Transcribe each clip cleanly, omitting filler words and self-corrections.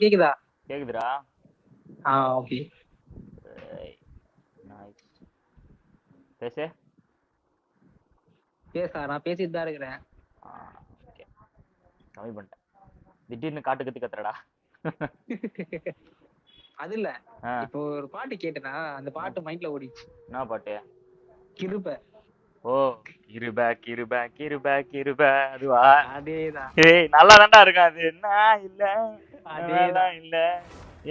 கேக்குதா? கேக்குதுடா. Okay. Nice. பேசு. நான் பேசிட்டு தான் இருக்கிறேன். ஓகே. கம்மி பண்ணிட்டேன். திடீர்னு காட்டு கத்து கத்துறடா. அது இல்ல, இப்போ ஒரு பாட்டு கேட்டனா அந்த பாட்டு மைண்ட்ல ஓடிச்சு. என்ன பாட்டு? கிருப. ஓ, கிருப அதுவா? அதேதான். ஏய் நல்லா தான்டா இருக்கும் அது. என்ன இல்ல அதேதான் இல்ல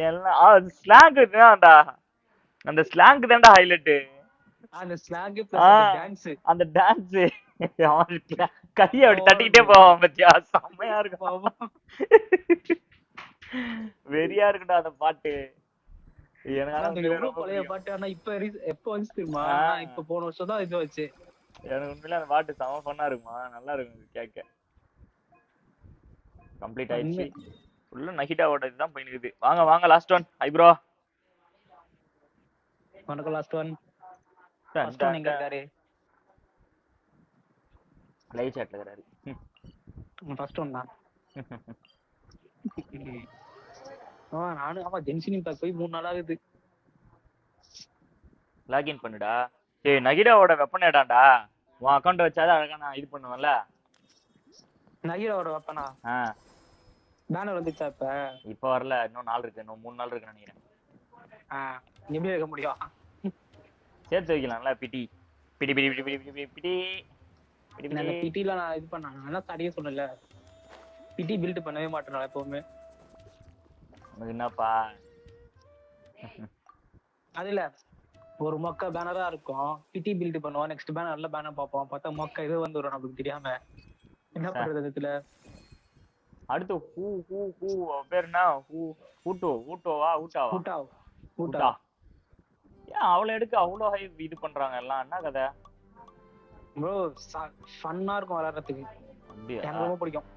எல்லாம் ஸ்லாங் தான்டா. அந்த ஸ்லாங் தான்டா ஹைலைட். அந்த ஸ்லாங் பிளஸ் அந்த டான்ஸ். அந்த டான்ஸ் கையை அப்படி தட்டிக்கிட்டே போவான் பத்தியா, செம்மையா இருக்கும். வெறியா இருக்குடா அந்த பாட்டு. எவ்வளவு பழைய பாட்டு. ஆனா இப்ப எப்ப வந்துச்சு தெரியுமா? இப்ப போன வருஷம் தான் இது வச்சு. எனக்கு உண்மையில அந்த பாட்டு செம ஃபன்னா இருக்குமா, நல்லா இருக்கும் கேட்க. கம்ப்ளீட் ஆயிடுச்சு. ஃபுல்லா நஹிடாவோட இதுதான் போயினுக்குது. வாங்க வாங்க லாஸ்ட் ஒன். Hi bro. வணக்கம் லாஸ்ட் ஒன். ஃபர்ஸ்ட் ஒன் எங்க இருக்காரு? லைவ் சாட்ல இருக்காரு. ஃபர்ஸ்ட் ஒன் தான். நானும் ஆமா ஜென்ஷின் போய் 3 நாள் ஆகுது. லாகின் பண்ணுடா. ஏய் நகிடாவோட வெப்பன் ஏடாண்டா. உன் அக்கவுண்ட் வச்சாதான் அழகா நான் இது பண்ணுவேன்ல. நகிடாவோட வெப்பனா? பேனர் வந்துச்சா இப்ப? இப்ப வரல, இன்னும் 4 இருக்கு. இன்னும் 3 நாள் இருக்குன்னு நினைக்கிறேன். எப்படி வைக்க முடியும்? சேர்த்து வைக்கலாம்ல. பிடி பிடி பிடி பிடி பிடி பிடி பிடி அந்த பிடில நான் இது பண்ணேன். நான் தடியே சொன்னல, பிடி பில்ட் பண்ணவே மாட்டேன் எப்பவுமே. என்னப்பா அதுல ஒரு மொக்க பேனரா இருக்கும், பிடி பில்ட் பண்ணுவோம். நெக்ஸ்ட் பேனர்ல பேனர் பார்ப்போம், பார்த்தா மொக்க இது வந்துடும் நமக்கு தெரியாம. என்ன பண்றது இதுல? அடுத்து ஹூ ஹூ ஹூ பேர் என்ன? ஊட்டோவா ஊட்டாவா? ஊட்டா. ஏன் அவளை எடுக்க அவ்வளோ ஹை இது பண்றாங்க எல்லாம்? என்ன கதை ப்ரோ? ஃபன்னா இருக்கும் விளையாடுறதுக்கு. எனக்கு ரொம்ப பிடிக்கும்.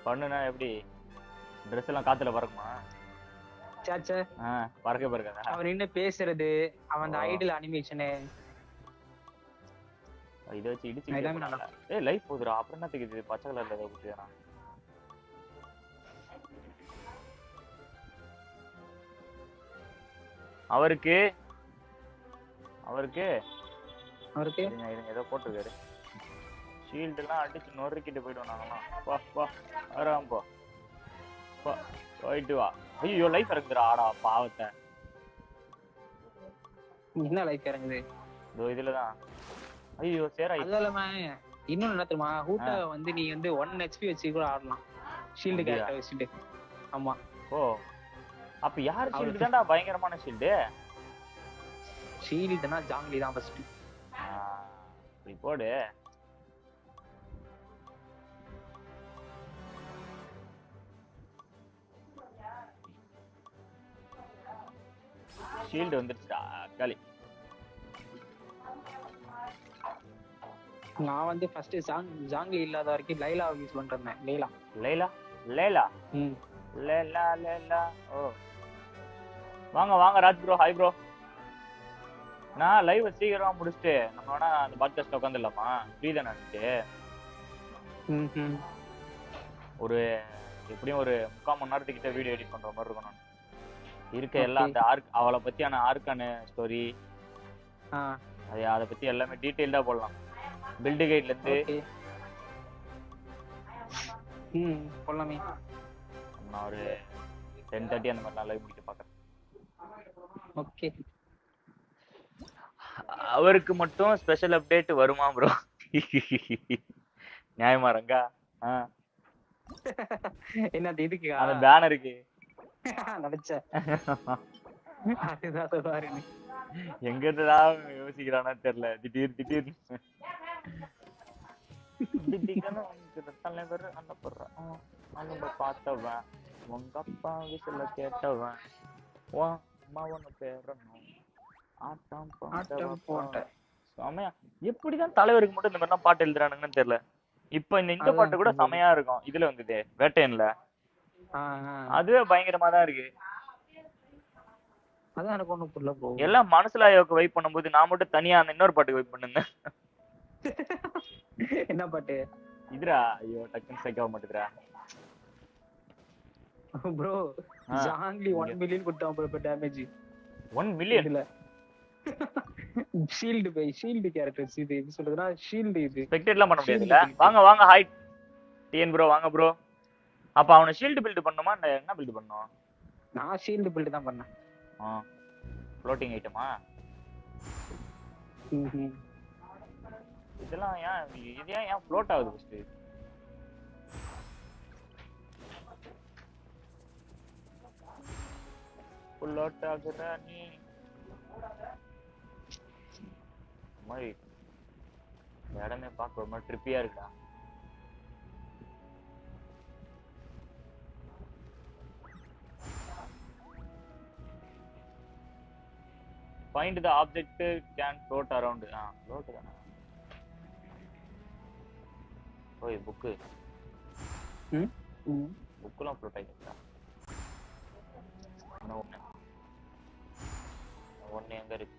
பண்ணுனா எப்படி? ட்ரெஸ் எல்லாம் காத்துல பறக்குமா? சாச்சே பறக்காதா? அவன் நின்னு பேசுறது, அவன் அந்த ஐடியல் அனிமேஷன் இத வச்சு இடிச்சு. ஏய் லைஃப் போகுதுடா. அப்புறம் என்ன தெரியுது? பச்சை கலர்ல ஏதோ குட்டியா. அவருக்கு ஏதோ போட்டுருக்காரு. ஷீல்டு எல்லாம் அடிச்சு நொறுக்கிட்டு போயிடுவோம் நாங்களாம். வா வா வராம் போ போயிட்டு வா. ஐயோ லைஃப் இறங்குதுடா. ஆடா பாவத்தை. என்ன லைஃப் இறங்குது? இதோ இதுலதான். ஐயோ சேரா. அதெல்லாம இன்னொன்னு என்ன தெரியுமா? ஹூட்டா வந்து நீ வந்து 1 HP வச்சு கூட ஆடலாம், ஷீல்டு கேரக்டர் வச்சுட்டு. ஆமா. ஓ அப்ப யார் ஷீல்டு தான்டா பயங்கரமான ஷீல்டு? ஷீல்டுனா ஜாங்லி தான் ஃபர்ஸ்ட். இப்படி போடு. ஷீல்டு வந்துருச்சுடா காலி. நான் வந்து ஃபர்ஸ்ட் ஜாங்லி இல்லாத வரைக்கும் லைலா யூஸ் பண்றேன். லைலா. ஓ வாங்க வாங்க ராஜ் ப்ரோ. Hi bro. நான் லைவ் சீக்கிரமா முடிச்சுட்டு நம்ம வேணா அந்த பாட்காஸ்ட்ல உட்காந்துடலாமா? ஃப்ரீ தானே? ஒரு எப்படியும் ஒரு 3/4 மணி நேரத்துக்கிட்ட வீடியோ எடிட் பண்ற மாதிரி இருக்கும். நான் இருக்க எல்லாம் அந்த அவளை பத்தியான ஆர்கானு ஸ்டோரி, அதை பத்தி எல்லாமே டீட்டெயில்டா போடலாம். பில்டு கைட்ல இருந்து போடலாமே. நான் ஒரு 10:30 அந்த மாதிரி நான் லைவ் முடிக்க பாக்குறேன். ஓகே. அவருக்கு மட்டும் ஸ்பெஷல் அப்டேட் வருமா ப்ரோ? நியாயமா ரங்கா? என்ன இதுக்கு? அந்த பேனருக்கு நினைச்சேன். அதுதான் சொல்றாரு. எங்க இருந்துதான் யோசிக்கிறானா தெரியல. திடீர்னு தலைவர் அந்த பார்த்தவன் உங்க அப்பா விசில கேட்டவன் அம்மாவன பேரணும் ஆட்டம் போட்ட செமையா. எப்படிதான் தலைவருக்கு மட்டும் இந்த மாதிரிலாம் பாட்டு எழுதுறானுங்கன்னு தெரியல. இப்ப இந்த பாட்டு கூட செமையா இருக்கும். இதுல வந்தது வேட்டையன்ல, அதுவே பயங்கரமா தான் இருக்கு. அதான் எனக்கு ஒண்ணும் புரியல ப்ரோ. எல்லாம் மனசுல வெயிட் பண்ணும்போது நான் மட்டும் தனியா அந்த இன்னொரு பாட்டுக்கு வெயிட் பண்ணுங்க. என்ன பாட்டு? இதுடா ஐயோ டக்குன்னு ஸ்ட்ரைக் ஆக மாட்டேதுடா ப்ரோ ஜாங்லி 1 மில்லியன் கொடுத்தான் ப்ரோ இப்ப டேமேஜ் 1 மில்லியன் இல்ல ஷீல்டு கேரக்டர்ஸ் இது எப்படி சொல்றதுன்னா ஷீல்டு இது ஸ்பெக்டேட்லாம் பண்ண முடியாதுல்ல வாங்க ஹாய் டிஎன் ப்ரோ வாங்க ப்ரோ அப்ப அவன ஷீல்ட் பில்ட் பண்ணனுமா என்ன பில்ட் பண்ணனும் நான் ஷீல்டு பில்ட் தான் பண்ணேன் ஃப்ளோட்டிங் ஐட்டமா இதெல்லாம் ஏன் ஃப்ளோட் ஆகுது ஃபர்ஸ்ட் ஃப்ளோட் ஆகுதா நீ மாதிரி இடமே பார்க்க ரொம்ப ட்ரிப்பியா இருக்கா find the object can float around float தான ஓய் புக் புக்லாம் float ஆயிடுச்சா ஒண்ணே எங்க இருக்கு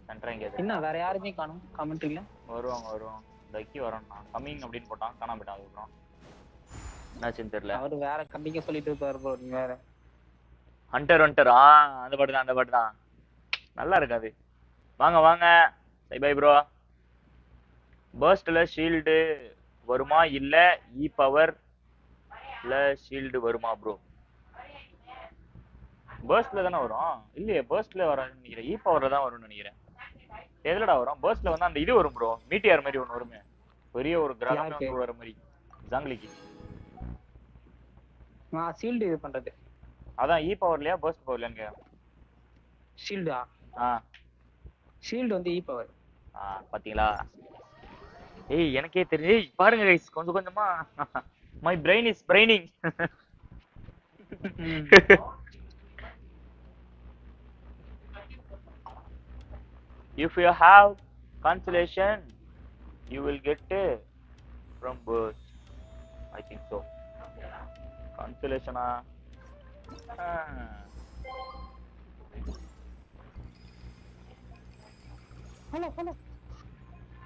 சென்டரிங் எது என்ன வேற யாருமே காணோம் கமெண்ட்ல வருவாங்க லைக்கி வரணும் கமிங் அப்படினு போட்டான் காணாம போயிட்டான் அதுக்கு என்னாச்சுன்னு தெரியல அவர் வேற கம்பிங்க சொல்லிட்டு இருப்பாரு ப்ரோ நீ வேற ஹண்டர் அந்த பாட்டு தான் நல்லா இருக்காது வாங்க பை ப்ரோ பர்ஸ்ட்ல ஷீல்டு வருமா இல்ல இ பவர்ல ஷீல்டு வருமா ப்ரோ பர்ஸ்ட்ல தானே வரும் இல்லையே பர்ஸ்ட்ல வரும்னு நினைக்கிறேன் இ பவர்ல தான் வரும்னு நினைக்கிறேன் எதுலடா வரும் பர்ஸ்ட்ல வந்து அந்த இது வரும் ப்ரோ மீட்டியார் மாதிரி ஒன்று வருமே பெரிய ஒரு கிராஃபிக் வர மாதிரி ஜாங்லிக்கு ஷீல்டு இது பண்றது அதான் இ பவர்லயா பர்ஸ்ட் பவர்லயான்னு ஷீல்டா ஷீல்டு வந்து இ பவர் பாத்தீங்களா ஏய் எனக்கே தெரியும் பாருங்க गाइस கொஞ்சமா my brain is braining if you have constellation you will get from burst I think so constellation hello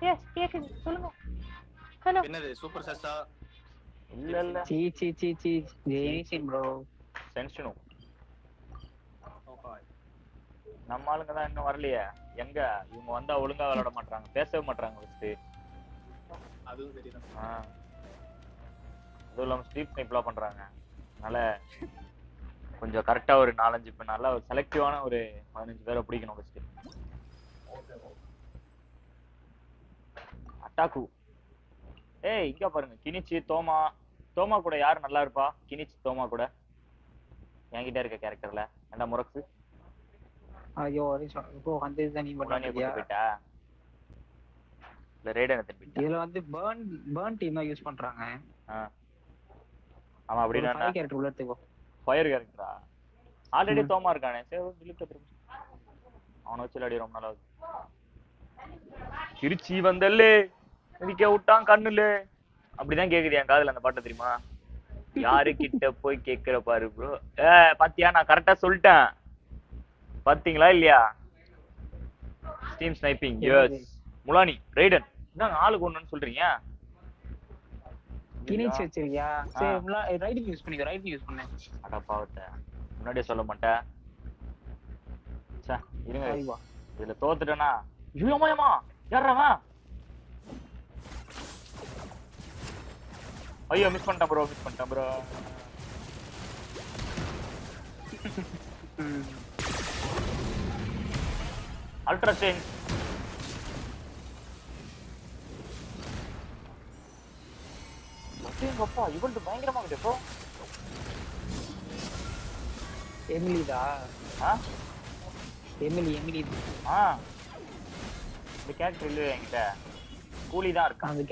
yes கேக்குது சொல்லுங்க ஹலோ என்னது சூப்பர் சஸ்டா இல்ல சி ஜென்ஷின் ப்ரோ சென்ஷனோ நம்ம ஆளுங்க தான் இன்னும் வரலையே எங்க இவங்க வந்தா ஒழுங்கா விளையாட மாட்டாங்க பேசவே மாட்டாங்க ஃபர்ஸ்ட் அதுவும் சரிதான் அதுவும் இல்லாம ஸ்லீப் ஸ்னைப்லாம் பண்றாங்க அதனால கொஞ்சம் கரெக்டா ஒரு 4-5 இப்ப நல்லா ஒரு செலக்டிவான ஒரு 15 பேரை பிடிக்கணும் ஃபர்ஸ்ட் அட்டாக்கு ஏய் இங்க பாருங்க கினிச்சி தோமா கூட யார் நல்லா இருப்பா கினிச்சி தோமா கூட என்கிட்ட இருக்க கேரக்டர்ல என்ன முரக்ஸ் ஐயோ இப்போ வந்து நீ போயிட்டா இல்ல ரேடன் எடுத்து இதுல வந்து பர்ன் டீம் தான் யூஸ் பண்றாங்க ஆமா அப்படினா ஃபயர் கேரக்டர் உள்ள எடுத்துக்கோ ஃபயர் கேரக்டரா ஆல்ரெடி தோமா இருக்கானே சரி டிலீட் பண்ணு அவன வச்சு விளையாடி ரொம்ப நாள் ஆகுது திருச்சி வந்தல்லே நிக்க விட்டான் கண்ணுல அப்படிதான் கேக்குது என் காதுல அந்த பாட்டை தெரியுமா யாரு கிட்ட போய் கேக்குற பாரு ப்ரோ பாத்தியா நான் கரெக்டா சொல்லிட்டேன் பாத்தீங்களா இல்லையா ஸ்டீம் ஸ்னைப்பிங் எஸ் முலானி ரைடன் இதான் ஆளுக்கு ஒண்ணுன்னு சொல்றீங்க கினிச் வச்சிருக்கியா சரி ரைடிங் யூஸ் பண்ணு அட பாவத்தை முன்னாடியே சொல்ல மாட்டேன் சே இருங்க இதுல தோத்துட்டேனா ஐயோமா யாரவா ஐயோ மிஸ் பண்ணிட்டேன் ப்ரோ அல்ட்ரா சேஞ்ச் அப்பா இவன்ட்டு பயங்கரமா கிட்ட எமிலிதா எமிலி இந்த கேரக்டர் இல்ல என்கிட்ட கூலி தான் இருக்கு அந்த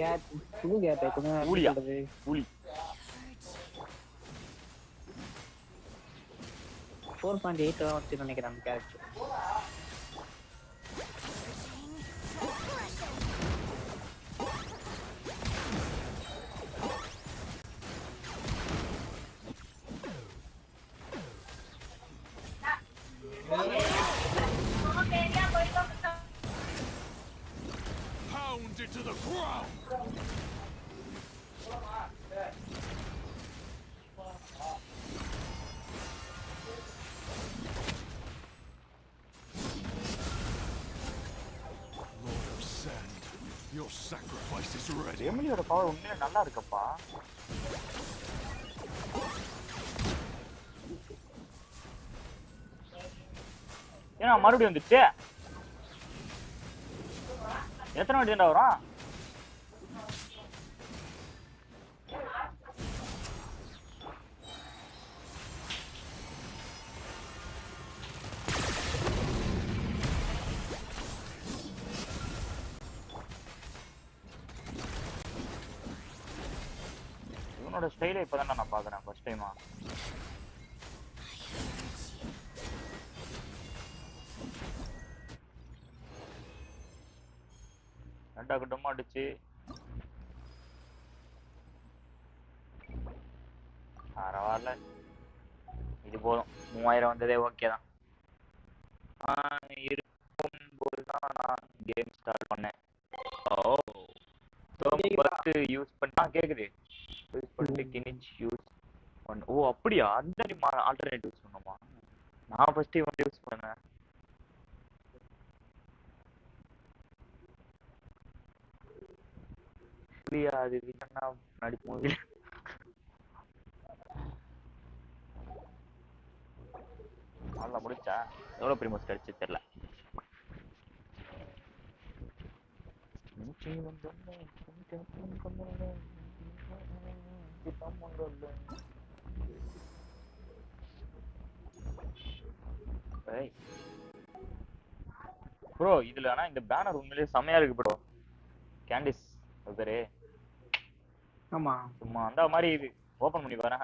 புது கேரக்டர் கூலி 4.8 தான் வச்சு நினைக்கிறேன் அந்த character Pound it to the ground. எமிலியோட பவர் உண்மையிலே நல்லா இருக்கப்பா. ஏன்னா மறுபடியும் வந்துச்சு. எத்தனை வாட்டி தாண்டா வரும்? இவனோட ஸ்டைலை இப்பதான் நான் பாக்குறேன் ஃபர்ஸ்ட் டைமா. ரெண்டா கட்டமா அடிச்சு பரவாயில்ல, இது போதும். 3000 வந்ததே ஓகே தான். இருக்கும்போதுதான் நான் கேம் ஸ்டார்ட் பண்ணேன். ஓ யூஸ் பண்ணா கேக்குது. யூஸ் பண்ணிட்டு கினிச் யூஸ் பண்ண. ஓ அப்படியா, அந்த ஆல்டர்னேட் யூஸ் பண்ணுமா? நான் ஃபர்ஸ்ட் இவன் யூஸ் பண்ணேன். அப்படியா, அது வில்லனா நடிக்கும் போது நல்லா முடிச்சா. எவ்வளவு பிரிமோஸ் கிடைச்சு தெரியல. ப்ரோ இதுல ஆனா இந்த பேனர் உண்மையிலேயே செமையா இருக்கு ப்ரோ. கேண்டிஸ் பேரு. ஆமா சும்மா அந்த மாதிரி இது ஓபன் பண்ணி பாரு.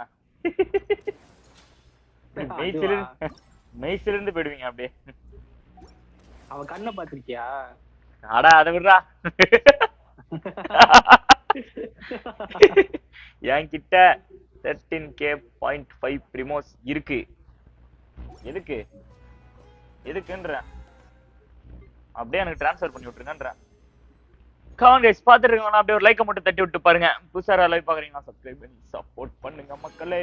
மெய்சிலிருந்து போயிடுவீங்க அப்படியே. அவ கண்ணை பாத்திருக்கியா? அடா அதை விடுறா. என்கிட்ட 13K.5 பிரிமோஸ் இருக்கு. எதுக்கு எதுக்குன்ற அப்படியே எனக்கு டிரான்ஸ்ஃபர் பண்ணி விட்டுருங்கன்ற. கமெண்ட் கைஸ் பாத்துட்டு இருக்கீங்களா? அப்படியே ஒரு லைக் மட்டும் தட்டி விட்டு பாருங்க. புதுசா லைவ் பாக்குறீங்கன்னா சப்ஸ்கிரைப் பண்ணி சப்போர்ட் பண்ணுங்க மக்களே.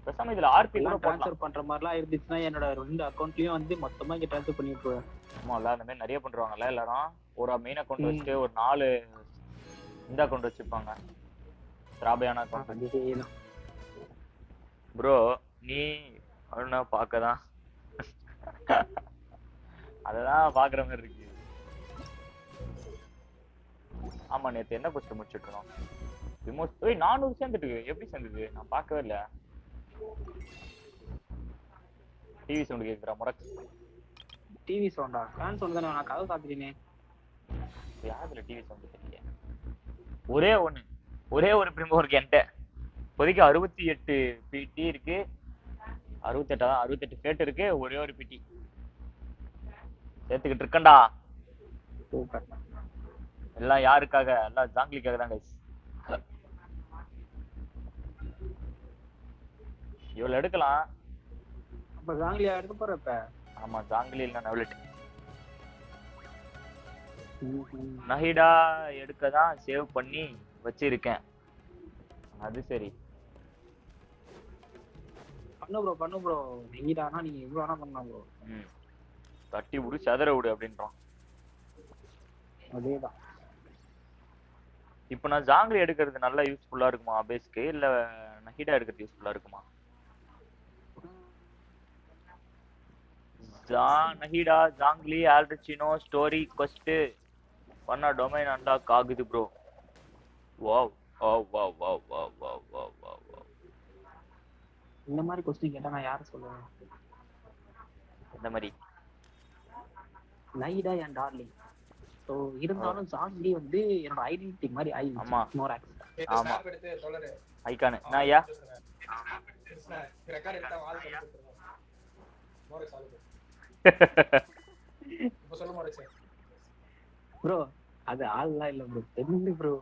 பேசாம இதுல ஆர்பி கூட ட்ரான்ஸ்ஃபர் பண்ற மாதிரிலாம் இருந்துச்சுன்னா என்னோட 2 அக்கவுண்ட்லயும் வந்து மொத்தமா இங்க ட்ரான்ஸ்ஃபர் பண்ணி விட்டுருவேன். ஆமா இல்ல அந்த மாதிரி நிறைய பண்றாங்கல்ல எல்லாரும். ஒரு மெயின் அக்கவுண்ட் வச்சுட்டு ஒரு 4 இந்த அக்கவுண்ட் வச்சுப்பாங்க. திராபையான அக்கவுண்ட். ப்ரோ நீ அருணா பார்க்கதான் அததான் பாக்குற மாதிரி இருக்கு. ஆமா நேத்து என்ன கொஸ்டின் முடிச்சுட்டு இருந்தோம்? ரிமோட் 400 சேர்ந்துட்டு எப்படி சேர்ந்தது? நான் பார்க்கவே இல்ல. டிவி சவுண்ட் கேக்குறா முரக். டிவி சவுண்டா? ஃபேன் சவுண்ட் தானே. நான் கதவு சாத்திட்டேனே. யாருல டிவி சவுண்ட் தெரியல. ஒரே ஒரு பிரிமோ இருக்கு என்கிட்ட. இப்போதைக்கு 68 பிடி இருக்கு. 68 ஃபேட் இருக்கு. ஒரே ஒரு பிடி சேர்த்துக்கிட்டு இருக்கண்டா. சூப்பர். எல்லாம் யாருக்காக? எல்லாம் ஜாங்கிலிக்காக தான் கைஸ். இவ்வளவு எடுக்கலாம். அப்ப ஜாங்கிலியா எடுக்க போறப்ப? ஆமா ஜாங்கிலி இல்ல நவலட். நஹிடா எடுக்க தான் சேவ் பண்ணி வச்சிருக்கேன். அது சரி. பண்ணு ப்ரோ. நஹிடானா நீங்க எவ்வளவு வேணா பண்ணலாம் ப்ரோ. தட்டி விடு சதற விடு அப்படின்றான். அதேதான். இப்போ நான் ஜாங்கிலி எடுக்கிறது நல்லா யூஸ்ஃபுல்லா இருக்குமா பேஸ்க்கு, இல்ல நஹிடா எடுக்கிறது யூஸ்ஃபுல்லா இருக்குமா? நஹிடா ஜாங்கிலி ஆல்ட்ரிச்சினோ ஸ்டோரி கொஸ்ட் பண்ண டொமைன் அன்லாக் ஆகுது bro. Wow wow wow wow wow wow wow wow. இந்த மாதிரி क्वेश्चन கேட்டா நான் யார சொல்லுவேன்? இந்த மாதிரி நைடா அண்ட் டார்லிங். சோ இருந்தாலும் ஜாங்கிலி வந்து என்னோட ஐடென்டிட்டி மாதிரி ஆயிடுச்சு. ஆமா மோராக்ஸ். ஆமா ஐகான் நாயா ரெக்கார்ட் எடுத்தா வால் பண்ணிட்டு மோரக்ஸ் ஆளு. இப்ப சொல்ல மோரக்ஸ் ப்ரோ அது ஆள்லாம் இல்ல ப்ரோ. தெரிஞ்சு ப்ரோ.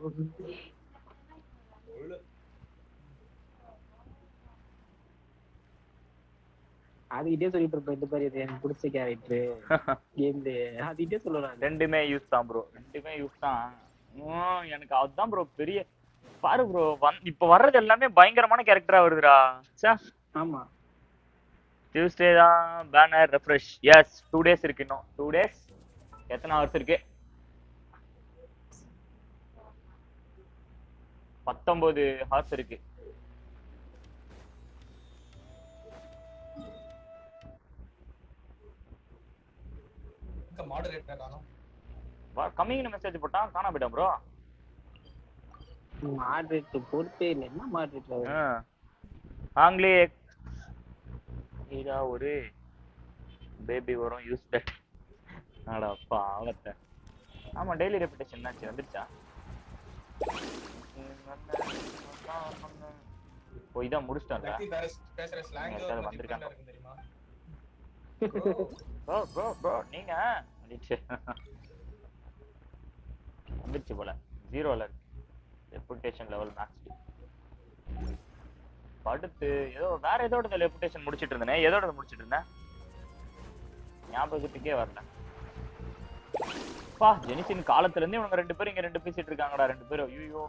அதுகிட்டே சொல்லிட்டு இருப்பேன் இந்த மாதிரி எனக்கு பிடிச்ச கேரக்டர் கேம்ல. அதுகிட்டே சொல்லலாம். ரெண்டுமே யூஸ் தான் ப்ரோ. ரெண்டுமே யூஸ் தான். எனக்கு அதுதான் ப்ரோ பெரிய பாரு ப்ரோ. இப்ப வர்றது எல்லாமே பயங்கரமான கேரக்டரா வருதுடா. ஆமா டியூஸ்டே தான் பேனர் ரெஃப்ரெஷ். எஸ் 2 டேஸ் இருக்கு. இன்னும் 2 டேஸ். எத்தனை ஹவர்ஸ் இருக்கு? 19 ஹார்ஸ் இருக்கு. இந்த மாடரேட்டர் காணோம். கம்மிங் மெசேஜ் போட்டான் காணா போயிட்டான் ப்ரோ. மாடரேட்டர் பொறுப்பே இல்லை. என்ன மாடரேட்டர்? ஆங்கிலே இதா ஒரு பேபி வரும் யூஸ் தட். அட பாவத்தை. ஆமா டெய்லி ரெபிடேஷன் என்னாச்சு வந்துருச்சா? ஓ இதான் முடிச்சிட்டான்ல. பேசுற ஸ்லாங் வந்திருக்காங்க தெரியுமா? ப்ரோ நீங்க வந்துருச்சு போல. 0ல இருக்கு ரெபுடேஷன் லெவல் மேக்ஸ். அடுத்து ஏதோ வேற ஏதோட ரெபுடேஷன் முடிச்சிட்டு இருந்தேனே. எதோட முடிச்சிட்டு இருந்தேன் ஞாபகத்துக்கே வரல. பா ஜெனிசின் காலத்துல இருந்து இவங்க 2 பேரும் இங்க 2 பேசிட்டு இருக்காங்கடா. 2 பேரும் ஐயோ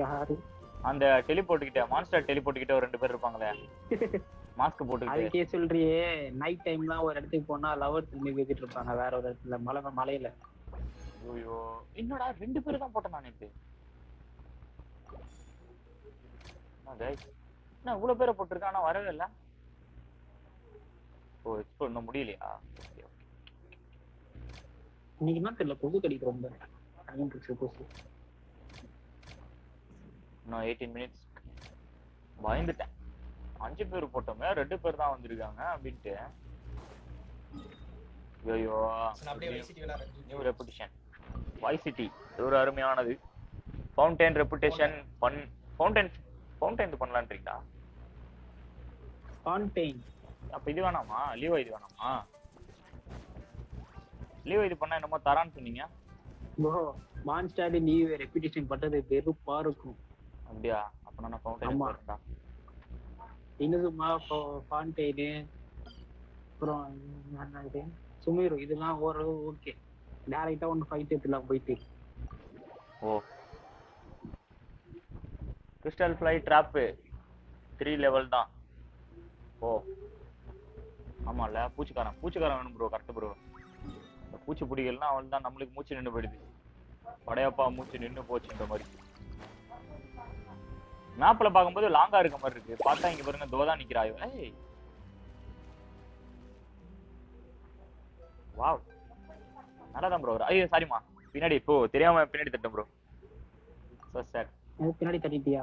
யாரு? அந்த டெலிபோர்ட் கிட்ட மான்ஸ்டர் டெலிபோர்ட் கிட்ட ஒரு 2 பேர் இருப்பாங்களே மாஸ்க் போட்டுக்கிட்டு. அதுக்கே சொல்றியே நைட் டைம்லாம் ஒரு இடத்துக்கு போனா லவர் திரும்பி பேசிட்டு இருப்பாங்க வேற ஒரு இடத்துல மலையில. ஐயோ என்னடா 2 பேர் தான் போட்டேன் நான் நேத்து. என்ன இவ்வளவு பேரை போட்டிருக்கான் ஆனா வரவே இல்லை. ஓ எக்ஸ்ப்ளோர் இன்னும் முடியலையா? இன்னைக்கு என்ன தெரியல கொசு கடிக்கு ரொம்ப கொசு. இன்னும் 18 மினிட்ஸ். பயந்துட்டேன் 5 பேர் போட்டோமே 2 பேர் தான் வந்திருக்காங்க அப்படின்ட்டு. ஐயோ நியூ ரெபுடேஷன் வாய்ஸ் சிட்டி இது ஒரு அருமையானது. ஃபவுண்டைன் ரெபுடேஷன் ஃபவுண்டைன் பண்ணலான்றீங்களா? ஃபவுண்டைன் அப்ப இது வேணாமா? லீவோ இது வேணாமா? லீவ் இது பண்ணா என்னமோ தரான்னு சொன்னீங்க. ப்ரோ மான்ஸ்டர் லீவ் ரெபிடேஷன் பண்றது வெறுப்பா இருக்கும். அப்படியா? அப்ப நான் ஃபவுண்டைன் போறேன்டா. இன்னுமா ஃபவுண்டைன் அப்புறம் என்ன இது சுமீரு இதெல்லாம் ஓரளவு ஓகே. டைரக்டா ஒன்னு ஃபைட் எடுத்துலாம் போயிட்டு. ஓ கிறிஸ்டல் ஃப்ளை ட்ராப் 3 லெவல் தான். ஓ ஆமால பூச்சிக்காரன் வேணும் ப்ரோ. Correct bro. பூச்சி பிடிக்கலாம் அவள் தான் நம்மளுக்கு மூச்சு நின்று போயிடுது. படையப்பா மூச்சு நின்று போச்சுன்ற மாதிரி. மேப்ல பாக்கும்போது லாங்கா இருக்க மாதிரி இருக்கு. பார்த்தா இங்க பாருங்க தோதா நிக்கிறாயோ. ஏய் வாவ் நல்லாதான் ப்ரோ. ஐயோ சாரிமா பின்னாடி இப்போ தெரியாம பின்னாடி தட்டேன் ப்ரோ. சோ சார் பின்னாடி தட்டிட்டியா?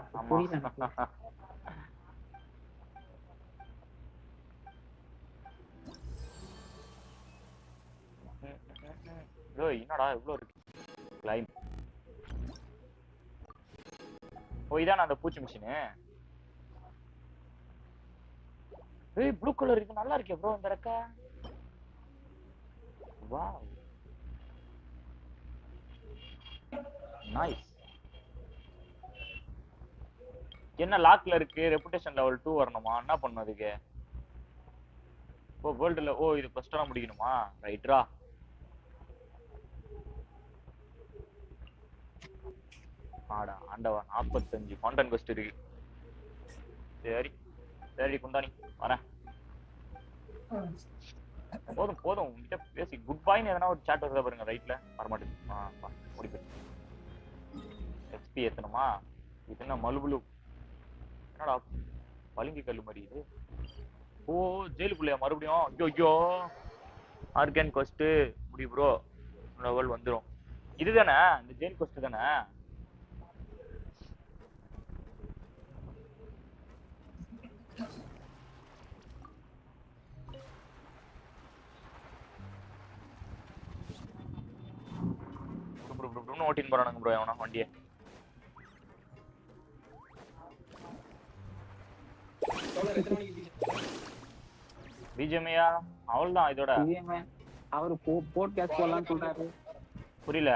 என்னடா இவ்வளவு இருக்கு கிளைம். ஓ இதான் அந்த பூச்சி மிஷினு. ஏய் ப்ளூ கலர் இது நல்லா இருக்கே ப்ரோ இந்த ரெக்க. Wow nice. என்ன லாக்ல இருக்கு? ரெபுடேஷன் லெவல் 2 வரணுமா? என்ன பண்ணணும் அதுக்கு? ஓ வேர்ல்டுல ஓ இது ஃபர்ஸ்டா முடிக்கணுமா? ரைட்ரா. ஆடா ஆண்டவா 45 கான்டென்ட் கொஸ்ட் இருக்கு. சரி குந்தானி வரேன். போதும் உங்ககிட்ட பேசி குட் பைன்னு எதனா ஒரு சாட் வருதா பாருங்க ரைட்ல வரமாட்டேங்குது. ஓடி போய் எக்ஸ்பி ஏத்தணுமா? இது என்ன மலுபுலு என்னடா பளிங்கு கல்லு மாதிரி இது. ஓ ஜெயிலுக்குள்ளயா மறுபடியும்? ஐயோ ஆர்கன் கொஸ்ட் முடி ப்ரோ லெவல் வந்துரும். இதுதானே இந்த ஜெயில் கொஸ்ட் தானே? ஓட்டின்னு போறானுங்க ப்ரோ அவனா வண்டியை. பிஜிஎம்யா அவள்தான் இதோட அவரு போட்காஸ்ட் போடலாம்னு சொல்றாரு. புரியல.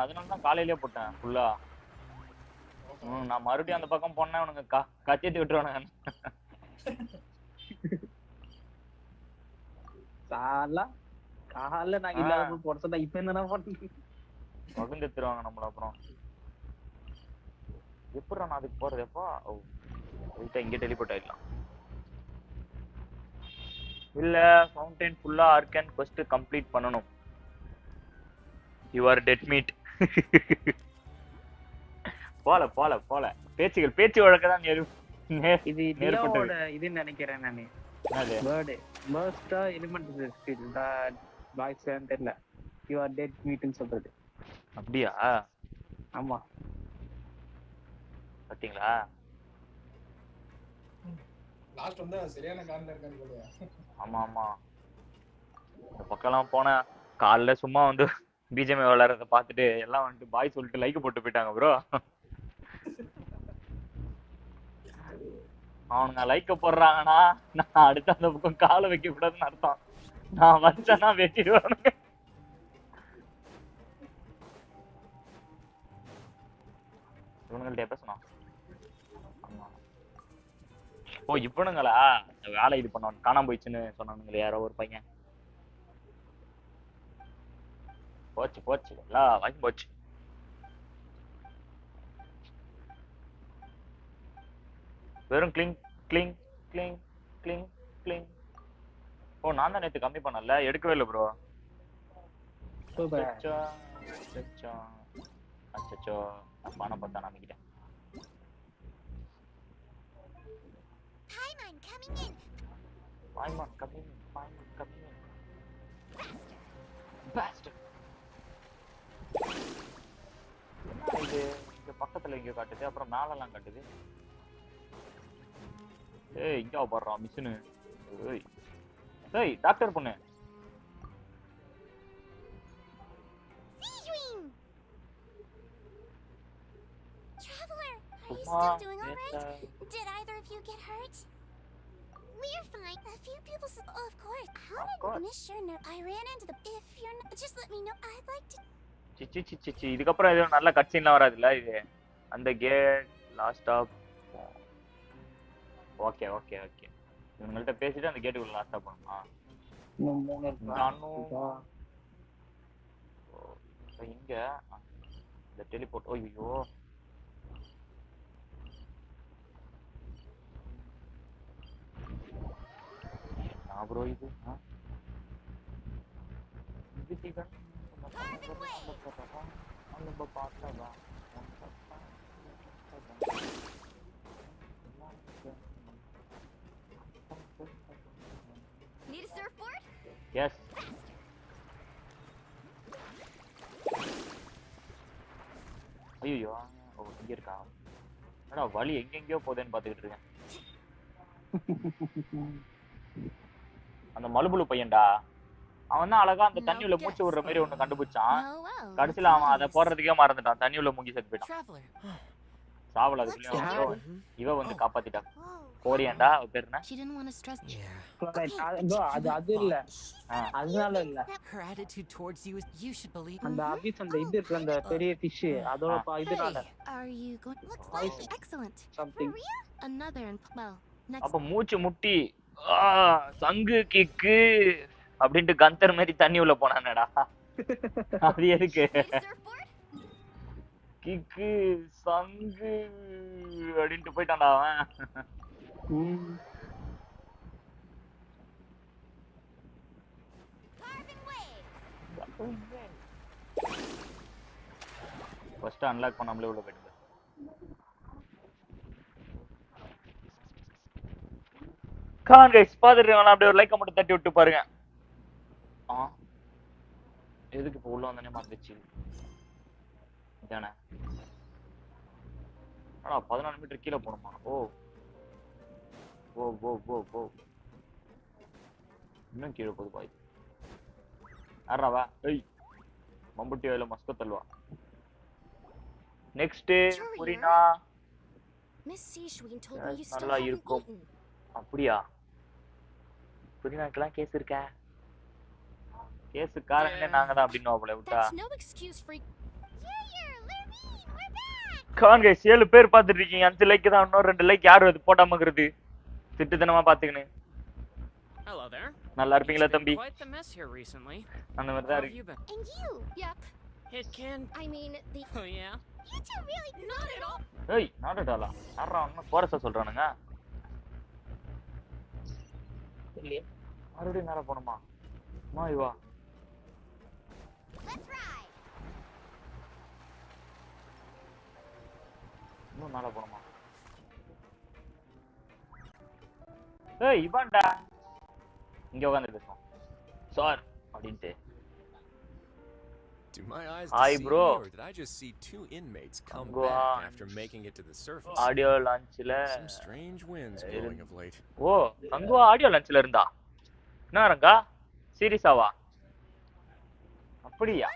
அதனால தான் காலையிலேயே போட்டேன் ஃபுல்லா. நான் மறுபடியும் அந்த பக்கம் போனேன் உனக்கு கத்திட்டு விட்டுருவானுங்க. காலைல நான் இல்லாத போட்டா இப்ப என்ன போட்டு பகுந்துருவாங்க நம்மள. அப்புறம் எப்படி நான் அதுக்கு போறது? எப்பா இங்க டெலிபோர்ட் ஆயிடலாம். இல்ல ஃபவுண்டைன் ஃபுல்லா ஆர்கன் கொஸ்ட் கம்ப்ளீட் பண்ணனும். You are dead meat. போல பேச்சு வழக்கதான் இது டியோவோட இதுன்னு நினைக்கிறேன் நானு. வேர்டு மோஸ்டா எலிமெண்ட் பாய்ஸ் தெரியல. யூ ஆர் டெட் மீட்னு சொல்றது. அப்படியா? ஆமா. பாத்தீங்களா? லாஸ்ட் வந்து சரியான காரணம் இருக்கான்னு சொல்லுங்க. ஆமா இந்த பக்கம்லாம் போன காலைல சும்மா வந்து பிஜிஎம் விளையாடுறத பார்த்துட்டு எல்லாம் வந்துட்டு பாய் சொல்லிட்டு லைக் போட்டு போயிட்டாங்க ப்ரோ. அவனுங்க லைக்க போடுறாங்கன்னா நான் அடுத்த அந்த பக்கம் காலை வைக்க கூடாதுன்னு அர்த்தம். நான் வச்சேன்னா வெட்டிடுவானுங்க. இவனுங்கள்ட்ட பேசணும். ஓ இவனுங்களா வேலை இது பண்ண காணாம போயிடுச்சுன்னு சொன்னானுங்களே யாரோ ஒரு பையன். போச்சு எல்லாம் வாங்கி போச்சு. வெறும் கிளிங். ஓ நான் தான் நேத்து கம்மி பண்ணல, எடுக்கவே இல்லை ப்ரோ. அச்சோ பணம் பார்த்தா நம்பிக்கிட்டேன். Paimon coming in. Bastard. என்ன இது இங்க பக்கத்துல இங்க காட்டுது, அப்புறம் மேலலாம் காட்டுது. ஏய் இங்க போடுறான் மிஷினு. ஏய் டாக்டர் பொண்ணு. Traveler, are you still doing all right? Did either of you get hurt? We're fine. A few people said, oh, of course. How did Miss sure know? I ran into the. If you're not, just let me know. I'd like to. சிச்சி இதுக்கப்புறம் எதுவும் நல்ல கட்சின்லாம் வராதுல்ல இது. அந்த gate last stop. Okay இவங்கள்ட்ட பேசிட்டு அந்த கேட்டுக்குள்ள last stop பண்ணுமா? இங்க இந்த டெலிபோர்ட். ஐயோ ப்ரோ இது Need a surfboard? Yes. ஐயோ இங்க இருக்கா? அடா வலி எங்கெங்கயோ போதேன்னு பாத்துக்கிட்டு இருக்கேன். அந்த மலுபுலு பையன்டா, அவன் தான் அழகா அந்த தண்ணி உள்ள மூச்சு விடுற மாதிரி ஒண்ணு கண்டுபிடிச்சான். கடைசியில அவன் அதை போடுறதுக்கே மறந்துட்டான், தண்ணி உள்ள மூங்கி செத்து போயிட்டான். சாவல அதுக்குள்ளயும் இவ வந்து காப்பாத்திட்டான். கோரியாண்டா அவ பேர் என்ன? அது இல்ல, அதனால இல்ல. அந்த அபிஸ் அந்த இது இருக்கு, அந்த பெரிய ஃபிஷ் அதோட இதனால. அப்ப மூச்சு முட்டி சங்கு கிக்கு அப்படின்ட்டு கந்தர் மாதிரி தண்ணி உள்ள போனானடா. அது எதுக்கு? கிக்கு சங்கு அப்படின்ட்டு போயிட்டான்டா அவன். ஃபர்ஸ்ட் அன்லாக் பண்ணாமலே உள்ள போயிட்டு கான் கைஸ் பாத்துறீங்களா? அப்படியே ஒரு லைக் மட்டும் தட்டி விட்டு பாருங்க. எதுக்கு இப்ப உள்ள வந்தனே மறந்துச்சு. இதானே ஆனா 14 மீட்டர் கீழே போணுமா? ஓ இன்னும் கீழே போகுது பாய். ஆறாவா ஏய் மம்புட்டி வேல மஸ்க தல்வா. நெக்ஸ்ட் புரினா நல்லா இருக்கும். அப்படியா? புரினாக்கெல்லாம் கேஸ் இருக்கா? கேஸ் காரணமே நாங்க தான் அப்படின்னு அவளை விட்டா. கான் கைஸ் 7 பேர் பாத்துட்டு இருக்கீங்க, 5 லைக் தான், இன்னும் 2 லைக் யாரும் அது போடாம இருக்குது. திட்டுத்தனமா பாத்துக்கினு நல்லா இருப்பீங்களா தம்பி? அந்த மாதிரி தான் இருக்கு. ஏய் நாட் அட் ஆலா யாரா அண்ணன் கோரஸா சொல்றானுங்க. மறுபடியும் நேரம் போணுமா? மாய்வா இன்னும் மேல போணுமா? ஏய் இவன்டா இங்க உட்கார்ந்து பேசுவோம் சார் அப்படின்ட்டு. Do my eyes Hi, deceive bro. me, or did I just see two inmates come Go back on. after making it to the surface? Audio லான்ச்ல Some strange winds blowing of late. Oh Kanguva audio லான்ச்ல இருந்தா என்ன ரங்கா சீரியஸாவா? அப்படியா?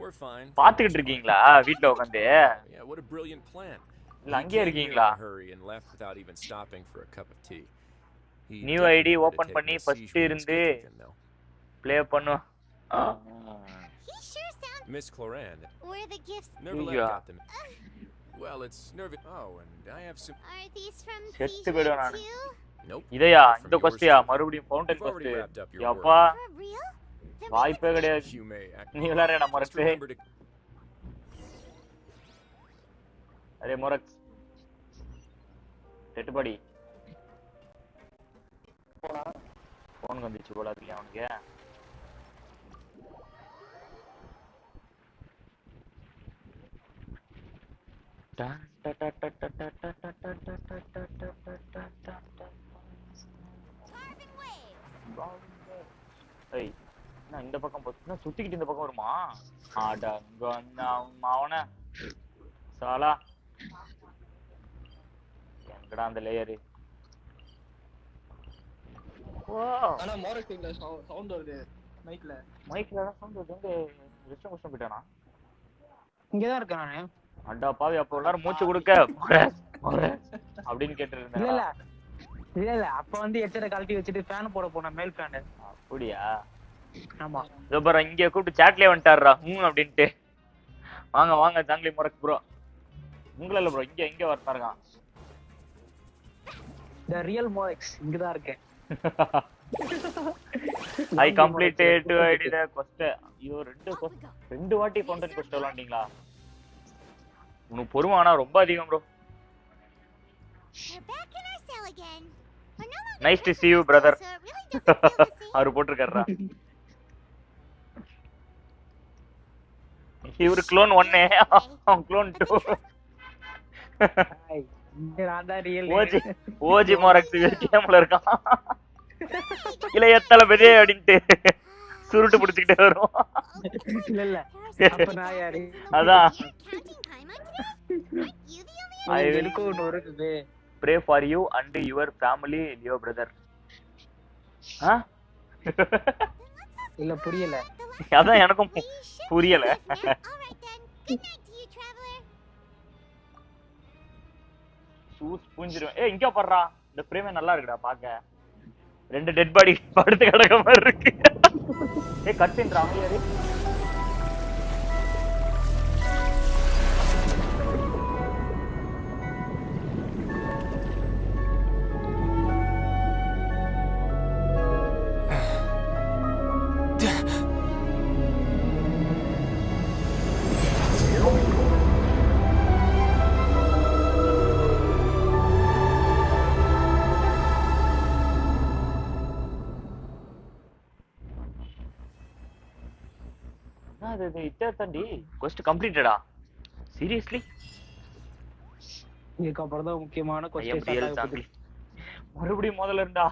We're fine. பாத்துக்கிட்டு இருக்கீங்களா வீட்ல உட்கார்ந்து? Yeah, what a brilliant plan. இல்ல அங்கேயே இருக்கீங்களா? Hurry and left without even stopping for a cup of tea. New ID open பண்ணி ஃபர்ஸ்ட் இருந்து ப்ளே பண்ணு. Miss Cloran. Where the gifts? Mrleo got them. Well, it's nervous. Oh, and I have some. Are these from செத்து போய்டுவேன் நான். too? Nope. இதையா இந்த கொஸ்டியா மறுபடியும் fountain கொஸ்டி. Yapa For real? வாய்ப்பே கிடையாது. You may act. நீ விளையாடுற மொரக்ஸ். அரே மொரக்ஸ். டெட்படி. ஃபோன் வந்துச்சு போல அதுல அவனுக்கு. ஏய் நான் இந்த பக்கம் போனா சுத்திக்கிட்டு இந்த பக்கம் வருமா? அடங்க அவன சாலா எங்கடா அந்த லேயர்? ஓ ஆனா மோரக்ஸ்ல சவுண்ட் வருது மைக்ல தான் சவுண்ட் வருது. ரெஸ்ட் ரூம் போய்ட்டானா? இங்க தான் இருக்கேன் நானு. அடா பாவி அப்ப எல்லாரும் மூச்சு கொடுக்க அப்படின்னு கேட்டு இருந்தேன். இல்ல அப்ப வந்து எச்சர கழட்டி வச்சிட்டு ஃபேன் போட போன மேல் ஃபேன். அப்படியா? ஆமா. ஜோபரா இங்க கூப்பிட்டு சாட்லயே வந்துட்டாருடா அப்படின்ட்டு. வாங்க வாங்க ஜாங்லி மொரக் ப்ரோ. உங்கள இல்ல ப்ரோ இங்க வரட்டாருங்க. The real Morex இங்க தான் இருக்கேன். I completed to ID the quest. ஐயோ ரெண்டு வாட்டி ஃபவுண்டன் quest விளையாண்டீங்களா? உனக்கு பொறுமை ஆனா ரொம்ப அதிகம் bro. Nice to see you brother. அவர் போட்டுருக்காருடா. இவரு க்ளோன் 1 அவன் க்ளோன் 2. நான் தான் ரியல் ஓஜி மொரக்ஸ் கேம்ல இருக்கான். இல்ல எத்தல பெரிய அப்படின்ட்டு சுருட்டு பிடிச்சிக்கிட்டே வரும். இல்ல அப்ப நான் யாரு? அதான் I will go to pray for you and your family Leo brother. இல்ல புரியல. அதான் எனக்கும் புரியல. சூஸ் புஞ்சிரும். இங்க பாருடா இந்த பிரேமே நல்லா இருக்குடா பாக்க. ரெண்டு டெட் பாடி படுத்து கிடக்க மாதிரி இருக்கு. கட்டின்றான் யாரு? quest completedா? seriously? இதுக்கு அப்புறம் தான் முக்கியமான क्वेश्चन ஸ்டார்ட் ஆகுது. மறுபடியும் முதல்ல இருந்தா.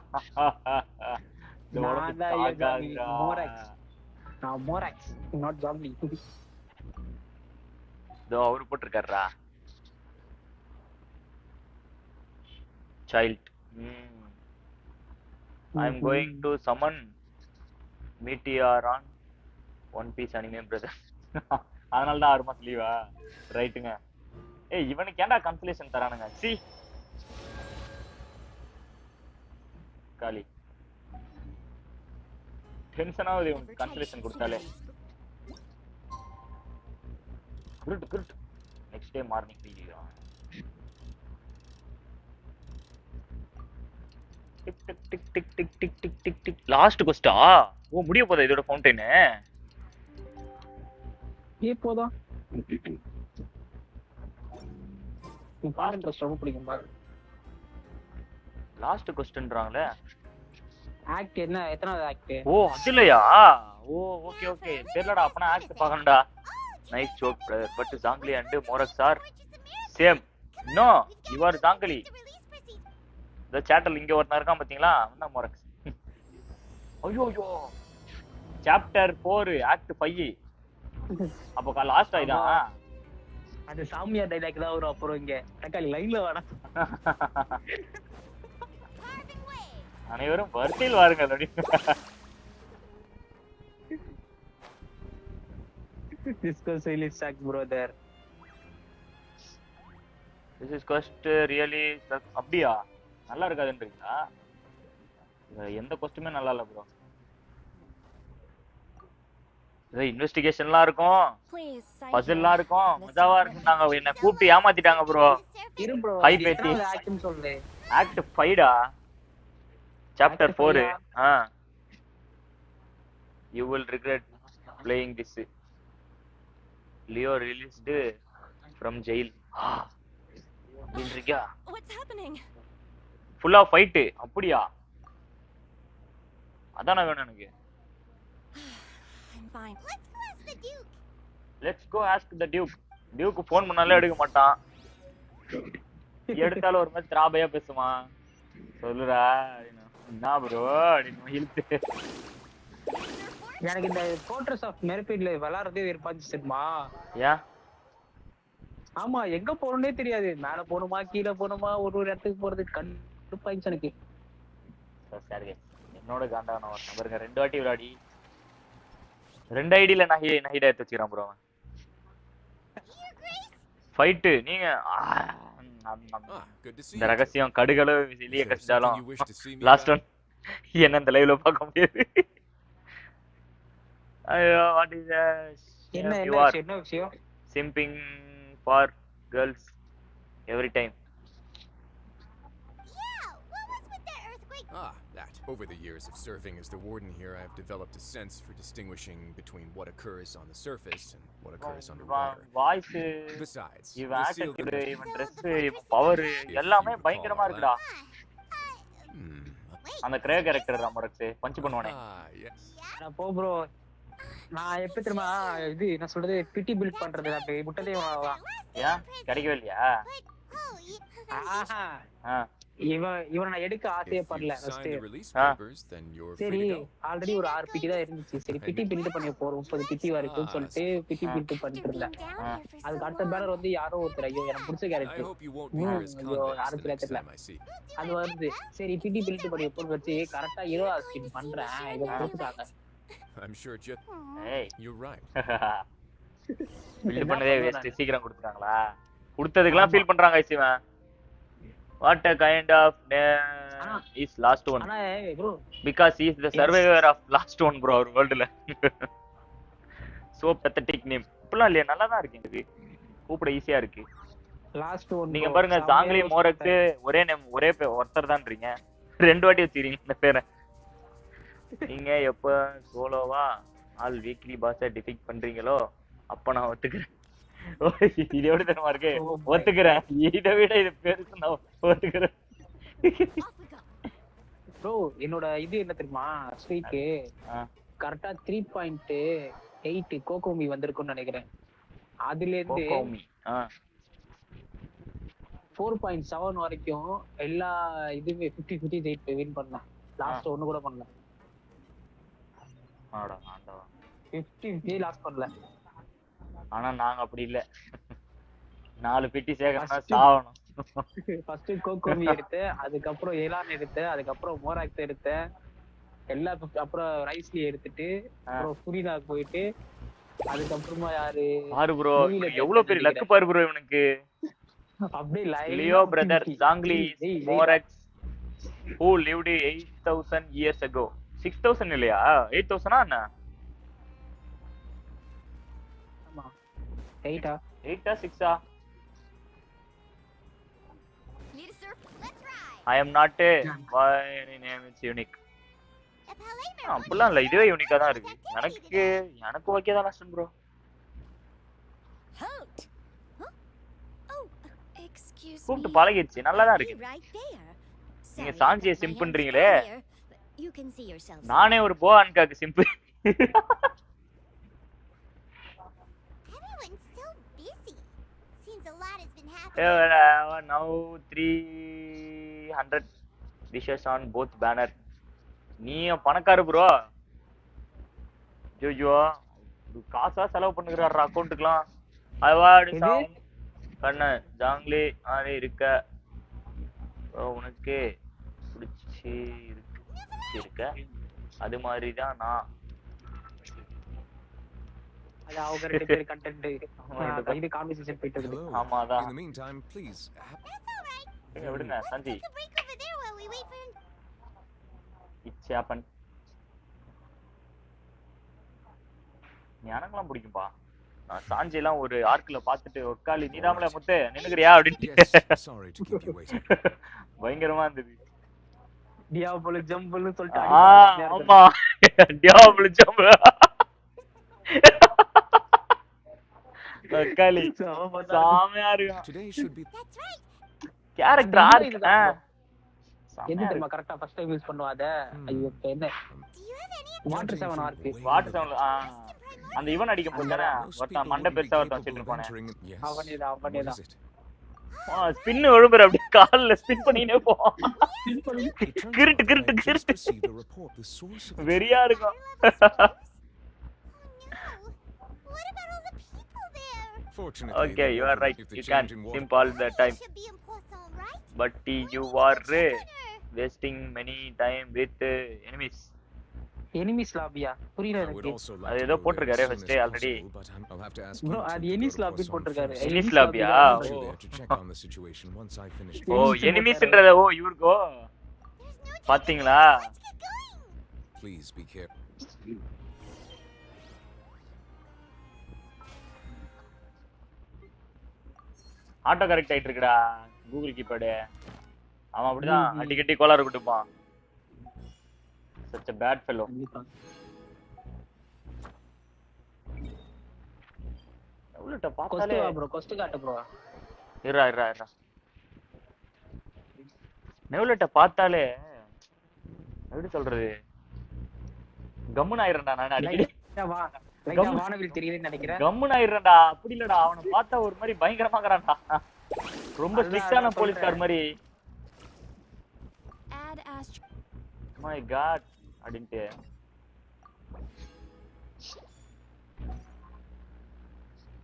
மோரக்ஸ் not zombie. தோ அவர் போட்டுருக்காரா child. I am going to summon meteor on One Piece anime brother. அதனால தான் 6 மாசம் லீவா? ரைட்டுங்க. இவனுக்கு ஏன்டா கன்சலேஷன் தரானுங்க? சி காலி டென்ஷன் ஆகுது இவனுக்கு கன்சலேஷன் கொடுத்தாலே. Good next day morning video. Tick tick tick tick tick tick tick tick tick last கொஸ்டா? ஓ முடிய போதா இதோட ஃபவுண்டைன்? போதா பாருங்க ரொம்ப பிடிக்கும் பாரு. லாஸ்ட் क्वेश्चनறாங்களே. ஆக்ட் என்ன எத்தனாவது ஆக்ட்? ஓ அதுலயா? ஓ ஓகே ஓகே தெரியலடா. அப்பனா ஆக்ட் பார்க்கணும்டா. Nice joke brother. But Zhongli and Morax are same. No you are Zhongli இந்த சேட்டல் இங்க ஒருத்தன் இருக்கான் பாத்தீங்களா அவன் மொரக்ஸ் ஐயோ ஐயோ சாப்டர் 4 ஆக்ட் 5 அப்போ லாஸ்ட் ஆயிதான் அது சாமியா டைலாக் தான் வரும் அப்புறம் இங்க தக்காளி லைன்ல வாடா அனைவரும் வரிசையில் வாருங்கள் அப்படி Discuss really suck brother. This is quest really suck. அப்படியா நல்லா இருக்காதுன்றீங்களா எந்த கொஸ்டுமே நல்லா இல்ல ப்ரோ இது இன்வெஸ்டிகேஷன்லாம் இருக்கும் பசில்லாம் இருக்கும் மஜாவா இருக்கும் நாங்க என்ன கூப்பிட்டு ஏமாத்திட்டாங்க ப்ரோ இரு ப்ரோ ஹை பேட்டி ஆக்ட் சொல்லு ஆக்ட் 5 டா chapter 4 you will regret playing this Leo released from jail இன்றியா What's happening? full of fight அப்படியா அதான வேணும் எனக்கு I'm fine. let's go ask the duke duke phone பண்ணாலே எடுக்க மாட்டான் எடுத்தாலும் ஒரு மாதிரி திராபையா பேசுமா சொல்லுடா என்ன ப்ரோ அப்படின்னு இழுத்து எனக்கு இந்த போர்ட்ரஸ் ஆஃப் மெர்பீட்ல விளையாடுறதே வெறுப்பாச்சு தெரியுமா ஏன் ஆமா எங்க போறோம்னே தெரியாது மேல போகணுமா கீழே போகணுமா ஒரு இடத்துக்கு போறது கடுப்பாயிடுச்சு எனக்கு சரி என்னோட காண்டான ஒரு நம்பருங்க 2 வாட்டி விளையாடி 2 ஐடியில நஹிட எடுத்து வச்சுக்கிறான் ப்ரோ ஃபைட் நீங்க இந்த ரகசியம் கடுகளோ வெளியே கசிஞ்சாலும் லாஸ்ட் ஒன் என்ன இந்த லைவ்ல பார்க்க முடியாது ஐயோ வாட் இஸ் என்ன விஷயம் simping for girls every time That. Over the years of serving as the warden here, I have developed a sense for distinguishing between what occurs on the surface and what occurs underwater. Voice Besides, even attitude, even dress, even power எல்லாமே பயங்கரமா இருக்குடா அந்த grey character ராமரக்ஸ் punch பண்ணுவானே yes. போ bro நான் எப்ப தெரியுமா இது நான் சொல்றது பிட்டி பில்ட் பண்றது அப்படி முட்டதே ஏன் கிடைக்கவே இல்லையா இவனை நான் எடுக்க ஆசையே படல சரி ஆல்ரெடி ஒரு 6 பிட்டி தான் இருந்துச்சு சரி பிட்டி பில்ட் பண்ணி போறோம் 30 பிட்டி வரைக்கும் சொல்லிட்டு பிட்டி பில்ட் பண்ணிட்டு இருந்தேன் அதுக்கு அடுத்த பேனர் வந்து யாரோ ஒருத்தர் ஐயோ எனக்கு பிடிச்ச கேரக்டர் ஐயோ யாருக்கு தெரியல அது வருது சரி பிட்டி பில்ட் பண்ணி எப்போ வச்சு கரெக்டா 20 ஸ்கின் பண்றேன் இதை கொடுத்துட்டாங்க I'm sure hey you're right build பண்ணதே வேஸ்ட் சீக்கிரம் கொடுத்துட்டாங்களா கொடுத்ததுக்குலாம் ஃபீல் பண்றாங்க ஐசிவன் what a kind of is last one bro because he is the survivor of last one bro our world la so pathetic name இப்பலாம் இல்ல நல்லா தான் இருக்கு இது கூப்பிட ஈஸியா இருக்கு லாஸ்ட் ஒன் நீங்க பாருங்க ஜாங்கலி மோரக்ஸ் ஒரே நேம் ஒரே ஒருத்தர் தான்றீங்க 2 வாட்டி வச்சிரீங்க இந்த பேரை நீங்க எப்ப சோலோவா ஆல் வீக்லி பாஸை டிஃபீட் பண்றீங்களோ அப்ப நான் ஒத்துக்கிறேன் இது எப்படி தெரியுமா இருக்கு ஒத்துக்கிறேன் இதை விட இது பெருசு நான் ஒத்துக்கிறேன் ப்ரோ என்னோட இது என்ன தெரியுமா ஸ்ட்ரீக்கு கரெக்டா 3.8 கோகோமி வந்திருக்கும்னு நினைக்கிறேன் அதுல இருந்து 4.7 வரைக்கும் எல்லா இதுமே 50 வின் பண்ணேன் லாஸ்ட் ஒண்ணு கூட பண்ணல 50 லாஸ்ட் பண்ணல ஆனா நாங்க அப்படி இல்ல 4 பெட்டி சேகரனா சாவணும் ஃபர்ஸ்ட் கோகோமி எடுத்து அதுக்கப்புறம் ஏலான் எடுத்து அதுக்கப்புறம் மோராக்ஸ் எடுத்து எல்லா அப்புறம் ரைஸ்லி எடுத்துட்டு அப்புறம் புரினா போயிட்டு அதுக்கப்புறமா யாரு ப்ரோ எவ்வளவு பெரிய லக்கு பாரு ப்ரோ இவனுக்கு அப்படியே Leo brother Zhongli Morax who lived 8000 years ago 6000 இல்லையா 8000 என்ன 8 6 I am not why any name is unique அப்பலாம் இல்ல இதுவே யூனிக்கா தான் இருக்கு எனக்கு ஓகே தான் லாஸ்ட் ப்ரோ கூப்பிட்டு பழகிடுச்சு நல்லா தான் இருக்கு நீங்க சாஞ்சியை சிம்புன்றீங்களே நானே ஒரு போவான்காக்கு Simbu Now 300 dishes on both banner. நீ பணக்கார ப்ரோ. ஜோஜோ காசா செலவு பண்ணுகிறாரு அக்கவுண்ட்டுக்குலாம். அவார்டு சாங் கண்ண ஜாங்லி ஆரே இருக்க உனக்கு பிடிச்சி இருக்க அது மாதிரி தான் நான் அது அவங்க ரெண்டு பேர் கண்டென்ட் இது கான்வர்சேஷன் போயிட்டு இருக்கு. ஆமாதான். In the meantime, please. விடுங்க சந்தி. It's happen. எனக்கெல்லாம் பிடிக்கும்பா. நான் சாஞ்சி எல்லாம் ஒரு ஆர்க்ல பாத்துட்டு ஒக்காலி நீதாமல முத்து நின்னுக்கிறியா அப்படின்னு பயங்கரமா இருந்தது. டியாபோல ஜம்பல்னு சொல்லிட்டு ஆமா டியாபோல ஜம்ப் ஒக்காலி சாமையா இருக்கு. கேரக்டர் ஆர்க் எது தெரியுமா கரெக்ட்டா ஃபர்ஸ்ட் டைம் யூஸ் பண்ணுவாத. ஐயோ என்ன வாட்டர் 7 ஆர்க் வாட்டர் 7 அந்த இவன் அடிக்க போறானே ஒருத்தன் மண்டை பெருசா ஒருத்தன் வச்சிட்டு இருப்பானே அவனேதான் ஸ்பின் விழும்புற அப்படியே கால்ல ஸ்பின் பண்ணினே போ. கிருட்டு வெறியா இருக்கும். Okay, you are right. You can simp all the time. But you are wasting many time with enemies. Enemies லாபியா புரியல எனக்கு. அது ஏதோ போட்டுருக்காரே ஃபர்ஸ்ட் ஆல்ரெடி. bro அது எனிமீஸ் லாபி போட்டுருக்காரு. எனிமீஸ் லாபியா? ஓ எனிமீஸ்ன்றத ஓ இவர்கோ பாத்தீங்களா? Please be careful. Auto correct ஆயிட்டு இருக்குடா கூகுள் கீபோர்டு. அவன் அப்படிதான் அடிக்கடி கோளாறு விட்டுப்பான். Such a bad fellow. எவ்வளவுட்ட பார்த்தாலே ப்ரோ கோஸ்ட் காட்டு ப்ரோ. இறா நெவுலட்ட பார்த்தாலே எப்படி சொல்றது கம்முன் ஆயிரண்டா. நான் அடிக்கடி வானவில் தெரியலன்னு நினைக்கிறேன். கம்முன் ஆயிரண்டா. அப்படி இல்லடா அவனை பார்த்தா ஒரு மாதிரி பயங்கரமாகறான்டா. ரொம்ப ஸ்ட்ரிக்ட்டான போலீஸ்கார் மாதிரி. My god அப்படின்ட்டு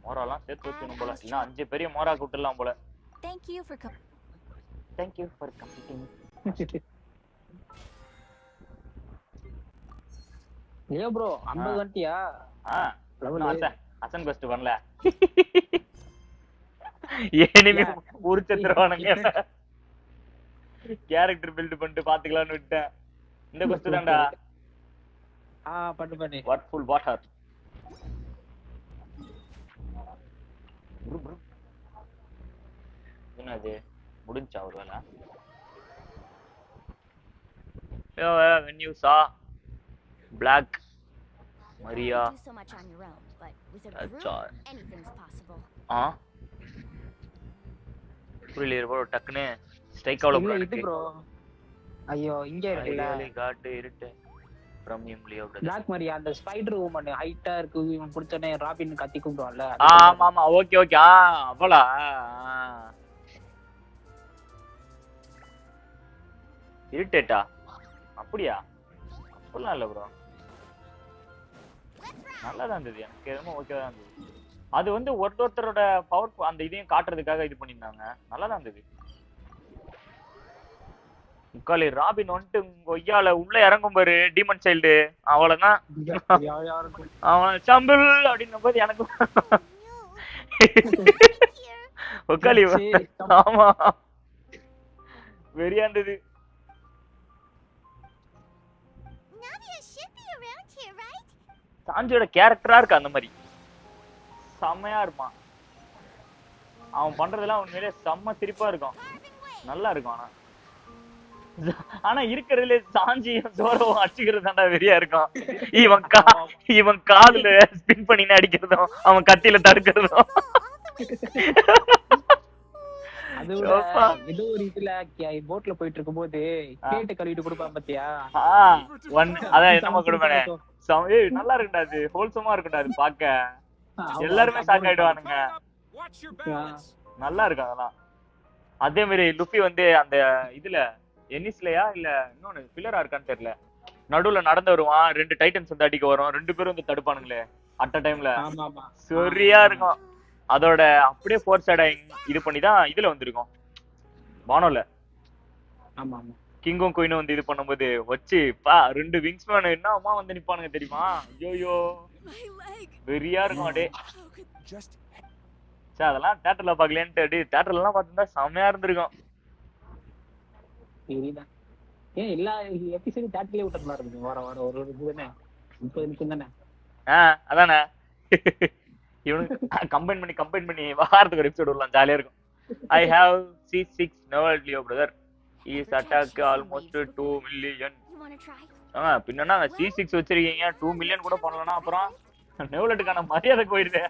மோராலாம் சேர்த்து வச்சுக்கணும் போல. இல்ல 5 பெரிய மோரா கூட்டலாம் போல. Thank you for coming. A bro 50 வண்டியா? அசன் quest பண்ணல. எனிமி உருச்சத்துறானுங்க. கேரக்டர் பில்ட் பண்ணிட்டு பாத்துக்கலாம்னு விட்டேன். இந்த quest தான்டா. பண்ணு வாட்ஃபுல் வாட்டர். என்னது முடிஞ்சா ஒருவேளை? when you saw black Maria so much on your own, but with a that's group all. anything's possible. புரியல ப்ரோ டக்குனே ஸ்ட்ரைக் அவுட் ப்ரோ இது ப்ரோ. ஐயோ இங்க இருக்குல காட்டு இருட்டு from Mrleo பிளாக் மரியா அந்த ஸ்பைடர் வுமன் ஹைட்டா இருக்கு. இவன் புடிச்சனே ராபின் கத்தி கூப்பிடுவான்ல. ஆமா ஓகே அவளா? இருட்டேட்டா அப்படியா? அப்படிலாம் இல்ல ப்ரோ நல்லா தான் இருந்தது. எனக்கு எதுவும் ஓகேவா தான் இருந்தது. அது வந்து ஒருத்தரோட பவர் அந்த இதையும் காட்டுறதுக்காக இது பண்ணியிருந்தாங்க. நல்லா தான் இருந்தது. முக்காலி ராபின் வந்துட்டு ஒய்யால உள்ள இறங்கும் பாரு டீமன் சைல்டு அவ்வளவுதான். அவன் சம்பிள் அப்படின்னும் போது எனக்கு ஒக்காலி ஆமா வெறியா இருந்தது. சாஞ்சியோட கேரக்டரா இருக்கு அந்த மாதிரி செம்மையா இருப்பான். அவன் பண்றதெல்லாம் உண்மையிலே செம்ம சிரிப்பா இருக்கும். நல்லா இருக்கும். ஆனா இருக்கிறதுல சாஞ்சியும் சோரவும் அடிச்சுக்கிறது தாண்டா வெறியா இருக்கும். இவன் காதுல ஸ்பின் பண்ணி அடிக்கிறதும் அவன் கத்தியில தடுக்கிறதும். ஏதோ ஒரு இதுல போட்ல போயிட்டு இருக்கும் போது கேட்டு கழுவிட்டு கொடுப்பான் பாத்தியா? அதான் என்னமா கொடுப்பானே நல்லா இருக்குடா. அது ஹோல்சமா இருக்குடா. அது பாக்க எல்லாருமே ஷாக் ஆயிடுவானுங்க. நல்லா இருக்கும் அதெல்லாம். அதே மாதிரி லுஃபி வந்து அந்த இதுல எனிஸ்லயா இல்ல இன்னொன்னு பில்லரா இருக்கான்னு தெரியல, நடுவுல நடந்து வருவான், 2 டைட்டன்ஸ் வந்து அடிக்க வரும், 2 பேரும் வந்து தடுப்பானுங்களே அட் அ டைம்ல, சரியா இருக்கும். அதோட அப்படியே ஃபோர்ஸ் இது பண்ணி தான் இதுல வந்திருக்கும் பானோல. கிங்கும் குயினும் வந்து இது பண்ணும்போது வச்சு 2 விங்ஸ்மேன் என்னமா வந்து நிப்பானுங்க தெரியுமா? ஐயோ வெறியா இருக்கும் அப்படியே. சே அதெல்லாம் தியேட்டர்ல பாக்கலன்ட்டு அப்படியே தியேட்டர்ல எல்லாம் பார்த்திருந்தா செமையா இருந்திருக்கும். ஏன் எல்லா எபிசோடும் தியேட்டர்லயே விட்டது மாதிரி இருக்கு. வர ஒரு இதுதானே 30 நிமிஷம் தானே. அதானே இவனுக்கு கம்பைன் பண்ணி வாரத்துக்கு ஒரு எபிசோட் வரலாம், ஜாலியா இருக்கும். I have C6 Mrleo brother. His attack almost 2 million. பின்னா C6 வச்சிருக்கீங்க 2 மில்லியன் கூட பண்ணலனா அப்புறம் நெவலட்டுக்கான மரியாதை போயிடுது.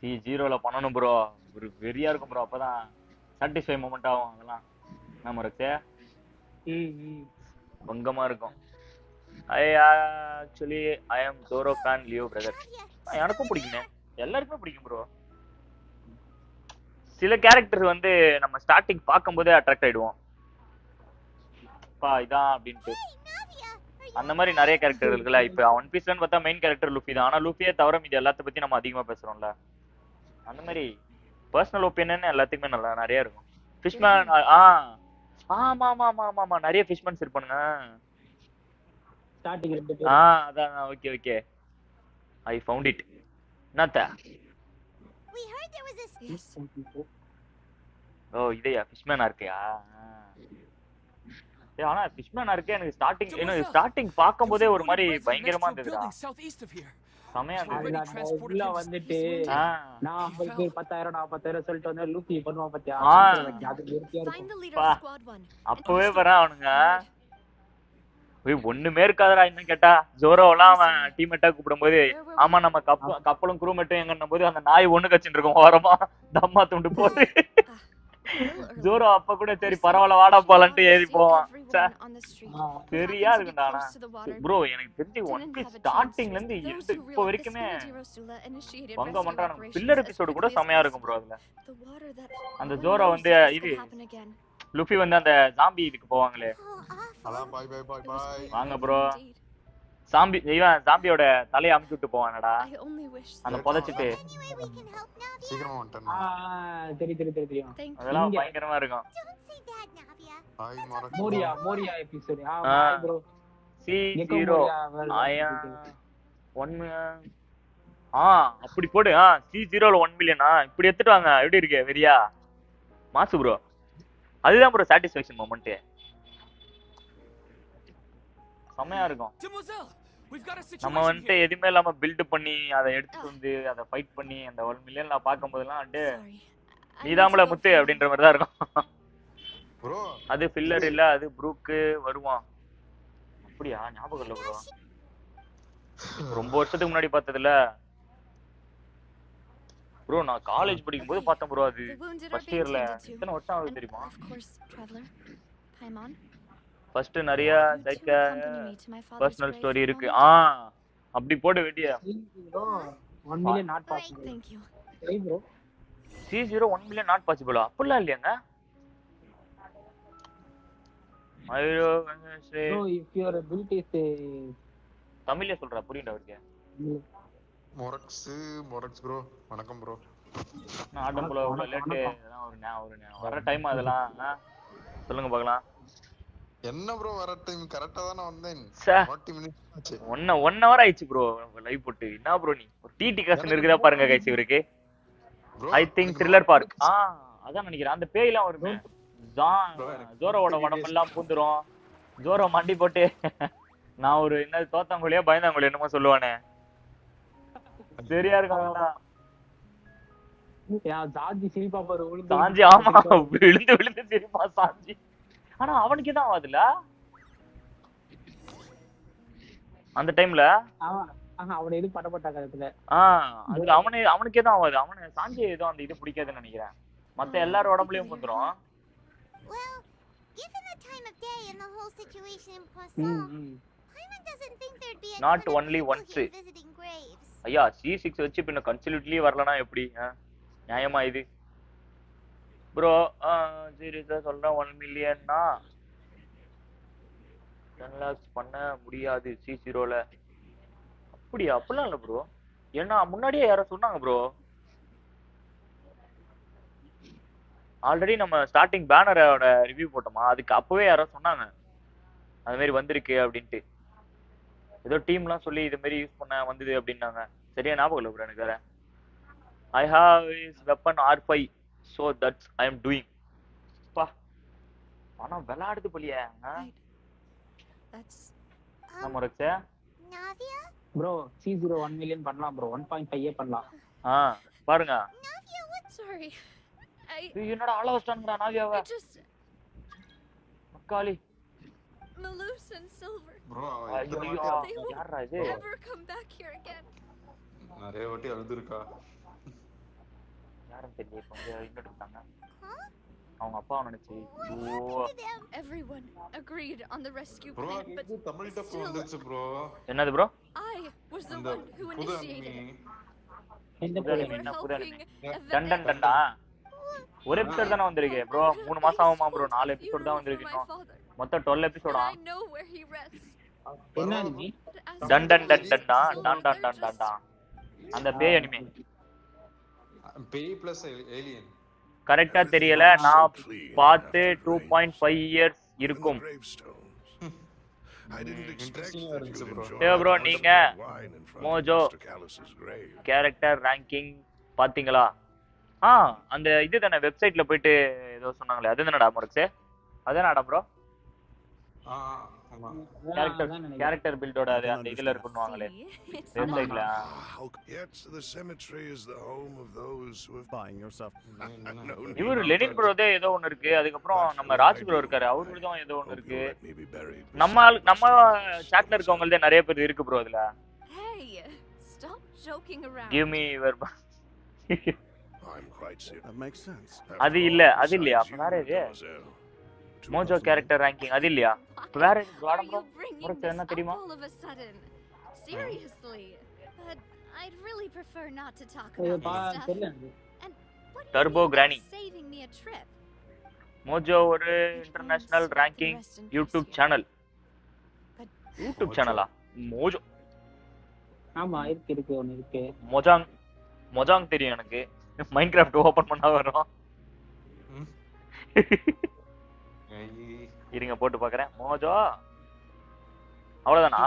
C0ல பண்ணணும் ப்ரோ, ஒரு வெறியா இருக்கும் ப்ரோ, அப்பதான் சாட்டிஸ்ஃபை மொமெண்ட் ஆகும். அதெல்லாம் நம்ம இருக்கே பங்கமா இருக்கும். Actually I am Zoro fan Leo brother. எனக்கும் பிடிக்குமே, எல்லாருக்குமே பிடிக்கும் ப்ரோ. சில கேரக்டர் வந்து நம்ம ஸ்டார்டிங் பார்க்கும்போதே அட்ராக்ட் ஆயிடுவோம், இதான் அப்படின்ட்டு. அந்த மாதிரி நிறைய கேரக்டர் இருக்குல்ல. இப்ப ஒன் பீஸ்லன்னு பார்த்தா மெயின் கேரக்டர் லுஃபி தான். ஆனா லுஃபியே தவிர மீதி எல்லாத்த பத்தி நம்ம அதிகமா பேசுறோம்ல. அந்த மாதிரி பர்சனல் ஒப்பீனியன் எல்லாத்துக்குமே நல்லா நிறைய இருக்கும். ஃபிஷ்மேன் ஆமா ஆமா ஆமா ஆமா நிறைய ஃபிஷ்மேன்ஸ் இருப்பானுங்க. அதான் okay okay I found it. என்னத்த ஓ இதையா ஃபிஷ்மேனா இருக்கியா? ஆனா ஃபிஷ்மேனா இருக்கே எனக்கு ஸ்டார்டிங் பார்க்கும்போதே ஒரு மாதிரி பயங்கரமா இருந்ததுடா, செமையா இருந்தது. உள்ள வந்துட்டு நான் 10,000 சொல்லிட்டு வந்து லூசி பண்ணுவான் பாத்தியா, அப்பவே வர அவனுங்க ஒண்ணுமே இருக்காதடா. இன்னும் கேட்டா ஜோரோலாம் அவன் டீம்மேட்டா கூப்பிடும் போது ஆமா நம்ம கப்பலும் குரூமேட்டும் எங்கன்னும் போது அந்த நாய் ஒண்ணு கச்சிட்டு இருக்கும் ஓரமா தம்மா துண்டு போட்டு. ஜோரோ அப்ப கூட சரி பரவாயில்ல வாடா போலான்ட்டு ஏறி போவான். சரியா இருக்குண்டா. ப்ரோ எனக்கு தெரிஞ்சு ஒன் பீஸ் ஸ்டார்டிங்ல இருந்து இப்போ வரைக்குமே பங்க பண்றான். பில்லர் எபிசோடு கூட செமையா இருக்கும் ப்ரோ. அதுல அந்த ஜோரோ வந்து இது லுஃபி வந்து அந்த ஜாம்பி இதுக்கு போவாங்களே, வாங்க ப்ரோ ஜாம்பியோட தலையை அமுச்சு விட்டு போவானடா அந்த புதைச்சிட்டு. அதெல்லாம் பயங்கரமா இருக்கும். C0 அப்படி போடு. C0ல 1 மில்லியனா இப்படி எடுத்துட்டு வாங்க. எப்படி இருக்கு வெறியா மாசு ப்ரோ? அதுதான் ப்ரோ சாட்டிஸ்ஃபேக்ஷன் மொமெண்ட், செமையா இருக்கும். நம்ம வந்துட்டு எதுவுமே இல்லாம பில்ட் பண்ணி அதை எடுத்துட்டு வந்து அதை ஃபைட் பண்ணி அந்த 1 மில்லியன்ல பார்க்கும் போதெல்லாம் வந்துட்டு நீதாமல முத்து அப்படின்ற மாதிரி தான் இருக்கும். அது ஃபில்லர் இல்ல, அது ப்ரூக்கு வருவான். அப்படியா? ஞாபகம் இல்ல ப்ரோ, ரொம்ப வருஷத்துக்கு முன்னாடி பார்த்ததுல ப்ரோ. நான் காலேஜ் படிக்கும் போது பார்த்தேன் ப்ரோ. அது ஃபர்ஸ்ட் இயர்ல. எத்தனை வருஷம் ஆகுது தெரியுமா? ஃபர்ஸ்ட் நிறைய லைக் பர்சனல் ஸ்டோரி இருக்கு. அப்படி போட வேண்டிய C0 1 மில்லியன் நாட் பாசிபிளா? அப்படிலாம் இல்லையாங்க. தமிழ்ல சொல்றா புரியுண்டா அவருக்கு? மொரக்ஸ் ப்ரோ வணக்கம் ப்ரோ. நான் ஆட்டம் போல ஒரு லேட் ஒரு வர டைம் அதெல்லாம் சொல்லுங்க பார்க்கலாம். என்ன ப்ரோ வர டைம் கரெக்ட்டா தான வந்தேன். 40 மினிட்ஸ் ஆச்சு. 1 hour ஆயிச்சு ப்ரோ லைவ் போட்டு. என்ன ப்ரோ நீ ஒரு டிடி காசன் இருக்குதா பாருங்க गाइस இவருக்கு. I think thriller park. அதான் நினைக்கிறேன். அந்த பேய்லாம் வருமே. ஜோரோவோட உடம்பெல்லாம் பூந்துரும். ஜோரோ மண்டி போட்டு நான் ஒரு என்ன தோத்தாங்கோலியா பயந்தாங்கோலியா என்னமோ சொல்லுவானே, சரியா இருக்காங்களா? சாஞ்சி சிரிப்பா பாரு. சாஞ்சி ஆமா விழுந்து சிரிப்பா சாஞ்சி. ஆனா அவனுக்கே தான் ஆகுதுல அந்த டைம்ல. அவனை எது படப்பட்ட காலத்துல அதுல அவனுக்கே தான் ஆகுது. அவனை சாஞ்சி ஏதோ அந்த இது பிடிக்காதுன்னு நினைக்கிறேன். மத்த எல்லாரும் உடம்புலயும் வந்துரும். Not only once. ஐயா C6 வச்சு பின்ன கன்சிலிட்லயே வரலனா எப்படி? நியாயமா இது? ப்ரோ சீரியஸா சொல்றேன் 1 மில்லியன்னா 10 lakhs பண்ண முடியாது C0ல. அப்படியா? அப்படிலாம் இல்ல ப்ரோ. ஏன்னா முன்னாடியே யாரோ சொன்னாங்க ப்ரோ. ஆல்ரெடி நம்ம ஸ்டார்டிங் பேனரோட ரிவ்யூ போட்டோமா, அதுக்கு அப்பவே யாரோ சொன்னாங்க அது மாதிரி வந்திருக்கு அப்படின்ட்டு. ஏதோ டீம்லாம் சொல்லி இது மாதிரி யூஸ் பண்ண வந்தது அப்படின்னாங்க. சரியா ஞாபகம் இல்லை ப்ரோ எனக்கு வேற. I have is weapon R5 so that's I am doing. பா ஆனா விளையாடுது போலியே. நம்ம ரக்ஷா Navia? Bro, C0 1 million பண்ணலாம் bro. 1.5 பண்ணலாம். பாருங்க. Navia, what? Sorry. என்னடா ஆள வச்சாங்கடா நாவியாவை. மக்காலி. Malus and Silver. bro யாரா இது? Never come back here again. நிறைய வாட்டி அழுதுருக்கா. யாரும் தெரியல கொஞ்சம் இன்னொரு இருக்காங்க. அவங்க அப்பா நினைச்சு. Everyone agreed on the rescue bro plan, but இது தமிழ் டப் வந்துச்சு bro. என்னது bro? I was the one who initiated it. இந்த என்ன புரியல. டன் டண்டா. ஒரு எபிசோட் தான வந்திருக்கு ப்ரோ. 3 மாசம் ஆகுமா ப்ரோ? 4 எபிசோட் தான் வந்திருக்கு இன்னும். மொத்தம் 12 எபிசோடா? என்ன அனிமி? டன் டன் டன் டண்டா டன் டன் டன் டண்டா. அந்த பேய் அனிமி. பேய் பிளஸ் ஏலியன். கரெக்ட்டா தெரியல. நான் பார்த்து 2.5 இயர்ஸ் இருக்கும். ப்ரோ நீங்க மோஜோ கேரக்டர் ரேங்கிங் பாத்தீங்களா? அந்த இது தானே வெப்சைட்ல போயிட்டு ஏதோ சொன்னாங்களே அது தானடா முரக்ஸே? அதானடா ப்ரோ? ஆமா கேரக்டர் பில்டோட அது அந்த இதுல இருக்குன்னுவாங்களே வெப்சைட்ல. இவரு லெனின் ப்ரோதே ஏதோ ஒன்னு இருக்கு. அதுக்கப்புறம் நம்ம ராஜ் ப்ரோ இருக்காரு, அவருதான் ஏதோ ஒன்னு இருக்கு. நம்ம சாட்ல இருக்கவங்களே நிறைய பேர் இருக்கு ப்ரோ அதுல. Give me your அது இல்ல அது இல்லையா? வேற இது மோஜோ கேரக்டர் ரேங்கிங் அது இல்லையா? வேற ப்ரோ என்ன தெரியுமா? Seriously, but I'd really prefer not to talk about stuff. Turbo granny Saving me a trip. Mojo ஒரு international ranking YouTube channel. YouTube சேனலா மோஜோ? ஆமா இருக்கு ஒன்னு இருக்கு. மொஜாங் தெரியும் எனக்கு. மைன்கிராஃப்ட் ஓபன் பண்ணா வரும். இருங்க போட்டு பாக்குறேன். மோஜோ அவ்வளவுதானா?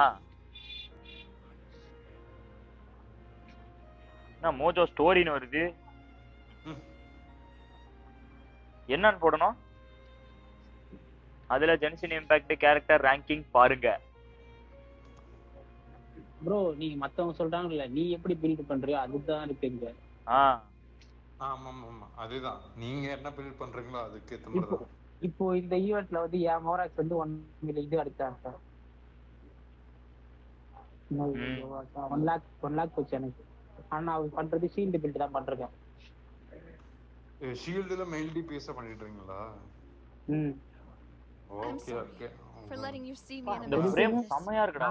என்ன மோஜோ ஸ்டோரின்னு வருது? என்னன்னு போடணும்? அதுல ஜென்ஷின் இம்பாக்ட் கேரக்டர் ரேங்கிங் பாருங்க. ப்ரோ நீ மத்தவங்க சொல்றாங்கல்ல, நீ எப்படி பில்ட் பண்றியோ அதுதான் இருப்பீங்க. ஆமா அதுதான். நீங்க என்ன பில்ட் பண்றீங்களோ அதுக்கு ஏத்த மாதிரி தான். இப்போ இந்த ஈவென்ட்ல வந்து என் மோராக்ஸ் வந்து 1 மில்லியன் இது அடிச்சாங்க. 1 lakh போச்சு எனக்கு. ஆனா அவன் பண்றது ஷீல்டு பில்ட் தான் பண்றேன். ஷீல்டுல மெயில் டிபிஎஸ் பண்ணிட்டு இருக்கீங்களா? Okay For letting you see me in the frame செமையா இருக்குடா.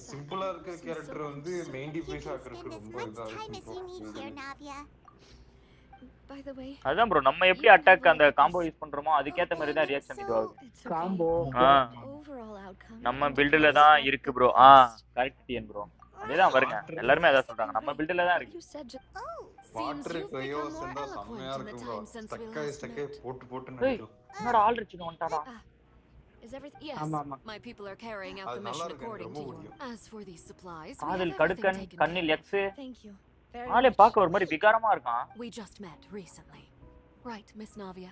சிம்பிளா இருக்க கேரக்டர் வந்து மெயின் டிபிஎஸ் ஆக்குறது ரொம்ப இதா இருக்கு. By the way, அதான் ப்ரோ நம்ம எப்படி அட்டாக் அந்த காம்போ யூஸ் பண்றோமோ அதுக்கேத்த மாதிரி தான் ரியாக்ஷன் இதுவாகும். காம்போ நம்ம பில்ட்ல தான் இருக்கு ப்ரோ. Correct TN bro. அதேதான் வருங்க. எல்லாரும் அத சொல்றாங்க. நம்ம பில்ட்ல தான் இருக்கு. வாட்டர் கையோ செண்டா செமையா இருக்கு ப்ரோ. ஸ்டக்கை போட்டு நினைக்கும். என்னடா ஆல் ரிச் வந்துட்டாடா. Is everything? Yes. My people are carrying out the mission according to you. As for these supplies, காதல் கடுக்கன் கண்ணில் எக்ஸ். Thank you. ஆளே பார்க்க ஒரு மாதிரி விகாரமா இருக்கான். We just met recently. Right, Miss Navia.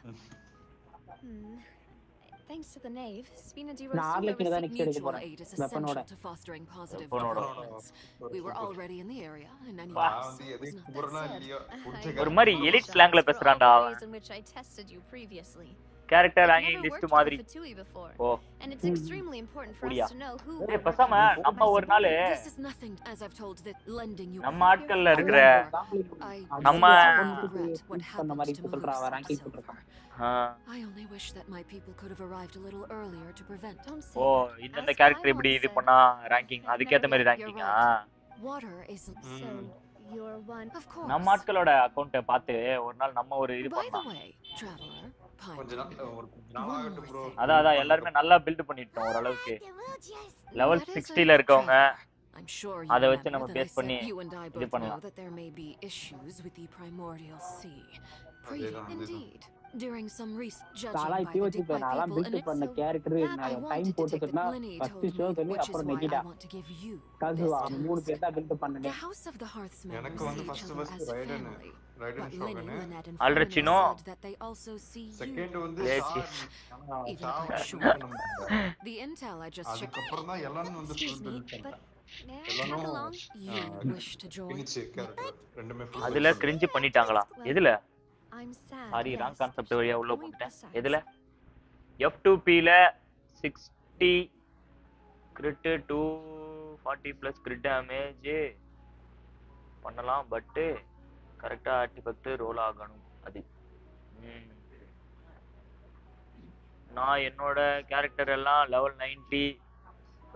Thanks to the knave, Spina di Rossi received mutual aid is essential to fostering positive developments. We were already in the area, and ஒரு மாதிரி elite ஸ்லாங்ல பேசுறான்டா. in which I tested you previously. Character ranking list மாதிரி oh and it's extremely important for us to know who ஏய் பசமா நம்ம ஒரு நாள் this is nothing as I've told that lending you நம்ம ஆட்கள்ல இருக்கிற நம்ம பண்ண மாதிரி சொல்றா ranking போட்டுருக்கான் I only wish that my people could have arrived a little earlier to prevent. ஓ இந்த கேரக்டர் இப்படி இது பண்ணா ரேங்கிங் அதுக்கு ஏத்த மாதிரி ரேங்கிங்கா Water is so you're one of course. நம்ம ஆட்களோட அக்கவுண்ட பார்த்து ஒரு நாள் நம்ம ஒரு இது பண்ணலாம் கொஞ்ச நாள் ஆகட்டும் ப்ரோ அதான் எல்லாரும் நல்லா பில்ட் பண்ணிட்டோம் ஓரளவுக்கு லெவல் 60 ல இருக்கவங்க I'm sure அத வச்சு நம்ம பேஸ் பண்ணி இது பண்ணலாம் that there may be issues with the primordial sea. Indeed. During some recent judging by the people build பண்ண கேரக்டர் நான் டைம் போட்டுட்டேன்னா ஃபர்ஸ்ட் ஷோ சொல்லி அப்புறம் நெகிடா காசுவா மூணு பேர் தான் பில்ட் பண்ணனே எனக்கு வந்து ஃபர்ஸ்ட் ரைடன் ஷோகனே அல்ரச்சினோ செகண்ட் வந்து the intel I just checked அப்புறம் தான் எல்லாரும் வந்து பில்ட் பண்ணாங்க அதுல கிரிஞ்சி பண்ணிட்டாங்களா எதுல சாரி ராங் கான்செப்ட் வழியா உள்ள போட்டேன் எதுல F2P ல 60 கிரிட் 240 பிளஸ் கிரிட் டேமேஜ் பண்ணலாம் பட் கரெக்ட்டா ஆர்டிஃபெக்ட் ரோல் ஆகணும் அது நான் என்னோட கேரக்டர் எல்லாம் லெவல் 90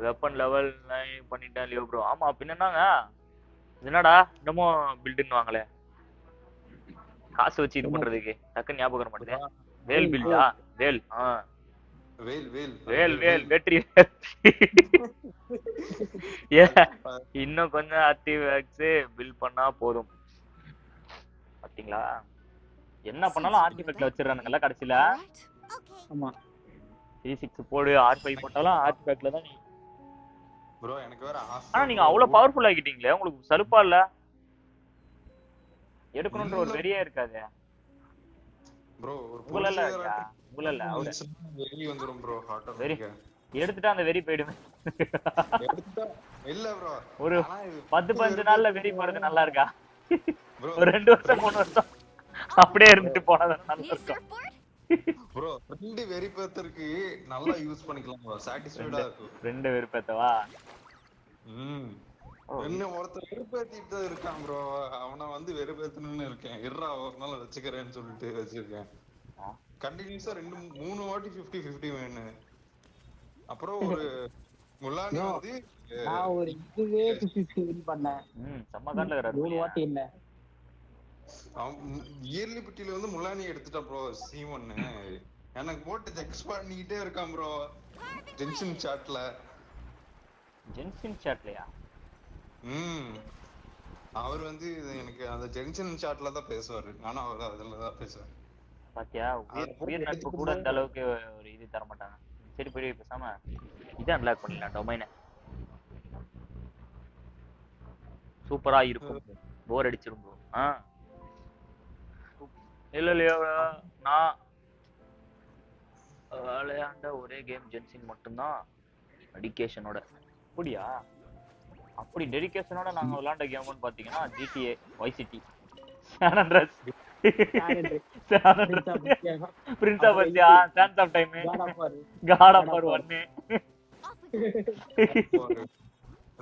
வெப்பன் லெவல் 9 பண்ணிட்டேன் லியோ ப்ரோ ஆமா பின்னங்க என்னடா இன்னமும் பில்டிங் வாங்கல காசு வச்சு இது பண்றதுக்கு டக்கு ஞாபகம் வர மாட்டேங்குது வேல் பில்டா வேல் வேல் வெற்றி இன்னும் கொஞ்சம் ஆர்டிஃபேக்ட்ஸ் பில்ட் பண்ணா போதும் பாத்தீங்களா என்ன பண்ணாலும் ஆர்டிஃபேக்ட்ல வச்சிடறானுங்கல்ல கடைசில ஆமா 36 போடு R5 போட்டாலும் ஆர்டிஃபேக்ட்ல தான் நீ ப்ரோ எனக்கு வேற ஆசை ஆனா நீங்க அவ்வளவு பவர்ஃபுல் ஆகிட்டீங்களே உங்களுக்கு சலுப்பா இல்ல எடுக்கணும்ன்ற ஒரு வெறியே இருக்காது ப்ரோ ஒரு உங்களல்ல அவுட வெறி வந்துரும் ப்ரோ ஹார்ட் வெறி எடுத்துட்டா அந்த வெறி போய்டுமே எடுத்துட்டா இல்ல ப்ரோ ஒரு 10-15 நாள்ல வெறி போறது நல்லா இருக்கா ஒரு 2 வருஷம் 3 வருஷம் அப்படியே இருந்துட்டு போனது நல்லா இருக்கும் ப்ரோ ரெண்டு வெறி பேத்தருக்கு நல்லா யூஸ் பண்ணிக்கலாம் ப்ரோ சாட்டிஸ்ஃபைடா இருக்கும் ரெண்டு வெறி பேத்தவா என்ன ஒருத்தர் வெறுப்பேத்திட்டு இருக்கான் ப்ரோ அவனை வந்து வெறுப்பேத்தணும்னு இருக்கேன் இருறா ஒரு நாள் வச்சுக்கிறேன்னு சொல்லிட்டு வச்சிருக்கேன் கண்டினியூஸா 2-3 வாட்டி 50-50 வேணும் அப்புறம் ஒரு முல்லானி வந்து நான் ஒரு இதுவே 50 வின் பண்ணேன் செம்ம கால்ல இருக்கறாரு ஒரு வாட்டி இல்ல இயர்லி பிட்டில வந்து முல்லானி எடுத்துட்டா ப்ரோ C1 எனக்கு போட்டு செக் பண்ணிட்டே இருக்கான் ப்ரோ ஜென்ஷன் சாட்லயா அவர் வந்து எனக்கு அந்த ஜென்ஷன் சாட்ல தான் பேசுவாரு ஆனா அவர் அதுல தான் பேசுவாரு பாத்தியா உயிர் நட்பு கூட இந்த அளவுக்கு ஒரு இது தர மாட்டாங்க சரி போய் பேசாம இதை அன்லாக் பண்ணிடலாம் டொமைனை சூப்பரா இருக்கும் போர் அடிச்சிரும் ப்ரோ இல்லையா நான் விளையாண்ட ஒரே கேம் ஜென்ஷின் மட்டும்தான் டெடிகேஷனோட அப்படியா அப்படி டெடிகேஷனோட நாங்க விளையாண்ட கேம்னு பாத்தீங்கன்னா GTA Vice City San Andreas Prince of Persia Sands of Time God of War 1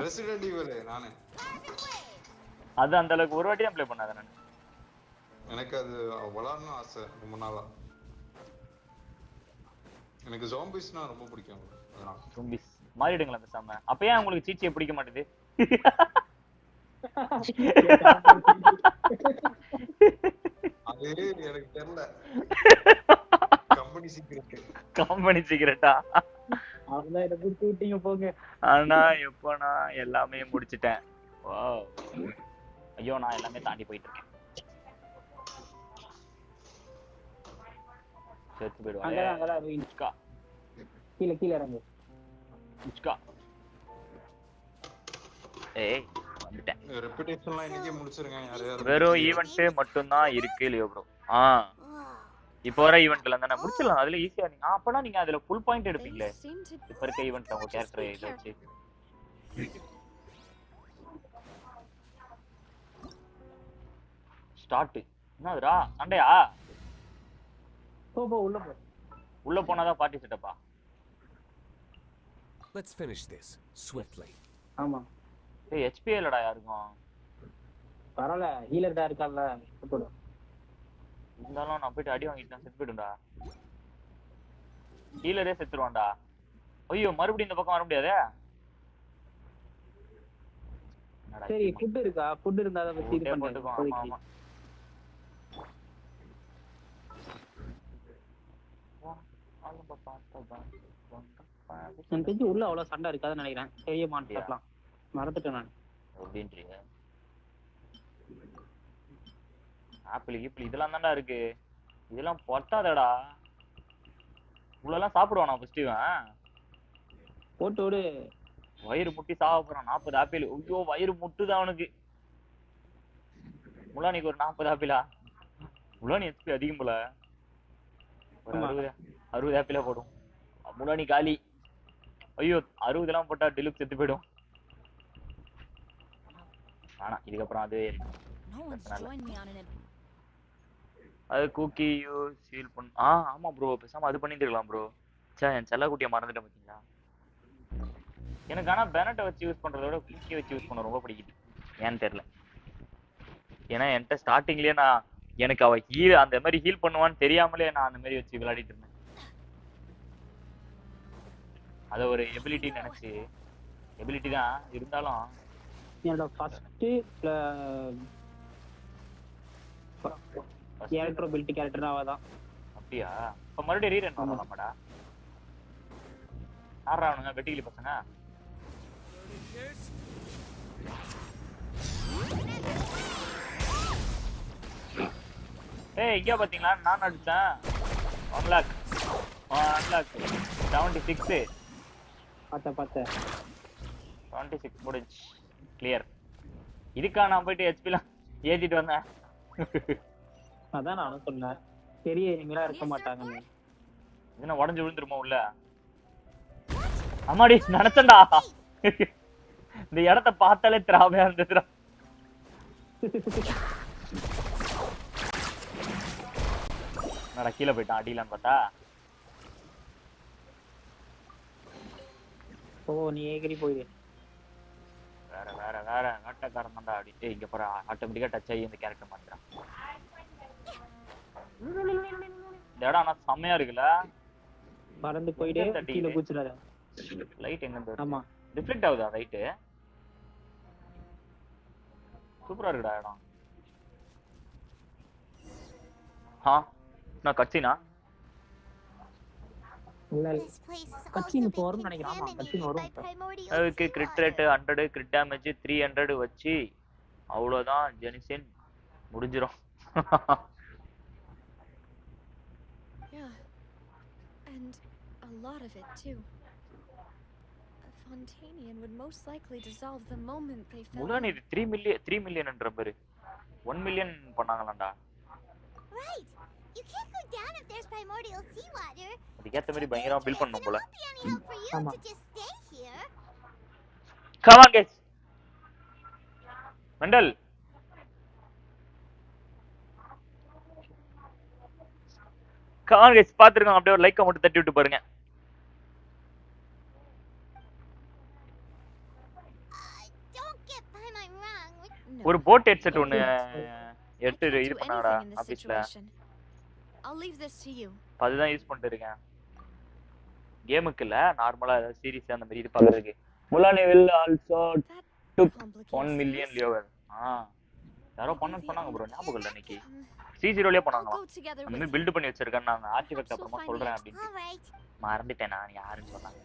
Resident Evil நானே அது அந்த அளவுக்கு ஒரு வாட்டி தான் ப்ளே பண்ணாத நான் எனக்கு அது விளையாடணும் ஆசை ரொம்ப நாளா எனக்கு ஜாம்பிஸ்னா ரொம்ப பிடிக்கும் அதனால ஜாம்பிஸ் மாறிடுங்களா பேசாம அப்ப ஏன் உங்களுக்கு சீச்சியை பிடிக்க மாட்டேது அது எனக்கு தெரியல கம்பெனி சீக்ரெட்டா அவளை இத குடுத்து விட்டீங்க போங்க ஆனா எப்போ நான் எல்லாமே முடிச்சிட்டேன் வாவ் ஐயோ நான் எல்லாமே தாண்டி போயிட்டு இருக்கேன் செத்து போய்டுவாங்க அங்கதான் இன்ஸ்கா கீழ இறங்கு இன்ஸ்கா ஏய் வந்துட்டேன் ரெபுடேஷன்லாம் இன்னைக்கே முடிச்சிருங்க யார் வெறும் ஈவென்ட் மட்டும் தான் இருக்கு லியோ ப்ரோ இப்போ வர ஈவென்ட்ல தான முடிச்சிடலாம் அதுல ஈஸியா நீங்க அப்பனா நீங்க அதுல ஃபுல் பாயிண்ட் எடுப்பீங்களே இப்போ இருக்க ஈவென்ட் உங்க கேரக்டர் இத வச்சு ஸ்டார்ட் என்னதுடா சண்டையா போ உள்ள போ உள்ள போனாதான் party செட்டப்பா. Let's finish this swiftly. ஆமா. ஏய் ஹெச்பி இல்லடா யாருக்கும். பரவாயில்ல ஹீலர் தான் இருக்கான்ல போடு. இருந்தாலும் நான் போயிட்டு அடி வாங்கிட்டு செத்து போயிடும்டா. ஹீலரே செத்துருவான்டா. ஐயோ மறுபடியும் இந்த பக்கம் வர முடியாதே. சரி ஃபுட் இருக்கா? ஃபுட் இருந்தா அத வச்சு இது பண்ணுங்க. ஆமா. நான் தெரிஞ்சு உள்ள அவ்வளவு சண்டை இருக்காதுன்னு நினைக்கிறேன். பெரிய மான்ஸ்டர்லாம் மறந்துட்டேன் நான். அப்படின்றீங்க? ஆப்பிள் இதெல்லாம் தான்டா இருக்கு. இதெல்லாம் பொட்டாதடா. இவ்வளோலாம் சாப்பிடுவானா ஃபர்ஸ்ட் இவன்? போட்டு விடு. வயிறு முட்டி சாக போறான். 40 ஆப்பிள். ஐயோ வயிறு முட்டுதான் அவனுக்கு. முலானிக்கு ஒரு 40 ஆப்பிளா? முலானி ஹெச்பி அதிகம் போல. ஒரு 60 ஆப்பிளா போடும். முலானி காலி. ஐயோ 60 எல்லாம் போட்டா டிலுக்ஸ் செத்து போயிடும். ஆனா இதுக்கப்புறம் அதுவே இருக்கு. அது குக்கி யூ சீல் பண்ண. ஆமா ப்ரோ பேசாம அது பண்ணிட்டு இருக்கலாம் ப்ரோ. சே என் செல்ல குட்டியை மறந்துட்டேன் பாத்தீங்களா. எனக்கு ஆனா பெனட்டை வச்சு யூஸ் பண்றத விட குக்கி வச்சு யூஸ் பண்ண ரொம்ப பிடிக்குது. ஏன்னு தெரியல. ஏன்னா என்கிட்ட ஸ்டார்டிங்லயே நான் எனக்கு அவ அந்த மாதிரி ஹீல் பண்ணுவான்னு தெரியாமலே நான் அந்த மாதிரி வச்சு விளையாடிட்டு இருந்தேன். அத ஒரு எபிலிட்டி நினைச்சு எபிலிட்டி தான் இருந்தாலும் என்னோட ஃபர்ஸ்ட் எலக்ட்ரோபிலிட்டி கேரக்டர் அவதான். அப்படியா? இப்ப மறுபடியும் ரீரன் பண்ணலாமாடா? ஆறானுங்க வெட்டிக்கிளி பசங்க. ஏய் இங்க பாத்தீங்களா நான் அடிச்சேன். 1 lakh 76. பாத்த 26 முடிஞ்சு கிளியர். இதுக்கா நான் போயிட்டு ஹெச்பிலாம் ஏத்திட்டு வந்தேன். அதான் நானும் சொன்னேன் பெரிய எனிமிலா இருக்க மாட்டாங்க. என்ன உடஞ்சு விழுந்துருமா உள்ள? அம்மாடி நினைச்சேன்டா. இந்த இடத்த பார்த்தாலே திராவையா இருந்துச்சுடா. நான் கீழே போயிட்டான் அடியிலான்னு பார்த்தா. ஓ நீ ஏகிரி போயிடு. வேற நாட்டக்காரன் தான்டா அடி. இங்க போற ஆட்டோமேட்டிக்கா டச் ஆகி இந்த கேரக்டர் மாத்துறான். இந்த இடம் ஆனா செம்மையா இருக்குல்ல. பறந்து போயிடு கீழே குச்சிராத. லைட் எங்க இருந்து? ஆமா ரிஃப்ளெக்ட் ஆகுதா லைட்? சூப்பரா இருக்குடா இடம். நான் கட்சினா இல்ல கட்சின் போறோம்னு நினைக்கிறேன். ஆமா கட்சின் வரும். அதுக்கு கிரிட் ரேட் 100 கிரிட் டேமேஜ் 300 வச்சு அவ்வளவுதான் ஜெனிசின் முடிஞ்சிரும். Yeah. And a lot of it too. A Fontanian would most likely dissolve the moment they fell. முன்னாடி 3 மில்லியன் என்ற பாரு. 1 million பண்ணாங்களாடா. Right. You can't go down if there's primordial seawater. அதுக்கேத்த மாதிரி பயங்கரமா bill பண்ணனும் போல. ஆமா. Come on guys. Mandal. Come on guys பாத்துருங்க அப்படியே ஒரு லைக் மட்டும் தட்டி விட்டு பாருங்க. ஒரு போட் ஹெட்செட் ஒன்னு எடுத்து இது பண்ணாடா ஆபீஸ்ல. அதுதான் யூஸ் பண்ணிட்டு இருக்கேன். கேமுக்கு இல்ல நார்மலா ஏதாவது சீரிஸ் அந்த மாதிரி இது பாக்குறதுக்கு. Mulani will also took 1 million viewer. யாரோ பண்ணாங்க ப்ரோ ஞாபகம் இல்ல இன்னைக்கு. C0லயே பண்ணாங்களா? அந்த மாதிரி பில்ட் பண்ணி வச்சிருக்கேன் நான் ஆர்டிஃபெக்ட் அப்புறமா சொல்றேன் அப்படின்னு. மறந்துட்டேன் நான் யாருன்னு சொன்னாங்க.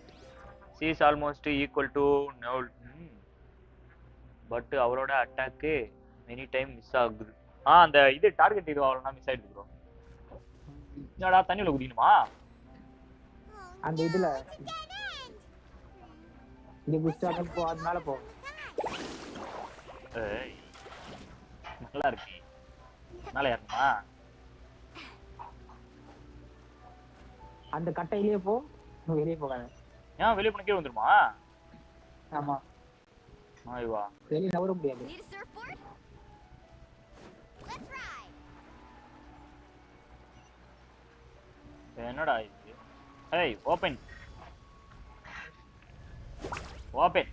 C is almost equal to null. But அவரோட அட்டாக் many time மிஸ் ஆகுது. அந்த இது டார்கெட் இது ஆவலனா மிஸ் ஆயிடுது ப்ரோ. என்னடா தண்ணில குதிக்கணுமா? அந்த இதுல இந்த குச்சாக்க போ அதனால போ. ஏய் நல்லா இருக்கு. மேல ஏறணுமா? அந்த கட்டையிலே போ. வெளிய போகாத. ஏன் வெளிய போன கீழ வந்துருமா? ஆமா. ஐவா. வெளிய நவர முடியாது. என்னடா இது? ஏய் ஓபன் ஓபன்.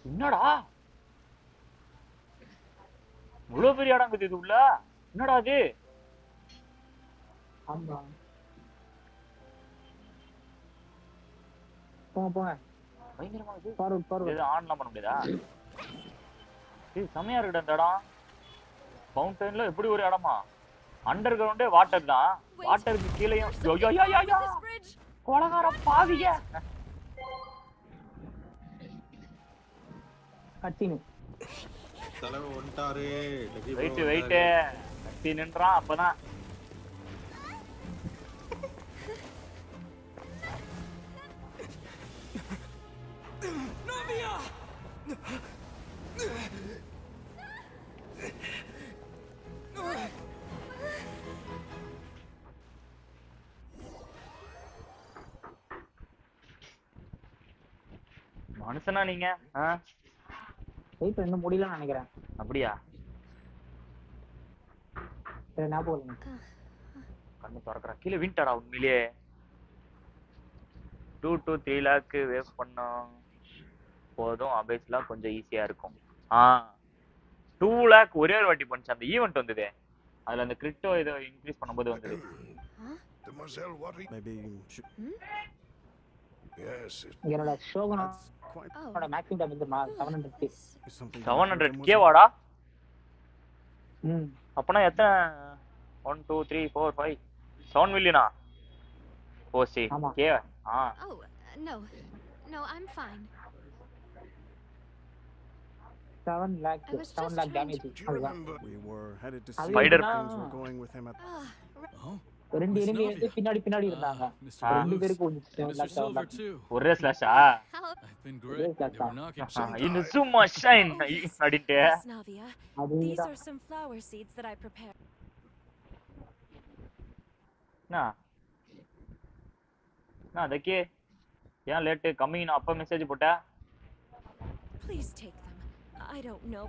என்னடா இவ்வளவு பெரிய இடம் இருக்குது இது உள்ள? என்னடா இது? ஆமா போங்க பயங்கரமா இது. ஃபார்வர்ட் இது ஆன்லாம் பண்ண முடியாதா? ஏய் செமையா இருக்குடா இந்த இடம். ஃபவுண்டன்ல எப்படி ஒரு இடமா? அண்டர் கிரவுண்டே வாட்டர் தான். வாட்டருக்கு கீழேயும் கொலகார பாவிங்க. கட்டினு தலைவ வந்துட்டாரு. வெயிட் கட்டி நின்றான் அப்பதான். மனுஷனா நீங்க? வெயிட் இன்னும் முடியலன்னு நினைக்கிறேன். அப்படியா? சரி நான் போறேன். கண்ணு திறக்கறேன். கீழே வின்டரா உண்மையிலேயே 2 to 3 லாக் வேவ் பண்ணோம் போதும். அபேஸ்லாம் கொஞ்சம் ஈஸியா இருக்கும். 2 லாக் ஒரே ஒரு வாட்டி பண்ணுச்சு. அந்த ஈவென்ட் வந்ததே, அதுல அந்த கிரிப்டோ ஏதோ இன்க்ரீஸ் பண்ணும்போது வந்தது. என்னோட ஷோகனோட மேக்ஸிமம் டேமேஜ் 700k வாடா. அப்பனா எத்தனை? 1 2 3 4 5 7 millionaire? OC K. Oh no, I'm fine. 7 lakh damage. We were headed to see Spider things were going with him at ரெண்டு எனிமி வந்து பின்னாடி இருந்தாங்க. ரெண்டு பேருக்கு ஒரே ஸ்லாஷா? இந்த சும்மா shine அடிட்டே. These are some flower seeds that I prepared. நான் அதக்கே ஏன் லேட் கம்மிங் நான் அப்ப மெசேஜ் போட்டா? Please take them. I don't know.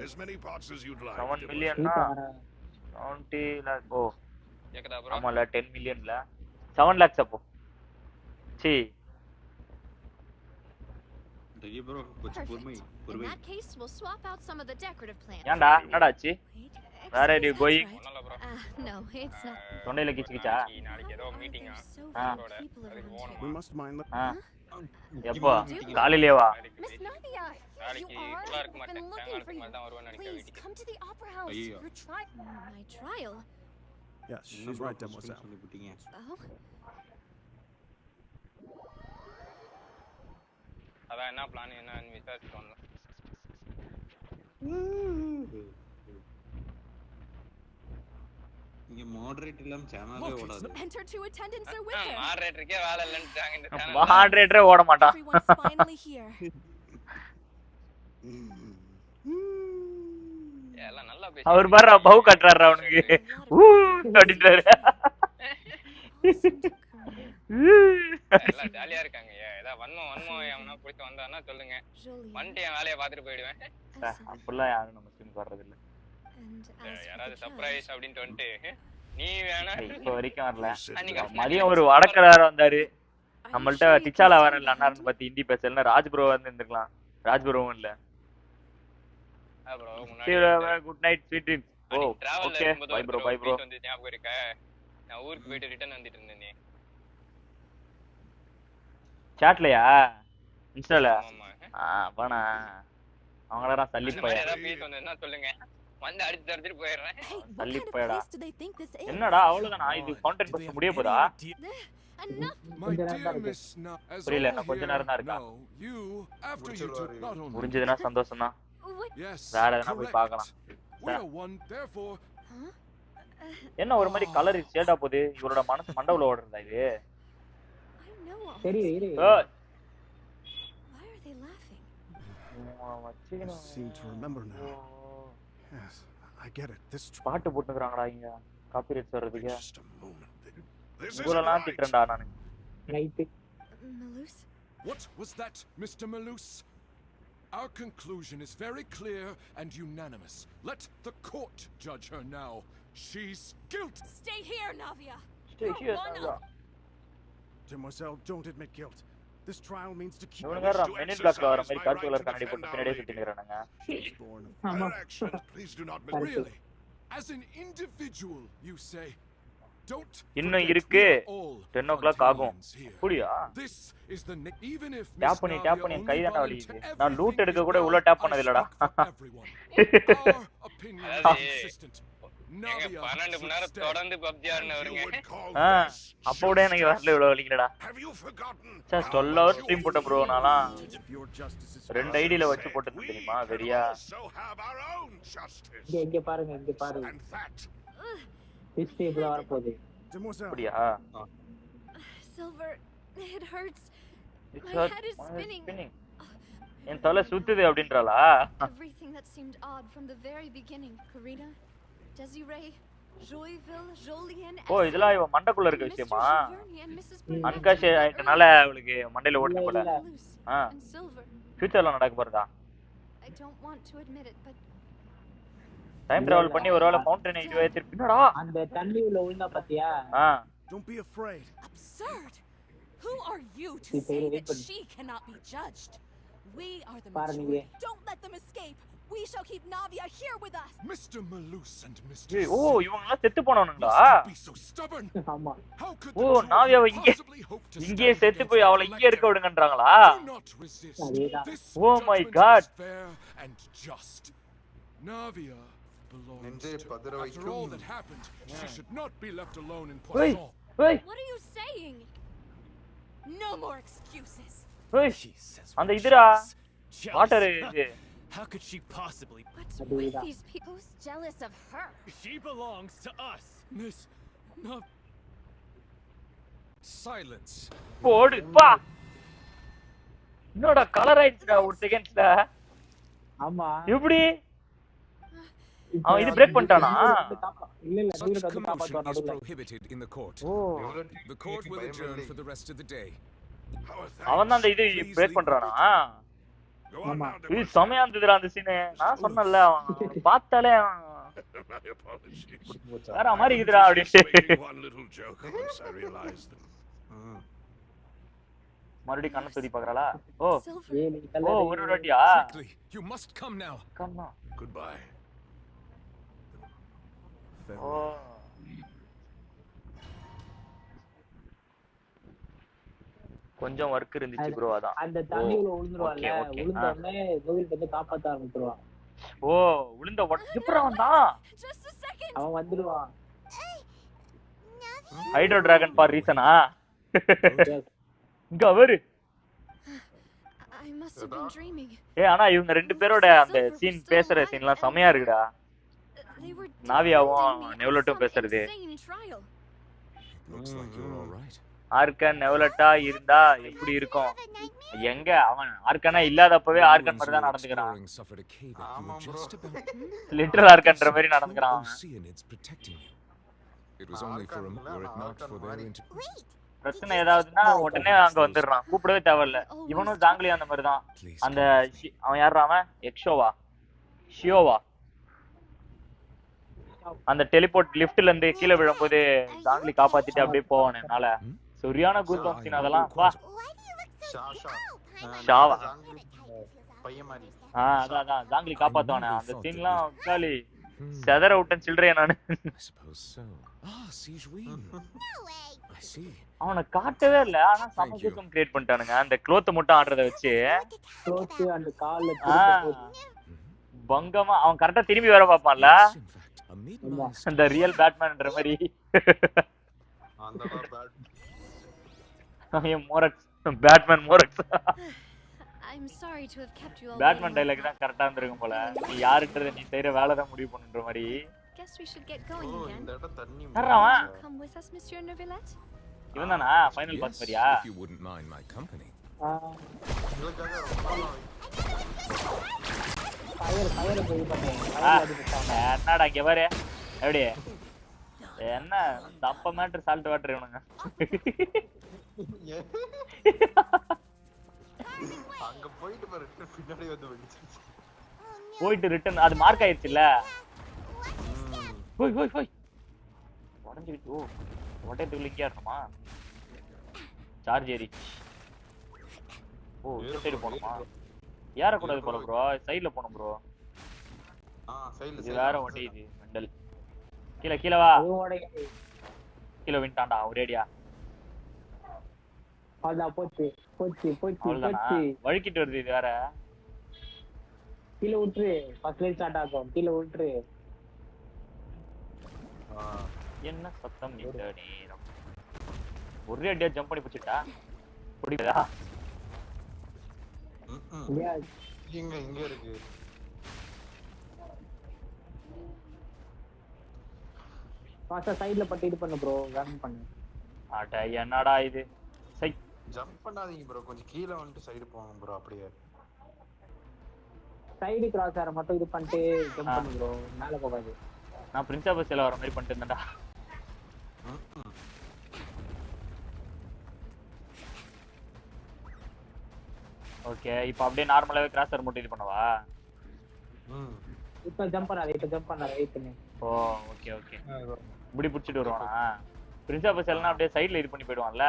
As many parts as you'd like. 7 million na 70 lakh. Oh கேக்குதா bro? ஆமால 10 million ல 7 lakhs அப்போ. C டேய் bro கொஞ்சம் பொறுமை. In that case, we'll swap out some of the decorative plants. ஏன்டா என்னடாச்சு? Where are you going? No, it's not. தொண்டையில கிச்சிக்கிச்சா? நாளைக்கு ஏதோ மீட்டிங்கா. We must mind the எப்போ? காலையிலேவா? Miss Nadia, நாளைக்கு ஃபுல்லா இருக்க மாட்டேன். சாயங்காலத்துக்கு மேல தான் வருவேன்னு நினைக்கிறேன் வீட்டுக்கு. Come to the opera house. Your trial. My trial? Yes, she's right, mademoiselle. Oh. அதான் என்ன பிளான் என்னன்னு விசாரிச்சு வந்தோம். இங்க மாடரேட் இல்லாம சேனலே ஓடாது. Enter to attendance or with her. மாடரேட்டருக்கே வேலை இல்லன்னுட்டாங்க இந்த சேனல். மாடரேட்டரே ஓட மாட்டான். Everyone's finally here. எல்லாம் நல்லா பேசி. அவர் பாரு பவு கட்டறாரு அவனுக்கு. அப்படின்றாரு. எல்லாம் ஜாலியா இருக்காங்க. ஏதா வன்மம் அவனா போயிட்டு வந்தானா சொல்லுங்க. வந்துட்டு என் வேலைய பாத்துட்டு போய்டுவேன். அப்பலாம் யாரும் நம்ம ஸ்கின் போடுறது இல்ல. யாராவது சர்ப்ரைஸ் அப்படினு வந்துட்டு நீ வேணா இப்ப வரைக்கும் வரல. மதியம் ஒரு வடக்கரார வந்தாரு. நம்மள்ட்ட டிச்சால வரல அண்ணான்னு பத்தி ஹிந்தி பேசலன்னா ராஜ் ப்ரோ வந்து இருந்திருக்கலாம். ராஜ் ப்ரோவும் இல்ல. bro முன்னாடி குட் நைட் ஸ்வீட் ட்ரீம்ஸ். ஓ ஓகே பை ப்ரோ வந்து ஞாபகம் இருக்கா? நான் ஊருக்கு போயிட்டு ரிட்டர்ன் வந்துட்டு இருந்தேனே. சாட்லயா? இன்ஸ்டால? வாடா. அவங்களா தள்ளி போய் ஏதாவது பேசி வந்தேன்னா சொல்லுங்க. வந்து அடிச்சு போயிடுறேன். தள்ளி போயடா. என்னடா அவ்வளவுதானா? இது கண்டென்ட் பஸ் முடிய போதா? புரியல. நான் கொஞ்ச நேரம் தான் இருக்கா. முடிஞ்சதுன்னா சந்தோஷம் தான். வேற எதனா போய் பார்க்கலாம். என்ன ஒரு மாதிரி கலர் ஷேடா போகுது? இவரோட மனசு மண்டவுல ஓடுறதா இது? சரி இரு. I seem to remember now. Yes, I get it. This பாட்டு போட்டுக்கறாங்கடா இங்க. காப்பிரைட்ஸ் வரதுக்கு. இதெல்லாம் திட்றேன்டா நானு. Right. Malus? What was that, Mr. Malus? Our conclusion is very clear and unanimous. Let the court judge her now. She's guilty. Stay here, Navia. Stay here, Navia. Demoiselle, don't admit guilt. This trial means to keep Men in Black வர மாதிரி கருப்பு colour கண்ணாடி போட்டு பின்னாடியே சுத்திங்கறானுங்க. Please do not really. As an individual, you say, don't. இன்னும் இருக்கு 10 o'clock ஆகும். புரியா? டேப் பண்ணி கை தான வலிக்குது. நான் லூட் எடுக்க கூட இவ்ளோ டேப் பண்ணது இல்லடா. நீங்க 12 மணி நேரம் தொடர்ந்து PUBG ஆடுனவருங்க. அப்போட எனக்கு வரல இவ்ளோ வலிக்கலடா. சார் 12 hours ஸ்ட்ரீம் போட்ட ப்ரோ நாலாம் 2 ஐடில வச்சு போட்டது தெரியுமா? வெரியா. இங்க பாருங்க ஹிஸ்டரி இப்படி வர போகுது. அப்படியா? Silver, it hurts. My head is spinning. என் தலை சுத்துது அப்படின்றாளா? Everything that seemed odd from the very beginning. Karina, Desiree, Joyville, Jolien. ஓ இதெல்லாம் இவ மண்டக்குள்ள இருக்க விஷயமா? அன்காஷியஸ் ஆயிட்டனால அவளுக்கு மண்டையில ஓடுது போல. ஃபியூச்சர்ல நடக்க போறதா? I don't want to admit it, but time travel பண்ணி ஒருவேளை மவுண்டன் இதுவே திருப்பினடா. அந்த தண்ணியில விழுந்தா பாத்தியா? Don't be afraid. Absurd. Who are you to say that she cannot be judged? We are the majority. Don't let them escape. We shall keep Navia here with us. Mr. Malus and Mr. ஓ இவங்க செத்து போனவனுங்களா? ஆமா. ஓ நாவியாவை இங்கே செத்து போய் அவளை இங்கே இருக்க விடுங்கன்றாங்களா? Oh my God. Navia belongs to after all that happened. She should not be left alone in Poisson. What are you saying? No more excuses. அந்த இதுடா வாட்டர் இது. How could she possibly? What's with these people? Who's jealous of her? She belongs to us. Miss, no. Silence. போடு பா. என்னடா colour ஆயிடுச்சுடா ஒரு செகண்ட்ஸ்ல. ஆமா. எப்படி? அவன் இது பிரேக் பண்ணிட்டானா? இல்ல Such commotion is prohibited in the court. The court will adjourn for the rest of the day. அவன் அந்த இது பிரேக் பண்றானா? இது செமையா இருந்ததுடா அந்த சீன். நான் சொன்னேன்ல அவன் பார்த்தாலே வேற மாதிரி இருக்குடா அப்படி. மறுபடியும் கண்ணை தூதி பாக்குறாளா? ஓ ஒரு வாட்டியா? You must come now. Come now. Goodbye. ஓ கொஞ்சம் வர்க் இருந்துச்சு ப்ரோ அதான். அந்த தண்ணியில விழுந்துருவான்ல, விழுந்த உடனே கோவில் வந்து காப்பாத்த ஆரம்பிச்சிருவான். ஓ விழுந்த எப்பறம் வந்தான்? அவன் வந்துடுவான். ஹைட்ரோ டிராகன் பார் ரீசனா? இங்க அவரு ஆனா இவங்க ரெண்டு பேரோட அந்த சீன் பேசுற சீன்லாம் செமையா இருக்குடா. நாவியாவும் நெவலட்டும் பேசுறது. ஆர்கன் நெவலட்டா இருந்தா எப்படி இருக்கும்? எங்க அவன் ஆர்கனா இல்லாதப்பவே ஆர்கன் மாதிரி தான் நடந்துக்கிறான். லிட்டரல் ஆர்கன்ற மாதிரி நடந்துக்கிறான். பிரச்சனை ஏதாவதுன்னா உடனே அங்க வந்துடுறான், கூப்பிடவே தேவையில்ல. இவனும் ஜாங்கிலி அந்த மாதிரி தான். அந்த அவன் யாரா அவன்? எக்ஷோவா ஷியோவா? அந்த டெலிபோர்ட் லிஃப்ட்ல இருந்து கீழே விழும்போது ஜாங்கிலி காப்பாத்திட்டு அப்படியே போவானே. என்னால சரியான கூஸ் பம்ப்ஸ் அதெல்லாம். வா ஷாவா அதான் ஜாங்கிலி காப்பாத்துவானே அந்த சீன்லாம் காலி செதற விட்டேன் சில்றேன் நானு. அவனை காட்டவே இல்ல, ஆனா சமூகம் கிரியேட் பண்ணிட்டானுங்க அந்த க்ளோத் மட்டும் ஆடுறத வச்சு. பங்கமா அவன் கரெக்டா திரும்பி வர பாப்பான்ல அந்த ரியல் பேட்மேன்ன்ற மாதிரி. பேட்மேன் மோரக்ஸ் பேட்மேன் டைலாக் தான் கரெக்டா இருந்திருக்கும் போல. நீ யாருன்றது நீ செய்யற வேலை தான் முடிவு பண்ணுன்ற மாதிரி. இவன் தானா ஃபைனல் பாஸ் மாதிரியா? என்னடா இங்க பாரு எப்படி என்ன தப்ப மேட்டர் சால்ட் வாட்டர் இவனுங்க. அங்க போயிட்டு பாரு பின்னாடி வந்து வெடிச்சிருச்சு. போயிட்டு ரிட்டர்ன் அது மார்க் ஆயிருச்சுல. போய் போய் போய் உடஞ்சிட்டு உடனே லிங்க் ஏறணுமா? சார்ஜ் ஏறிச்சு. ஓ இந்த சைடு போகணுமா? ஏறக்கூடாது போல ப்ரோ, சைடுல போகணும் ப்ரோ. சைடுல இது வேற வண்டி இது மெண்டல். கீழே கீழே வா. கீழே விண்டான்டா ஒரேடியா. அவ்வளவுதான் போச்சு போச்சு போச்சு போச்சு. வழுக்கிட்டு வருது இது வேற. கீழே விட்டுரு, ஃபர்ஸ்ட் லைன் ஸ்டார்ட் ஆகும். கீழே விட்டுரு. என்ன சத்தம் இந்த நேரம்? ஒரே அடியா ஜம்ப் பண்ணி பிடிச்சிட்டா பிடிக்குதா? இங்க இங்க இருக்கு. பாஸ்டா சைடுல பட்டு இது பண்ணு ப்ரோ, வேகம் பண்ணு. அட என்னடா இது? சை ஜம்ப் பண்ணாதீங்க ப்ரோ, கொஞ்சம் கீழ வந்து சைடு போங்க ப்ரோ. அப்படியே சைடு கிராஸ் ஆற மட்டும் இது பண்ணிட்டு ஜம்ப் பண்ணு ப்ரோ, மேல போகாது. நான் பிரின்சா பஸ்ல வர மாதிரி பண்ணிட்டு இருந்தேன்டா. ஓகே இப்போ அப்படியே நார்மலாவே கிராஸ் மட்டும் இது பண்ணவா? இப்ப ஜம்ப் பண்ணாத, இப்ப ஜம்ப் பண்ணாத, வெயிட் பண்ணு. ஓ ஓகே ஓகே. இப்படி பிடிச்சிட்டு வருவானா? பிரின்சா பஸ் எல்லாம் அப்படியே சைடுல இது பண்ணி போயிடுவான்ல.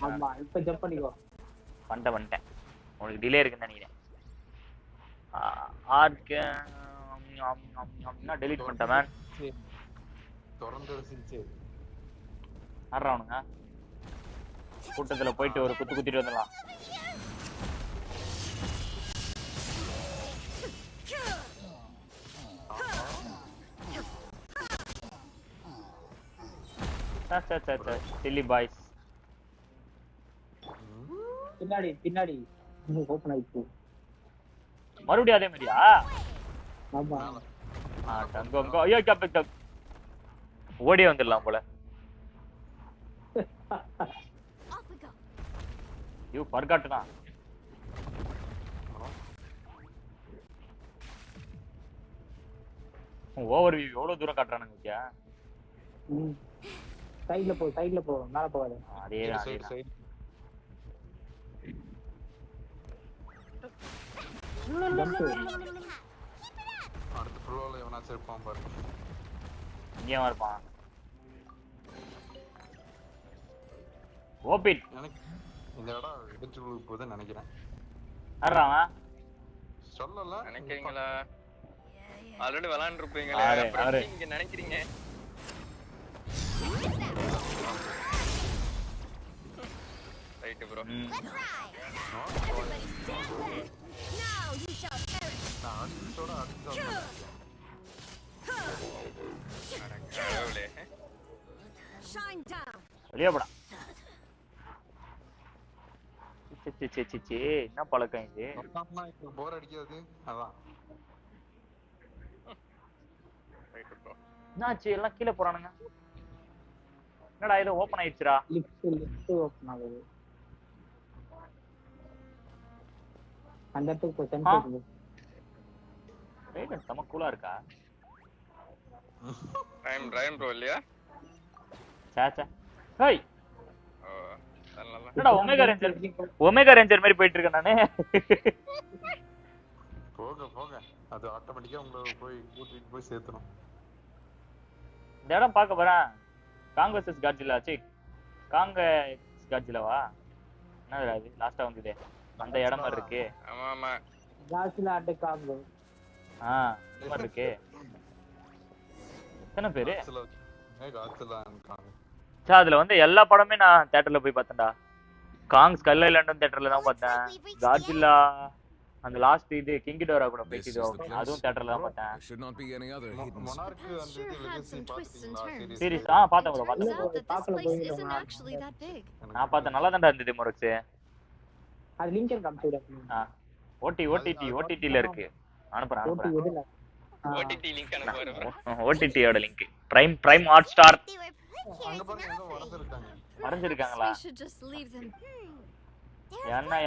ஆமா இப்ப ஜம்ப் பண்ணிக்கோ. வந்துட்டேன். உங்களுக்கு டிலே இருக்குன்னு நினைக்கிறேன். ஆர்க்கு டெலீட் பண்ணிட்டேன் மேன். திறந்துருச்சு. ஆடுறானுங்க கூட்டத்துல போயிட்டு ஒரு குத்து குத்திட்டு வந்துடலாம். Chilli boys. பின்னாடி பின்னாடி ஓபன் ஆயிடுச்சு. மறுபடியும் அதே மாதிரியா? ஆமா தங்க ஐயோ கப் ஓடி வந்துடலாம் போல. யூ ஃபர்காட்னா ஓவர் வியூ எவ்வளவு தூரம் காட்டுறானுங்க ஓகே. சைடுல போ, சைடுல போ, மேல போகாத. அதேதான் அடுத்த ஃப்ளோர்ல எவனாச்சும் இருப்பான் பாரு. இங்கே இருப்பான். ஓபிட் எனக்கு இந்த இடம் இடிச்சு போகுதுன்னு நினைக்கிறேன். ஆடுறான் சொல்லல நினைக்கிறீங்களா? ஆல்ரெடி விளையாண்டு இருப்பீங்களே, அப்புறம் நீங்க நினைக்கிறீங்க. Right bro. வெளியே போடா. என்ன பழக்கம் இது? போர் அடிக்காது அதான். என்னாச்சு எல்லாம் கீழே போறானுங்க? என்னடா இது ஓபன் ஆயிடுச்சுடா. லிஃப்ட் ஓபன் ஆகுது. அந்த இடத்துக்கு சென்டர் ரைட் நம்ம கூலா இருக்கா? ரைம் ப்ரோ இல்லையா? சாச்சா ஹேய் என்னடா ஒமேகா ரேஞ்சர் மாதிரி போயிட்டு இருக்கேன் நானே. போக போக அது ஆட்டோமேட்டிக்கா உங்களை போய் கூட்டிட்டு போய் சேர்த்தணும். இந்த இடம் பார்க்க போறேன். காங் வெர்சஸ் காட்ஜிலா. சீ காங் எக்ஸ் காட்ஜிலாவா? என்னடா இது லாஸ்டா வந்ததே அந்த இடம் மாதிரி இருக்கு. ஆமா ஆமா காட்ஜிலா அண்ட் காங். இந்த மாதிரி இருக்கு. எத்தனை பேரு? காட்ஜிலா அண்ட் காங். சா அதுல வந்து எல்லா படமே நான் தியேட்டர்ல போய் பார்த்தேன்டா. காங் ஸ்கல் ஐலாண்டும் தியேட்டர்ல தான் பார்த்தேன். காட்ஜிலா அந்த லாஸ்ட் இது கிங் கிடோரா கூட போயிட்டு அதுவும் தியேட்டர்ல தான் பார்த்தேன். சீரிஸ் பார்த்தேன் ப்ரோ பார்த்தேன். நான் பார்த்தேன் நல்லா தான்டா இருந்தது மொரக்ஸ். அது லிங்க் காமிச்சு ஓடிடில இருக்கு. அனுப்புறேன் ஓடிடி லிங்க் அனுப்புறேன். ஓடிடியோட லிங்க் பிரைம் ஹாட் ஸ்டார். அங்க பாருங்க ஏதோ வரைஞ்சிருக்காங்க. வரைஞ்சிருக்காங்களா?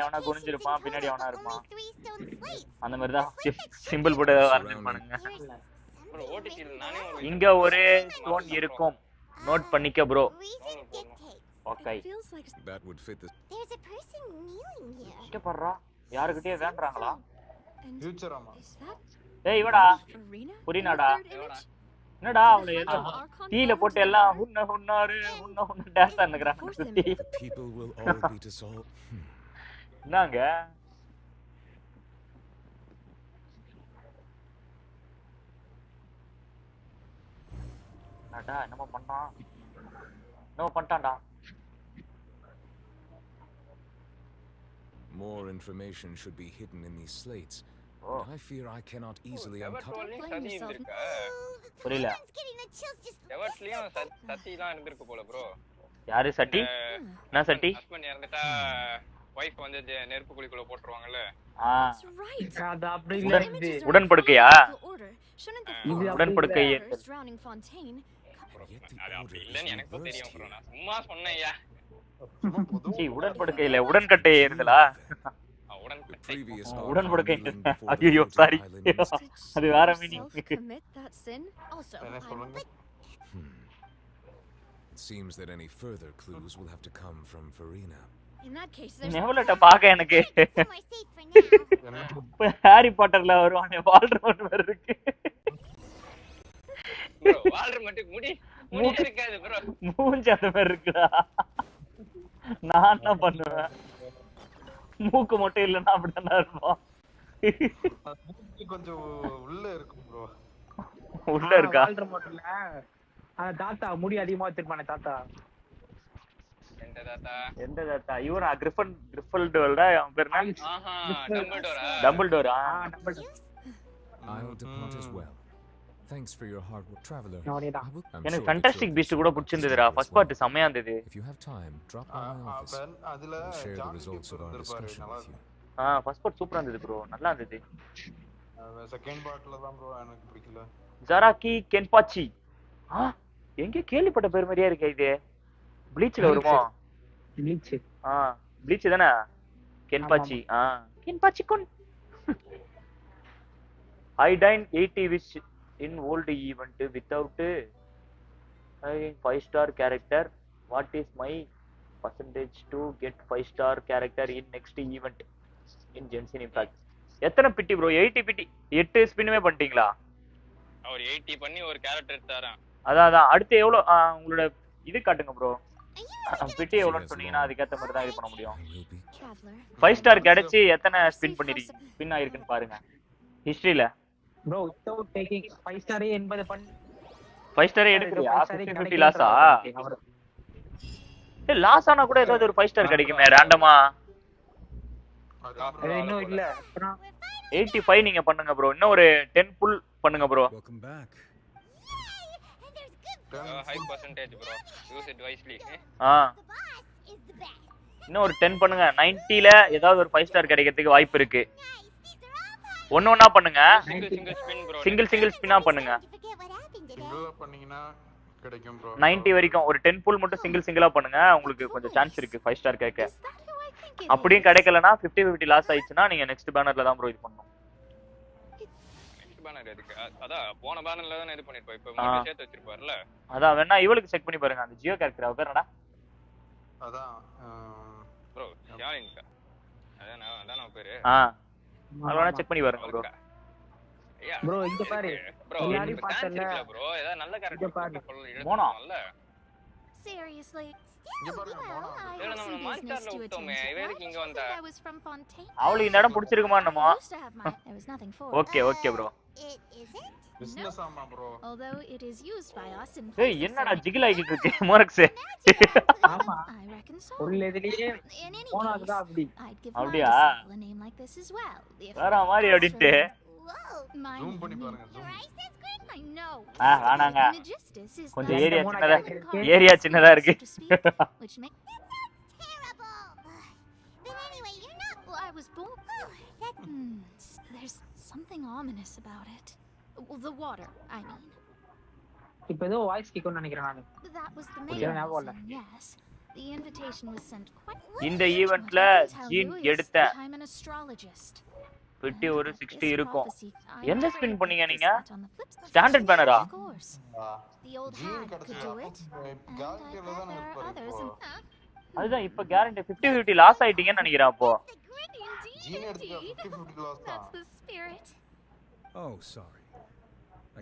எவனா குனிஞ்சிருப்பான் பின்னாடி எவனா இருப்பான் அந்த மாதிரி தான் சிம்பிள் போட்டு வரைஞ்சிருப்பானுங்க. இங்க ஒரு ஸ்டோன் இருக்கும் நோட் பண்ணிக்க bro. Okay that would fit this. There's a person kneeling here. இங்க பாருடா யாருக்கிட்டயே வேண்டறாங்களா ஃபியூச்சர் ஆமா ஏய் இவடா புரினாடா என்னடா அவளை டீல போட்டு எல்லாம் ஹுன்னாரு டான்ஸ் ஆடுறாங்க சுத்தி என்னங்க அடா என்னமோ பண்ணிட்டான்டா More information should be hidden in these slates. I fear I cannot easily uncover. புரியல எவட்லயும் சத்திலாம் இருந்திருக்கு போல bro. யாரு சட்டி நான் சட்டி ஹஸ்பண்ட் இறந்துட்டா வைஃப் வந்து நெருப்பு குழிக்குள்ள போட்டுருவாங்கல அது அப்படி இல்ல உடன்படுக்கையா உடன்படுக்கை அது அப்படி இல்லன்னு எனக்கு தெரியும் bro நான் சும்மா சொன்னேன்யா உடன்படுக்கை இல்ல உடன்கட்டை ஏறுதலா உடன்படுக்கை ஐயோ சாரி அது வேற meaning It seems that any further clues will have to come from Farina. In that case, நெவலட்ட பாக்க எனக்கு ஹாரி பாட்டர்ல வருவானே வால்டர்மோட் மாதிரி இருக்கு bro வால்டர்மோட் முடி இருக்காது bro மூஞ்சி அந்த மாதிரி இருக்குடா நான் என்ன பண்ணுவேன் மூக்கு மட்டும் இல்லன்னா அப்படிதான் இருப்போம் கொஞ்சம் உள்ள இருக்கும் bro உள்ள இருக்கா வால்டர்மோட் இல்ல தாத்தா முடி அதிகமா வச்சிருப்பானே தாத்தா எந்த தாத்தா இவரா கிரிஃபல்டோல்டா அவன் பேர் என்ன டம்பிள்டோரா I'll depart as well. Thanks for your hard work, traveler. எனக்கு ஃபேண்டாஸ்டிக் பீஸ்ட் கூட பிடிச்சிருந்ததுடா ஃபர்ஸ்ட் பார்ட் செமையா இருந்தது If you have time, drop by my office. அதுல share the results of our discussion with you. First part சூப்பரா இருந்தது bro நல்லா இருந்தது second பார்ட்ல தான் bro எனக்கு பிடிக்கல ஜராக்கி கென்பாச்சி எங்க கேள்விப்பட்ட பேர் மாதிரியா இருக்கே இது ப்ளீச்ல வருமா ப்ளீச் ப்ளீச் தானே கென்பாச்சி கென்பாச்சி கொன் I dine 80 wish in old event without 5-star character. What is my percentage to get 5-star character in next event in GENSHIN Impact? எத்தனை பிட்டி bro 80 பிட்டி 8 ஸ்பின்மே பண்ணிட்டீங்களா அவர் 80 பண்ணி ஒரு கேரக்டர் எடுத்தாராம் அதான் அடுத்து எவ்வளவு உங்களோட இது காட்டுங்க bro பிட்டி எவ்வளவுன்னு சொன்னீங்கன்னா அதுக்கு ஏத்த மாதிரி தான் இது பண்ண முடியும் 5-star கிடைச்சி எத்தனை ஸ்பின் பண்ணிருக்கீங்க ஸ்பின் ஆயிருக்குன்னு பாருங்க ஹிஸ்டரியில bro without taking 5-star என்பது பண்ண 5-star எடுக்கறியா 50 லாஸா ஏ லாஸ் ஆனா கூட ஏதாவது ஒரு 5-star கிடைக்குமே ரேண்டமா அது இன்னும் இல்ல 85 நீங்க பண்ணுங்க bro இன்னும் ஒரு 10 புல் பண்ணுங்க bro Welcome back. high percentage bro use it wisely இன்னும் ஒரு 10 பண்ணுங்க 90 ல ஏதாவது ஒரு 5-star கிடைக்கிறதுக்கு வாய்ப்பு இருக்கு ஒண்ணா பண்ணுங்க சிங்கிள் ஸ்பின்னா பண்ணுங்க சிங்கிளா பண்ணீங்கனா கிடைக்கும் bro 90 வரைக்கும் ஒரு 10 புல் மட்டும் சிங்கிளா பண்ணுங்க உங்களுக்கு கொஞ்சம் சான்ஸ் இருக்கு 5-star கேக்க அப்படியே கிடைக்கலனா 50 லாஸ் ஆயிடுச்சுனா நீங்க நெக்ஸ்ட் பேனர்ல தான் bro இது பண்ணனும் நெக்ஸ்ட் பேனர் எதுக்கு அத போன பேனர்ல தான் இது பண்ணிருப்போம் இப்போ மட்டும் சேர்த்து வச்சிருப்பார்ல அதான் வேணா இவளுக்கு செக் பண்ணி பாருங்க அந்த ஜியோ கேரக்டர் அவ பேர் என்னடா அதான் bro யாரின்கா அதான் நான் பேரு அதனால செக் பண்ணி பாருங்க bro bro இங்க பாரு bro எல்லாரி பார்த்தல bro ஏதா நல்ல கேரக்டர் போனா seriously இங்க பாருங்க போனா நம்ம மாஸ்டர்ல விட்டோமே இவருக்கு இங்க வந்தா அவளுக்கு இந்த இடம் பிடிச்சிருக்குமா என்னமோ ஓகே bro பிசினஸ் ஆமா bro although it is used by us in ஏய் என்னடா ஜிகில் ஆகிட்டு இருக்கு மோரக்ஸ் ஆமா ஒரு எதிரியே போனாதா அப்படியா வேற மாதிரி அப்படிட்டு ஜூம் பண்ணி பாருங்க ஜூம் ஆனாங்க கொஞ்சம் ஏரியா சின்னதா இருக்கு there's something ominous about it. The water, I mean. இப்போ ஏதோ வாய்ஸ் கேக்குன்னு நினைக்கிறேன் நான் That was the main. Yes. The invitation was sent quite இந்த ஈவென்ட்ல ஜீன் எடுத்த பிட்டி ஒரு 60 இருக்கும் என்ன ஸ்பின் பண்ணீங்க நீங்க ஸ்டாண்டர்ட் பேனரா ஜீன் கிடைச்சா கேரண்டில தான் இருப்பாரு அதுதான் இப்ப கேரண்டி 50 லாஸ் ஆயிட்டீங்கன்னு நினைக்கிறேன் அப்போ ஜீன் எடுத்து 50-50 லாஸ் தான். That's the spirit. Oh, sorry.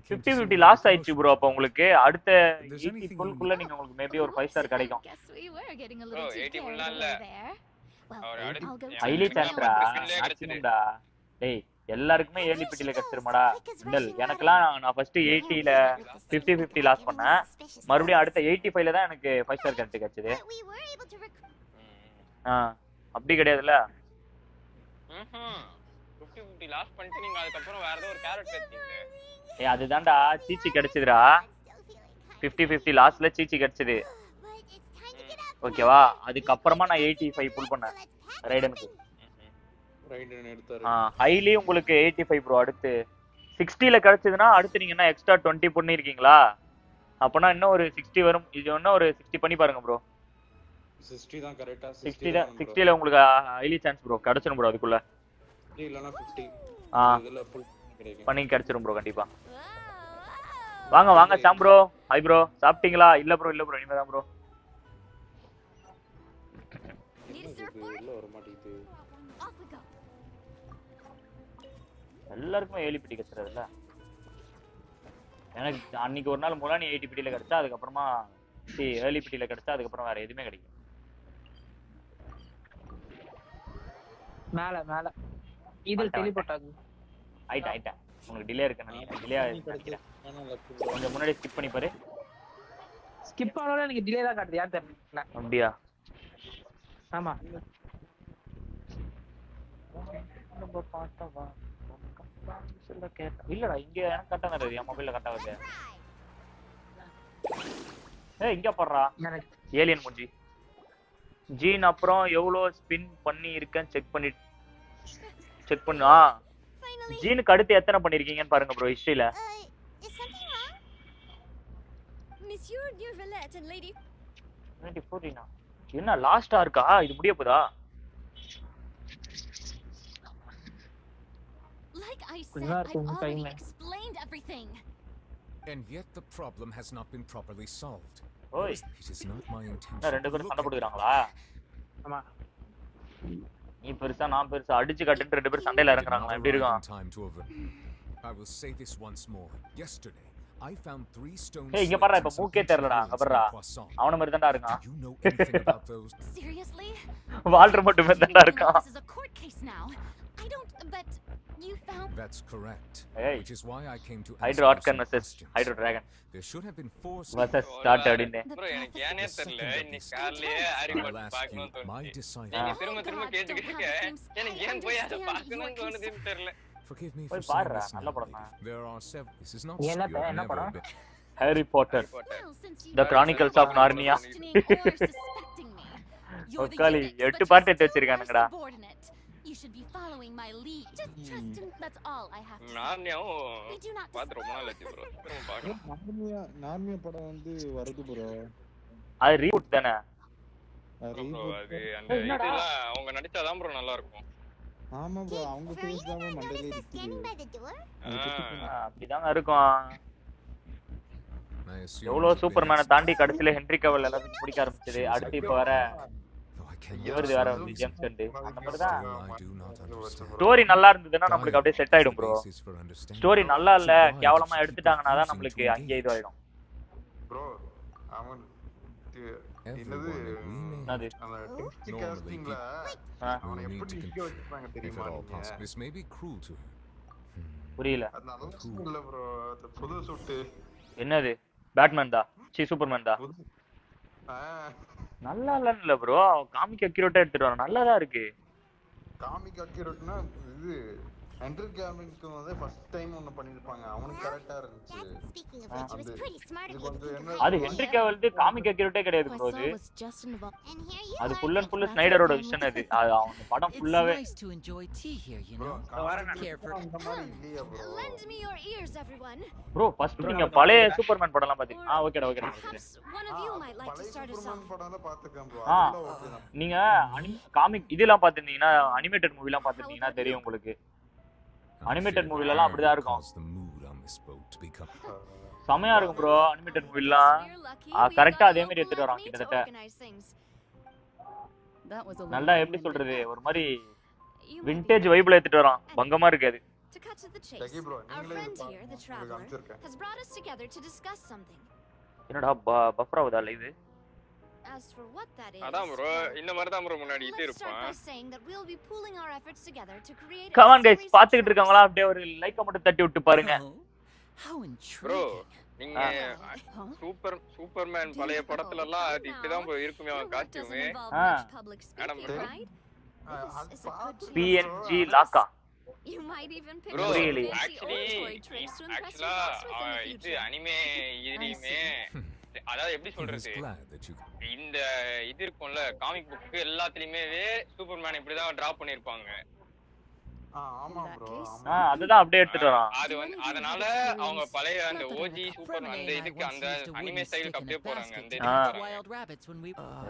50-50 loss ஆயிடுச்சு ப்ரோ. அப்ப உங்களுக்கு அடுத்த 80 ஃபுல்க்குள்ள நீங்க உங்களுக்கு மேபி ஒரு 5 ஸ்டார் கிடைக்கும். Guess we were getting a little too 80 carried ஃபுல்லா இல்ல. away there. Well, I'll go highly சான்ஸ்ரா மேக்ஸிமம்டா. டேய் எல்லாருக்குமே ஏர்லி பிட்டில கிடைச்சிருமாடா. இல்ல எனக்குலாம் நான் ஃபர்ஸ்ட் 80ல 50-50 லாஸ் பண்ணேன். மறுபடியும் அடுத்த 85ல தான் எனக்கு 5 ஸ்டார் கரெக்ட் கிடைச்சது. அப்படி கிடையாதுல. 50-50 லாஸ் பண்ணிட்டு நீங்க அதுக்கு அப்புறம் வேற ஏதோ ஒரு கேரக்டர் எடுத்தீங்க. ஏய் அதுதான்டா சீச்சி கிடைச்சதுடா. 50-50 லாஸ்ட்ல சீச்சி கிடைச்சது. ஓகேவா? அதுக்கு அப்புறமா நான் 85 புல் பண்ணேன் ரைடனுக்கு. ரைடன் எடுத்தாரு. ஹைலி உங்களுக்கு 85 ப்ரோ. அடுத்து 60ல கிடைச்சதுன்னா அடுத்து நீங்க என்ன எக்ஸ்ட்ரா 20 பண்ணிருக்கீங்களா? அப்பனா இன்னும் ஒரு 60 வரும். இது இன்னும் ஒரு 60 பண்ணி பாருங்க ப்ரோ. 60 தான் கரெக்ட்டா. 60ல உங்களுக்கு ஹைலி சான்ஸ் ப்ரோ கிடைச்சிரும் ப்ரோ அதுக்குள்ள. இல்லனா 50. இதெல்லாம் ஃபுல் கிடைக்கும். பண்ணி கிடைச்சிரும் ப்ரோ கண்டிப்பா. வாங்க வாங்க சாம் ப்ரோ. Hi bro. சாப்பிட்டீங்களா? இல்ல ப்ரோ இனிமே தான் ப்ரோ. இல்ல வர மாட்டேங்குது. எல்லாருக்குமே ஏலி பிடி கிடைச்சறதுல. எனக்கு அன்னைக்கு ஒரு நாள் முலானி 80 பிடில கிடைச்சா அதுக்கு அப்புறமா ஏர்லி பிடில கிடைச்சா அதுக்கு அப்புறம் வேற எதுவுமே கிடைக்கும். மேல மேல இதுல டெலிபோர்ட் ஆகுது. ஆயிட்டா உங்களுக்கு டிலே இருக்கு நினைக்கிறேன். டிலே ஆயிடுச்சு. கொஞ்சம் முன்னாடி ஸ்கிப் பண்ணி பாரு. ஸ்கிப் ஆனாலும் எனக்கு டிலே தான் காட்டுது. யார் தெரியல. அப்படியா? ஆமா. நம்ம பார்த்தவா இல்லடா இங்க எனக்கு கரெக்டா வருது. என் மொபைல்ல கரெக்டா வருது. ஏய் இங்க பாறா ஏலியன் மூஞ்சி. ஜீன் அப்புறம் எவ்வளவு ஸ்பின் பண்ணி இருக்கேன் செக் பண்ணா. ஜீனுக்கு அடுத்து எத்தனை பண்ணிருக்கீங்கன்னு பாருங்க bro ஹிஸ்டரியில. Monsieur Nurvelet and Lady 94 என்ன லாஸ்டா இருக்கா? இது முடிய போதா? Like I said, I've already explained everything. And yet the problem has not been properly solved. Oi. It is not my intention. ரெண்டு பேரும் சண்டை போடுறாங்களா? ஆமா. நீ பெருசா நான் பெருசா அடிச்சு கட்டிட்டு ரெண்டு பேரும் சண்டையில இறங்குறாங்களா? எப்படி இருக்கும்? I will say this once more. Yesterday I found 3 stones. ஏய் இங்க பாறா இப்ப மூக்கே தெரியலடா. அங்க பாறா. அவன மாதிரி தான்டா இருக்கான். You know anything about those? Seriously? Walter மட்டும் தான்டா இருக்கான். This is a court case now. I don't but you found That's correct. Which is why I came to Hydro Arcan versus Hydro Dragon. There should have been 4 versus started in bro எனக்கு ஏனே தெரியல இன்னைக்கு காலையிலே Harry Potter பார்க்கணும் தோணுச்சு. நீங்க திரும்ப கேட்டுக்கிட்டீங்க. எனக்கு ஏன் போய் அத பார்க்கணும்னு தோணுதுன்னு தெரியல. Forgive me for saying this. நல்ல படமா? There are several. This is not என்ன படம்? Harry Potter. The Chronicles of Narnia. ஒக்காலி 8 part எடுத்து வச்சிருக்கானுங்கடா. You should be following my lead. Just trust him. That's all I have to say. நார்னியாவும் பாத்து ரொம்ப நாள் ஆச்சு bro. திரும்ப பார்க்கணும். நார்னியா படம் வந்து வருது ப்ரோ. அது ரீபூட் தானே? அது அந்த இதெல்லாம் அவங்க நடிச்சாதான் ப்ரோ நல்லா இருக்கும். ஆமா ப்ரோ அவங்க ஃபேஸ் தான் மண்டையில இருக்குது. அப்படிதான் இருக்கும். எவ்வளவு சூப்பர்மேனை தாண்டி கடைசியில ஹென்ரி கவல் எல்லாத்துக்கும் பிடிக்க ஆரம்பிச்சது. அடுத்து இப்ப வர இவரது வேற ஜேம்ஸ் கண்டு அந்த மாதிரி தான். ஸ்டோரி நல்லா இருந்ததுன்னா நம்மளுக்கு அப்படியே செட் ஆயிடும் ப்ரோ. ஸ்டோரி நல்லா இல்ல கேவலமா எடுத்துட்டாங்கன்னா தான் நம்மளுக்கு அங்கே இது ஆயிடும் ப்ரோ. அவன் என்னது அந்த டெக்ஸ்ட் காஸ்டிங்ல அவன் எப்படி இங்க வச்சிருப்பாங்க தெரியுமா? This may be cruel to him. புரியல. அது நல்லா இல்ல ப்ரோ. அந்த புது சூட் என்னது? பேட்மேன் தான். சூப்பர்மேன் தான். நல்லா இல்ல ப்ரோ. காமிக் அக்யூரேட்டா எடுத்துட்டு வர நல்லா தான் இருக்கு. காமிக் அக்யூரேட்னா இது ஹென்ரி கேவிலுக்கு வந்து ஃபர்ஸ்ட் டைம் ஒன்னு பண்ணிருப்பாங்க. அவனுக்கு கரெக்ட்டா இருந்துச்சு. அது ஹென்ரி கேவில்து காமிக் அக்யூரேட்டே கிடையாது ப்ரோ. அது ஃபுல் அண்ட் ஃபுல் ஸ்னைடரோட விஷன் அது. அவன் படம் ஃபுல்லாவே ப்ரோ. ஃபர்ஸ்ட் நீங்க பழைய சூப்பர்மேன் படம்லாம் பாத்தீங்க? ஓகேடா ஓகேடா. சூப்பர்மேன் படம்லாம் பாத்துக்கேன் ப்ரோ. நீங்க காமிக் இதெல்லாம் பாத்துட்டீங்கன்னா அனிமேட்டட் மூவிலாம் பாத்துட்டீங்கன்னா தெரியும் உங்களுக்கு. அனிமேட்டட் மூவில எல்லாம் அப்படிதான் இருக்கும். செமையா இருக்கும் ப்ரோ அனிமேட்டட் மூவிலாம். கரெக்ட்டா அதே மாதிரி எடுத்துட்டு வரான் கிட்டத்தட்ட. நல்லா எப்படி சொல்றது ஒரு மாதிரி விண்டேஜ் வைப்ல எடுத்துட்டு வரான். பங்கமா இருக்காது. To cut to the chase, our friend here, the traveler, has brought us together to discuss something. என்னடா பஃபர் ஆகுதா live? As for what that is, அதான் bro இந்த மாதிரி தான் bro முன்னாடி இது let's start by இருப்பான். saying that we'll be pooling our efforts together to create Come on guys, பாத்துக்கிட்டு இருக்கவங்களா அப்படியே ஒரு லைக் மட்டும் தட்டி விட்டு பாருங்க. bro நீங்க சூப்பர்மேன் பழைய படத்துல எல்லாம் அது இப்படிதான் bro இருக்குமே அவன் costume. Madam PNG லாக்கா. You might even pick bro really actually இது அனிமே இதுலயுமே அதாவது எப்படி சொல்றது இந்த இது இருக்கும்ல காமிக் புக் எல்லாத்துலயுமே சூப்பர்மேன் இப்படிதான் டிரா பண்ணிருப்பாங்க. ஆமா bro அதுதான் அப்படியே எடுத்துட்டு வரான். அது வந்து அதனால அவங்க பழைய அந்த ஓஜி சூப்பர் அந்த இதுக்கு அந்த அனிமே ஸ்டைலுக்கு அப்படியே போறாங்க. அந்த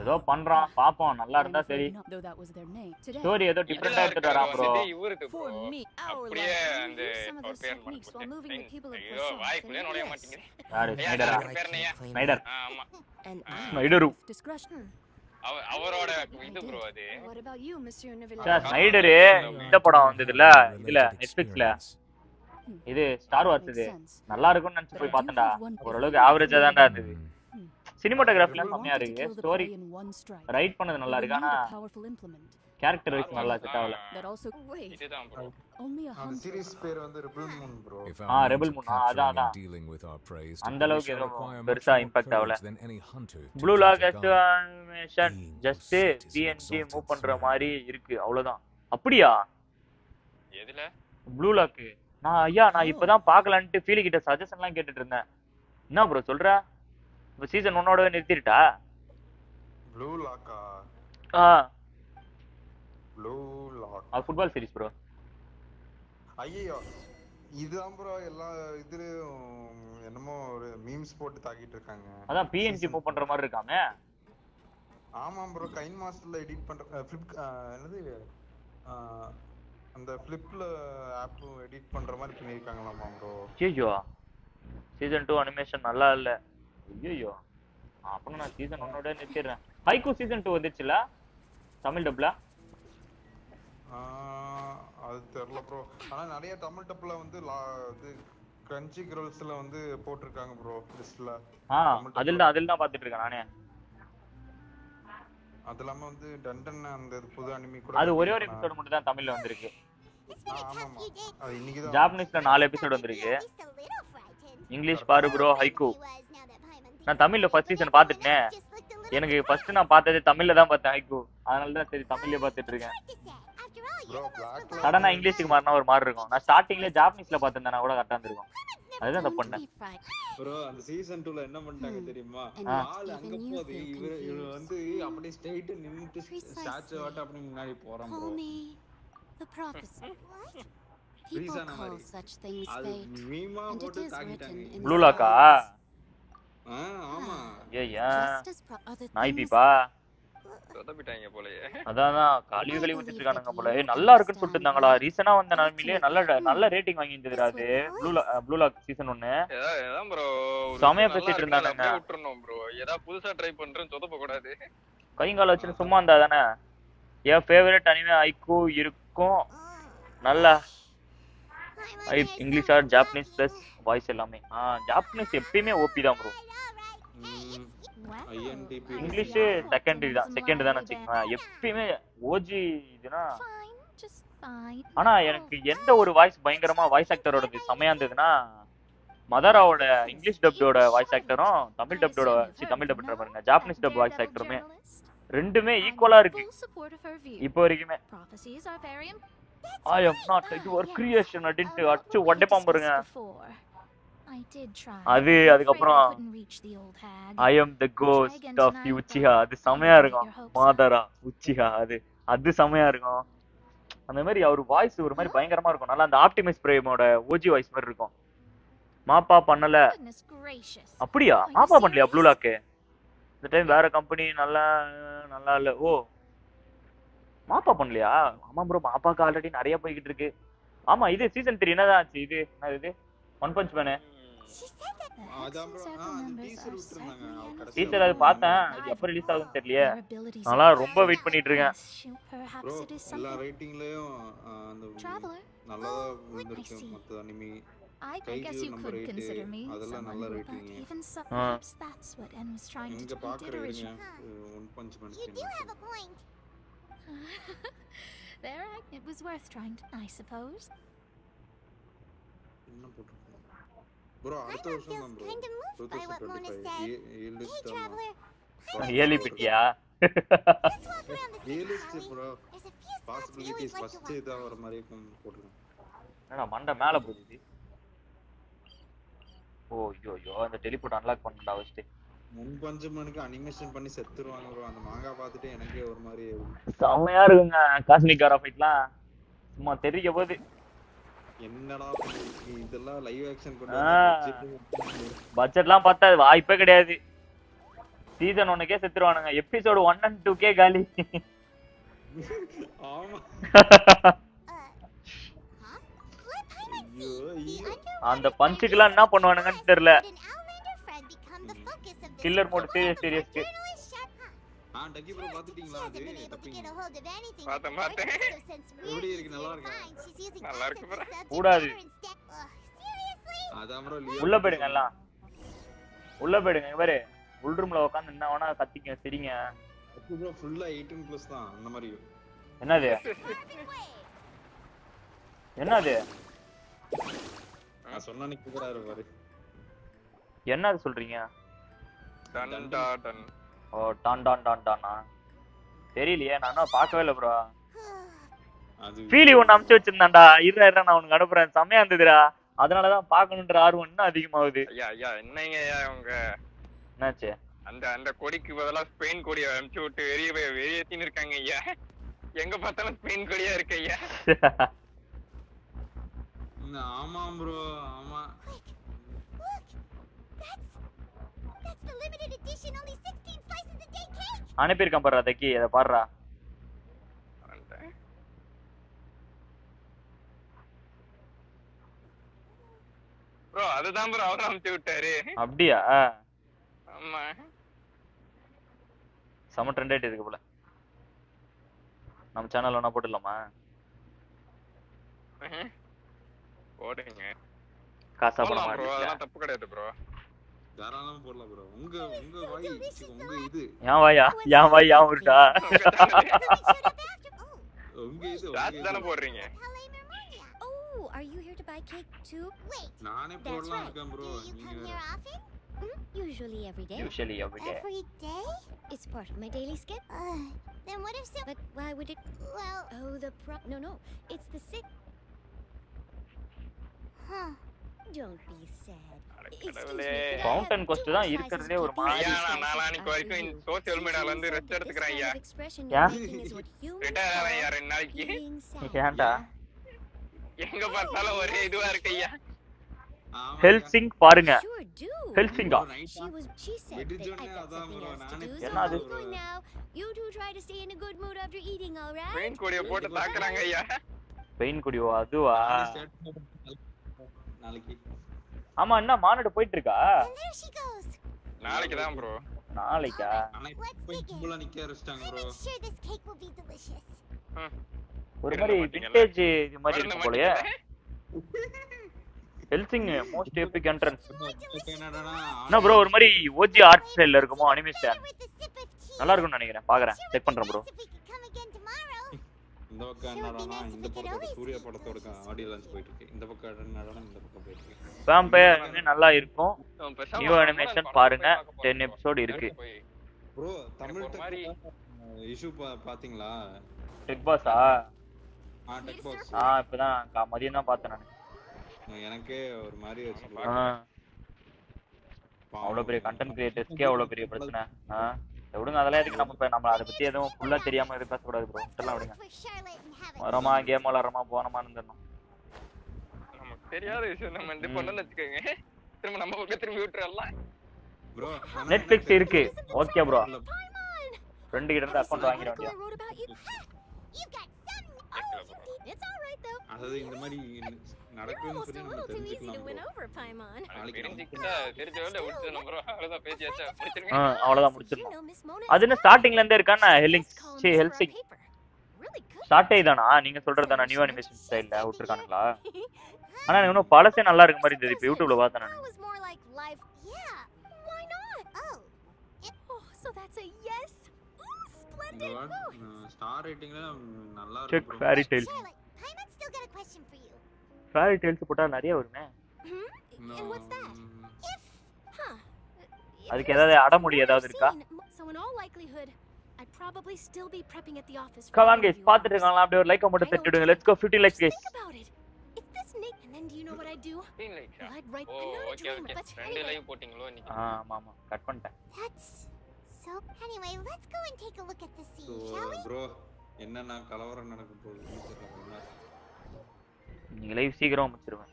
ஏதோ பண்றான் பாப்போம் நல்லா இருந்தா சரி. ஸ்டோரி ஏதோ டிஃபரண்டா எடுத்துட்டு வரான் bro. இவருக்கு அப்படியே அந்த ஒரு பேர் ஐயோ வாய்க்குள்ளே நுழைய மாட்டீங்க. யாரு ஸ்னைடரா? ஸ்னைடர். ஆமா ஸ்னைடரு. அவரோட இது bro அது. What about you, Monsieur Neville? Snyder இந்த படம் வந்ததுல இதுல நெட்ஃபிளிக்ஸ்ல இது ஸ்டார் வார்ஸ் இது நல்லா இருக்கும்னு நினைச்சு போய் பார்த்தேன்டா. ஓரளவுக்கு ஆவரேஜா தான்டா இருந்தது. சினிமாட்டோகிராஃபிலாம் செமையா இருக்கு. ஸ்டோரி ரைட் பண்ணது நல்லா இருக்கு. ஆனா கேரக்டர் வைஸ் நல்லா செட் ஆகல. இதுதான் bro. அந்த சீரிஸ் பேர் வந்து rebel moon bro. Rebel moon அதான் அந்த அளவுக்கு ஏதோ பெருசா இம்பாக்ட் ஆகல. Blue lock animation just PNG move பண்ற மாதிரி இருக்கு அவ்வளவுதான். அப்படியா? எதுல? ப்ளூ லாக் நான் இப்பதான் பார்க்கலான்ட்டு ஃபீல் கிட்ட சஜஷன்லாம் கேட்டுட்டு இருந்தேன். என்ன ப்ரோ சொல்ற? இப்ப சீசன் 1ஓடவே நிறுத்திட்டா? ப்ளூ லாக்கா? ப்ளூ லாக் அது ஃபுட்பால் சீரிஸ் ப்ரோ. ஐயோ இதுதான் ப்ரோ எல்லா இதுலயும் என்னமோ ஒரு மீம்ஸ் போட்டு தாக்கிட்டு இருக்காங்க. அதான் PNG மூவ் பண்ற மாதிரி இருக்காமே. ஆமா ப்ரோ கைன் மாஸ்டர்ல எடிட் பண்ற ஃபிளிப் என்னது அந்த ஃபிளிப்ல ஆப் எடிட் பண்ற மாதிரி பண்ணிருக்காங்களாமா ப்ரோ. ஐயோ சீசன் 2 அனிமேஷன் நல்லா இல்ல. ஐயோ அப்பனா நான் சீசன் 1ஓட நிறுத்திடுறேன். ஹைக்கூ சீசன் 2 வந்துச்சுல தமிழ் டப்ல? அது தெரியல ப்ரோ. ஆனா நிறைய தமிழ் டப்ல வந்து இது கிரன்ச்சி கிரல்ஸ்ல வந்து போட்டுருக்காங்க ப்ரோ லிஸ்ட்ல. அதில் தான் பாத்துட்டு இருக்கேன் நானே. அது இல்லாம வந்து டண்டன் அந்த புது அனிமி கூட அது ஒரே ஒரு எபிசோட் மட்டும் தான் தமிழ்ல வந்திருக்கு. ஆமாமா அது இன்னைக்கு தான். ஜாப்பனீஸ்ல 4 எபிசோட் வந்திருக்கு. இங்கிலீஷ் பாரு ப்ரோ ஹைக்கூ. நான் தமிழ்ல ஃபர்ஸ்ட் சீசன் பாத்துட்டேன். எனக்கு ஃபர்ஸ்ட் நான் பார்த்தது தமிழ்ல தான் பார்த்தேன் ஹைக்கூ. அதனால தான் சரி தமிழ்லயே பார்த்துட்டு இருக்கேன். சடனா இங்கிலீஷ்க்கு மாறினா ஒரு மாதிரி இருக்கும். நான் ஸ்டார்டிங்ல ஜாப்பனீஸ்ல பார்த்திருந்தேன் கூட கரெக்டா இருந்திருக்கும். அதுதான் தப்பு பண்ணேன் ப்ரோ. அந்த சீசன் 2ல என்ன பண்ணிட்டாங்க தெரியுமா? ஆள் அங்க போகுது இவரு வந்து அப்படியே ஸ்ட்ரைட் நின்னுட்டு ஸ்டாச்சு வாட்ட அப்படியே முன்னாடி போறான் bro. The prophecy. People call such things fate, and it is written in blue லாக்கா? ஆமா ஏய்யா நாய் பீப்பா சொதப்பிட்டாங்க போலயே. அதான் கழிவு ஊத்திட்டு இருக்கானுங்க போல. நல்லா இருக்குன்னு சொல்லிட்டு இருந்தாங்களா? ரீசனா வந்த நாமிலே நல்ல ரேட்டிங் வாங்கி இருந்ததுடா அது. ப்ளூ லாக் சீசன் 1 ஏதான் ப்ரோ சமய பேசிட்டு இருந்தானுங்க. விட்டுறணும் ப்ரோ. ஏதா புதுசா ட்ரை பண்றேன்னு சொதப்ப கூடாது. கைங்கால வச்சு சும்மா இருந்தா தானே. என் ஃபேவரட் அனிமே ஹைக்கூ இருக்கும். நல்லா English or Japanese plus voice எல்லாமே. ஜாப்பனீஸ் எப்பயுமே ஓபி தான் ப்ரோ. இங்கிலீஷ் செகண்ட் தான் வச்சுக்கோங்க. எப்பயுமே ஓஜி இதுனா. ஆனா எனக்கு எந்த ஒரு வாய்ஸ் பயங்கரமா வாய்ஸ் ஆக்டரோட செமையா இருந்ததுன்னா மதாராவோட இங்கிலீஷ் டப்டோட வாய்ஸ் ஆக்டரும் தமிழ் டப்டோட பாருங்க ஜாப்பனீஸ் டப் வாய்ஸ் ஆக்டருமே ரெண்டுமே ஈக்குவலா இருக்கு இப்போ வரைக்குமே. I am not your creation அப்படின்ட்டு அடிச்சு உடைப்பான் பாருங்க. அதுக்கப்புறம் I am the ghost of Uchiha அது செமையா இருக்கும். மாதரா உச்சிஹா அது செமையா இருக்கும். அந்த மாதிரி அவர் வாய்ஸ் ஒரு மாதிரி பயங்கரமா இருக்கும். நல்லா அந்த ஆப்டிமஸ் பிரைமோட ஓஜி வாய்ஸ் மாதிரி இருக்கும். மாப்பா பண்ணல. அப்படியா? மாப்பா பண்ணலையா ப்ளூ லாக்? இந்த டைம் வேற கம்பெனி நல்லா இல்ல. ஓ மாப்பா பண்ணலையா? ஆமா ப்ரோ மாப்பாக்கு ஆல்ரெடி நிறைய போய்கிட்டு இருக்கு. ஆமா இது சீசன் 3 என்னதான் ஆச்சு? இது ஒன் பஞ்ச் மேன் அதான் bro அந்த டீசர் விட்டுருந்தாங்க கடைசியா டீசர் அது பார்த்தேன் அது எப்ப ரிலீஸ் ஆகும்னு தெரியலையே நல்லா ரொம்ப வெயிட் பண்ணிட்டு இருக்கேன் bro எல்லா ரேட்டிங்லயும் அந்த நல்லதா வந்திருக்கு மத்த anime I guess you could consider me someone who even perhaps that's what N was trying to do originally. You do have a point. There, it was worth trying to, I suppose. Bro, அடுத்த வருஷம் தான் bro. Kind of moved by what Mona said. Hey traveler. ஏலி பிட்டியா realist bro. Possibilities first இதா வர மாதிரி போடுறேன். என்னடா மண்டை மேல போகுது. ஓ ஐயோ அந்த டெலிபோர்ட் அன்லாக் பண்ணடா ஃபர்ஸ்ட். முன் பஞ்சமனுக்கு அனிமேஷன் பண்ணி செத்துருவாங்க bro. அந்த மாங்கா பார்த்துட்டு எனக்கே ஒரு மாதிரி செமையா இருக்குங்க காஸ்மிக் காரா ஃபைட்லாம். சும்மா தெரிக்க போகுது. என்னடா இதெல்லாம் லைவ் ஆக்ஷன் கொண்டு பட்ஜெட்லாம் பார்த்தா வாய்ப்பே கிடையாது. சீசன் 1க்கே செத்துருவானுங்க. எபிசோட் 1 and 2 காலி. ஆமா அந்த பஞ்சுக்குலாம் என்ன பண்ணுவானுங்கன்னு தெரியல. கில்லர் மோட் சீரியஸ்க்கு டக்கி ப்ரோ பாத்துட்டீங்களா அது பார்த்தேன் எப்படி இருக்கு நல்லா இருக்கா நல்லா இருக்கு ப்ரோ கூடாது அதான் ப்ரோ உள்ள போய்டுங்க எல்லாம் உள்ள போய்டுங்க இவரே உள் ரூம்ல உட்கார்ந்து என்ன வேணா கத்திங்க சரிங்க ப்ரோ ஃபுல்லா 18+ தான் அந்த மாதிரி என்னது என்னது நான் சொன்னா நீ கேக்குறாரு பாரு என்னது சொல்றீங்க டன் டன் ஓ டான் டான் டான் டானா தெரியலையே நான் பார்க்கவே இல்ல ப்ரோ அது ஃபீலி ஒன்னு அமுச்சு வச்சிருந்தான்டா இருடா நான் உனக்கு அனுப்புறேன் செமையா இருந்ததுடா அதனால தான் பார்க்கணும்ன்ற ஆர்வம் இன்னும் அதிகமாகுது ஐயா என்னங்க உங்க என்னாச்சு அந்த கொடிக்கு பதிலா ஸ்பெயின் கொடியை அனுப்பிச்சு விட்டு வெளியேத்தின்னு இருக்காங்க ஐயா எங்க பார்த்தாலும் ஸ்பெயின் கொடியா இருக்கு ஐயா ஆமா ப்ரோ ஆமா அனுப்பியிருக்கேன் பாரு அதக்கி அதை பாடுறா ப்ரோ அதுதான் ப்ரோ அவர் அனுப்பிச்சு விட்டாரு அப்படியா ஆமா செம ட்ரெண்ட் ஆயிட்டு இருக்கு போல நம்ம சேனல்ல ஒண்ணா போட்டுடலாமா போடுங்க காசா போடலாம் ப்ரோ அதெல்லாம் தப்பு கிடையாது ப்ரோ தாராளமா போடலாம் ப்ரோ உங்க வாய் உங்க இது ஏன் வாய் ஏன் உருட்டா உங்க இது தான போடுறீங்க Oh, are you here to buy cake too? Wait. நானே போடலாம் இருக்கேன் ப்ரோ நீங்க Usually every day. Every day? It's part of my daily schedule. Then what if But why would it? Well, no. It's the sick. Huh. Don't be sad. Fountain coast தான் இருக்கறதே ஒரு மாதிரி நாளானிக்கு வரைக்கும் social மீடியால இருந்து rest எடுத்துக்கறேன் ஐயா retire ஆறேன் 2 நாளைக்கு ஏன்டா எங்க பார்த்தாலும் ஒரே இதுவா இருக்கு ஐயா ஹெல்சிங் பாருங்க ஹெல்சிங்கா என்னது You two try to stay in a good mood after eating, all right? Pain கொடியை போட்டு தாக்குறாங்க ஐயா பெயின் கொடியோ அதுவா நாளைக்கு ஆமா என்ன மாநாடு போயிட்டு இருக்கா நாளைக்கு தான் ப்ரோ நாளைக்கா போல நிக்க அரஸ்டாங்க ப்ரோ ஒரு மாதிரி விண்டேஜ் இது மாதிரி இருக்கு போலயே ஹெல்சிங் மோஸ்ட் எபிக் என்ட்ரன்ஸ் என்ன ப்ரோ ஒரு மாதிரி ஓஜி ஆர்ட் ஸ்டைல்ல இருக்குமோ அனிமேஷன் நல்லா இருக்கும்னு நினைக்கிறேன் பாக்குறேன் செக் பண்றேன் ப்ரோ இந்த பக்கம் என்னடா இந்த படத்தோட சூர்யா படத்தோட ஆடியோ லான்ச் போயிட்டு இருக்கு இந்த பக்கம் என்னடா இந்த பக்கம் போயிட்டு இருக்கு வேம்பயர் நல்லா இருக்கும் நியூ அனிமேஷன் பாருங்க 10 எபிசோட் இருக்கு ப்ரோ தமிழ் மாதிரி இஷ்யூ பாத்தீங்களா டெக் பாஸா டெக் பாஸ் இப்பதான் மதியம் தான் பார்த்தேன் நான் எனக்கே ஒரு மாதிரி வச்சு அவ்வளவு பெரிய கண்டென்ட் கிரியேட்டர்ஸ்க்கே அவ்வளவு பெரிய பிரச்சனை விடுங்க அதெல்லாம் எதுக்கு நம்ம அதை பத்தி எதுவும் ஃபுல்லா தெரியாம எதுவும் பேசக்கூடாது ப்ரோ இதெல்லாம் விடுங்க வரோமா கேம் விளாடுறோமா போனோமா இருந்துடணும் நமக்கு தெரியாத விஷயம் நம்ம இது பண்ணணும்னு வச்சுக்கோங்க திரும்ப நம்ம பக்கம் திரும்பி விட்டுறலாம் ப்ரோ நெட்ஃபிளிக்ஸ் இருக்கு ஓகே ப்ரோ ஃப்ரெண்ட் கிட்ட இருந்து அக்கவுண்ட் வாங்கிட வேண்டியது It's all right though. அதாவது இந்த மாதிரி நடக்கும்னு சொல்லி நம்ம தெரிஞ்சுக்கலாம் அவ்வளவுதான் முடிச்சிடணும். அது என்ன ஸ்டார்டிங்ல இருந்தே இருக்கா ஹெல்சிங் ஸ்டார்டே தானா நீங்க சொல்றதானா நியூ அனிமேஷன் ஸ்டைல்ல விட்டுருக்கானுங்களா? ஆனா எனக்கு இன்னும் பழசே நல்லா இருக்கு மாதிரி இருந்தது. இப்போ யூடியூப்ல பார்த்தேன் நான். ஸ்டார் ரேட்டிங்ல நல்லா check fairy tales. Fairy tales போட்டா நிறைய வருமே. அதுக்கு ஏதாவது அடமுடி ஏதாவது இருக்கா? I'd probably still be prepping at the office. Come on guys, பாத்துட்டு இருக்காங்களா? அப்படியே ஒரு லைக் மட்டும் தட்டிடுங்க. Let's go 50 likes guys. It's this Nick and then do you know what I do? 15 likes. I'd write okay. ரெண்டு live போடிங்களோ நீங்க? ஆமா cut பண்ணிட்டேன். That's so anyway, let's go and take a look at the scene, shall we? Bro, என்னன்னா கலவரம் நடக்க போகுதுன்னு தெரியல. நீங்க லைவ் சீக்கிரம் முடிச்சிருவேன்.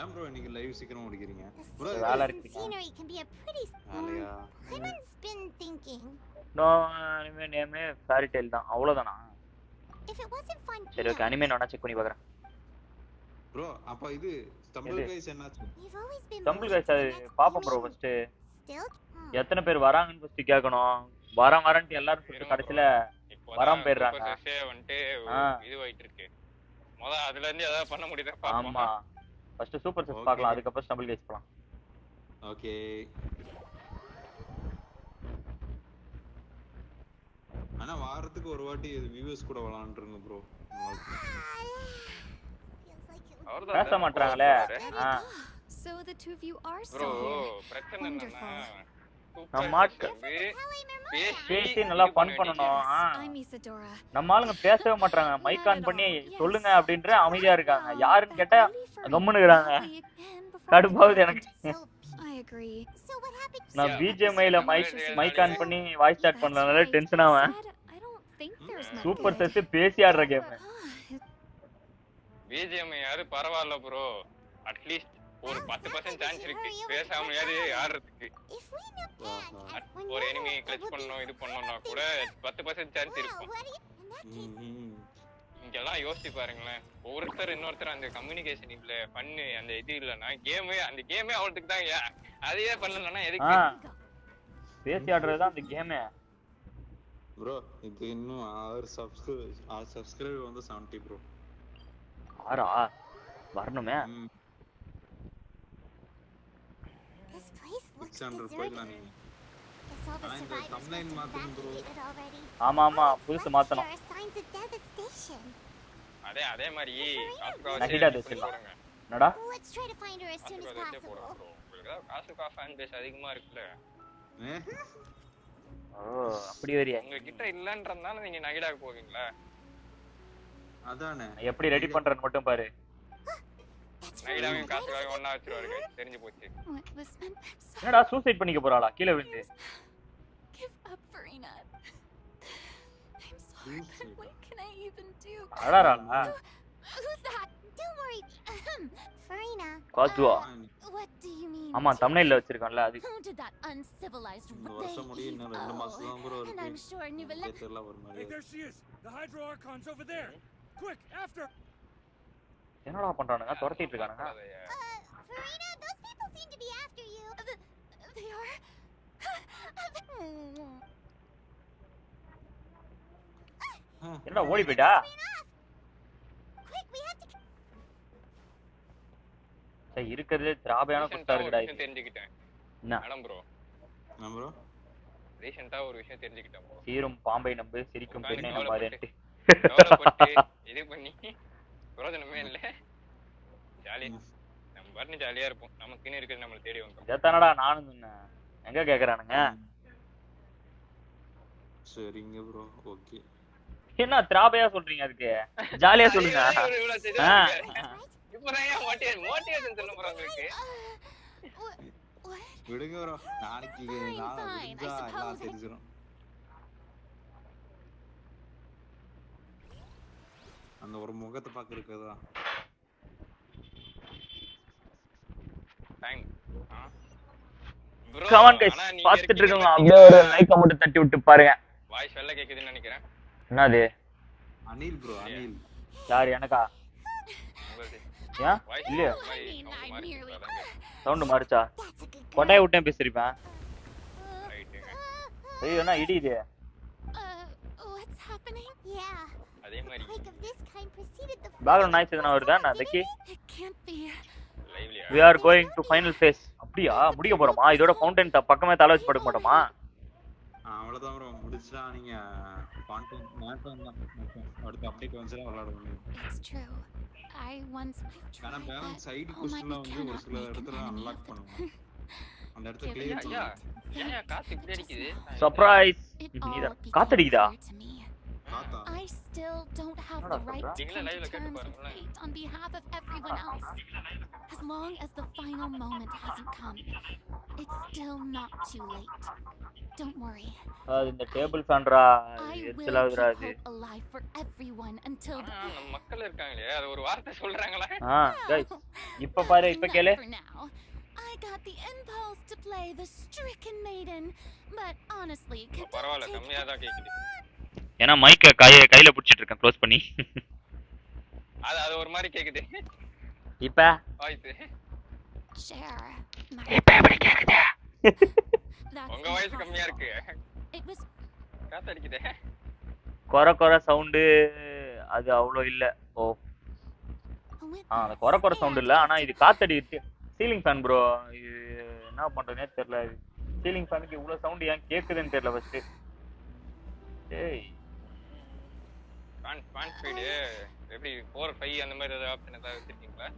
ஏன் ப்ரோ நீங்க லைவ் சீக்கிரம் முடிக்கிறீங்க? ப்ரோ வேலை இருக்கு. Scenery can be a pretty Alia. Clement's been thinking. No, anime name fairy tale தான். அவ்வளவுதானா? If it wasn't fun. சரி ஓகே அனிமே நான் செக் பண்ணி பார்க்கறேன். ப்ரோ அப்ப இது ஸ்டம்பிள் கைஸ் என்னாச்சு? ஸ்டம்பிள் கைஸ் பாப்போம் ப்ரோ ஃபர்ஸ்ட். எத்தனை பேர் வராங்கன்னு ஃபர்ஸ்ட் கேட்கணும். வரேன்ட்டு எல்லாரும் சொல்லிட்டு கடைசில வராம போயிடுறாங்க. வந்துட்டு இது ஆயிட்டு இருக்கு. முத அதுல இருந்து ஏதாவது பண்ண முடியுதா பாப்போம். ஆமா. ஃபர்ஸ்ட் சூப்பர் செஸ் பார்க்கலாம் அதுக்கு அப்புறம் ஸ்டம்பிள் கைஸ் போலாம். ஓகே. ஆனா வாரத்துக்கு ஒரு வாட்டி வியூவர்ஸ் கூட விளையாண்டுருங்க ப்ரோ. பேச மாட்டறாங்களே. So the two of you are bro பிரச்சனை என்னன்னா நம்ம பேசி நல்லா ஃபன் பண்ணனும். நம்ம ஆளுங்க பேசவே மாட்டறாங்க. மைக் ஆன் பண்ணி சொல்லுங்க அப்படின்ற அமைதியா இருக்காங்க. யாருன்னு கேட்டா கம்முன்னு இருக்காங்க. கடுப்பாவுது எனக்கு. நான் பிஜிஎம்ஐல மைக் ஆன் பண்ணி வாய்ஸ் சாட் பண்ணலனால டென்ஷன் ஆவேன். சூப்பர் செஸ் பேசி ஆடுற கேம். பிஜிஎம்ஐ யாரு பரவாயில்ல ப்ரோ. அட்லீஸ்ட் ஒரு 10% சான்ஸ் இருக்கு பேசாம ஆடுறதுக்கு. ஒரு எனிமி கிளட்ச் பண்ணனும் இது பண்ணனும்னா கூட 10% சான்ஸ் இருக்கும். இங்கெல்லாம் யோசிச்சு பாருங்களேன். ஒவ்வொருத்தர் இன்னொருத்தர் அந்த கம்யூனிகேஷன் இல்ல பண்ணு அந்த இது இல்லனா அந்த கேமே அவளுக்கு தான். அதையே பண்ணலனா எதுக்கு? பேசி ஆடுறது தான் அந்த கேமே. ப்ரோ இது இன்னும் 6 சப்ஸ்கிரைபர் வந்து 70 ப்ரோ. ஆறா வரணுமே. 600 போயிடலாம் நீங்க. இந்த தம்ப்நெயில் மாத்தணும் ப்ரோ. ஆமா புதுசு மாத்தணும். அதே மாதிரி நகிடா தேசலாம். என்னடா? காசுகா ஃபேன் பேஸ் அதிகமா இருக்குல. ஓ அப்படி வரியா? உங்க கிட்ட இல்லன்றதனால நீங்க நகிடாக்கு போவீங்களா? அதானே. எப்படி ரெடி பண்றன்னு மட்டும் பாரு. நகிடாவையும் காசுகாவையும் ஒண்ணா வச்சிருவாரு. தெரிஞ்சு போச்சு. என்னடா சூசைட் பண்ணிக்க போறாளா கீழ விழுந்து? I'm sorry, but what can I even do? அடடா. Who's that? Don't worry. Farina. காசுவா. What do you mean? ஆமா தம்ப்நெயில்ல வச்சிருக்கான்ல அது. Who did that uncivilized வருஷம் முடிய இன்னும் 2 மாசம் தான் ப்ரோ இருக்கு. I'm sure Nivelle. Hey, there she is. The Hydro Archon's over there. Quick, after. என்னடா பண்றானுங்க? துரத்திட்டு இருக்கானுங்க. Farina, those people seem to be after you. They are. என்னடா ஓடி போய்டா? Quick, we have to. சே இருக்குறதே திராபையான குட்டா இருக்குடா இது. தெரிஞ்சிட்டேன். என்ன? Madam bro. என்ன ப்ரோ? ரீசன்ட்டா ஒரு விஷயம் தெரிஞ்சிட்டேன் ப்ரோ. சீரும் பாம்பை நம்பு சிரிக்கும் பெண்ணை நம்பாதேன்ட்டு. இது பண்ணி பிரயோஜனமே இல்ல. ஜாலி நம்ம வரணும் ஜாலியா இருப்போம். நமக்குன்னு இருக்குது நம்மள தேடி வந்துரும். ஏத்தானடா நானும் சொன்னேன். எங்க கேக்குறானுங்க? சரிங்க ப்ரோ ஓகே. என்ன திராபையா சொல்றீங்க அதுக்கு? ஜாலியா சொல்லுங்க. இப்போ நான் மோட்டிவேஷன் சொல்ல போறேன் உங்களுக்கு. விடுங்க ப்ரோ. நாளைக்கு எல்லாம் தெரிஞ்சிரும். அந்த ஒரு முகத்தை பாக்குறதுக்குதா டைம். கம் ஆன் गाइस பாத்துட்டு இருக்கீங்க. அப்படியே ஒரு லைக் மட்டும் தட்டி விட்டு பாருங்க. வாய்ஸ் வெல்ல கேக்குதுன்னு நினைக்கிறேன். என்னது? அனில் ப்ரோ அனில். யார் எனக்கா? ஏன் இல்லையா? சவுண்ட் மாறிச்சா? கொட்டாய விட்டேன் பேசிருப்பேன். ஐயோ என்ன இடி இது? அதே மாதிரி பேக்ரவுண்ட் நாய்ஸ் எதனா வருதா? நான் தக்கி லைவ்லியா we are going to final phase. அப்படியா முடிக்க போறோமா? இதோட ஃபவுண்டன் பக்கமே தலை வச்சு படுக்க மாட்டோமா? அவ்வளவுதான் ப்ரோ முடிச்சா நீங்க கான்டென்ட் மேட்ச் தான் அடுத்து அப்டேட் வந்துச்சா விளையாட முடியும். ஆனா பேலன்ஸ் சைடு குஸ்ட்ல வந்து ஒரு சில இடத்துல அன்லாக் பண்ணுவோம். அந்த இடத்துல கிளியர் ஐயா ஏன் காத்து இப்படி அடிக்குது? சர்ப்ரைஸ். நீதான் காத்து அடிக்குதா? I still don't have the right to come to terms with fate on behalf of everyone else. As long as the final moment hasn't come, it's still not too late. Don't worry. இந்த table ஃபேன்ரா எத்தலாதுடா இது. Alive for everyone until the நம்ம மக்கள் இருக்காங்களே அது ஒரு வார்த்தை சொல்றாங்களா? Guys இப்ப பாரு இப்ப கேளு. I got the impulse to play the stricken maiden, but honestly, பரவாயில்லை கம்மியா தான் கேக்குது. ஏன்னா மைக்க கையில பிடிச்சிட்டு இருக்கேன் க்ளோஸ் பண்ணி. அது ஒரு மாதிரி கேக்குது. இப்ப வாய்ஸ் இப்ப எப்படி கேக்குது? உங்க வாய்ஸ் கம்மியா இருக்கு. காத்து அடிக்குதே. கொர சவுண்ட் அது அவ்வளோ இல்ல. ஓ அந்த கொர சவுண்ட் இல்ல. ஆனா இது காத்தடிக்கு சீலிங் ஃபேன் ப்ரோ. இது என்ன பண்றதுனே தெரியல. சீலிங் ஃபேனுக்கு இவ்வளவு சவுண்ட் ஏன் கேக்குதுன்னு தெரியல ஃபர்ஸ்ட். ஏய் ஃபேன் ஸ்பீடு எப்படி 4 5 அந்த மாதிரி ஏதாவது ஆப்ஷன் ஏதாவது வச்சிருக்கீங்களா?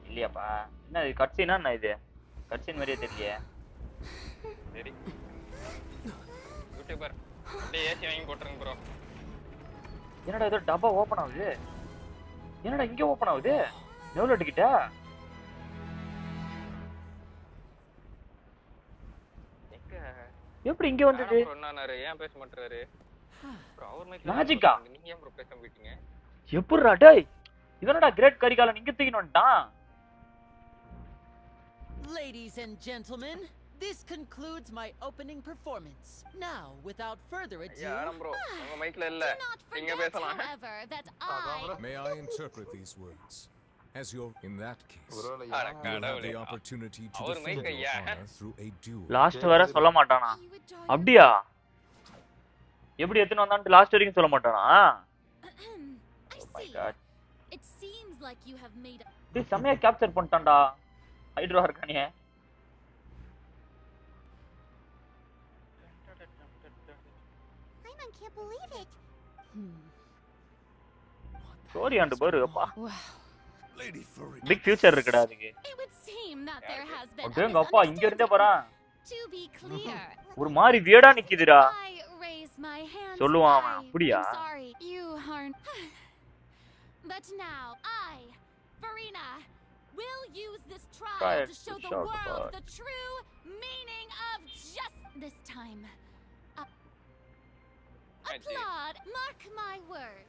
இல்லையாப்பா. என்ன இது கட்சினா என்ன இது? கட்சின் மாதிரியே தெரியலையே. சரி யூடியூபர் அப்படியே ஏசி வாங்கி போட்டுருங்க ப்ரோ. என்னடா ஏதோ டப்பா ஓபன் ஆகுது? என்னடா இங்க ஓபன் ஆகுது? எவ்வளவு டிக்கெட்? எப்படி இங்க வந்தது? சொன்னாரு ஏன் பேச மாட்டறாரு? அவர் மைக்ல மேஜிக்கா? நீங்க ஏன் ப்ரோ பேச போயிட்டீங்க? எப்படிடா டேய்? இதனடா கிரேட் கரிகாலன் இங்க தூக்கிட்டு வந்துட்டான். Ladies and gentlemen, this concludes my opening performance. Now, without further ado, யாரம் ப்ரோ உங்க மைக்ல இல்ல நீங்க பேசலாம். May I interpret these words? As you're in that case, you'll have the opportunity to defend your honor through a duel. Last வர சொல்ல மாட்டானா? அப்படியா? எப்படி எத்தனை வந்தான்னு லாஸ்ட் வரைக்கும் சொல்ல மாட்டானா? Oh my god. It seems like you have made டேய் சமயா கேப்சர் பண்ணிட்டான்டா. ஹைட்ரோ இருக்கானே. I can't believe it. Story ஆண்டு பாரு அப்பா. பிக் ஃபியூச்சர் இருக்குடா அதுக்கு. It would seem that there has been அடேங்க அப்பா இங்க இருந்தே போறான். To be clear. ஒரு மாதிரி வியடா நிக்குதுடா. I raise my hand. சொல்லுவான் அவன். அப்படியா? Sorry, you aren't. But now I, Farina, will use this trial to show the world the true meaning of just this time. Applaud, mark my words.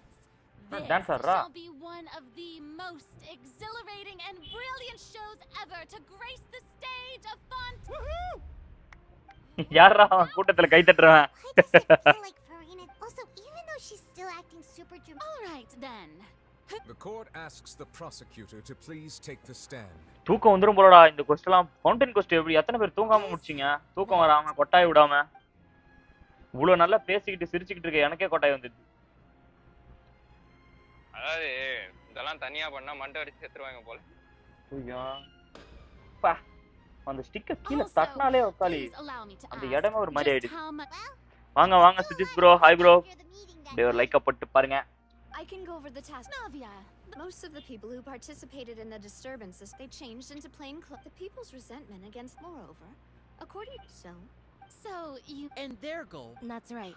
This shall be one of the most exhilarating and brilliant shows ever to grace the stage of fun. யாரா கூட்டத்துல கை தட்டறவன்? Like Farina. Also, even though she's still acting super dramatic. All right then. The court asks the prosecutor to please take the stand. தூக்கம் வந்துரும் போலடா இந்த கொஸ்ட்லாம். Fountain கொஸ்ட் எப்படி எத்தனை பேர் தூங்காம முடிச்சீங்க? தூக்கம் வராம கொட்டாய் விடாம. இவ்வளவு நல்லா பேசிக்கிட்டு சிரிச்சிட்டு இருக்க எனக்கே கொட்டாய் வந்துது. அதாவது இதெல்லாம் தனியா பண்ணா மண்டை அடிச்சு செத்துருவாங்க போல. ஐயா பா அந்த ஸ்டிக்கர் கீழ தட்டனாலே ஒக்காலி அந்த இடமே ஒரு மாதிரி ஆயிடுச்சு. வாங்க வாங்க சுஜித் ப்ரோ. Hi bro. டே ஒரு லைக் போட்டு பாருங்க. I can go over the task. Navia. Most of the people who participated in the disturbances, they changed into plain clothes. The people's resentment against moreover, according to so you and their goal. That's right.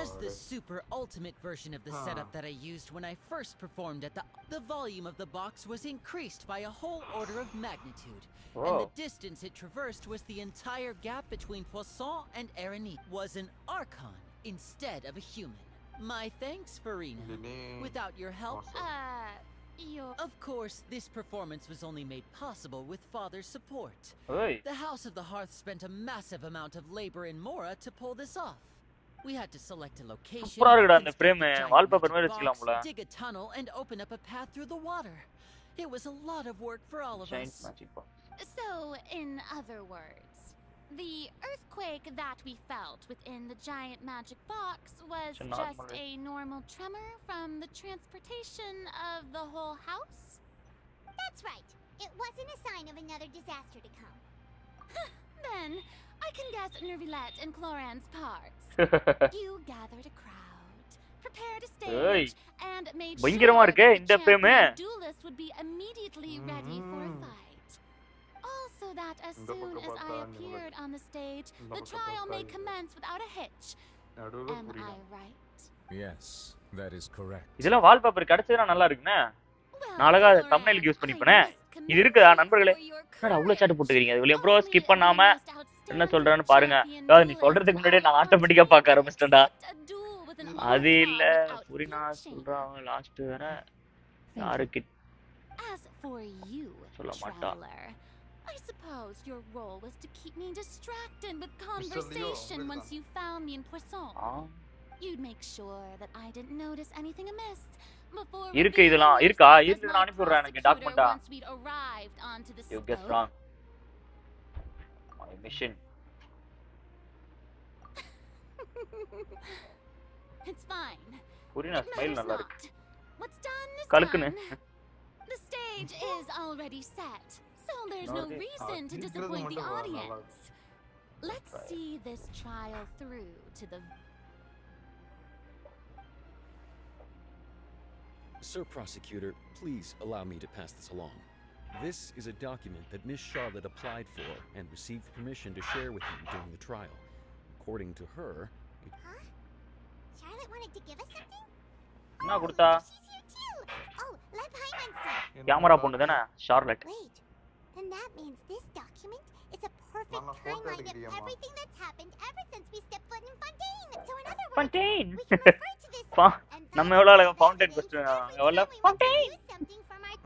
As the super ultimate version of the setup that I used when I first performed at the volume of the box was increased by a whole order of magnitude. Whoa. And the distance it traversed was the entire gap between Poisson and Erenie. Was an archon instead of a human. My thanks, Farina. Without your help, of course, this performance was only made possible with Father's support. Hey. The House of the Hearth spent a massive amount of labor in Mora to pull this off. We had to select a location, சூப்பரா இருக்குடா அந்த construct frame a giant wallpaper magic மாதிரி box, வச்சுக்கலாம் போல. dig a tunnel, and open up a path through the water. It was a lot of work for all of Giant us. magic box. So, in other words, the earthquake that we felt within the giant magic box was just a normal tremor from the transportation of the whole house? That's right. It wasn't a sign of another disaster to come. Then, I can guess Nervilette and Cloran's parts. You gathered a crowd, prepared a stage, and made sure that the champion duelist would be immediately ready for a fight. Also that as soon as I appeared on the stage, the trial may commence without a hitch. Am I right? Yes, that is correct. இதெல்லாம் wallpaper கிடைச்சதுனா நல்லா இருக்குனே. நான் அழகா தம்ப்நெயிலுக்கு use பண்ணிப்பனே. இது இருக்குடா நண்பர்களே. என்னடா அவ்வளவு chat போட்டுக்கிறீங்க. அது ப்ரோ ஸ்கிப் பண்ணாம என்ன சொல்றான்னு பாருங்க. நீ சொல்றதுக்கு முன்னாடியே நான் ஆட்டோமேட்டிக்கா பார்க்க ஆரம்பிச்சிட்டேன்டா. அது இல்ல புரினா சொல்றான் லாஸ்ட் வர யாருக்கு As for you, சொல்ல மாட்டா. I suppose your role was to keep me distracted with conversation once you found me in Poisson. You'd make sure that I didn't notice anything amiss before இருக்கு இதெல்லாம் இருக்கா இருக்கு நான் அனுப்பி விடுறேன் எனக்கு டாக்குமெண்டா. You guess wrong. My mission. It's fine. Furina smile நல்லா இருக்கு. What's done is கலக்குனே. The stage is already set, so there's no reason to disappoint the audience. Let's see this trial through to the Sir Prosecutor, please allow me to pass this along. This is a document that Miss Charlotte applied for and received permission to share with him during the trial. According to her, Charlotte wanted to give us something? என்ன கொடுத்தா? She's here too. Oh, let Paimon see. Camera பொண்ணு தானே Charlotte. Wait. Then that means this document is a perfect timeline of everything that's happened ever since we stepped foot in Fontaine. So in other words, Fontaine. we can refer to this நம்ம எவ்வளவு அழகா fountain question எவ்வளவு Fontaine.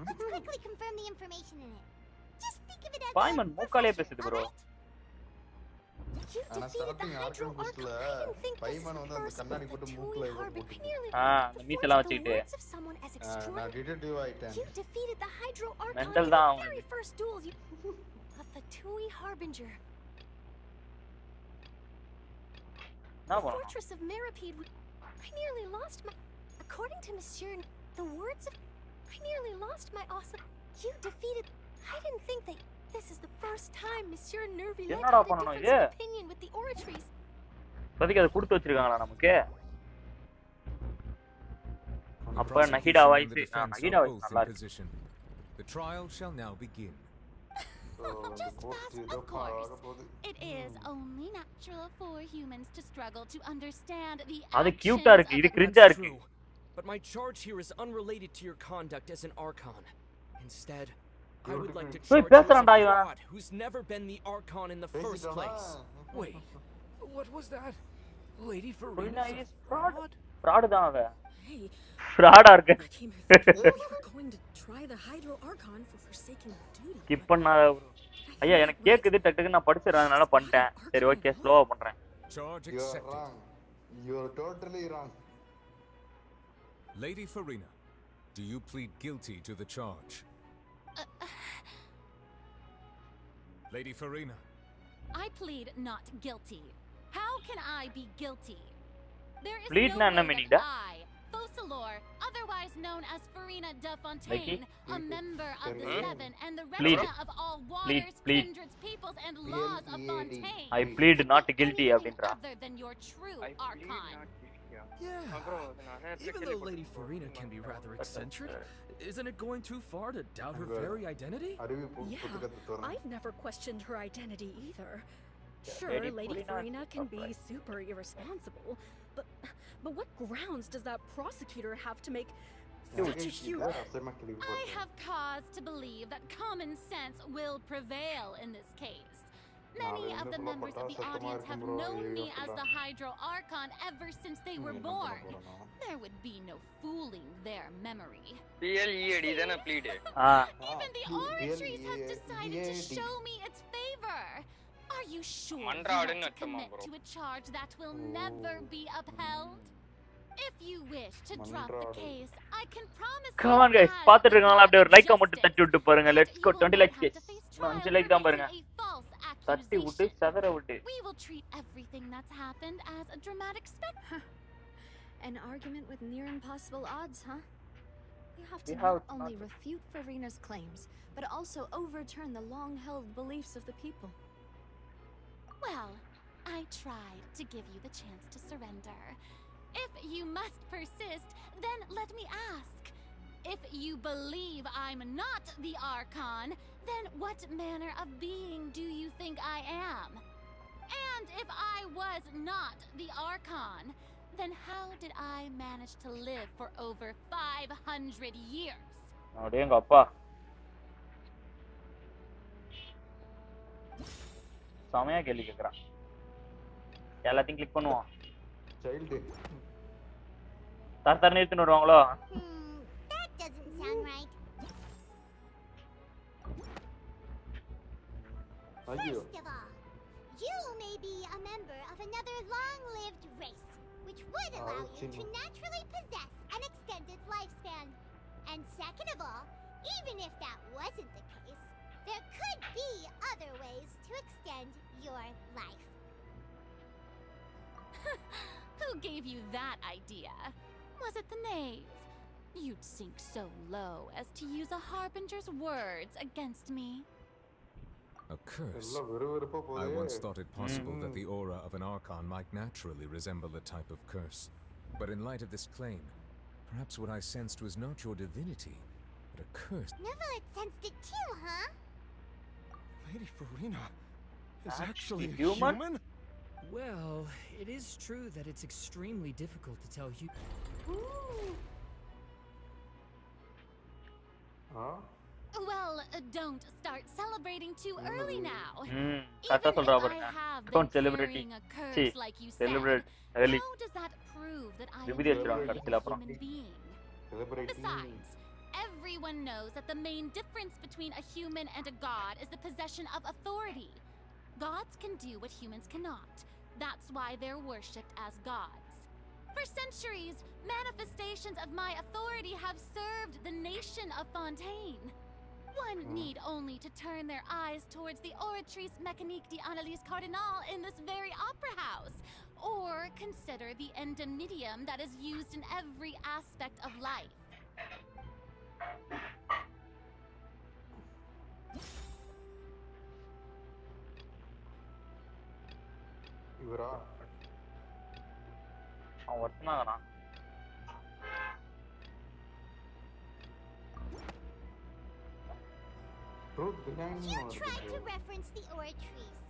Let's quickly confirm the information in it. Just think of it as பாய்மன் மூக்காலே பேசுது bro. ஆனா starting organ புஷ்ல பைமன் வந்து அந்த கண்ணாடி போட்டு மூக்குல போட்டு அந்த மீசலாம் வச்சிட்டு நான் டிடெக்டிவ் ஆயிட்டேன். You defeated the Hydro Archon Mental in the down. very first duel you of the Tui Harbinger. Na The fortress of Mirapede. I nearly lost my. According to Monsieur, the words of. I nearly lost my awesome. You defeated. I didn't think that. This is the first time Monsieur Nervilette had a difference of opinion with the oratories. பதிக்கு அது கொடுத்து வச்சிருக்காங்களா நமக்கு? அப்ப நஹிடா voice நஹிடா voice நல்லா இருக்கு. The trial shall now begin. Just fast, of course. It is only natural for humans to struggle to understand the அது கியூட்டா இருக்கு இது கிரிஞ்சா இருக்கு. But my charge here is unrelated to your conduct as an Archon. Instead, I would like to charge you as a fraud who's never been the Archon in the first place. Wait, what was that? Lady Farina is fraud? Fraud தான் அவ. Hey. Fraud இருக்கு. We were going to try the Hydro Archon for forsaking duty. Skip பண்ணாத ஐயா எனக்கு கேக்குது டக்கு நான் படிச்சறேன் அதனால பண்ணிட்டேன். சரி ஓகே ஸ்லோவா பண்றேன். Charge accepted. You are totally wrong. Lady Farina, do you plead guilty to the charge? Lady Farina. I plead not guilty. How can I be guilty? There is plead no way that I, Faucilor, otherwise known as Farina de Fontaine, a member of the Seven and the Regina of all waters, kindreds, peoples, and laws of Fontaine. I plead not guilty அப்படின்றா. Other than your true Archon. Yeah. Even though Lady Farina can be rather eccentric, isn't it going too far to doubt her very identity? Yeah, I've never questioned her identity either. Sure, Lady Farina can be super irresponsible, but what grounds does that prosecutor have to make such a huge... I have cause to believe that common sense will prevail in this case. Many of the members of the audience have known me as the Hydro Archon ever since they were born. There would be no fooling their memory. Even the oratories have decided to show me its favor. Are you sure you மன்றாடுன்னு want to அர்த்தமா commit bro? to a charge that will never be upheld? If you wish to drop the case, I can promise you Come on guys, as பாத்துட்டு a இருக்காங்களா அப்படியே ஒரு like மட்டும் justice தட்டி விட்டு பாருங்க. Let's go 20 likes guys. trial 5 for like தான் பாருங்க. making a false தட்டி விட்டு accusation. சதற விட்டு. We will treat everything that's happened as a dramatic spectacle. An argument with near impossible odds, huh? You have to We not have only not- refute Farina's claims, but also overturn the long-held beliefs of the people. Well, I tried to give you the chance to surrender. If you must persist, then let me ask. If you believe I'm not the Archon, then what manner of being do you think I am? And if I was not the Archon, then how did I manage to live for over 500 years? அடேங்க அப்பா. சமயா கேள்வி கேக்குறான். எல்லாத்தையும் click பண்ணுவோம். Child தரத்தரன்னு எடுத்துன்னு வருவாங்களோ? That doesn't sound right. First of all, you may be a member of another long-lived race, which would allow you to naturally possess an extended lifespan. And second of all, even if that wasn't the case, there could be other ways to extend your life. Who gave you that idea? Was it the knave? You'd sink so low as to use a harbinger's words against me. A curse. I once thought it possible that the aura of an Archon might naturally resemble the type of curse. But in light of this claim, perhaps what I sensed was not your divinity, but a curse. Neverlet sensed it too, huh? Lady Farina is Actually actually a human? human? Well, it is true that it's extremely difficult to tell you. Well, don't start celebrating too early now. கரெக்ட்டா சொல்றா Even if பாருங்க. I have Don't been celebrate. carrying a curse See, like you said, celebrate early. how does that prove that I am விபூதி வச்சிருவாங்க really கடைசில a அப்புறம். human being? Celebrating. Besides, everyone knows that the main difference between a human and a god is the possession of authority. Gods can do what humans cannot. That's why they're worshipped as gods. For centuries, manifestations of my authority have served the nation of Fontaine. One need only to turn their eyes towards the Oratrice Mécanique d'Analyse Cardinal in this very opera house, or consider the endemnitium that is used in every aspect of life. இவரா அவன் ஒருத்தனாகனா You tried to reference the Oratrice,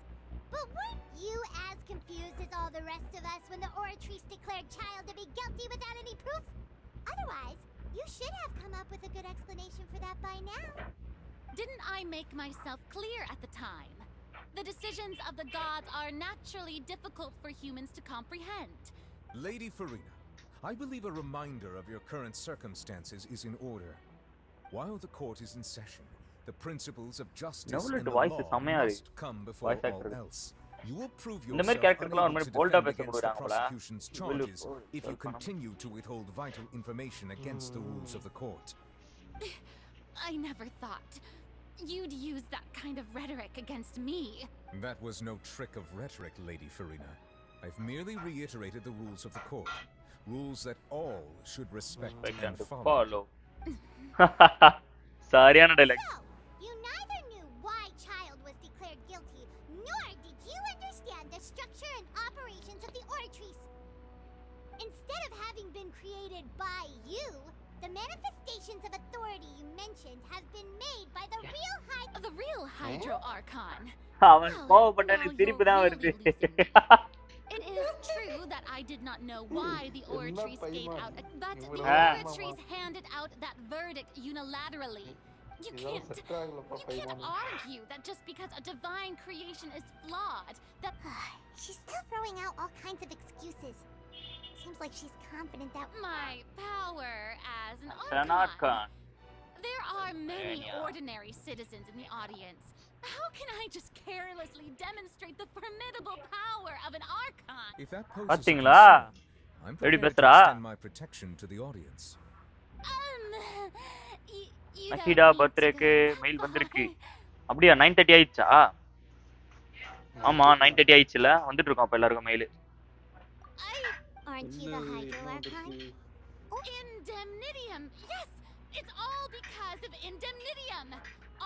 but weren't you as confused as all the rest of us when the Oratrice declared Child to be guilty without any proof? Otherwise, you should have come up with a good explanation for that by now. Didn't I make myself clear at the time? The decisions of the gods are naturally difficult for humans to comprehend. Lady Farina, I believe a reminder of your current circumstances is in order. While the court is in session, the principles of justice and the law must come before all else. You will prove yourself unable to defend against the prosecution's charges if you continue to withhold vital information against the rules of the court. I never thought you'd use that kind of rhetoric against me. That was no trick of rhetoric, Lady Farina. I've merely reiterated the rules of the court. Rules that all should respect and follow. சரியான dialogue. So, you neither knew why Child was declared guilty, nor did you understand the structure and operations of the Oratrice. Instead of having been created by you, the manifestations of authority you mentioned have been made by the real Hydro Archon. அவன் கோவப்பட்டானே திருப்பி தான் வருது. It is true that I did not know why the Oratrice gave out, but the Oratrice handed out that verdict unilaterally. You can't argue that just because a divine creation is flawed, that She's still throwing out all kinds of excuses. Seems like she's confident that my power as an An Archon. Archon. There are many ordinary citizens in the audience. How can I just carelessly demonstrate the formidable power of an archon? If that poses a பாத்தீங்களா concern, I'm எப்படி prepared to பேசுறா extend my protection to the audience. நஹிடா பர்த்டேக்கு mail வந்திருக்கு. அப்படியா 9:30 ஆயிடுச்சா? ஆமா 9:30 ஆயிடுச்சுல, வந்துட்டு இருக்கோம் அப்ப எல்லாருக்கும் mail. Aren't you the Hydro Archon? Indemnitium. Yes, it's all because of Indemnitium.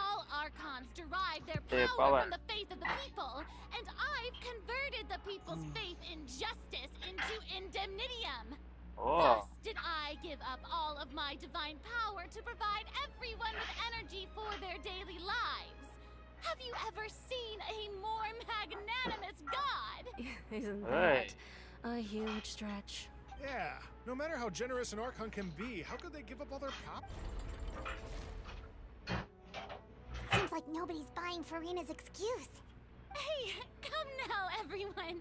All archons derive their power from the faith of the people, and I've converted the people's faith in justice into Indemnitium. Thus did I give up all of my divine power to provide everyone with energy for their daily lives. Have you ever seen a more magnanimous god? Isn't that a huge stretch? Yeah, no matter how generous an Archon can be, how could they give up all their power? Seems like nobody's buying Farina's excuse. Hey, come now, everyone.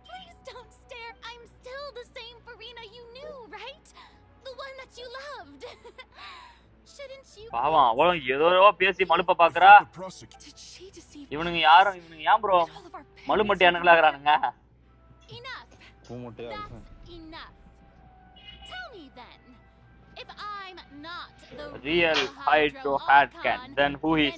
Please don't stare. I'm still the same Farina you knew, right? The one that you loved. Shouldn't you? பாவம் அவளும் ஏதோ பேசி மழுப்ப பாக்குறா. இவனுங்க யாரும் இவனுங்க ஏன் bro மழுமட்டியானுங்களாகறானுங்க? Enough. Enough. Tell me then, if I'm not the real Hydro Archon, then who is?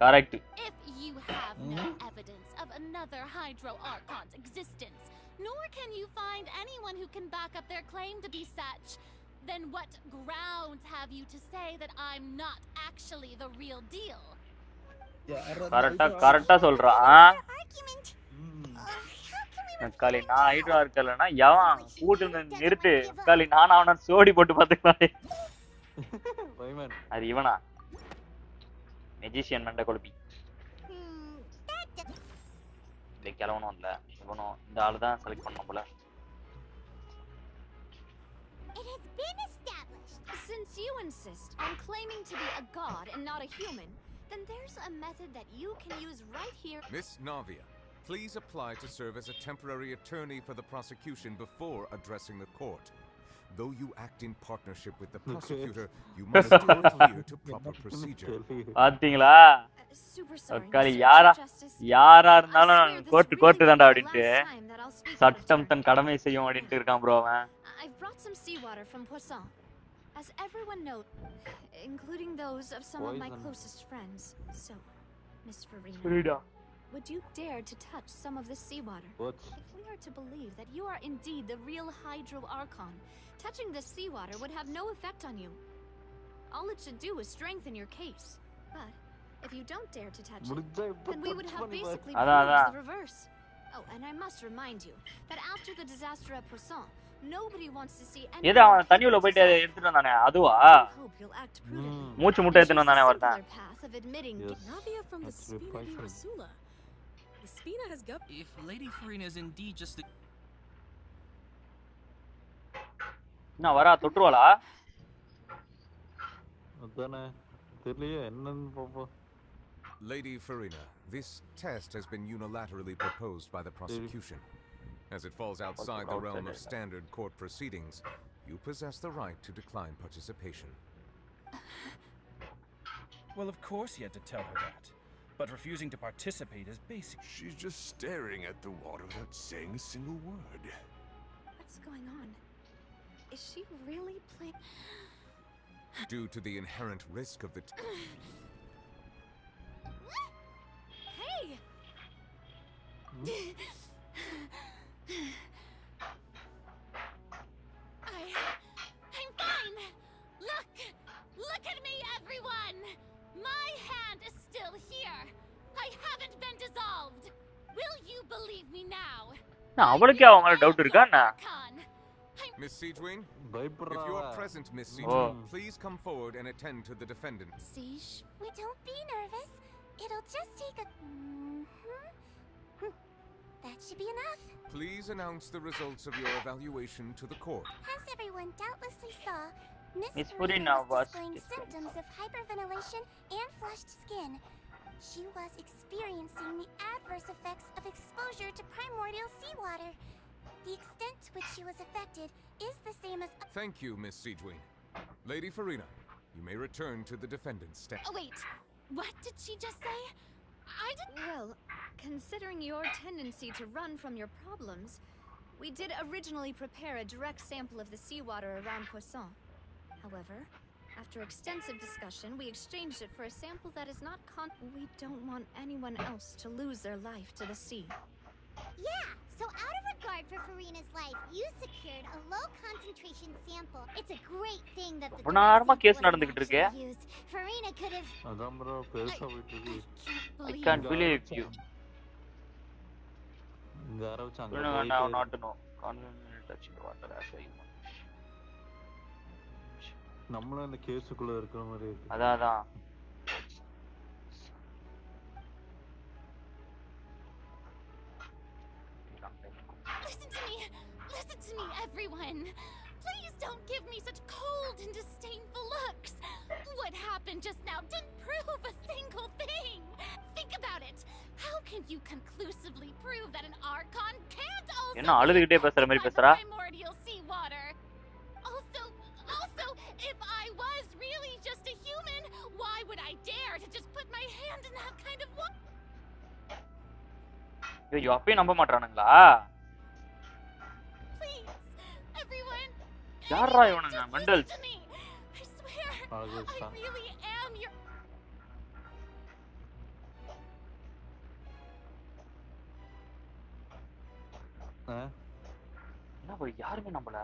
Correct. If you have no evidence of another Hydro Archon's existence, nor can you find anyone who can back up their claim to be such, then what grounds have you to say that I'm not actually the real deal? கரெக்டா சொல்றா. காலி நான் hydro இருக்கலனா எவன் கூட்டு நிறுத்து காலி நான் அவன சோடி போட்டு பாத்துக்கலாம். அது இவனா மெஜிஷியன் மண்ட கொழுப்பி. இந்த கிழவனும் இல்ல இவனும் இந்த ஆளு தான் செலக்ட் பண்ணணும் போல. It has been established. Since you insist on claiming to be a god and not a human, then there's a method that you can use right here. Miss Navia, please apply to serve as a temporary attorney for the prosecution before addressing the court. Though you act in partnership with the prosecutor, you must adhere to proper procedure. பாத்தீங்களா? காலி யாரா இருந்தாலும் court தான்டா அப்படினு சட்டம் தன் கடமை செய்யும் அப்படினு இருக்கான் ப்ரோ அவன். I've brought some seawater from Poisson. As everyone knows, including those of some of my closest friends. So, Miss Farina, would you dare to touch some of this seawater? If we are to believe that you are indeed the real Hydro Archon, touching this seawater would have no effect on you. All it should do is strengthen your case. But if you don't dare to touch it, then we would have basically proved the reverse. Oh, and I must remind you that after the disaster at Poisson, nobody wants to see any. ஏதா அவன் தண்ணி உள்ள போய் எடுத்துட்டு வந்தானே அதுவா? மூச்சு முட்டை எடுத்துட்டு வந்தானே வரதான். Navia from the Spina di Rasula. The Spina has got. If Lady Farina is indeed just the. நான் வரா தொட்டுவாளா? அதானே தெரியல என்னன்னு பாப்பா. Lady Farina, this test has been unilaterally proposed by the prosecution. As it falls outside the realm of standard court proceedings, you possess the right to decline participation. Well, of course he had to tell her that. But refusing to participate is basic. She's just staring at the water without saying a single word. What's going on? Is she really playing? Due to the inherent risk of the Hey! I'm fine! Look at me, everyone! My hand is still here! I haven't been dissolved! Will you believe me now? நான் அவளுக்கே அவங்கள doubt இருக்கா என்ன? Miss Siegwin, if you are present, Miss Siegwin, please come forward and attend to the defendant. Siege, don't be nervous. It'll just take a. That should be enough. Please announce the results of your evaluation to the court. As everyone doubtlessly saw, Miss Farina was displaying symptoms of hyperventilation and flushed skin. She was experiencing the adverse effects of exposure to primordial seawater. The extent to which she was affected is the same as. Thank you, Miss Siegwin. Lady Farina, you may return to the defendant's stand. Oh, wait. What did she just say? I didn't. Well, considering your tendency to run from your problems, we did originally prepare a direct sample of the seawater around Poisson. However, after extensive discussion, we exchanged it for a sample that is not We don't want anyone else to lose their life to the sea. Yeah, so out of regard for Farina's life, you secured a low concentration sample. It's a great thing that the case நடந்துகிட்டு இருக்கே. Farina could have. அதான் bro பெருசா போயிட்டு இருக்கு. I can't believe you. இங்க ஆரம்பிச்சாங்க. No, not to know. Convenient touching the water as I want. நம்மளும் இந்த கேஸுக்குள்ள இருக்கிற மாதிரி இருக்கு. அதான். Listen to me, everyone. Please don't give me such cold and disdainful looks. What happened just now didn't prove a single thing. Think about it. How can you conclusively prove that an Archon can't also என்ன அழுதுகிட்டே பேசுற மாதிரி பேசுறா? Primordial seawater. Also, if I was really just a human, why would I dare to just put my hand in that kind of water? ஐயோ அப்பே நம்ப மாட்டறானுங்களா? Please, everyone. யாரா இவனுங்க மண்டல்ஸ்? I swear, I really am your. என்ன போய் யாருமே நம்பல.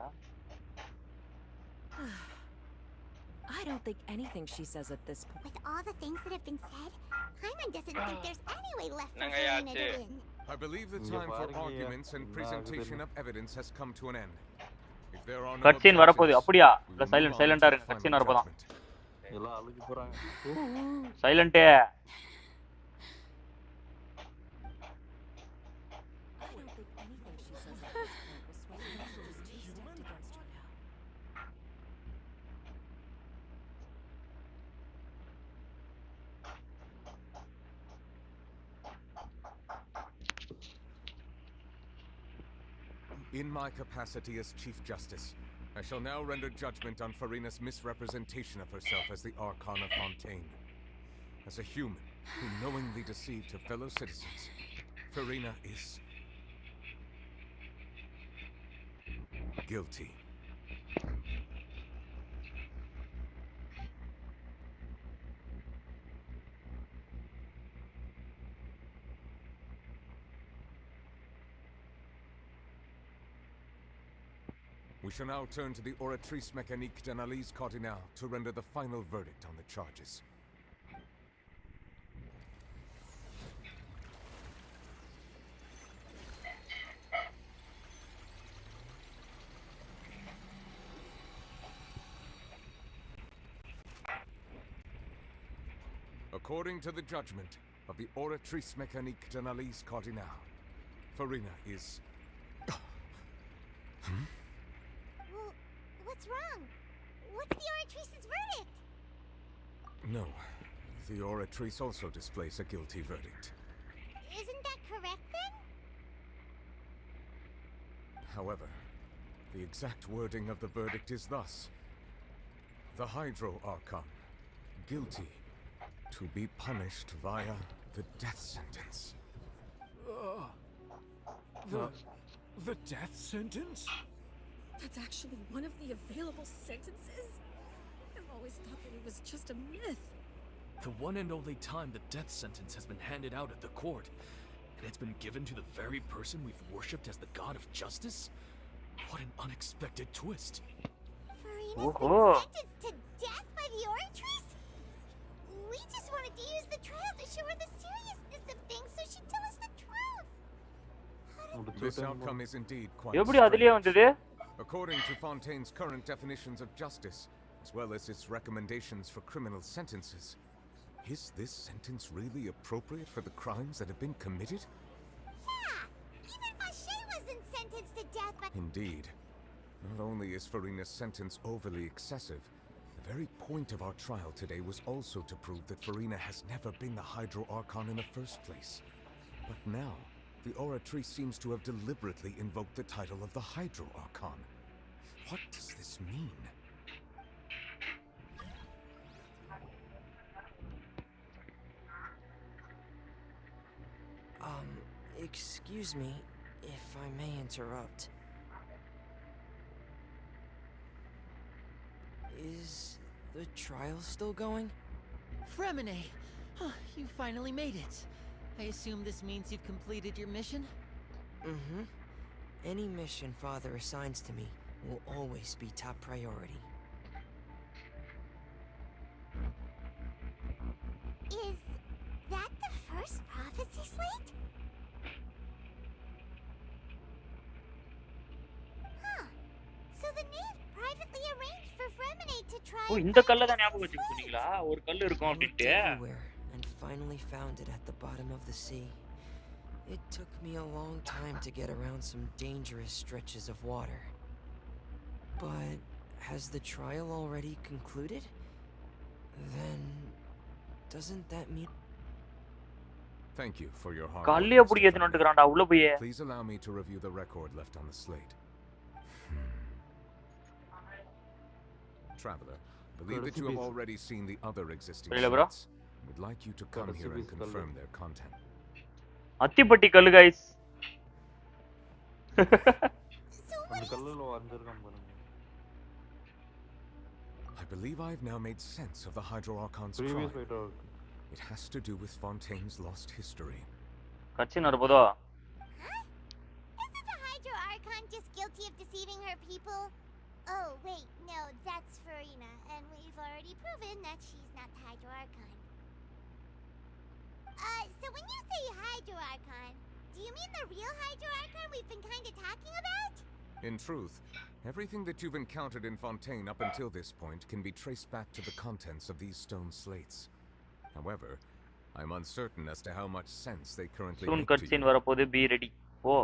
I don't think anything she says at this point. With all the things that have been said, Hyman doesn't think there's any way left for Farina to win. I believe the time for arguments and presentation of evidence has come to an end. If there are no cutscene வரப்போகுது. அப்படியே இல்ல சைலண்டா இருங்க. cutscene வரப்போதான். எல்லாம் அழுகி போறாங்க. Silent. In my capacity as Chief Justice, I shall now render judgment on Farina's misrepresentation of herself as the Archon of Fontaine. As a human who knowingly deceived her fellow citizens, Farina is guilty. We shall now turn to the Oratrice Mécanique d'Analyse Cardinale to render the final verdict on the charges. According to the judgment of the Oratrice Mécanique d'Analyse Cardinale, Farina is... What's wrong? What's the Oratrice's verdict? No. The Oratrice also displays a guilty verdict. Isn't that correct then? However, the exact wording of the verdict is thus. The Hydro Archon, guilty, to be punished via the death sentence. The death sentence? That's actually one of the available sentences? I've always thought that it was just a myth. The one and only time the death sentence has been handed out at the court, and it's been given to the very person we've worshipped as the god of justice? What an unexpected twist. Farina's been sentenced to death by the Oratrice? We just wanted to use the trial to show her the seriousness of things so she'd tell us the truth. This outcome is indeed quite strange. According to Fontaine's current definitions of justice, as well as its recommendations for criminal sentences, is this sentence really appropriate for the crimes that have been committed? Yeah, even Vache wasn't sentenced to death, but... Indeed. Not only is Farina's sentence overly excessive, the very point of our trial today was also to prove that Farina has never been the Hydro Archon in the first place. But now, the Oratrice seems to have deliberately invoked the title of the Hydro Archon. What does this mean? Excuse me, if I may interrupt. Is the trial still going? Fremine! You finally made it. I assume this means you've completed your mission? Mm-hmm. Any mission Father assigns to me will always be top priority. Is that the first prophecy slate? Huh. So the knave privately arranged for Fremine to try. ஓ இந்த கல்ல தான் ஞாபகம் வச்சிட்டு சொன்னீங்களா? ஒரு கல் இருக்கும் அப்படிட்டு. And finally found it at the bottom of the sea. It took me a long time to get around some dangerous stretches of water. But has the trial already concluded? Then doesn't that mean Thank you for your hard கல்லிய புடி ஏத்துனட்டுக்கறான்டா உள்ள போய். Please allow me to review the record left on the slate. Traveler, believe that you have already seen the other existing slates. Would like you to come here and confirm their content. Athipatti கல்லு guys. அந்த கல்லுல வந்திருக்கான் பாருங்க. I believe I have now made sense of the Hydro Archon's crime. It has to do with Fontaine's lost history. Kitchen வரபோதோ? Isn't the Hydro Archon just guilty of deceiving her people? Oh, wait, no, that's Farina, and we've already proven that she's not the Hydro Archon. So when you say Hydro Archon, do you mean the real Hydro Archon we've been kind of talking about? In truth, everything that you've encountered in Fontaine up until this point can be traced back to the contents of these stone slates. However, I'm uncertain as to how much sense they currently make to you. Soon cutscene வரப்போகுது, be ready. ஓ.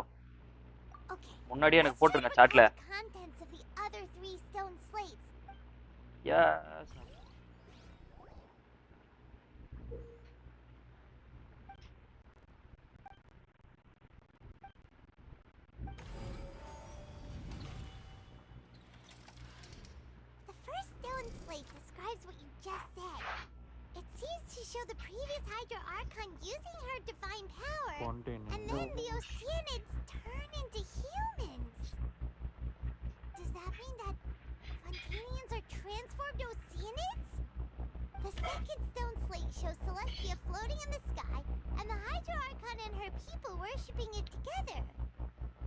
முன்னாடியே எனக்கு போட்டுருங்க சாட்ல. Contents of the other 3 stone slates. Yes. Describes what you just said. It seems to show the previous Hydro Archon using her divine power, and then the Oceanids turn into humans. Does that mean that Fontainians are transformed Oceanids? The second stone slate shows Celestia floating in the sky, and the Hydro Archon and her people worshipping it together.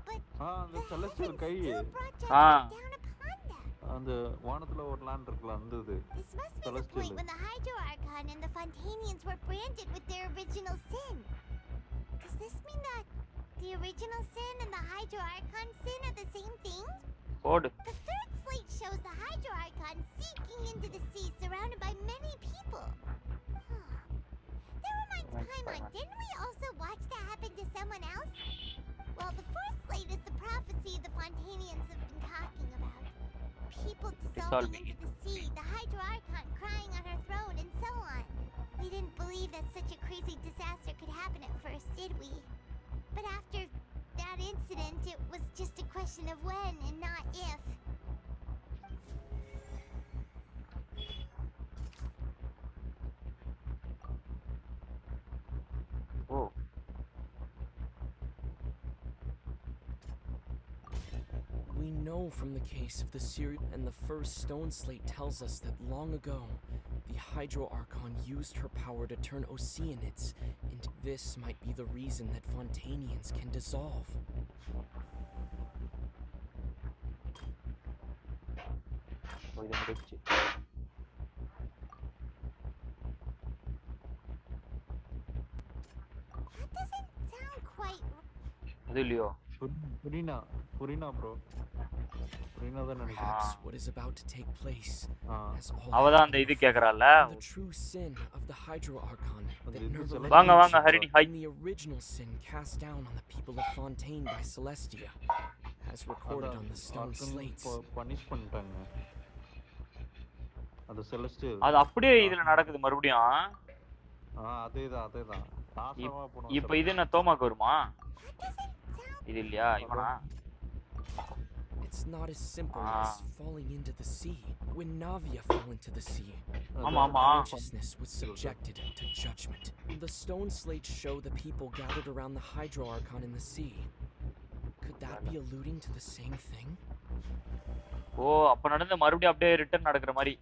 But the heavens still brought judgment down upon them. அந்த வானத்துல ஒரு land இருக்குல அந்த இது. This must be the point when the Hydro Archon and the Fontainians were branded with their original sin. Does this mean that the original sin and the Hydro Archon sin are the same thing? Odd. The third slate shows the Hydro Archon sinking into the sea surrounded by many people. That reminds Paimon, didn't we also watch that happen to someone else? Well, the fourth slate is the prophecy the Fontainians have been talking about. People dissolving into the sea, the Hydro Archon crying on her throne, and so on. We didn't believe that such a crazy disaster could happen at first, did we? But after that incident, it was just a question of when and not if. Oh. We know from the case of the serial, and the first stone slate tells us that long ago, the Hydro Archon used her power to turn Oceanids into. This might be the reason that Fontainians can dissolve. That doesn't sound quite. Adilio. Purina bro. Perhaps what is about to take place has all அவதான் அந்த இது கேக்குறால. The true sin of the Hydro Archon that வாங்க Harini hi. the original sin cast down on the people of Fontaine by Celestia, as recorded on the stone slates. Punish பண்ணிட்டாங்க. அது celestial. அது அப்படியே இதுல நடக்குது மறுபடியும். அதேதான். இப்போ இது என்ன தோமாக்கு வருமா? இது இல்லையா இவனா? It's not as simple as falling into the sea. When Navia fell into the sea, her consciousness was subjected to judgment. The stone slates show the people gathered around the Hydro Archon in the sea. Could that be alluding to the same thing? ஓ அப்ப நடந்து மறுபடியும் அப்படியே return நடக்கிற மாதிரி.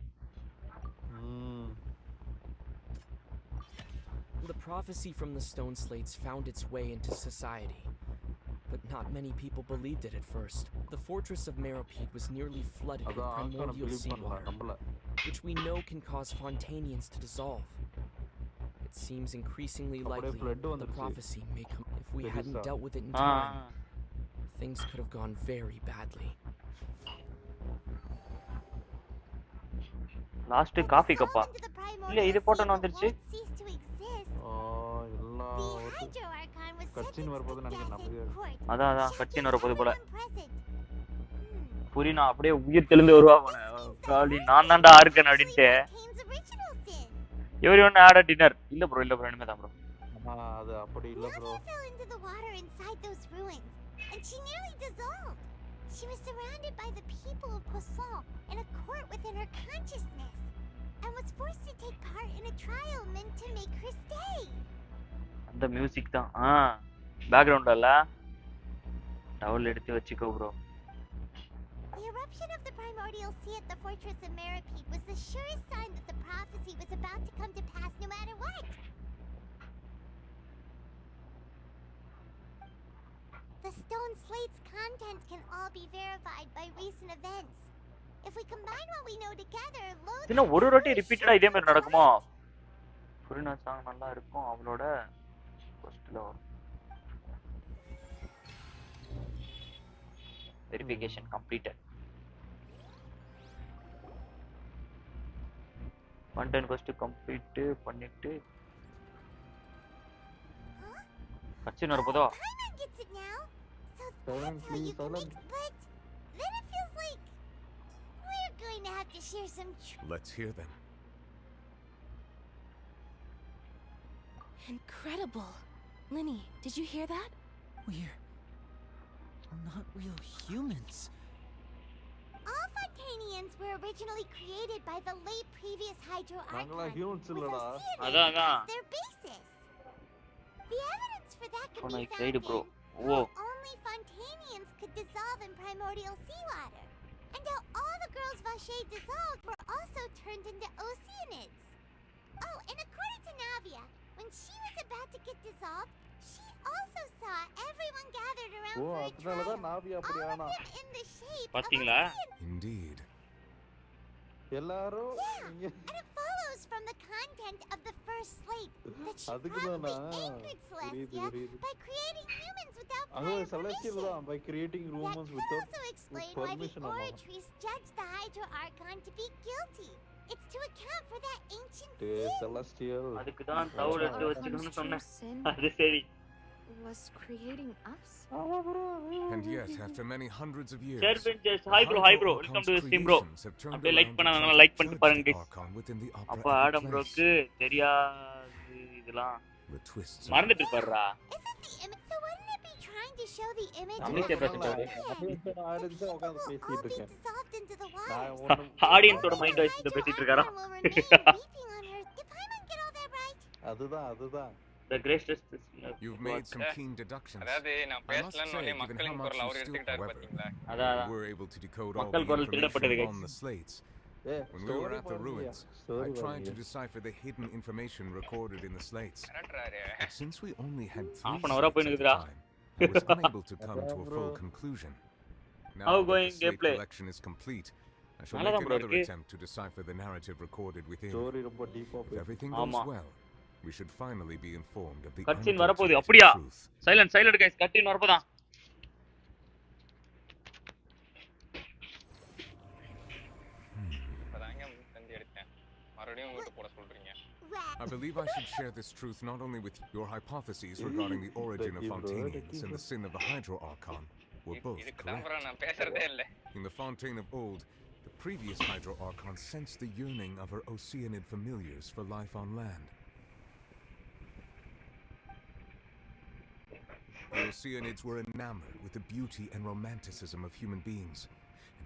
The prophecy from the stone slates found its way into society, but not many people believed it at first. The fortress of Meropide was nearly flooded with primordial seawater, which we know can cause Fontanians to dissolve. It seems increasingly likely the prophecy may come. If we hadn't dealt with it in time, things could have gone very badly. Last coffee கப்பா இல்ல இது போட்டோன்னு வந்துருச்சு. கட்சின் வரப்போது நினைக்கிறேன். அதான் கட்சின் வரப்போது போல. புரினா அப்படியே உயிர் தெளிந்து வருவா காலி நான் தான்டா ஆர்கன் அப்படின்ட்டு. everyone had a dinner. இல்ல ப்ரோ இனிமே தான் ப்ரோ. அது அப்படி இல்ல bro. And she nearly dissolved. She was surrounded by the people of Poisson in a court within her consciousness and was forced to take part in a trial meant to make her stay. அந்த music தான் பேக்ரவுண்ட்ல towel எடுத்து வச்சுக்கோ bro. The eruption of the primordial sea at the fortress of Meropide was the surest sign that the prophecy was about to come to pass no matter what. The stone slate's contents can all be verified by recent events. If we combine what we know together, என்ன ஒரு வாட்டி ரிப்பீட்டடா இதே மாதிரி நடக்குமா? புரினா song நல்லா இருக்கும் அவளோட ஃபர்ஸ்ட்ல வரும். Verification completed. Content first complete பண்ணிட்டு கட்சின் வரப்போதோ. Let's hear them. Incredible. Linny, did you hear that? We're not real humans. All Fontanians were originally created by the late previous Hydro Archon. Their basis. The evidence for that can be found in how only Fontanians could dissolve in primordial seawater, and how all the girls Vache dissolved were also turned into Oceanids. Oh, and according to Navia, when she was about to get dissolved, she also saw everyone gathered around for a trial, all of them in the shape of Oceanids. Indeed. Yeah, and it follows from the content of the first slate that she probably angered Celestia by creating humans without prior permission. By creating humans that without also explain why the Oratrice judged the Hydro Archon to be guilty. It's to account for that ancient sin. Celestial. அதுக்கு தான் தவுல் எடுத்து வச்சுக்கணும்னு சொன்னேன். அது சரி. Was creating us? And yet, after many hundreds of years, hi bro, welcome to the stream bro. அப்படியே like பண்ணாதவங்க like பண்ணிட்டு பாருங்க. அப்ப ஆடம் ப்ரோக்கு தெரியாது இதெல்லாம். மறந்துட்டு இருப்பாரா? So wouldn't it be trying to show the image ஆடியன்ஸோட மைண்ட் வாய்ஸ் இந்த பேசிட்டு இருக்காரா? அதுதான் The greatest you've made some keen deductions. அதாவது நான் பேசலன்னு மக்களின் குரல் அவர் எடுத்துக்கிட்டாரு பாத்தீங்களா? We were able to decode all the information on the slates. When we were at the ruins, I tried to decipher the hidden information recorded in the slates. But since we only had 3 slates at the time, I was unable to come to a full conclusion. Now that the slate collection is complete, I shall make another attempt to decipher the narrative recorded within. If everything goes well, we should finally be informed of the cutscene வரப்போகுது. அப்படியே silent guys, கட்டின் வரப்போதா. அதாங்க தந்தி எடுத்தேன். மறுபடியும் உங்களுக்கு போட சொல்றீங்க. I believe I should share this truth not only with your hypotheses regarding the origin of Fontanians and the sin of the Hydro Archon were both correct. In the Fontaine of old, the previous Hydro Archon sensed the yearning of her Oceanid familiars for life on land. The Oceanids were enamored with the beauty and romanticism of human beings,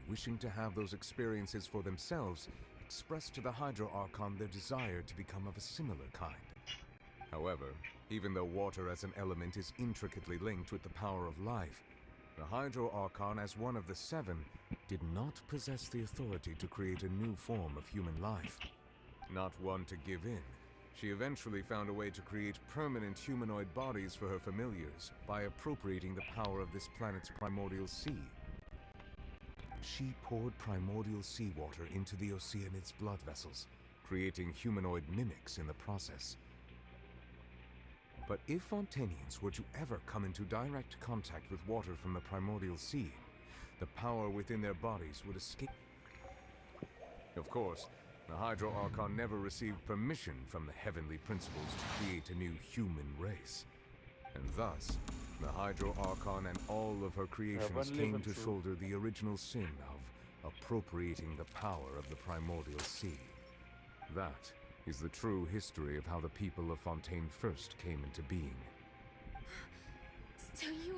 wishing to have those experiences for themselves, expressed to the Hydro Archon their desire to become of a similar kind. However, even though water as an element is intricately linked with the power of life, the Hydro Archon, as one of the seven, did not possess the authority to create a new form of human life. Not one to give in, she eventually found a way to create permanent humanoid bodies for her familiars by appropriating the power of this planet's primordial sea. She poured primordial seawater into the Oceanid's blood vessels, creating humanoid mimics in the process. But if Fontainians were to ever come into direct contact with water from the primordial sea, the power within their bodies would escape. Of course, the Hydro Archon never received permission from the heavenly principles to create a new human race. And thus, the Hydro Archon and all of her creations came to shoulder the original sin of appropriating the power of the primordial sea. That is the true history of how the people of Fontaine first came into being. So we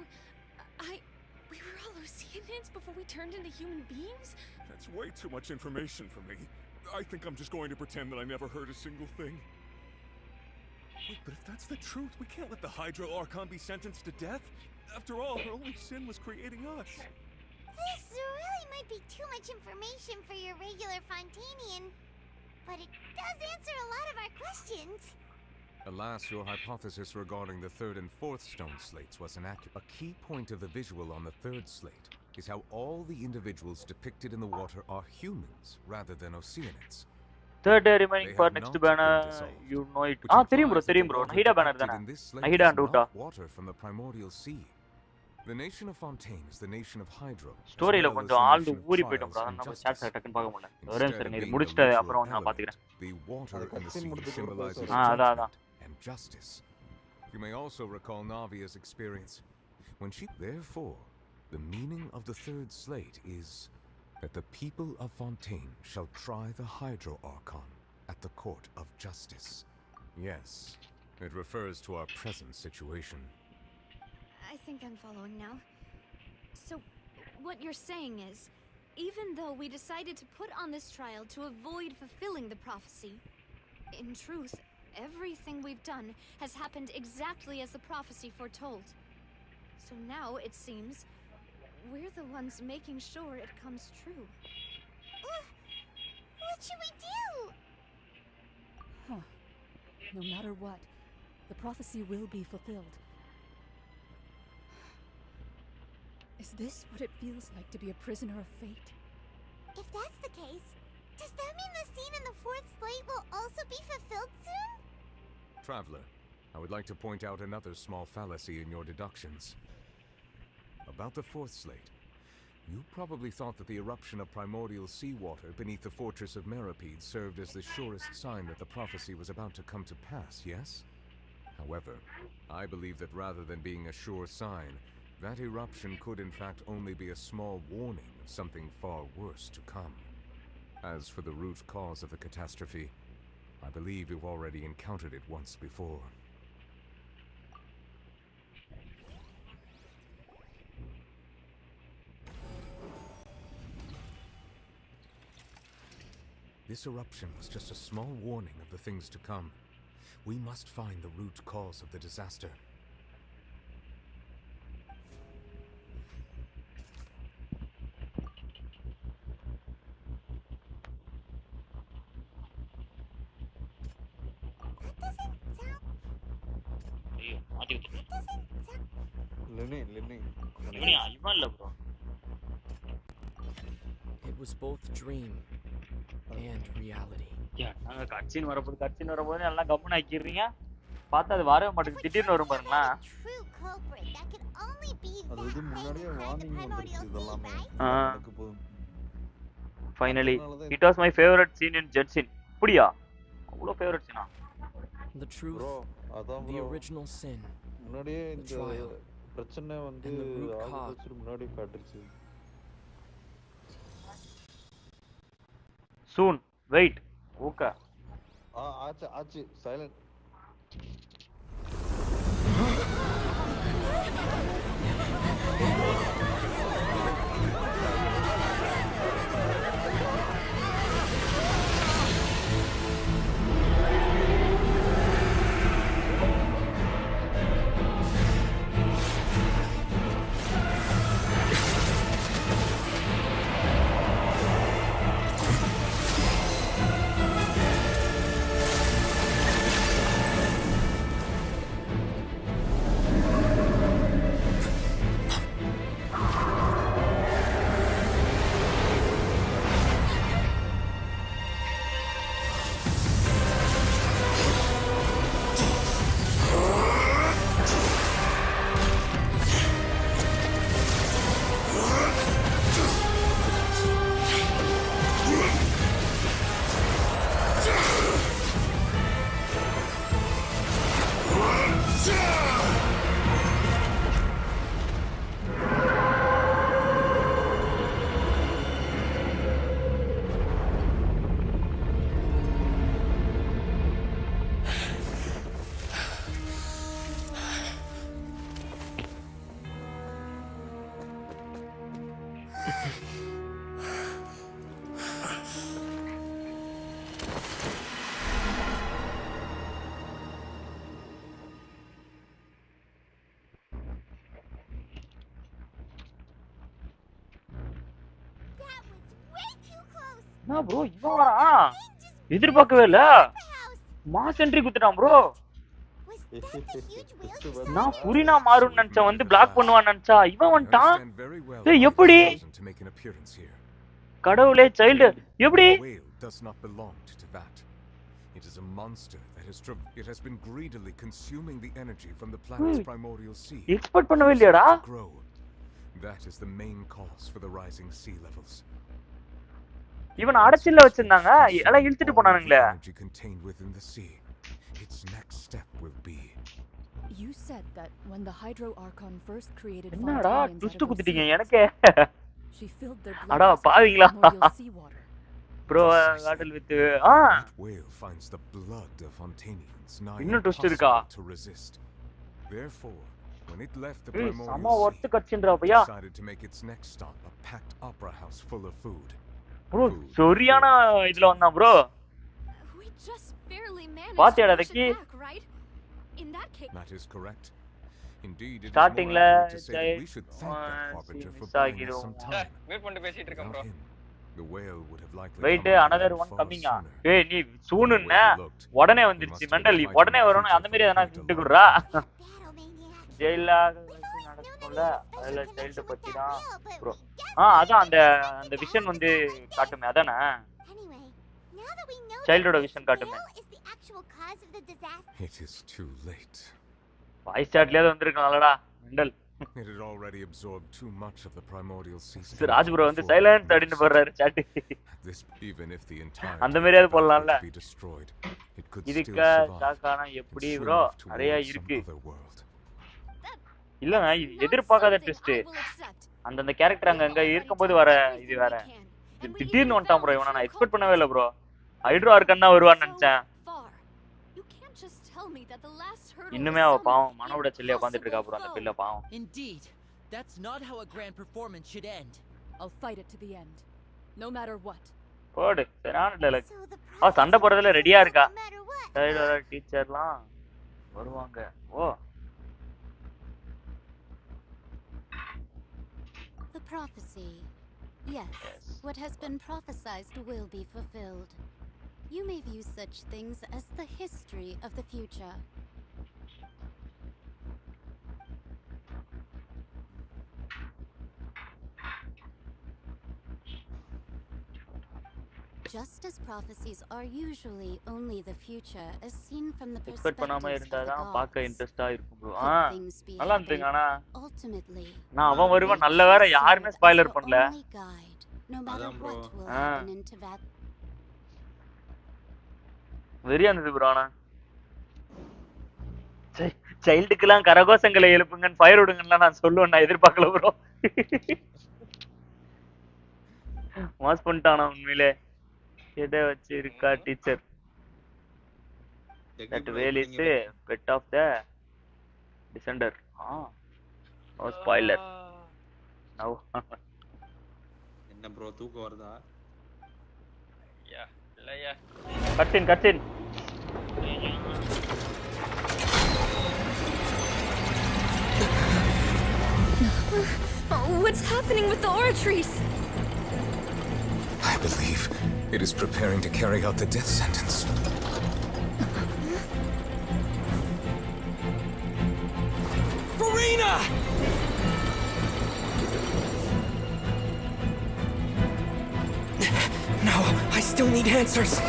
were all Oceanids before we turned into human beings? That's way too much information for me. I think I'm just going to pretend that I never heard a single thing. Wait, but if that's the truth, we can't let the Hydro Archon be sentenced to death. After all, her only sin was creating us. This really might be too much information for your regular Fontainian, but it does answer a lot of our questions. Alas, your hypothesis regarding the third and fourth stone slates was inaccurate. A key point of the visual on the third slate is how all the individuals depicted in the water are humans rather than Oceanids. Third remaining for next banner, you know it. தெரியும் bro. Nahida banner தான. Nahida and Ruta. Water from the primordial sea. The nation of Fontaine is the nation of Hydro. Story la konjam ஆழ்ந்து ஊறி போய்ட்டோம் bro. நம்ம chat டக்குன்னு பார்க்க முடியல. ஒரே நிமிஷம் இது முடிச்சிட்டு அப்புறம் நான் பாத்துக்கிறேன். The water and the sea symbolizes and justice. You may also recall Navia's experience when she therefore the meaning of the third slate is that the people of Fontaine shall try the Hydro Archon at the court of justice. Yes, it refers to our present situation. I think I'm following now. So, what you're saying is, even though we decided to put on this trial to avoid fulfilling the prophecy, in truth, everything we've done has happened exactly as the prophecy foretold. So now, it seems, we're the ones making sure it comes true. What should we do? Huh. No matter what, the prophecy will be fulfilled. Is this what it feels like to be a prisoner of fate? If that's the case, does that mean the scene in the fourth slate will also be fulfilled soon? Traveler, I would like to point out another small fallacy in your deductions. About the fourth slate, you probably thought that the eruption of primordial seawater beneath the fortress of Meripede served as the surest sign that the prophecy was about to come to pass, yes? However, I believe that rather than being a sure sign, that eruption could in fact only be a small warning of something far worse to come. As for the root cause of the catastrophe, I believe you've already encountered it once before. This eruption was just a small warning of the things to come. We must find the root cause of the disaster. It was both dream and reality. நாங்க கட்சின் வரப்போது எல்லாம் கம்முன்னு ஆக்கிடுறீங்க. பார்த்தா அது வரவே மாட்டேங்குது. திடீர்னு வரும் பாருங்களா. அது இது முன்னாடியே வார்னிங் வந்துருச்சு இதெல்லாமே. Finally, it was my favorite scene in GENSHIN. புடியா? அவ்வளோ favourite China? The truth, the original sin. முன்னாடியே இந்த பிரச்சனை வந்து ஆரம்பிச்சு முன்னாடியே காட்டுச்சு. Soon, wait. Okay. ஆச்சு silent. என்ன ப்ரோ இவன் வரா எதிர்பார்க்கவே இல்ல மாஸ் என்ட்ரி குத்துட்டான் ப்ரோ நான் புரினா மாறுன்னு நினைச்சேன் வந்து பிளாக் பண்ணுவான்னு நினைச்சா இவன் வந்துட்டான் ஏய் எப்படி கடவுளே சைல்டு எப்படி It is a monster that has been greedily consuming the energy from the planet's primordial sea. Expect பண்ணவே இல்லையாடா That is the main cause for the rising sea levels. இவன் அடச்சில வச்சிருந்தாங்க எல்லாம் இழுத்துட்டு போனானுங்களே contained within the sea. Its next step will be. You said that when the Hydro Archon first created என்னடா twist குத்திட்டீங்க எனக்கு she filled their அடா பாவீங்களா seawater. Bro காட்டல் with whale finds the blood of Fontanians nigh இன்னும் twist இருக்கா to resist. Therefore, when it left the primordial சம worth கட்சின்றா பையா decided to make its next stop a packed opera house full of food. Bro சரியான இதுல வந்தான் bro பாத்தியாடா தக்கி That is correct. Indeed, it starting is more to say that we should thank that harbinger for buying us some time. Wait பண்ணி பேசிட்டு இருக்கேன் bro The whale would have likely wait another one coming ஏய் நீ சூனுன்னா உடனே வந்துருச்சு mental உடனே வரணும் அந்த மாதிரி எதனா கிட்ட குடுறா ஜெயில நடக்கும்ல அதுல சைல்ட் பத்தி தான் ப்ரோ அதான் அந்த விஷன் வந்து காட்டுமே அதானே சைல்டோட விஷன் காட்டுமே It is too late. Voice சாட்லயே வந்திருக்கனாலடா mental It had already absorbed too much of the primordial sea. Raj bro வந்து சைலன்ட் அடின்னு போறாரு chat This even if the entire அந்த மாதிரியாவது போடலாம்ல be destroyed, it could இதுக்கு still survive. சாக்கானா எப்படி bro நிறைய இருக்கு இல்லங்க எதிர்பார்க்காத ட்விஸ்ட் அந்த கேரக்டர் அங்க இருக்கும்போது வர இது வேற திடீர்னு வந்துட்டான் ப்ரோ இவனை நான் எக்ஸ்பெக்ட் பண்ணவே இல்லை ப்ரோ ஹைட்ரோ ஆர்கன் தான் வருவான்னு நினைச்சேன் இன்னுமே அவ பாவம் மனோட செல்லியா உட்கார்ந்துட்டு இருக்கா ப்ரோ அந்த பிள்ளை பாவம் Indeed, that's not how a grand performance should end. I'll fight it to the end, no matter what. போடு சரியான டயலாக் சண்டை போறதுல ரெடியா இருக்கா சைடுல டீச்சர்லாம் வருவாங்க ஓ The prophecy. Yes, what has been prophesied will be fulfilled. You may view such things as the history of the future. Just as prophecies are usually only the future as seen from the perspective பண்ணாம இருந்தாதான் of பார்க்க இன்ட்ரஸ்டா இருக்கும் bro the நல்லா இருந்துங்க ஆனா ultimately நான் அவன் வருவான் நல்ல வேற யாருமே ஸ்பாயிலர் பண்ணல no matter what will happen in Tibet. வெறியா இருந்தது ப்ரோ ஆனா சைல்டுக்கெல்லாம் கரகோஷங்களை எழுப்புங்கன்னு ஃபயர் விடுங்கன்னு நான் சொல்லுவேன் நான் எதிர்பார்க்கல ப்ரோ மாஸ் பண்ணிட்டானா உண்மையிலே எதை வச்சு இருக்கா teacher that whale is a pet of the descender no spoiler now என்ன ப்ரோ தூக்கம் வருதா யா இல்லையா cut in What's happening with the oratories? I believe it is preparing to carry out the death sentence. Farina! No, I still need answers.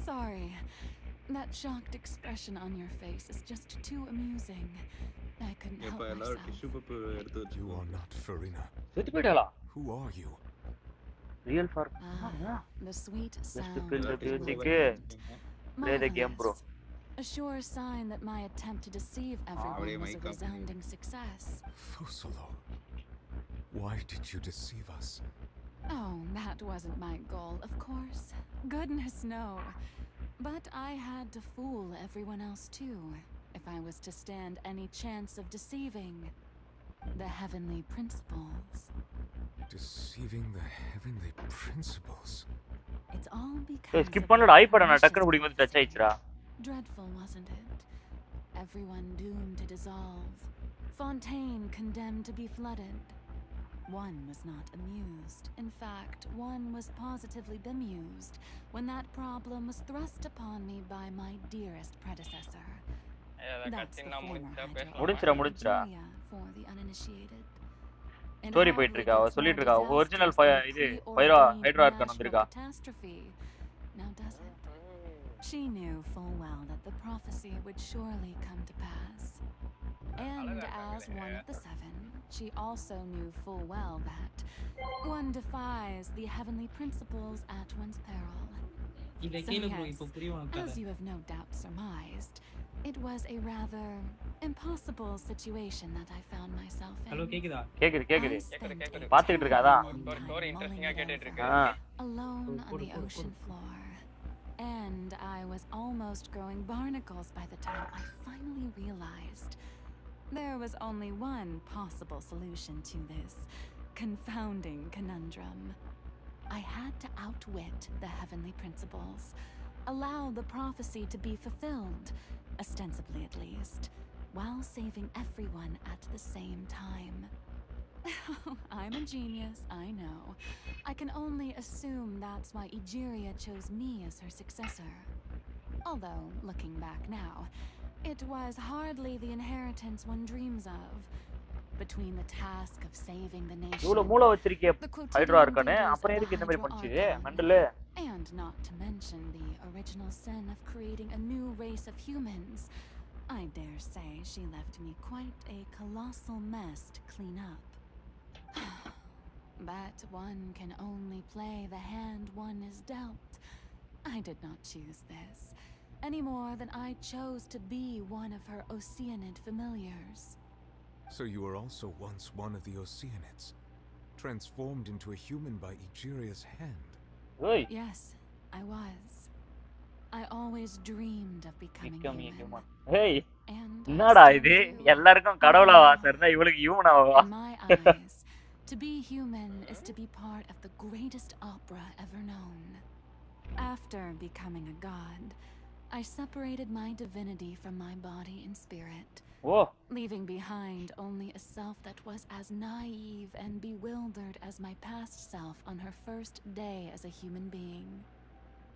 Sorry. That shocked expression on your face is just too amusing. I couldn't help myself. You are not Farina. Who are you? Real for the sweet sound to feel the music. Play the game, bro. A sure sign that my attempt to deceive everyone was a resounding success. Fusalo, why did you deceive us? Oh, that wasn't my goal, of course. Goodness, no. But I had to fool everyone else too, if I was to stand any chance of deceiving the heavenly principles. Deceiving the heavenly principles? It's all because skip பண்ணலடா ஐபட நான் டக்கன புடி வந்து touch ஆயிச்சுடா. Dreadful, wasn't it? Everyone doomed to dissolve. Fontaine condemned to be flooded. One was not amused. In fact, one was positively bemused when that problem was thrust upon me by my dearest predecessor. That's the former முடிஞ்சிரா for the uninitiated. Story போயிட்டு இருக்கா சொல்லிட்டு இருக்கா original இது பைரோ hydro argon வந்திருக்கா. Now does it? She knew full well that the prophecy would surely come to pass. And as one of the seven, she also knew full well that one defies the heavenly principles at one's peril. So yes, as you have no doubt surmised, it was a rather impossible situation that I found myself in. Hello, கேக்குதா? கேக்குது. பாத்துக்கிட்டு இருக்காதா? Story இன்ட்ரஸ்டிங்கா கேட்டிட்டு இருக்கு. Alone on the ocean floor. And I was almost growing barnacles by the time I finally realized there was only one possible solution to this confounding conundrum. I had to outwit the heavenly principles, allow the prophecy to be fulfilled, ostensibly at least, while saving everyone at the same time. I'm a genius, I know. I can only assume that's why Egeria chose me as her successor. Although, looking back now, it was hardly the inheritance one dreams of. Between the task of saving the nation, the quotidian and not to mention the original sin of creating a new race of humans, I dare say she left me quite a colossal mess to clean up. But one can only play the hand one is dealt. I did not choose this, any more than I chose to be one of her Oceanid familiars. So you were also once one of the Oceanids, transformed into a human by Egeria's hand? Yes, I was. I always dreamed of becoming human. Hey, என்னடா இது எல்லாருக்கும் கடவுளா வாசர்னா இவளுக்கு ஹியூமனாவா? In my eyes, to be human is to be part of the greatest opera ever known. After becoming a god, I separated my divinity from my body and spirit, leaving behind only a self that was as naive and bewildered as my past self on her first day as a human being.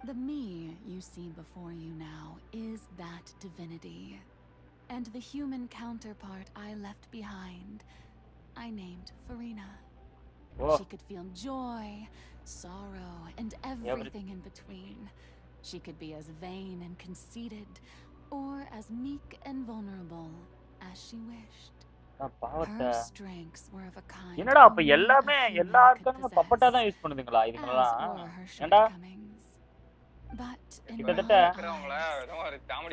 The me you see before you now is that divinity, and the human counterpart I left behind, I named Farina. She could feel joy, sorrow, and everything in between. She could be as vain and conceited, or as meek and vulnerable as she wished. Her strengths were of a kind. என்னடா அப்ப எல்லாமே எல்லாருக்கும் பப்பட்டா தான் use பண்ணுதுங்களா இதுங்களா? ஏண்டா? But in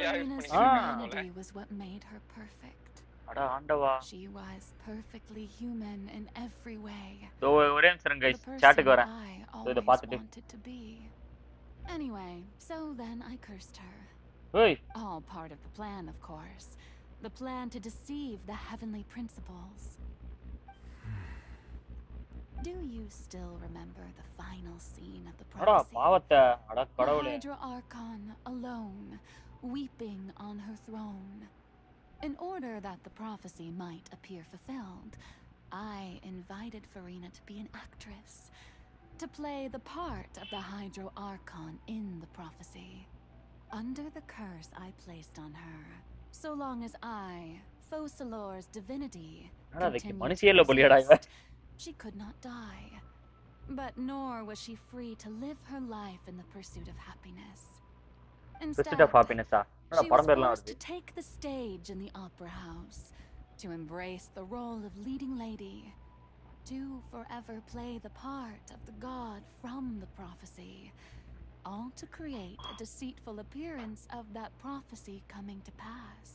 Farina's humanity was what made her perfect. She was perfectly human in every way. ஒரே நிமிஷம் guys சாட்டுக்கு வரேன். இத பார்த்துட்டு. Anyway, so then I cursed her. All part of the plan, of course. The plan to deceive the heavenly principles. Do you still remember the final scene of the prophecy? The Hydra Archon alone, weeping on her throne. In order that the prophecy might appear fulfilled, I invited Farina to be an actress, to play the part of the Hydro Archon in the prophecy. Under the curse I placed on her, so long as I, Fosalor's divinity, continued to exist, she could not die. But nor was she free to live her life in the pursuit of happiness. Pursuit of happiness. She was forced to take the stage in the opera house, to embrace the role of leading lady, to forever play the part of the god from the prophecy, all to create a deceitful appearance of that prophecy coming to pass.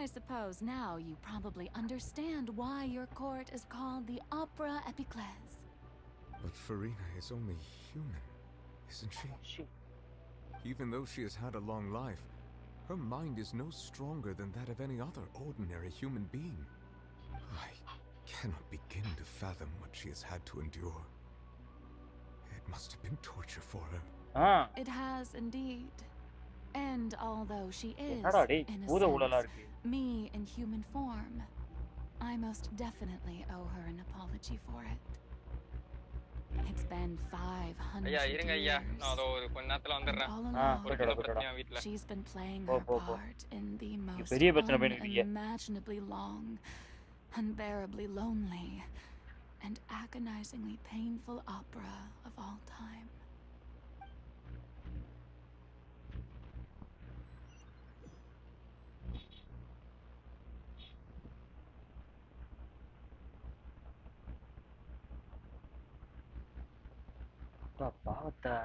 I suppose now you probably understand why your court is called the Opera Epiclese. But Furina is only human, isn't she? Even though she has had a long life, her mind is no stronger than that of any other ordinary human being. I cannot begin to fathom what she has had to endure. It must have been torture for her. It has indeed. And although she is, in a sense, me in human form, I most definitely owe her an apology for it. It's been 500 years. She's been playing her part in the most unimaginably long, unbearably lonely, and agonizingly painful opera of all time. பாவத்தை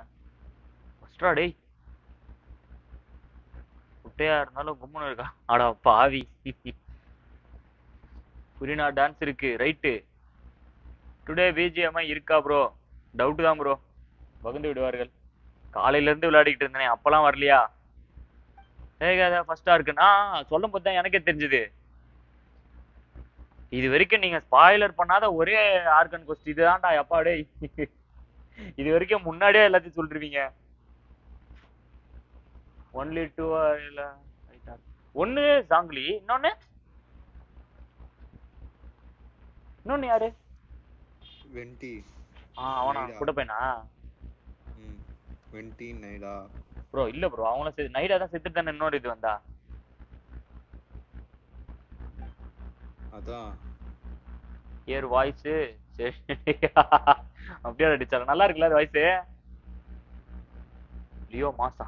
ஃபஸ்டா டேய் குட்டையா இருந்தாலும் கும்முன்னு இருக்கா. அடா பாவி. புரினா dance இருக்கு right. Today BGMI இருக்கா bro? Doubt தான் ப்ரோ, பகிர்ந்து விடுவார்கள். காலையில இருந்து விளையாடிக்கிட்டு இருந்தேன், அப்பெல்லாம் வரலையா? ஃபர்ஸ்டா இருக்குன்னா சொல்லும் போது தான் எனக்கே தெரிஞ்சது. இது வரைக்கும் நீங்க ஸ்பாயிலர் பண்ணாத ஒரே ஆர்கன் கொஸ்ட் இதுதான்டா. எப்பா டேய், இது வரைக்கும் முன்னாடியே எல்லாத்தையும் சொல்லிருவீங்க. ஒன்லி 2 இல்ல ஒன்னு ஜாங்லி, இன்னொன்னு யாரு? வெண்டி. அவனா கூட பையனா? வெண்டி நைடா ப்ரோ. இல்ல ப்ரோ, அவங்கள நைடா தான் செத்துட்டு தானே இன்னொரு இது வந்தா. அதான் ஏர் வாய்ஸ் அப்படியே அடிச்சாங்க. நல்லா இருக்குல்ல அது வாய்ஸ். லியோ மாசா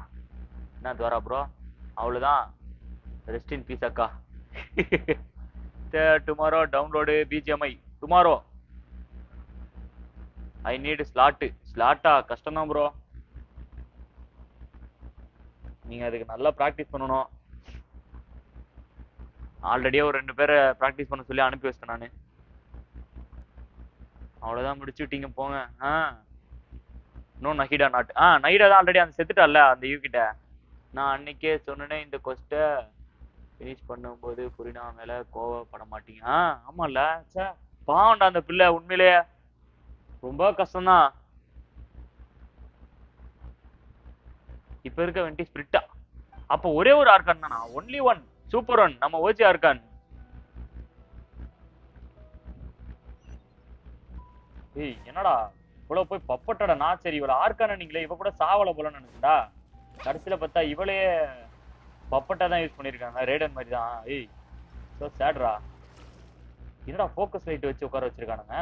என்ன துவாரா ப்ரோ? அவ்வளவுதான். ரெஸ்ட் இன் பீஸ் அக்கா. Tomorrow download BGMI tomorrow. I need ஸ்லாட்டா கஷ்டம் தான் ப்ரோ. நீங்க அதுக்கு நல்லா ப்ராக்டிஸ் பண்ணணும். ஆல்ரெடியே ஒரு 2 பேரை ப்ராக்டிஸ் பண்ண சொல்லி அனுப்பி வச்சிட்டேன் நானு. அவ்வளவுதான், முடிச்சு விட்டீங்க போங்க. No நஹிடா not. நைடா தான் ஆல்ரெடி அந்த செத்துட்டால அந்த யூ கிட்ட. நான் அன்னைக்கே சொன்னேன் இந்த கொஸ்ட ஃபினிஷ் பண்ணும்போது புரினா மேல கோவப்பட மாட்டீங்க. ஆமால சே, பாவம்டா அந்த பிள்ளை, உண்மையிலேயே ரொம்ப கஷ்டம்தான். இப்ப இருக்க வெண்டி ஸ்பிரிட்டா. அப்ப ஒரே ஒரு ஆர்கான் தானா? ஒன்லி ஒன் சூப்பர் ஒன், நம்ம ஓஜி ஆர்கான். ஏய் என்னடா இவ்வளவு போய் பப்பட்டடா. நான் சரி இவள ஆர்கான நீங்களே இவ கூட சாவல போலன்னு நினைச்சா, கடைசியில பார்த்தா இவளே பப்பட்டா தான் யூஸ் பண்ணிருக்காங்க. ரேடன் மாதிரி தான். ஏய் சோ சேட்ரா. என்னடா ஃபோக்கஸ் லைட் வச்சு உட்கார வச்சிருக்கானுங்க.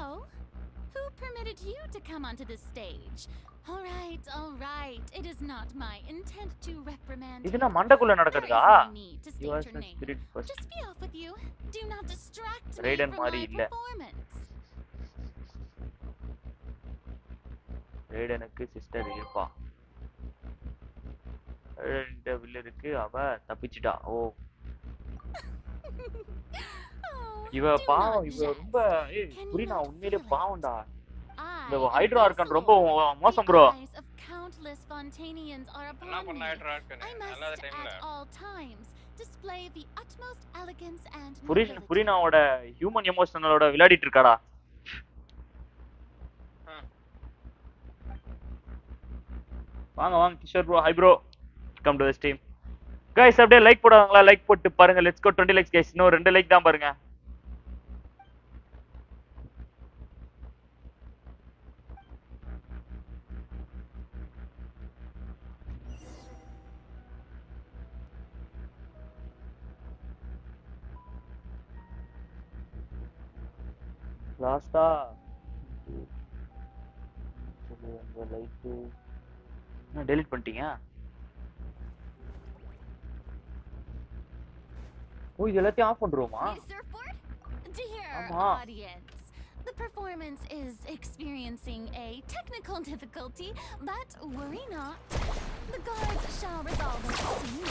Oh, who permitted you to come onto this stage? All right. It is not my intent to reprimand you. இதுனா மண்டக்குள்ள நடக்குதா? Just be off with you. Do not distract me Radaan from மாதிரி my இல்ல. performance. ரேடனுக்கு sister இருப்பா. ரெண்டு வில்லருக்கு அவ தப்பிச்சிட்டா. ஓ இவ பாவம். இவ ரொம்ப புரினா உண்மையிலே பாவம்டா. இந்த ஹைட்ரோ ஆர்கான் ரொம்ப மோசம் bro. Countless Fontanians are upon me. I must at all times display the utmost elegance and புரினாவோட ஹியூமன் எமோஷனலோட விளையாடிட்டு இருக்காடா. வாங்க Kishore bro. Hi bro, come to the stream guys. அப்படியே லைக் போடுவாங்களா? லைக் போட்டு பாருங்க. Let's go 20 likes guys. இன்னும் 2 லைக் தான் பாருங்க. லாஸ்டா இந்த லைட் என்ன டெலீட் பண்ணிட்டீங்க? ஓ இது எல்லாத்தையும் ஆஃப் பண்றோமா? Dear audience, the performance is experiencing a technical difficulty, but worry not. The guards shall resolve it soon.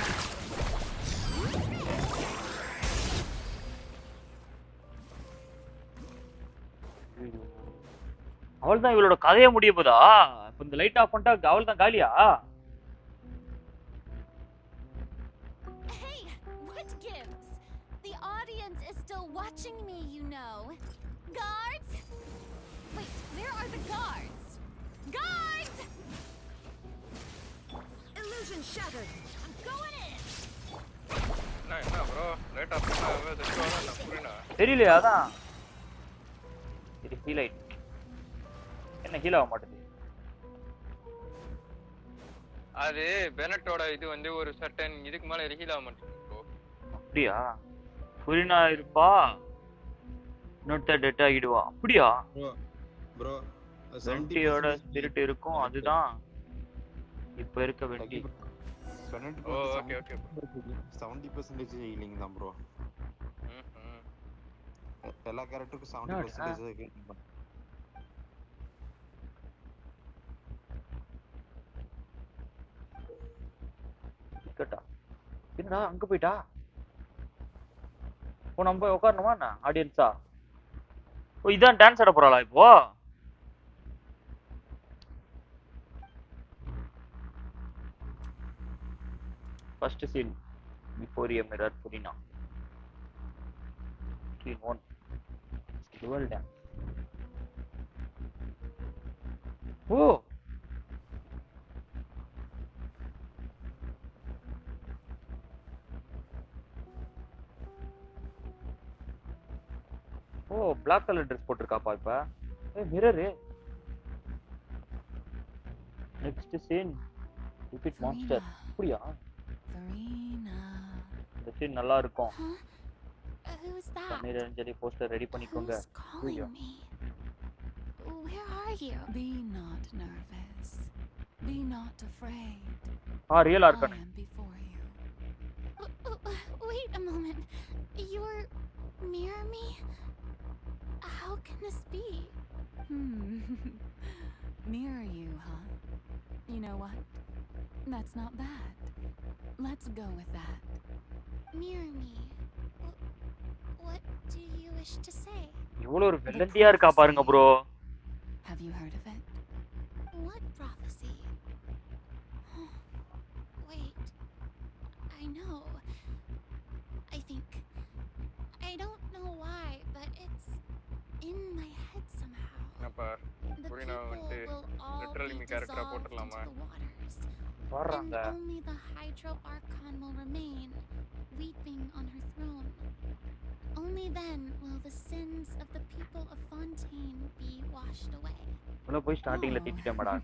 அவள் தான் இவளோட கதையை முடிய போதா? இப்ப இந்த லைட் ஆஃப் பண்ணிட்டா அவள் தான் காலியா? Hey, what gives? The audience is still watching me, you know. Guards? Wait, where are the guards? Guards! Illusion shattered. I'm going in. என்ன bro லைட் ஆஃப் பண்ணாவே செத்துவானா நான் புரியல. தெரியல அதான். இது ஹீல் லைட். என்ன ஹீல் ஆக மாட்டேங்குது? அது பெனட்டோட இது வந்து ஒரு சர்டன் இதுக்கு மேல ஹீல் ஆக மாட்டேங்குது bro. அப்படியா? புரினா இருப்பா. இன்னொருத்த டெட் ஆகிடுவா. அப்படியா? bro 70யோட ஸ்பிரிட் இருக்கும் அதுதான் இப்ப இருக்க வெண்டி. ஓகே ஓகே 70% ஹீலிங் தான் bro. எல்லா கேரக்டருக்கும் 70% ஹீலிங் தான். கேட்டா என்னடா அங்க போய்டா? ஓ நம்ம போய் உட்காரணுமா என்ன ஆடியன்ஸா? ஓ இதான் டான்ஸ் ஆட போறாளா இப்போ? First scene before a mirror Purina. Scene 1. Dual dance. Oh! Oh, black color dress போட்டிருக்காப்பா இப்ப. ஏய் mirror. Next scene. Repeat monster. அப்படியா? இந்த சீன் நல்லா இருக்கும். Who's that? சமீரஞ்சலி போஸ்டர் ரெடி பண்ணிக்கோங்க. Where are you? Be not nervous. Be not afraid. Real argon. Before you. Wait a moment. You're near me? How can this be? Mirror you, huh? You know what? That's not bad. Let's go with that. Mirror me. What do you wish to say? இவ்வளவு ஒரு வெள்ளந்தியா இருக்கா பாருங்க bro. Have you heard of it? What prophecy? Wait. I know. I think. I don't know why, but it's in my head somehow. அப்பா Furina வந்து literally me கரெக்டரா போட்டுறலாமா? And only the Hydro Archon will remain, weeping on her throne. Only then will the sins of the people of Fontaine be washed away. உள்ள போய் ஸ்டார்டிங்ல திட்டிட்டேன்டா.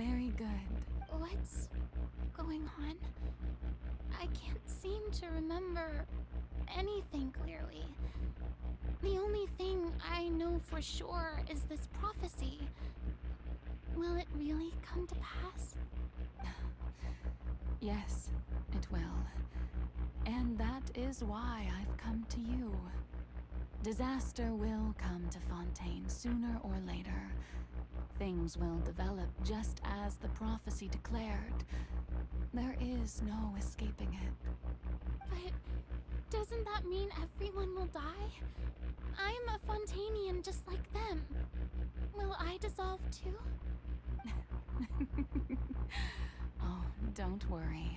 Very good. What's going on? I can't seem to remember anything clearly. The only thing I know for sure is this prophecy. Will it really come to pass? Yes, it will. And that is why I've come to you. Disaster will come to Fontaine sooner or later. Things will develop just as the prophecy declared. There is no escaping it. But doesn't that mean everyone will die? I'm a Fontainian just like them. Will I dissolve too? Oh, don't worry.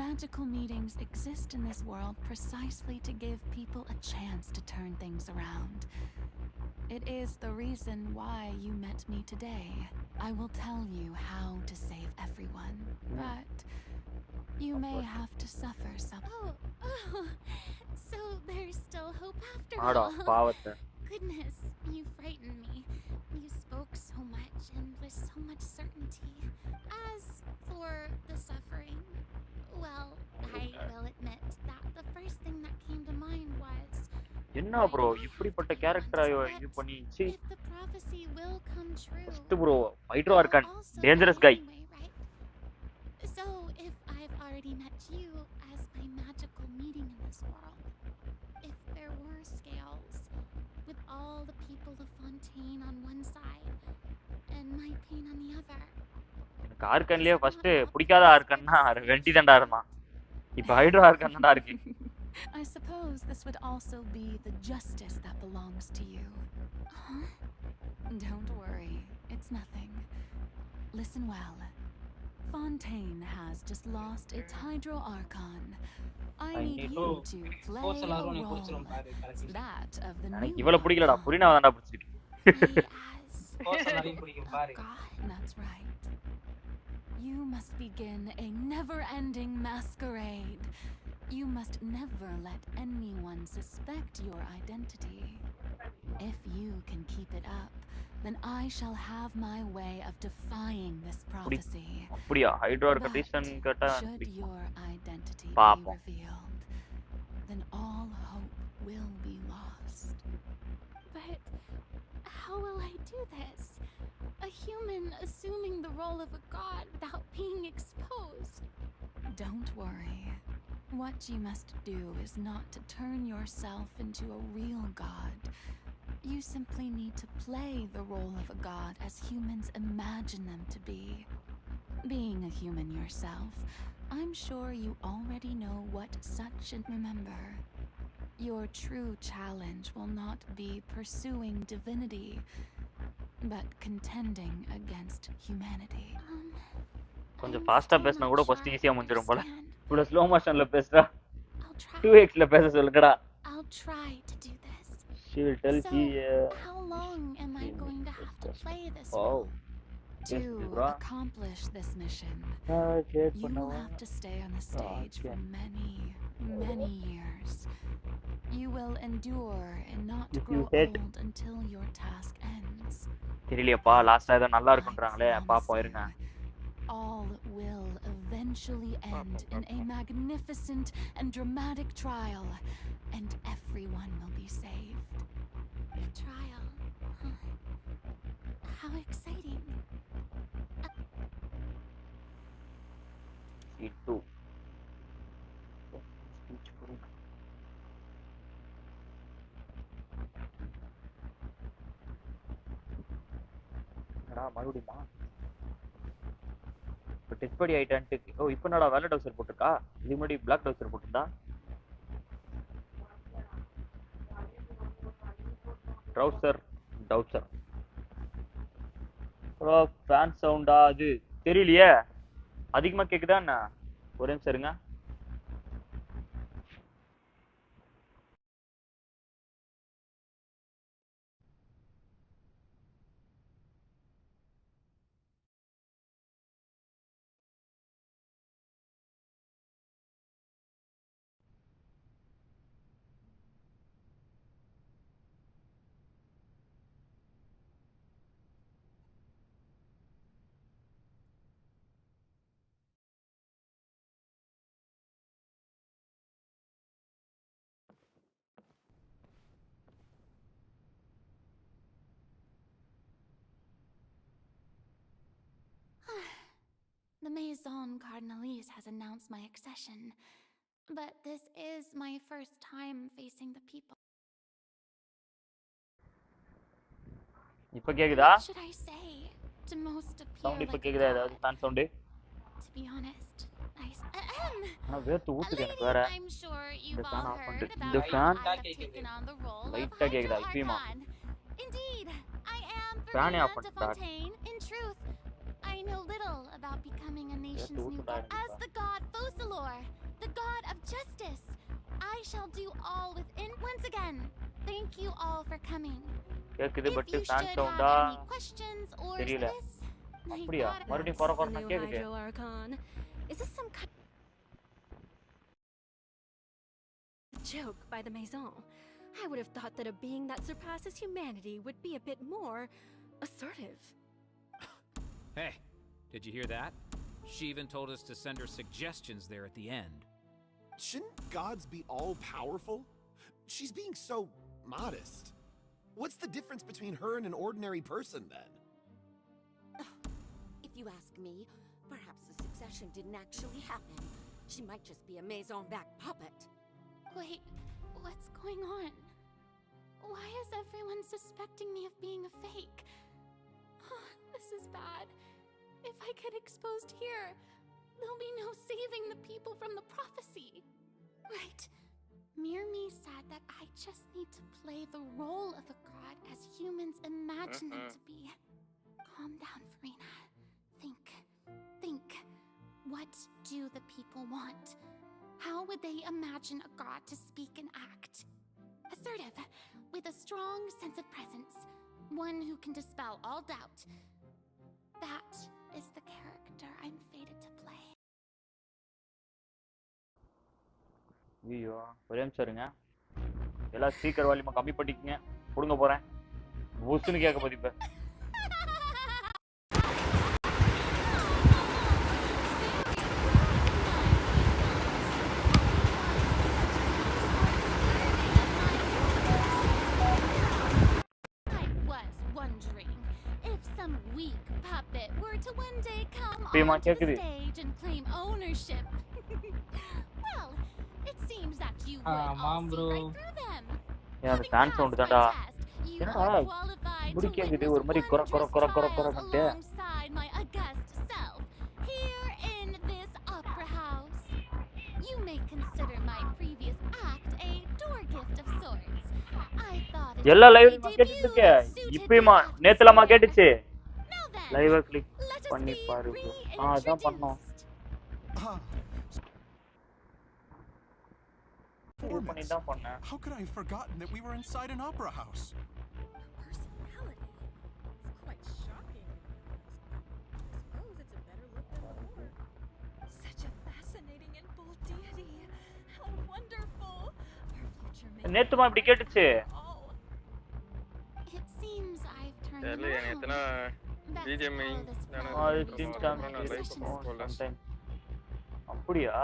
Magical meetings exist in this world precisely to give people a chance to turn things around. It is the reason why you met me today. I will tell you how to save everyone, but you may have to suffer some. Oh, so there's still hope after all. Goodness, you frightened me. You spoke so much and with so much certainty. As for the suffering, well, I will admit that the first thing that came to mind was என்ன bro இப்படிப்பட்ட கேரக்டரா இது பண்ணி C first bro hydro argon dangerous guy. So if I've already met you as my magical meeting in this world, if there were scales with all the people of Fontaine on one side and my pain on the other. எனக்கு ஆர்கான்லயே first பிடிக்காத ஆர்கான்னா வெண்டி தண்டா இருந்தான். இப்போ hydro argon தண்டா இருக்கு. I suppose this would also be the justice that belongs to you. Huh? Don't worry, it's nothing. Listen well. Fontaine has just lost its Hydro Archon. I need you to play a role. That of the new இவள பிடிக்கலடா புரினாவ தான்டா பிடிச்சிருக்கு. That's right. You must begin a never-ending masquerade. You must never let anyone suspect your identity. If you can keep it up, then I shall have my way of defying this prophecy. அப்படியா hydro argon கேட்டா should your identity be revealed, then all hope will be lost. But how will I do this? A human assuming the role of a god without being exposed. Don't worry. What you must do is not to turn yourself into a real god. You simply need to play the role of a god as humans imagine them to be. Being a human yourself, I'm sure you already know what such and remember. Your true challenge will not be pursuing divinity, but contending against humanity. கொஞ்சம் ஃபாஸ்டா பேசினா கூட first ஈஸியா முடிஞ்சிரும் போல. இவ்வளவு slow மோஷன்ல பேசுறா. 2x ல பேச சொல்லுங்கடா. I'll try to do this. She will tell me how long am I going to have to play this role? To accomplish this mission, you will have to stay on the stage for many, many years. You will endure and not grow old until your task ends. தெரியலையப்பா லாஸ்டா ஏதோ நல்லா இருக்குன்றாங்களே பாப்போம் இருங்க. All will eventually end in a magnificent and dramatic trial, and everyone will be saved. A trial? Huh. How exciting. Scene 2. மறுபடியுமா இப்போ test படி ஆயிட்டான்ட்டு. ஓ இப்போ என்னடா வெள்ளை டவுசர் போட்டிருக்கா? இதுக்கு முன்னாடி பிளாக் டவுசர் போட்டிருந்தா. டவுசர் ஃபேன் சவுண்டா அது தெரியலையே. அதிகமா கேக்குதா என்ன? ஒரே நிமிஷம் இருங்க. The Maison Cardinalise has announced my accession, but this is my first time facing the people. இப்போ கேக்குதா? What should I say to most appear sound இப்போ like கேக்குதா? a ஏதாவது god? Fan sound? To be honest, ஆனா வேர்த்து ஊத்துது எனக்கு வேற. I'm sure இந்த you've fan all off heard பண்ணிட்டு about இந்த how fan I have taken on the role of லைட்டா கேக்குதா Hydro இப்பயுமா? Archon. Indeed, I am ஃபேனே Verena ஆஃப் de பண்ணிட்டா. Fontaine. In truth, I know little about becoming a nation's new god. As the god Focalor, the god of justice, I shall do all within. Once again, thank you all for coming. கேக்குது If but you fan should சவுண்டா have any questions or தெரியல. this, my அப்படியா god, மறுபடியும் போறேன்னா கேக்குது. Hydro Archon. Is this some kind of joke by the Maison? I would have thought that a being that surpasses humanity would be a bit more assertive. Hey, did you hear that? She even told us to send her suggestions there at the end. Shouldn't gods be all-powerful? she's being so modest. What's the difference between her and an ordinary person, then? If you ask me, perhaps the succession didn't actually happen. She might just be a maison-back puppet. Wait, what's going on? Why is everyone suspecting me of being a fake? This is bad. If I get exposed here, there'll be no saving the people from the prophecy. Right. Mirmi said that I just need to play the role of a god as humans imagine them to be. Calm down, Furina. Think. What do the people want? How would they imagine a god to speak and act? Assertive, with a strong sense of presence. One who can dispel all doubt. That is the character I'm fated to play. ஐயோ ஒரே நிமிஷம் இருங்க. எல்லாம் speaker வால்யூமை கம்மி பண்ணிக்கங்க. கொடுங்க போறேன். பூஸ்ட்னு கேட்க போகுது இப்ப. Onto the stage and claim ownership. Well, it seems that you would all see right through them. Yeah, the fan sound தான்டா. என்னடா இப்படி கேக்குது ஒரு மாதிரி கொர கொர கொர கொர கொரன்னு. Alongside my august self here in this opera house. You may consider my previous act a door gift of sorts. I thought எல்லா லைவ்ல கேட்டிட்டு இருக்கே. இப்போமா நேத்துலமா கேட்டுச்சு. லைவ் கிளிக் பண்ணி பாரு. அதான் பண்ணோம். How could I have forgotten that we were inside an opera house? Personality. It's quite shocking. I suppose it's a better look than before. Such a fascinating and bold deity. How wonderful. Our future may. நேத்துமா இப்படி கேட்டுச்சு. It seems I've turned தெரியல எத்தனை BGMI அப்படியா?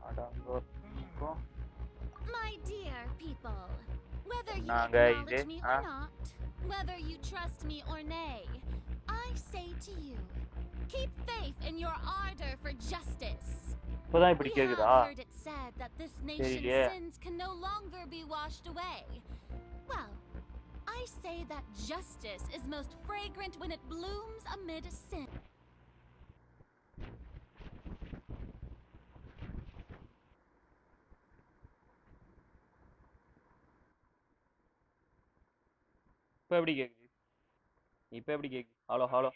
அடங்கோ. My dear people, whether you acknowledge me or not, whether you trust me or nay, I say to you, keep faith in your ardor for justice. இப்போதான் இப்படி கேக்குதா? We have heard it said that this nation's sins can no longer be washed away. Well, I say that justice is most fragrant when it blooms amid sin. இப்போ எப்படி கேக்குது? இப்போ எப்படி கேக்குது? Hello hello.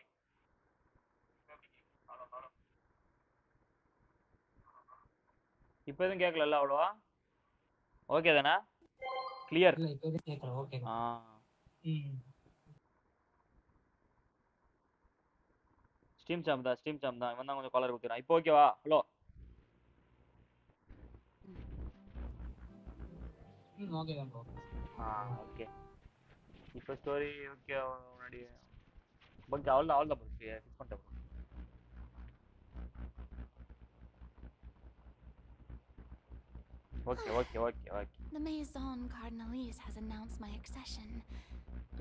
இப்போ எதுவும் கேட்கல அவ்வளோவா? ஓகே தானே? கிளியர். இல்ல இப்போ எதுவும் கேட்கல. ஓகே. ஸ்டீம் சாம் தான் இவன் தான் கொஞ்சம் காலர் கொடுக்குறான். இப்போ ஓகேவா? ஹலோ. ஓகே தான் ப்ரோ. ஓகே. இப்போ ஸ்டோரி ஓகே முன்னாடி ஓகே அவ்வளோதான் ப்ரோ. ஃபிக்ஸ் பண்ணிட்டேன் bro. Okay. The Maison Cardinalise has announced my accession,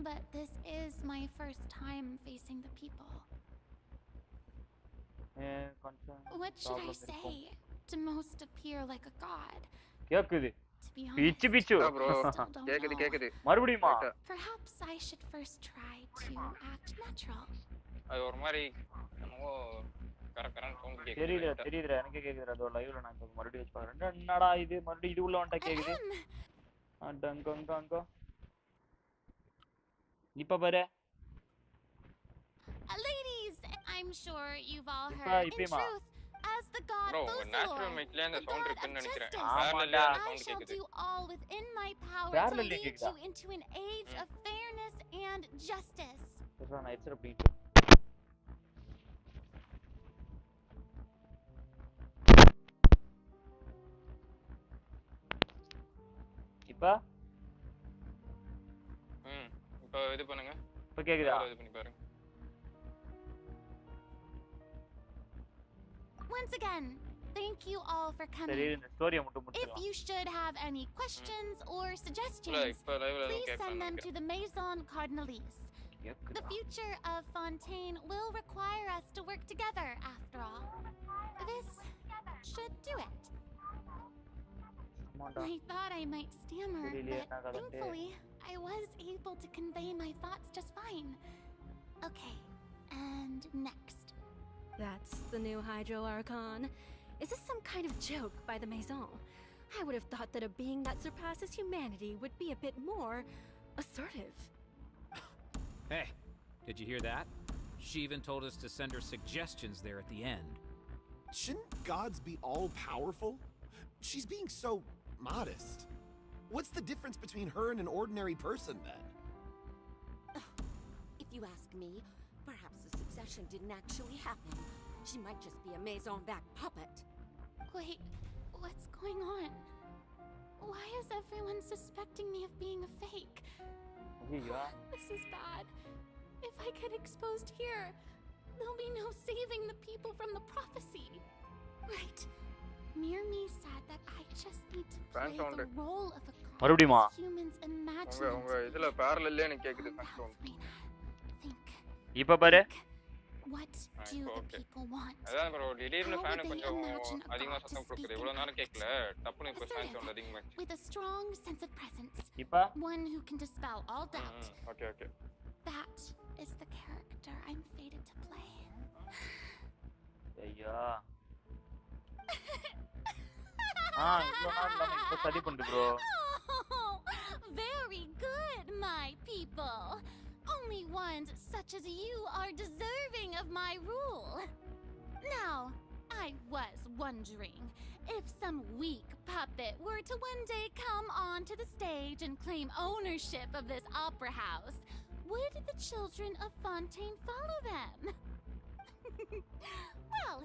but this is my first time facing the people. What should I say to most appear like a god? கேக்குது. பிச்சு பிச்சு. கேக்குது. மறுபடியுமா? Perhaps I should first try to act natural. அது ஒரு மாதிரி என்னமோ கரகரன்னு sound கேக்குது. தெரியுதுடா எனக்கு கேக்குதுடா. அதோ லைவ்ல நான் இப்ப மறுபடியும் வெச்சு பாக்குறேன். என்னடா இது மறுபடியும் இது உள்ள வந்துட்ட கேக்குது. அடங்கங்க. இப்ப பாரு. Ladies, I'm sure you've all heard in truth as the god bro, natural mic-ல அந்த சவுண்ட் இருக்குன்னு நினைக்கிறேன். parallel அந்த சவுண்ட் கேக்குது. I shall do all within my power to lead you into an age of fairness and justice. நான் எச்சர beat. இப்போ இது பண்ணுங்க. இப்போ கேக்குதா? இது பண்ணி பாருங்க. Once again, Thank you all for coming. If you should have any questions or suggestions, please send them to the Maison Cardinalise. The future of Fontaine will require us to work together, after all. This should do it. I thought I might stammer, but thankfully, I was able to convey my thoughts just fine. Okay, and next. That's the new Hydro Archon. Is this some kind of joke by the Maison? I would have thought that a being that surpasses humanity would be a bit more assertive. Hey, did you hear that? She even told us to send her suggestions there at the end. Shouldn't gods be all-powerful? She's being so modest. What's the difference between her and an ordinary person, then? If you ask me, perhaps the succession didn't actually happen. She might just be a maison-backed puppet. Wait, what's going on? Why is everyone suspecting me of being a fake? This is bad. If I get exposed here, there'll be no saving the people from the prophecy. Right. Mirmi said that I just need to play the role of a god humans imagine. உங்க இதுல parallel னு கேக்குது இப்ப பாரு. What do the people want? அதான் bro திடீர்னு fan கொஞ்சம் அதிகமா சத்தம் கொடுக்குது. இவ்வளவு நேரம் கேக்கல. டப்புனு இப்ப ஃபேன் சவுண்ட் அதிகமாச்சு. With a strong sense of presence. இப்ப one who can dispel all doubt. Okay. That is the character I'm fated to play. ஐயா. இப்ப சரி பண்ணு bro. Very good, my people. Only ones such as you are deserving of my rule. Now, I was wondering if some weak puppet were to one day come onto the stage and claim ownership of this opera house, would the children of Fontaine follow them? Well,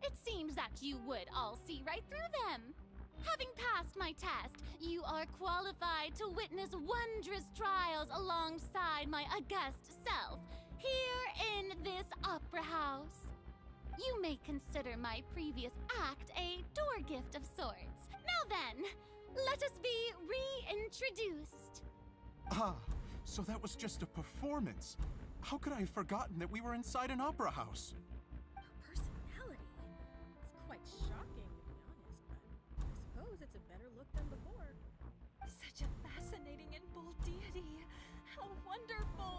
it seems that you would all see right through them. Having passed my test, you are qualified to witness wondrous trials alongside my august self, here in this opera house. You may consider my previous act a door gift of sorts. Now then, let us be reintroduced. So that was just a performance. How could I have forgotten that we were inside an opera house? Personality? It's quite shocking, to be honest, but I suppose it's a better look than before. Such a fascinating and bold deity. How wonderful!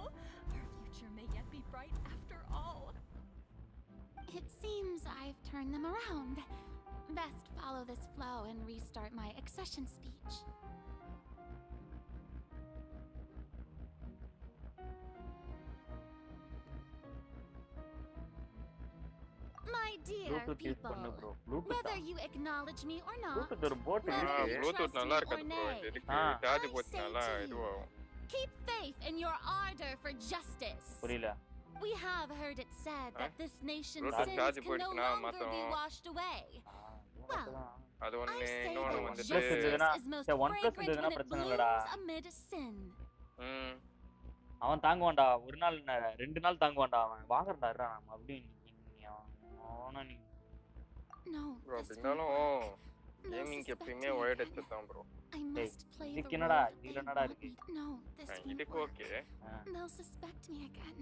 Our future may yet be bright after all. It seems I've turned them around. Best follow this flow and restart my accession speech. My dear people, whether you acknowledge me or not, Bluetooth நல்லா இருக்காது bro. இதுக்கு charge போட்னால இதுவாகும். Keep faith in your ardor for justice. புரியல. We have heard it said that this nation's sins can no longer be washed away. Well, அது ஒண்ணே I say இன்னொரு that வந்து justice is most fragrant when it blooms amid sin. அவன் தாங்குவான்டா. ஒரு நாள் 2 நாள் தாங்குவான்டா அவன். வாங்குறடா நம்ம அப்படி நீ No. bro பின்னாலும் கேமிங் எப்பவுமே ஒயர்ட் ஹெட்செட் தான் bro. இதுக்கு என்னடா இதுல என்னடா இருக்கு? No, this இதுக்கு okay. They'll suspect me again.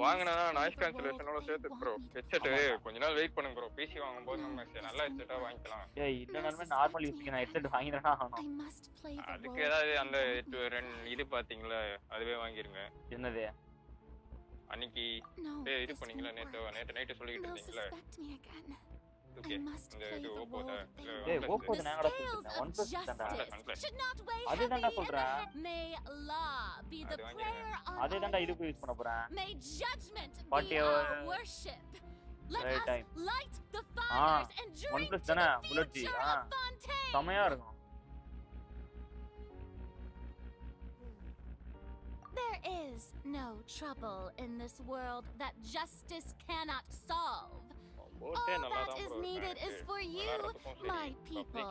வாங்குனா நாய்ஸ் கேன்சலேஷனோட சேர்த்து bro. ஹெட்செட் கொஞ்ச நாள் வெயிட் பண்ணுங்க bro. PC வாங்கும்போது நம்ம நல்ல ஹெட்செட்டா வாங்கிக்கலாம். ஏய் இன்னொரு நார்மல் யூஸ்க்கு நான் ஹெட்செட் வாங்கிறேனா ஆகணும். அதுக்கு ஏதாவது அந்த இது பாத்தீங்களா அதுவே வாங்கிருங்க. என்னது? அன்னைக்கு இது பண்ணீங்களா நேத்து நைட் சொல்லிட்டு இருந்தீங்களா? ஓகே இந்த இது ஓப்போடா. ஏய் ஓப்போ நாங்கடா சொல்றேன். OnePlus தான்டா. அதுதான்டா சொல்றேன். அதுதான்டா இதுக்கு யூஸ் பண்ண போறேன். But right time. OnePlus தானே bullet G. செமையா இருக்கும். There is no trouble in this world that justice cannot solve. All that is needed is for you, my people,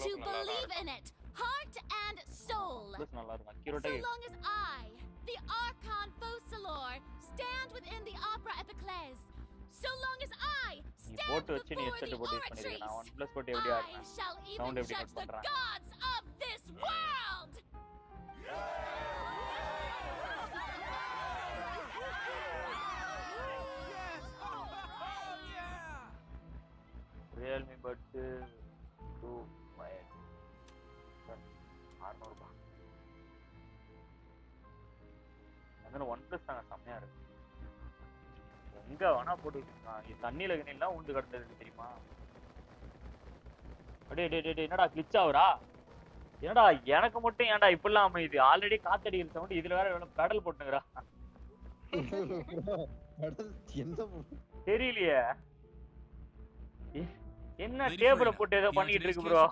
to believe in it, heart and soul. So long as I, the Archon Focalor, stand within the Opera Epiclese, So long as I நீ stand போட்டு வச்சு நீ before headset the போட்டு use பண்ணிருக்க. நான் Archries, 1+ போட்டு எப்படி I ஆடுறேன்? shall even sound எப்படி judge கட் the பண்றேன்? gods of this world! Realme Buds 2 Wired 600 ரூபாய். அதனால OnePlus தாங்க செம்மையா இருக்கு. எங்க வேணா போட்டுக்கலாம். இது தண்ணியில கிண்ணிலாம் உண்டு கிடந்தது தெரியுமா? அடே டே டே என்னடா கிளிச் ஆகுறா? என்னடா எனக்கு மட்டும் ஏன்டா இப்படிலாம் அமையுது? ஆல்ரெடி காத்தடிக்கிற சவுண்ட் இதுல வேற பெடல் போட்டுங்கறா. தெரியலையே. என்ன டேபிள போட்டு ஏதோ பண்ணிட்டு இருக்கு ப்ரோ.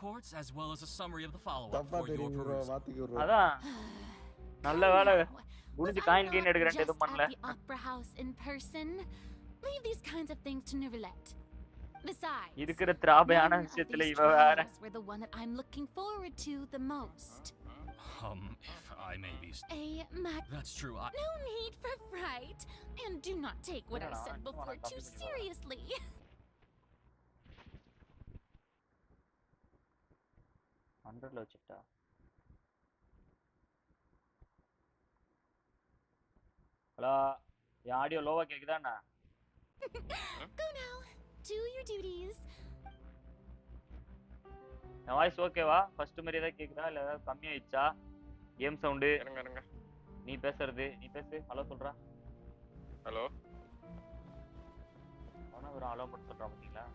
அதான் நல்ல வேளை முடிஞ்சு காயின் கெயின் எடுக்கறேன் எதுவும் பண்ணல. Leave these kinds of things to Nervilette. Besides, இருக்கிற திராபையான விஷயத்துல இவ வேற. We're the one that I'm looking forward to the most. If I may be... That's true, No need for fright. And do not take what I said before too seriously. Hundred வச்சிட்டா. Hello, என் audio லோவா கேக்குதாண்ணா? Go now. Do your duties. என் voice ஓகேவா? First மாதிரி ஏதாவது கேக்குதா இல்ல ஏதாவது கம்மியாயிடுச்சா? கேம் சவுண்ட் இருங்க. நீ பேசுறது, நீ பேசு. ஹலோ சொல்றா. ஹலோ. அவனா ஒரு ஹலோ மட்டும் சொல்றான் பாத்தீங்களா?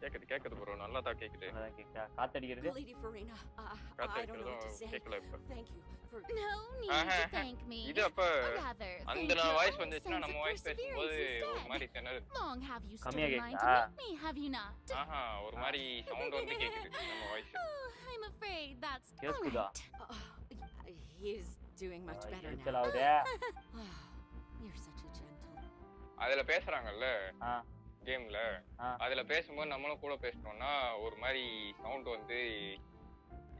கேக்குது ப்ரோ, நல்லா தான் கேக்குது. நல்லா கேக்குதா? காத்தடிக்கிறது? Lady Farina, I don't know what to say. கேக்கல இப்ப. Thank you for... No need to thank me. இது அப்ப அந்த வாய்ஸ் வந்துச்சுன்னா நம்ம வாய்ஸ் பேசும்போது ஒரு மாதிரி திணறு. Long have you கம்மியா stood in line கேக்குதா? to meet me, have you not? ஒரு மாதிரி சவுண்ட் வந்து கேக்குது நம்ம வாய்ஸ். I'm afraid that's கேக்குதா? He is doing much better now. இதலாவுதே. You're such a gentle. அதுல பேசுறாங்கல்ல கேம்ல, அதுல பேசும்போது நம்மளும் கூட பேசணும்னா ஒரு மாதிரி சவுண்ட் வந்து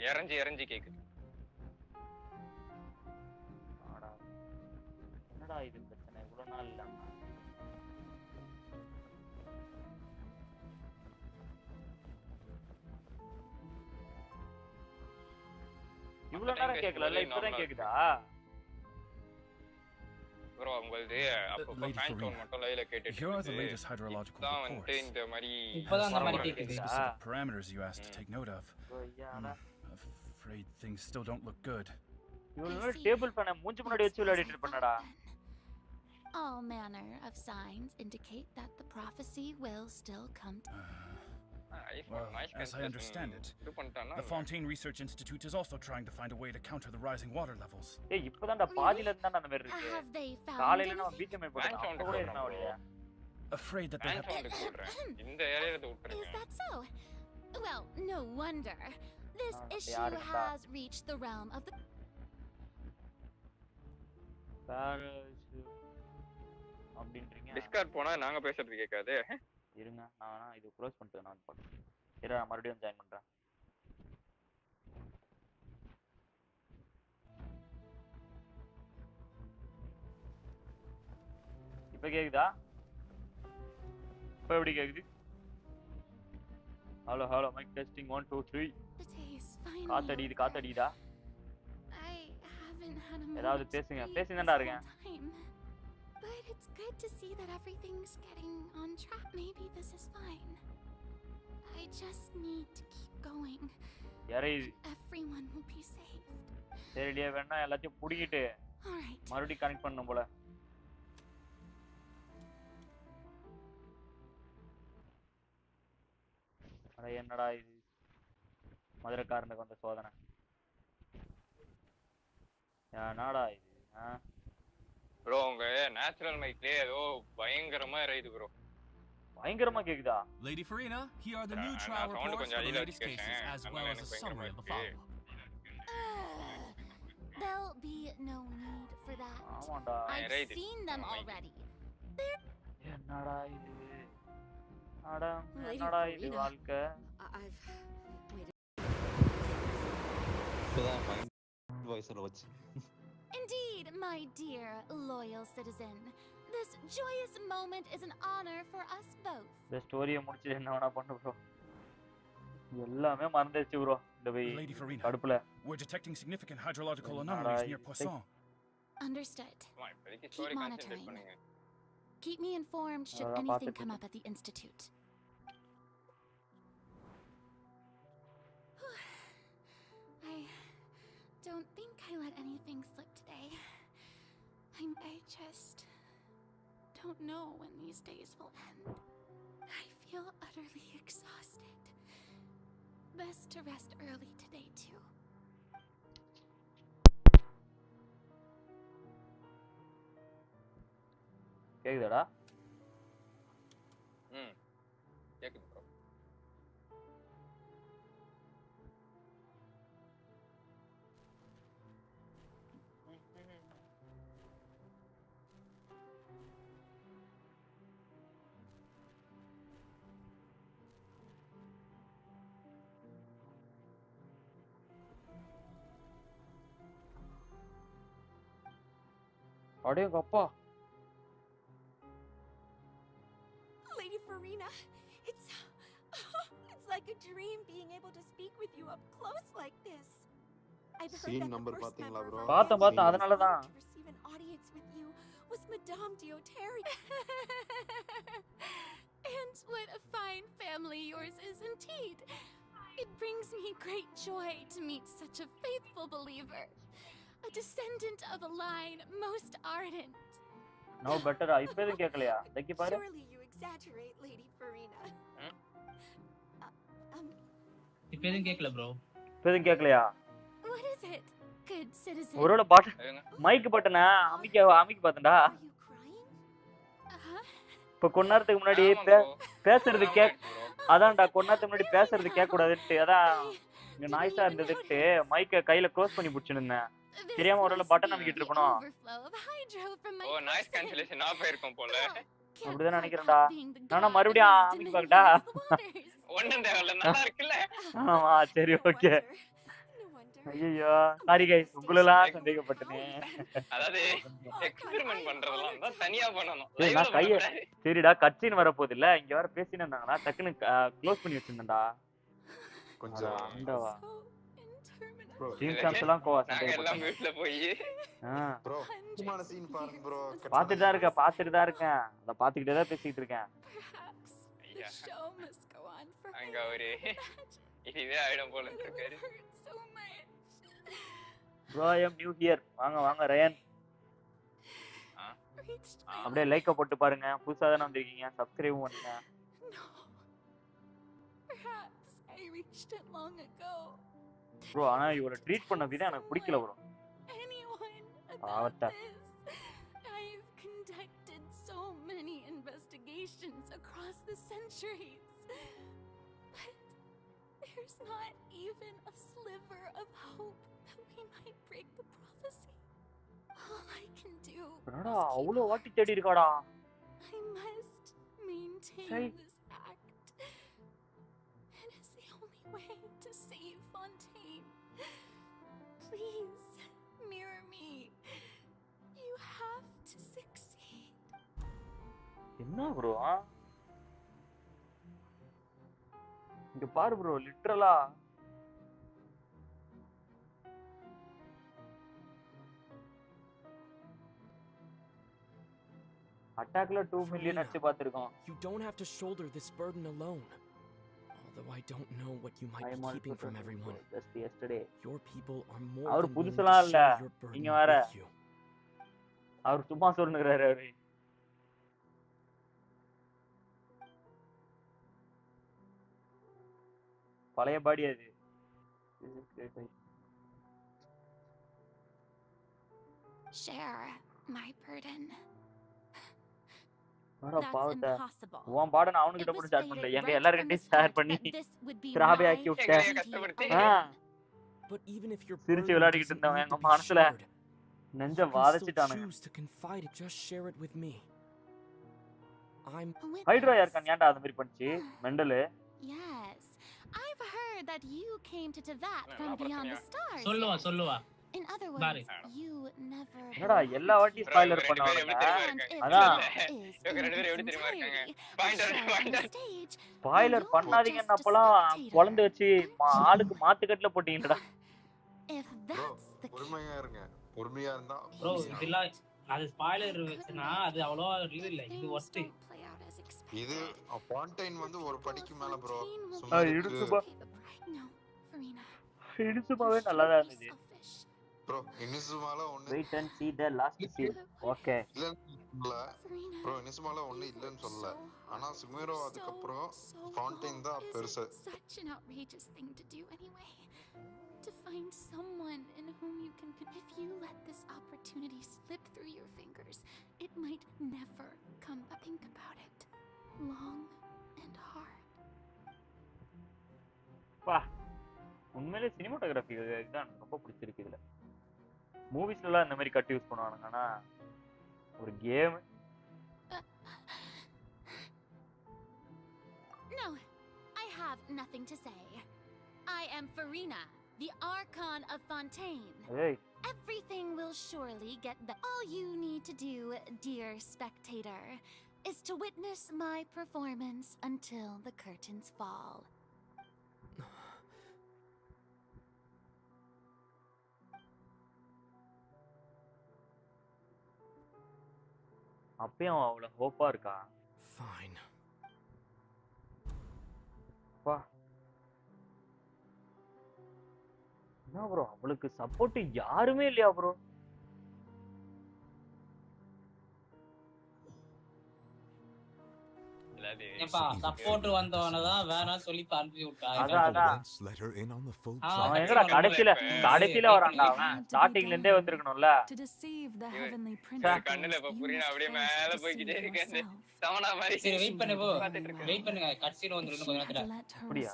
இறஞ்சி கேக்குது. என்னடா இது பிரச்சனை இவ்வளவு நாள் இல்லாம? இவ்வளவு நேரம் கேக்கல, இப்பதான் கேக்குதா? ப்ரோ உங்களுது அப்போ ஃபேன் சவுண்ட் மட்டும் லைவ்ல கேட்டுட்டு Here are the latest hydrological தான் reports. வந்து இந்த மாதிரி இப்பதான் அந்த மாதிரி கேக்குது. Specific parameters you asked to take note of. Afraid things still don't look good. இவ்வளவு டேபிள் பண்ண மூஞ்சி முன்னாடி வச்சு விளையாடிட்டு இருப்பேனடா. All manner of signs indicate that the prophecy will still come to Well, as I understand it, the Fontaine Research Institute is also trying to find a way to counter the rising water levels. ஏய் இப்போதான்டா பாதியில இருந்தா அந்த மாதிரி இருக்கு. Have they found காலையில நான் BGM போட்டேன். அப்போ கூட என்ன ஆவலையா? Afraid that they have... இந்த ஏரியால விட்டுருங்க. Is that so? Well, no wonder. This issue has reached the realm of the... அப்படின்றீங்க. டிஸ்கார்ட் போனா நாங்க பேசுறது கேட்காது. இருங்க, நான் இது க்ளோஸ் பண்ணிட்டு நான் பாக்கிறேன். நான் மறுபடியும் ஜாயின் பண்றேன். இப்ப கேக்குதா? இப்ப எப்படி கேக்குது? Hello mike testing 1 2 3. காத்தடிக்குதா? ஏதாவது பேசுங்கடா இருக்கேன். But it's good to see that everything's getting on track. Maybe this is fine. I just need to keep going. Everyone will be saved. சரிடியா, வேணா எல்லாத்தையும் புடிங்கிட்டு மறுபடியும் கனெக்ட் பண்ணனும் போல. அட என்னடா இது? மதுரைக்காரனுக்கு வந்த சோதனை. என்னடா இது? ப்ரோ உங்க நேச்சுரல் மைக்லயே ஏதோ பயங்கரமா இருக்குது ப்ரோ. பயங்கரமா கேக்குதா? Lady Farina, here are the new trial reports for the latest cases as well as a summary of the follow-up. There'll be no need for that. I've seen them already. என்னடா இது? என்னடா இது வாழ்க்கை? இப்பதான் mind வாய்ஸ்ல வச்சு. Indeed, my dear loyal citizen. This joyous moment is an honor for us both. The story முடிச்சு என்ன வேணா பண்ணு bro. எல்லாமே மறந்துச்சு bro. இந்த Lady Farina, கடுப்புல. we're detecting significant hydrological anomalies near Poisson. Understood. Keep monitoring. Keep me informed should anything come up at the Institute. I don't think I let anything slip today. I just don't know when these days will end. I feel utterly exhausted. Best to rest early today too. கேக்குதாடா? கேக்குது bro. அடேங்கப்பா. Lady Farina, it's like a dream being able to speak with you up close like this. I've heard Scene that number the first பாத்தீங்களா member bro? of our family பார்த்தேன் அதனால தான். to receive an audience with you was Madame Dioteri. And what a fine family yours is indeed. It brings me great joy to meet such a faithful believer, a descendant of a line most ardent. No better. இப்ப எதுவும் கேட்கலையா? தக்கி பாரு. Surely you exaggerate, Lady Farina. இப்ப எதுவும் கேட்கல bro. இப்ப எதுவும் கேட்கலையா? What is it? Good citizen. ஒருவேளை பட்டன் மைக் பட்டனை அமிக்கி பார்த்தேன்டா. இப்ப கொஞ்ச நேரத்துக்கு முன்னாடி பேசுறது அதான்டா கொஞ்ச நேரத்துக்கு முன்னாடி பேசுறது கேட்க கூடாதுன்னு அதான் இங்க நாய்ஸா இருந்ததுட்டு மைக்க கையில க்ளோஸ் பண்ணி புடிச்சிருந்தேன். தெரியாம ஒருவேளை பட்டன் அமிக்கிட்டு இருக்கணும். ஓ நாய்ஸ் கேன்சலேஷன் ஆஃப் ஆயிருக்கும் போல. அப்படிதான் நினைக்கிறேன்டா. நானா மறுபடியும் அமிக்கி பாக்கடா. ஒண்ணும் தேவையில்ல நல்லா இருக்குல்ல. ஆமா சரி ஓகே. ஐயோ சாரி गाइस உங்களெல்லாம் சந்தேகப்பட்டனே. அதாவது எக்ஸ்பெரிமென்ட் பண்றதெல்லாம் தான் தனியா பண்ணனும். நான் கைய சரிடா கட்சின் வர போகுது இல்ல இங்க வர பேசினே இருந்தாங்கடா டக்குன்னு க்ளோஸ் பண்ணி வச்சிருந்தேன்டா. கொஞ்சம் அண்டவா. bro டீம் சாம்ஸ்லாம் கோவா நாங்க எல்லாம் வீட்ல போய் bro சும்மான சீன் பாருங்க bro. பாத்துட்டு தான் இருக்கேன். அத பாத்துக்கிட்டே தான் பேசிட்டு இருக்கேன். அங்க ஒரு இதுவே ஆயிடும் போல இருக்காரு. bro I am new here. வாங்க ரயன். அப்படியே லைக்க போட்டு பாருங்க. புதுசா தான வந்திருக்கீங்க. சப்ஸ்கிரைப் பண்ணுங்க. bro ஆனா இவள ட்ரீட் பண்ண விதம் எனக்கு பிடிக்கல bro. ஆவட்ட. I've conducted so many investigations across the centuries. But there's not even a sliver of hope that we might break the prophecy. All I can do என்னடா அவ்ளோ வாட்டி தேடி இருக்காடா. I must maintain this act. It is the only way to save Fontaine. Please mirror me. You have to succeed. என்ன bro? இங்க பாரு bro லிட்டரலா அட்டாக்ல 2 million அடிச்சு பாத்துறோம். You don't have to shoulder this burden alone. Although I don't know what you might be keeping from everyone. Just yesterday. Your people are more our than புதுசலா willing to இல்ல. share your burden நீங்க வேற. with you. அவர் சும்மா சொல்லுங்கறாரு அவரு. பழைய பாடி அது. Share my burden. அட பாவத்தை. உன் பாட நான் அவனுக்கு கிட்ட போட்டு ஷேர் பண்ணல. எங்க எல்லாரும் ஷேர் பண்ணி கிராபே ஆக்கி விட்டேன். But even if your சிரிச்சு விளையாடிட்டு இருந்தவன் எங்க மனசுல நெஞ்ச வாதச்சிட்டானுங்க. Just share it with me. I'm hydro Yarkhan ஏன்டா அந்த மாதிரி பண்ணிச்சு mental? Yes. I've heard that you came to Teyvat from beyond the stars. சொல்லுவா. In other words, you never. என்னடா எல்லா வாட்டி ஸ்பாயிலர் பண்ணுவாங்க. அதான் ஸ்பாயிலர் பண்ணாதீங்கன்னு அப்பலாம் குழந்தை வச்சு ஆளுக்கு மாத்துக்கட்டுல போட்டீங்கடா. பொறுமையா இருங்க. பொறுமையா இருந்தா ப்ரோ இதெல்லாம் அது ஸ்பாயிலர் வெச்சுனா அது அவ்வளவா இது இல்ல. இது ஒஸ்ட். இது ஃபான்டைன் வந்து ஒரு படிக்கு மேல ப்ரோ. இடுசுமாவே நல்லா தான் இருந்துச்சு. ப்ரோ இனிசுமால ஒண்ணு wait and see the last scene. Okay. இல்ல ப்ரோ இனிசுமால ஒண்ணு இல்லன்னு சொல்லல. ஆனா சுமேரோ அதுக்கு அப்புறம் ஃபான்டைன் தான் பெருசு. Such an outrageous thing to do anyway. To find someone in whom you can if you let this opportunity slip through your fingers, it might never come. Think about it. Long and hard. வா. உண்மையிலே cinematography தான் ரொம்ப பிடிச்சிருக்கு இதுல. மூவிஸ்ல இந்த மாதிரி cut use பண்ணுவாங்க. ஆனா ஒரு game. No, I have nothing to say. I am Farina, the Archon of Fontaine. Hey. Everything will surely get better. All you need to do, dear spectator, is to witness my performance until the curtains fall. அப்பயும் அவ்வளவு ஹோப்பா இருக்கா? Fine. வா. என்ன bro அவளுக்கு support யாருமே இல்லையா bro? ஏப்பா support வந்தவன தான் வேணா சொல்லி அனுப்பி விட்டாங்க. அதான் அவன் எங்கடா கடைசில வரான்டா அவன். ஸ்டார்டிங்ல இருந்தே வந்திருக்கணும்ல. கண்ணுல இப்ப புரியல அப்படியே மேல போய்கிட்டே இருக்கேன். சமனா மாதிரி. சரி வெயிட் பண்ணு போ. வெயிட் பண்ணுங்க கட்சில வந்துரும் கொஞ்ச நேரத்துல. அப்படியா?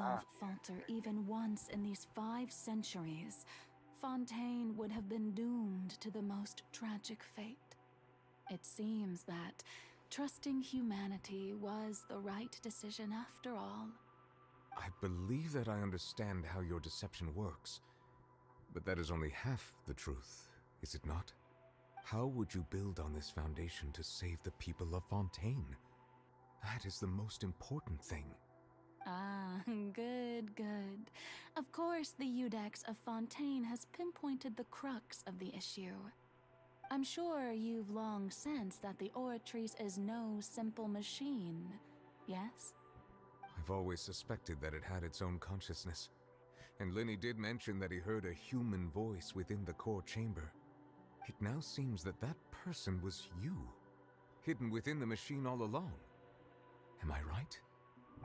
Even once in these 5 centuries, Fontaine would have been doomed to the most tragic fate. It seems that trusting humanity was the right decision after all. I believe that I understand how your deception works, but that is only half the truth, is it not? How would you build on this foundation to save the people of Fontaine? That is the most important thing. Ah, good. Of course, the Iudex of Fontaine has pinpointed the crux of the issue. I'm sure you've long sensed that the Oratrice is no simple machine, yes? I've always suspected that it had its own consciousness, and Lenny did mention that he heard a human voice within the core chamber. It now seems that that person was you, hidden within the machine all along. Am I right?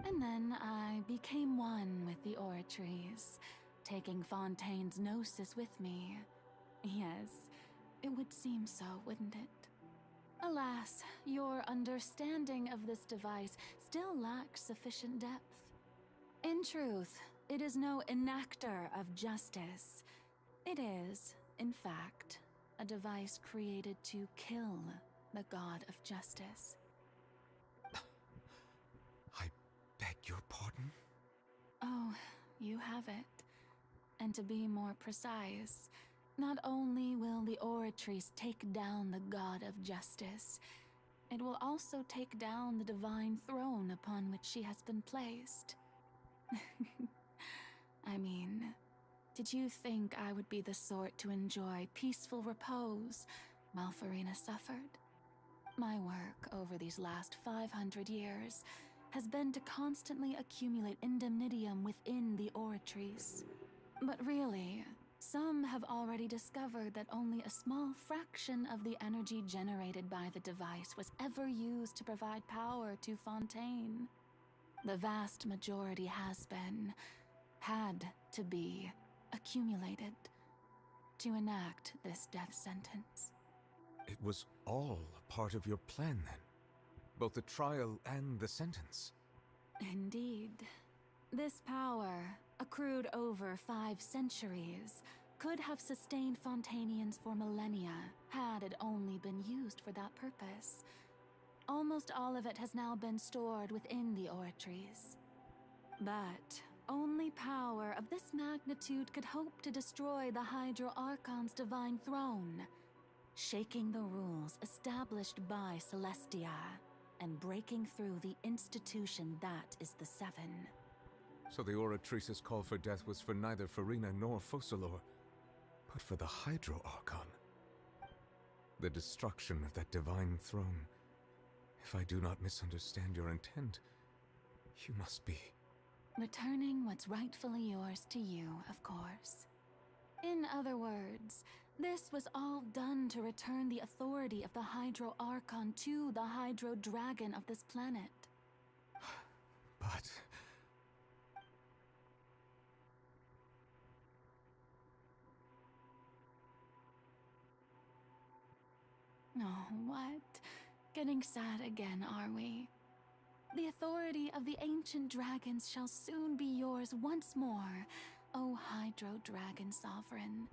And then I became one with the Oratrice, taking Fontaine's gnosis with me. Yes. It would seem so, wouldn't it? Alas, your understanding of this device still lacks sufficient depth. In truth, it is no enactor of justice. It is, in fact, a device created to kill the god of justice. I beg your pardon? Oh, you have it. And to be more precise, not only will the Oratrice take down the god of justice, it will also take down the divine throne upon which she has been placed. I mean, did you think I would be the sort to enjoy peaceful repose while Farina suffered? My work over these last 500 years has been to constantly accumulate indemnitium within the Oratrice. But really, some have already discovered that only a small fraction of the energy generated by the device was ever used to provide power to Fontaine. The vast majority had to be accumulated to enact this death sentence. It was all part of your plan then? Both the trial and the sentence? Indeed. This power, accrued over 5 centuries, could have sustained Fontainians for millennia had it only been used for that purpose. Almost all of it has now been stored within the Oratrice. But only power of this magnitude could hope to destroy the Hydro Archon's divine throne, shaking the rules established by Celestia, and breaking through the institution that is the Seven. So the Oratrice's call for death was for neither Furina nor Focalor, but for the Hydro Archon. The destruction of that divine throne. If I do not misunderstand your intent, you must be... Returning what's rightfully yours to you, of course. In other words, this was all done to return the authority of the Hydro Archon to the Hydro Dragon of this planet. But... Oh, what? Getting sad again, are we? The authority of the ancient dragons shall soon be yours once more, O Hydro Dragon Sovereign.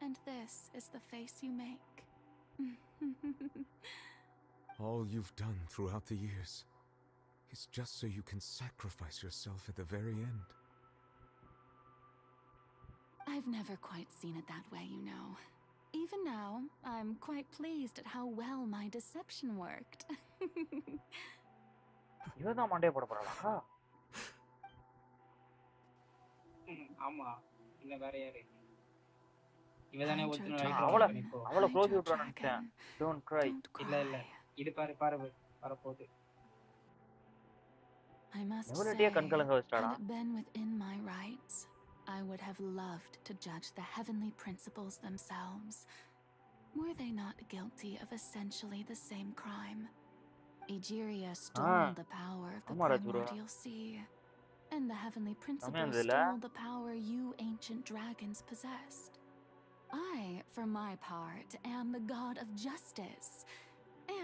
And this is the face you make. All you've done throughout the years is just so you can sacrifice yourself at the very end. I've never quite seen it that way, you know. Even now, I'm quite pleased at how well my deception worked. இவதான் மண்டைய போட போறாளா? ஆமா. இல்ல வேற யாரு? இவதானே ஒருத்தன அவள close விட்டுறான்னு நினைச்சேன். Don't cry. இல்ல. இது பாரு வரப்போகுது. I must say, had it been within my rights, I would have loved to judge the heavenly principles themselves. Were they not guilty of essentially the same crime? Egeria stole the power of the primordial sea, and the heavenly principles stole the power you ancient dragons possessed. I, for my part, am the god of justice.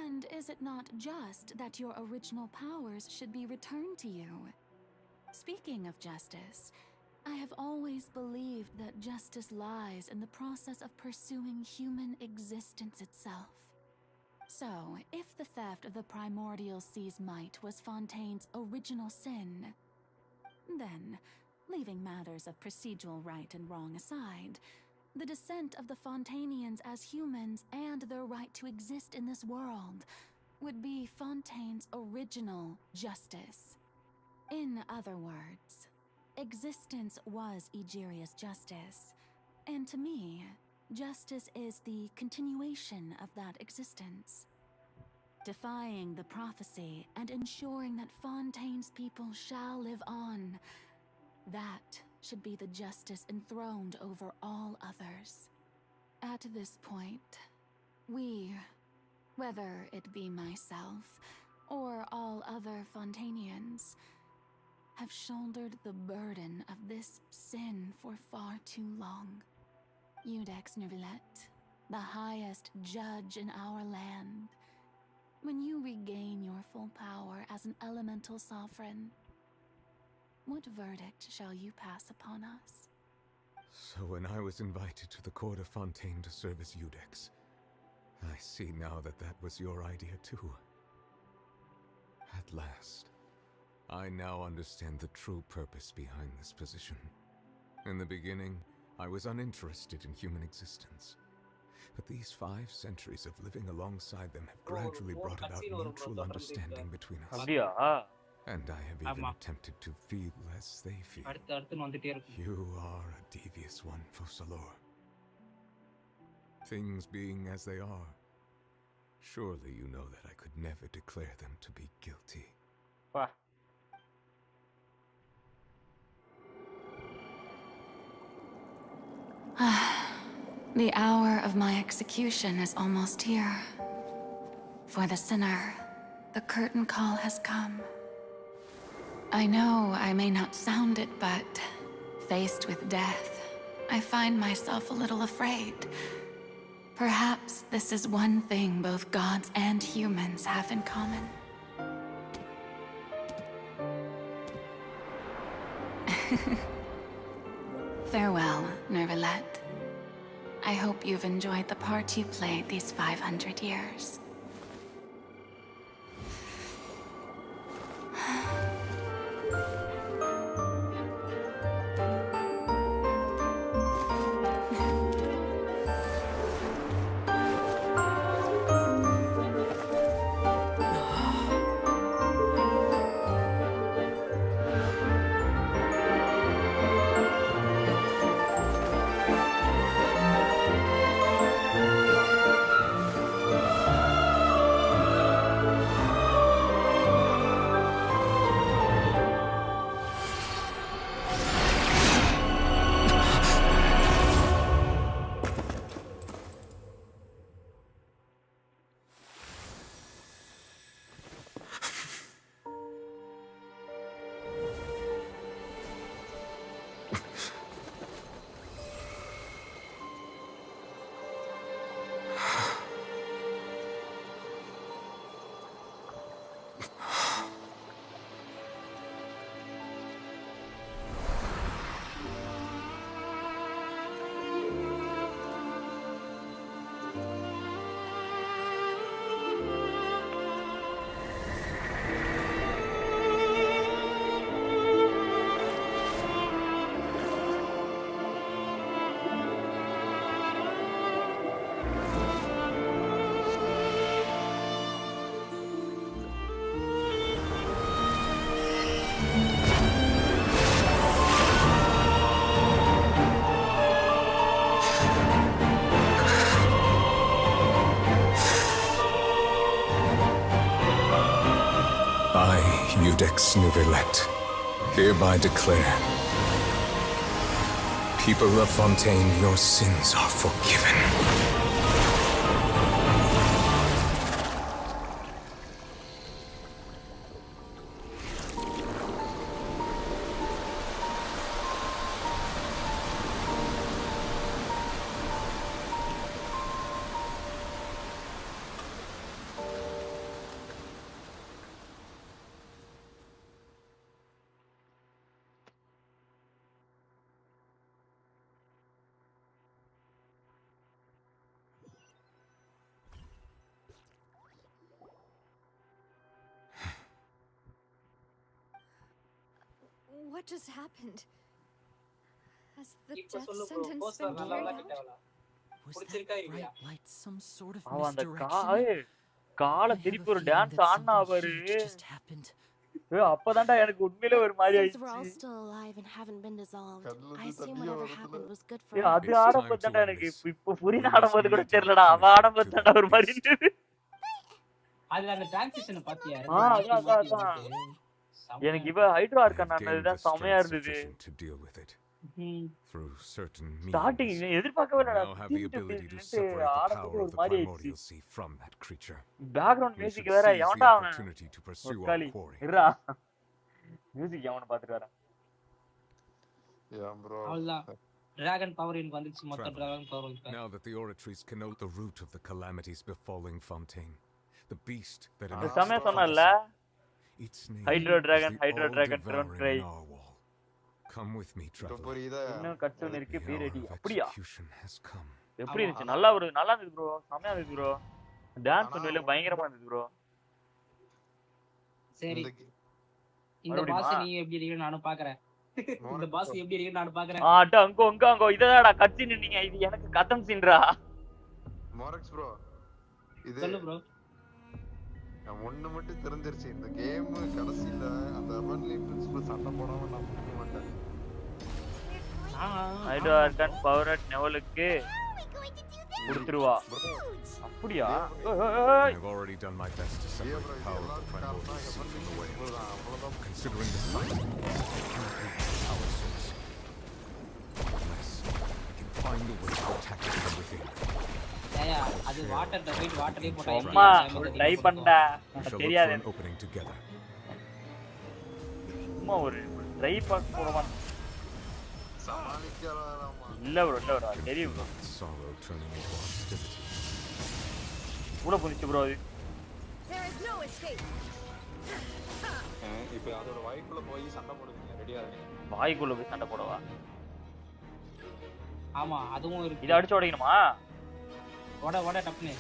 And is it not just that your original powers should be returned to you? Speaking of justice, I have always believed that justice lies in the process of pursuing human existence itself. So, if the theft of the primordial sea's might was Fontaine's original sin, then, leaving matters of procedural right and wrong aside, the descent of the Fontanians as humans and their right to exist in this world would be Fontaine's original justice. In other words, existence was Egeria's justice, and to me, justice is the continuation of that existence. Defying the prophecy and ensuring that Fontaine's people shall live on, that should be the justice enthroned over all others. At this point, we, whether it be myself or all other Fontanians, have shouldered the burden of this sin for far too long. Iudex Nervilette, the highest judge in our land, when you regain your full power as an elemental sovereign, what verdict shall you pass upon us? So when I was invited to the court of Fontaine to serve as Iudex, I see now that that was your idea too. At last, I now understand the true purpose behind this position. In the beginning, I was uninterested in human existence. But these 5 centuries of living alongside them have gradually brought about mutual understanding between us. And I have even attempted to feel as they feel. You are a devious one, Focalor. Things being as they are, surely you know that I could never declare them to be guilty. The hour of my execution is almost here. For the sinner, the curtain call has come. I know I may not sound it, but faced with death, I find myself a little afraid. Perhaps this is one thing both gods and humans have in common. Farewell, Nervilette. I hope you've enjoyed the part you played these 500 years. Ludex Nouvellette, hereby declare, people of Fontaine, your sins are forgiven. What just happened? Has the இப்ப death சொல்லு bro. sentence poster been நல்லா carried இல்ல out? Devala. Was பிடிச்சிருக்கா that இல்லையா? bright light some sort of அவன் அந்த misdirection? கால I have திருப்பி a ஒரு feeling டான்ஸ் that ஆடினா something பாரு. huge just happened. அப்பதான்டா எனக்கு உண்மையிலே ஒரு மாதிரி Since we're all ஆயிடுச்சு. still alive and haven't been dissolved, I assume தண்ணியா whatever வருதுல. happened was good for அது us. ஆடும்போது தான்டா எனக்கு இப்ப புரியுது ஆடும்போது கூட தெரியலடா. அவன் ஆடும்போது தான்டா ஒரு மாதிரி இருந்தது. அதுல அந்த டிரான்சிஷன் பாத்தியா? அதான் எனக்கு இவ ஹைட்ரோ ஆர்கான் ஆனதுதான் செமையா இருந்தது. Through certain ஸ்டார்டிங் means, எதிர்பார்க்கவே இல்லடா. now have the ability to separate the power of the primordial sea from that creature. Background We music should வேற seize the எவன்டா அவன்? opportunity to pursue our ஒக்காலி quarry. இருடா. Music எவன பாத்துட்டு வரேன். Yeah, bro. அவ்வளவுதான். Dragon power எனக்கு வந்துச்சு மொத்த டிராகன் பவர் வந்து. Now that the oratories connote the root of the calamities befalling Fontaine, the beast that அந்த சமய சொன்னல்ல its name hydro is dragon the don't try. all-devouring narwhal. Come with me, traveler. இன்னும் கட்சன் இருக்கு பீ ready. The hour of அப்படியா? execution has come. எப்படி இருந்துச்சு? நல்லா இருந்துது ப்ரோ. செமையா இருந்துது ப்ரோ. டான்ஸ் பண்ணல பயங்கரமா இருந்துது ப்ரோ. சரி. இந்த பாஸ் நீ எப்படி இருக்கீங்க நானும் பாக்குறேன். இந்த பாஸ் எப்படி இருக்கீங்க நானும் பாக்குறேன். அட அங்க இதடா கட்சி நின்னீங்க. இது எனக்கு கதம் சீன்டா. மோரக்ஸ் ப்ரோ. இது சொல்லு ப்ரோ. நான் ஒண்ணு மட்டும் தெரிஞ்சிருச்சு. இந்த கேம் கடைசில அந்த அவன்லி பிரின்சிபல் சண்டை போடாம நான் முடிக்க மாட்டேன். ஹைட்ரோ ஆர்கான் பவர் அட் நெவலுக்கு கொடுத்துருவா. அப்படியா? I've already done my best to separate the power of the primordial sea from the whale. Considering the size of the power source, unless I can find a way to attack it from within. ஏயா அது water டபைட் வாட்டரே போட்டா அம்மா try பண்ணடா. தெரியாது. Opening together. அம்மா ஒரு try பண்ண போறவன். சமாளிக்கலாமா? இல்ல ப்ரோ தெரியும் bro. Sorrow turning into hostility. கூட புடிச்சு ப்ரோ அது. There is no escape. இப்போ அதோட வாய்க்குள்ள போய் சண்டை போடுவீங்க. ரெடியா இருக்கீங்க? வாய்க்குள்ள போய் சண்டை போடவா? ஆமா அதுவும் இருக்கு. இத அடிச்சு உடைக்கணுமா? ஓட டப்னே.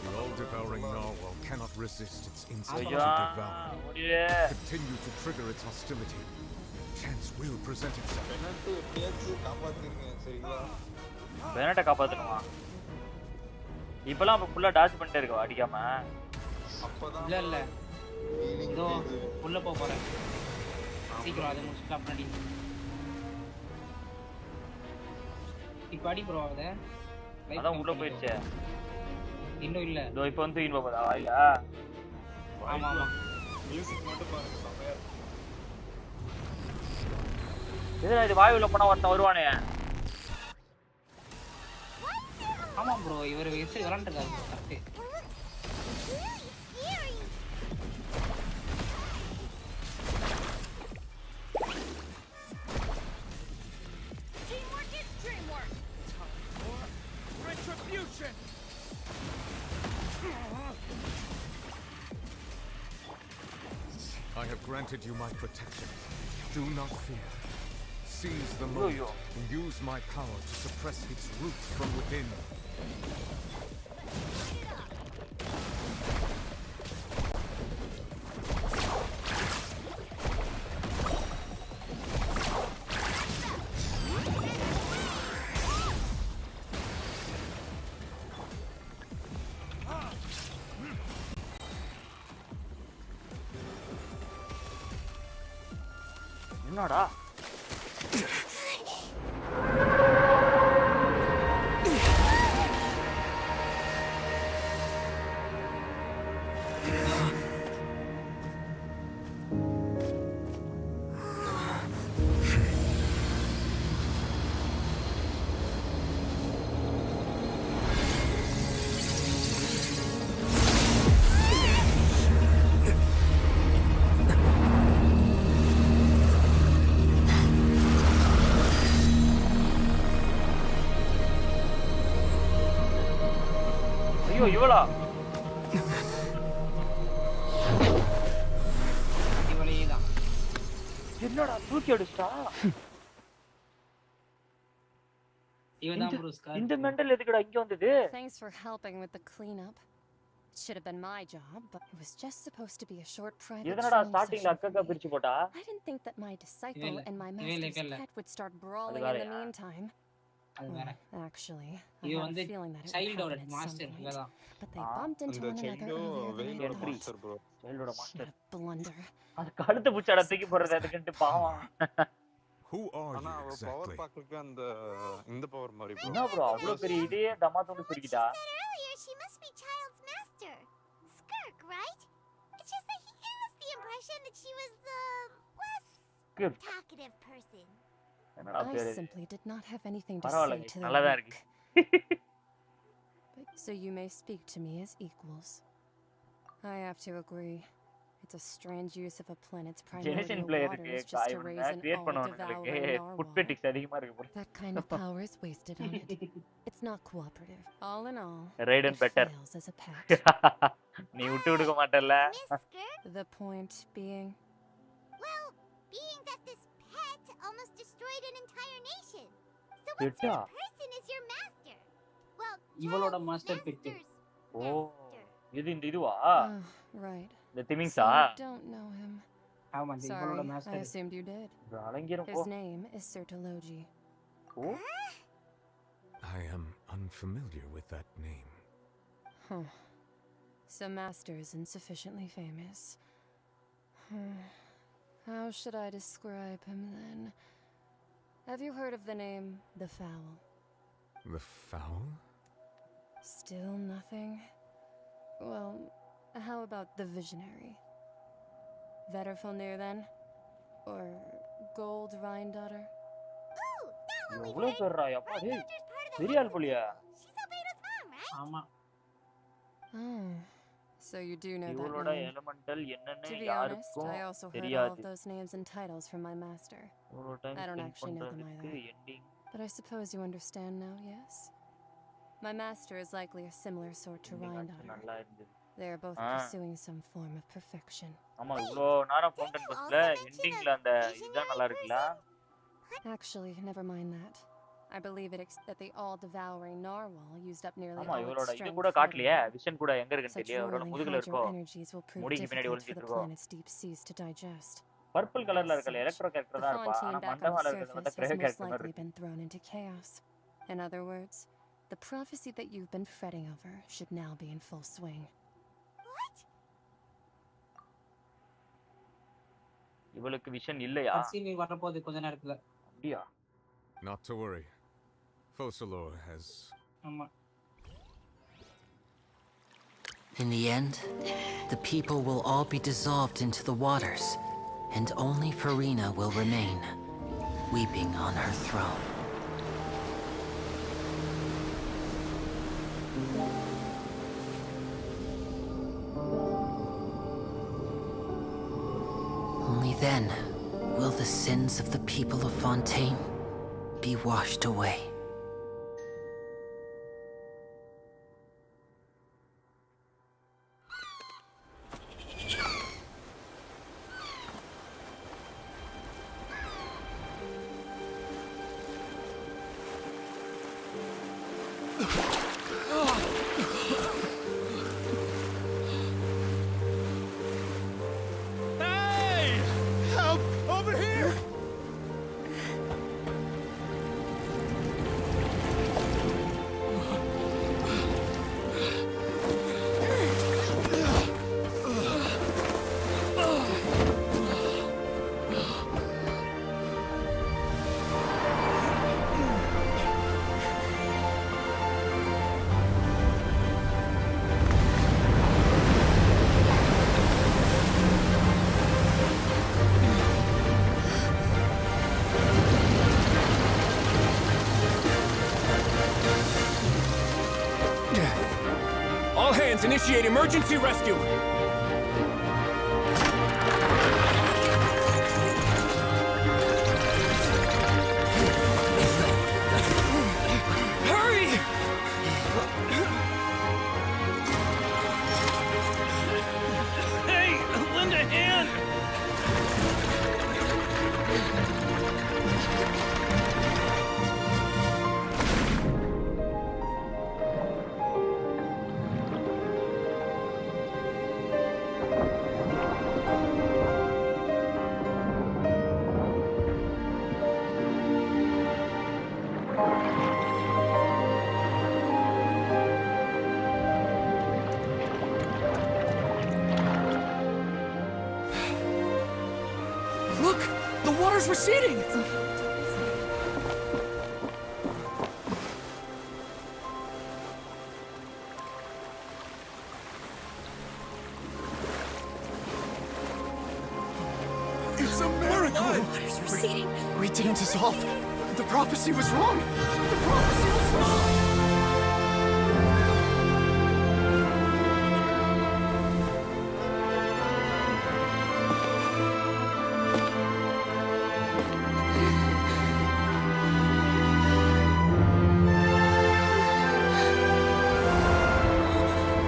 The all-devouring narwhal cannot resist its instinct to devour. Continue to trigger its hostility. Chance will present itself. Penalty எப்படியாச்சும் காப்பாத்திருங்க சரிங்களா? பெனல்ட்ட காப்பாத்தணுமா? இப்பலாம் அப்ப ஃபுல்லா டாச் பண்ணிட்டே இருக்கவா அடிக்காம? அப்பதான் இல்ல இதோ உள்ள போறேன். சீக்கிரம் அதை முடிச்சுட்டு அப்புறம் இப்ப அடி ப்ரோ அத. அதான் உள்ள போயிடுச்சே. இன்னும் இல்ல. இதோ இப்போ வந்து இன்வா போதா ஐயா. ஆமா மியூசிக் மட்டும் பாருங்க செமையா. இது வாயுல போனா ஒருத்தன் வருவானே. ஆமா ப்ரோ இவர் வெச்சு விளையாண்டுருக்காரு correct. I have granted you my protection. Do not fear. Seize the moment and use my power to suppress its roots from within. என்னடா? ஐயோ இவளா இவளையேதான். என்னடா தூக்கி அடிச்சா இவதான் ப்ரோ ஸ்கார். இந்த மெண்டல் எதுக்குடா இங்க வந்தது? Thanks for helping with the cleanup. It should have been my job, but it was just supposed to be a short private எதனடா ஸ்டார்டிங்ல அக்கா பிரிச்சு போட்டா? I didn't think that my disciple and my master's pet would start brawling in the meantime. Actually, I had a feeling that it would happen at some point, but they bumped into one another earlier than I thought. What a blunder. அது கழுத்து புடிச்சடா தூக்கி போறது அதுக்கிட்ட பாவம். Who are you exactly? Power பாக்குறதுக்கு அந்த இந்த power மாதிரி bro. என்ன bro அவ்ளோ பெரிய இதே டமாத்தோட சிரிக்குதா? She must be Child's master. Skirk, right? It's just that he gave us the impression that she was the less talkative person. I simply did not have anything to say to them. நல்லதா இருக்கு. So you may speak to me as equals. I have to agree. It's a strange use of a planet's primordial waters just to raise an all-devouring narwhal. That kind of power is wasted on it. It's not cooperative. All in all, it fails as a pet. நீ விட்டு கொடுக்க மாட்டல்ல? The point being? Well, being that this pet almost destroyed an entire nation. So what sort of person is your master? Well, இவளோட master bed. ஓ இது இந்த இதுவா? Right. The Timingsa. I don't know him. Sorry, I assumed you did. His name is Sertologi. Oh? I am unfamiliar with that name. Huh. So Master is insufficiently famous. How should I describe him then? Have you heard of the name The Fowl? The Fowl? Still nothing? Well, how about the Visionary? Vetterfilnir then? Or Gold Rhine-daughter? Ooh, that one we've எவ்வளவு heard. பேர்ரா அப்பா டேய் பெரிய ஆள் போலியா? She's Albedo's mom, right? ஆமா. Oh, so you do know that இவளோட name. Elemental என்னன்னு To be honest, யாருக்கும் I also heard all தெரியாது. of those names and titles from my master. ஒரு time I don't spend actually know them பண்றதுக்கு either. Ending But I suppose you understand now, yes? My master is likely a similar sort to Rhine-daughter. நல்லா இருந்தது. They are both pursuing some form of perfection. ஆமா இவ்ளோ நேரம் fountain பஸ்ல எண்டிங்ல அந்த இதுதான் நல்லா இருக்குல? Actually, never mind that. I believe that the all-devouring narwhal used up nearly ஆமா all its இவளோட இது strength. கூட காட்டலையே விஷன் கூட எங்க இருக்குன்னு Such தெரியல அவரோட roiling முதுகுல இருக்கோ hydro energies will prove முடிக்கு பின்னாடி difficult for ஒளிஞ்சிட்டு the இருக்கோ planet's deep seas to digest. Purple கலர்ல இருக்கல எலக்ட்ரோ கேரக்டர் தான் இருப்பா ஆனா Fontaine back on மண்டமால the இருக்கிறது surface வந்து has கிரே most கேரக்டர் மாதிரி likely இருக்கு. been thrown into chaos. In other words, the prophecy that you've been fretting over should now be in full swing. இவளுக்கு vision இல்லையா? Scene வரப்போகுது கொஞ்ச நேரத்துல. அப்படியா? Not to worry. Focalor has. ஆமா. In the end, the people will all be dissolved into the waters, and only Farina will remain, weeping on her throne. Only then will the sins of the people of Fontaine be washed away. Hey! Help! Over here! All hands, initiate emergency rescue! Hurry! water's receding! It's a miracle! The water's receding. We didn't dissolve. The prophecy was wrong. The prophecy was wrong.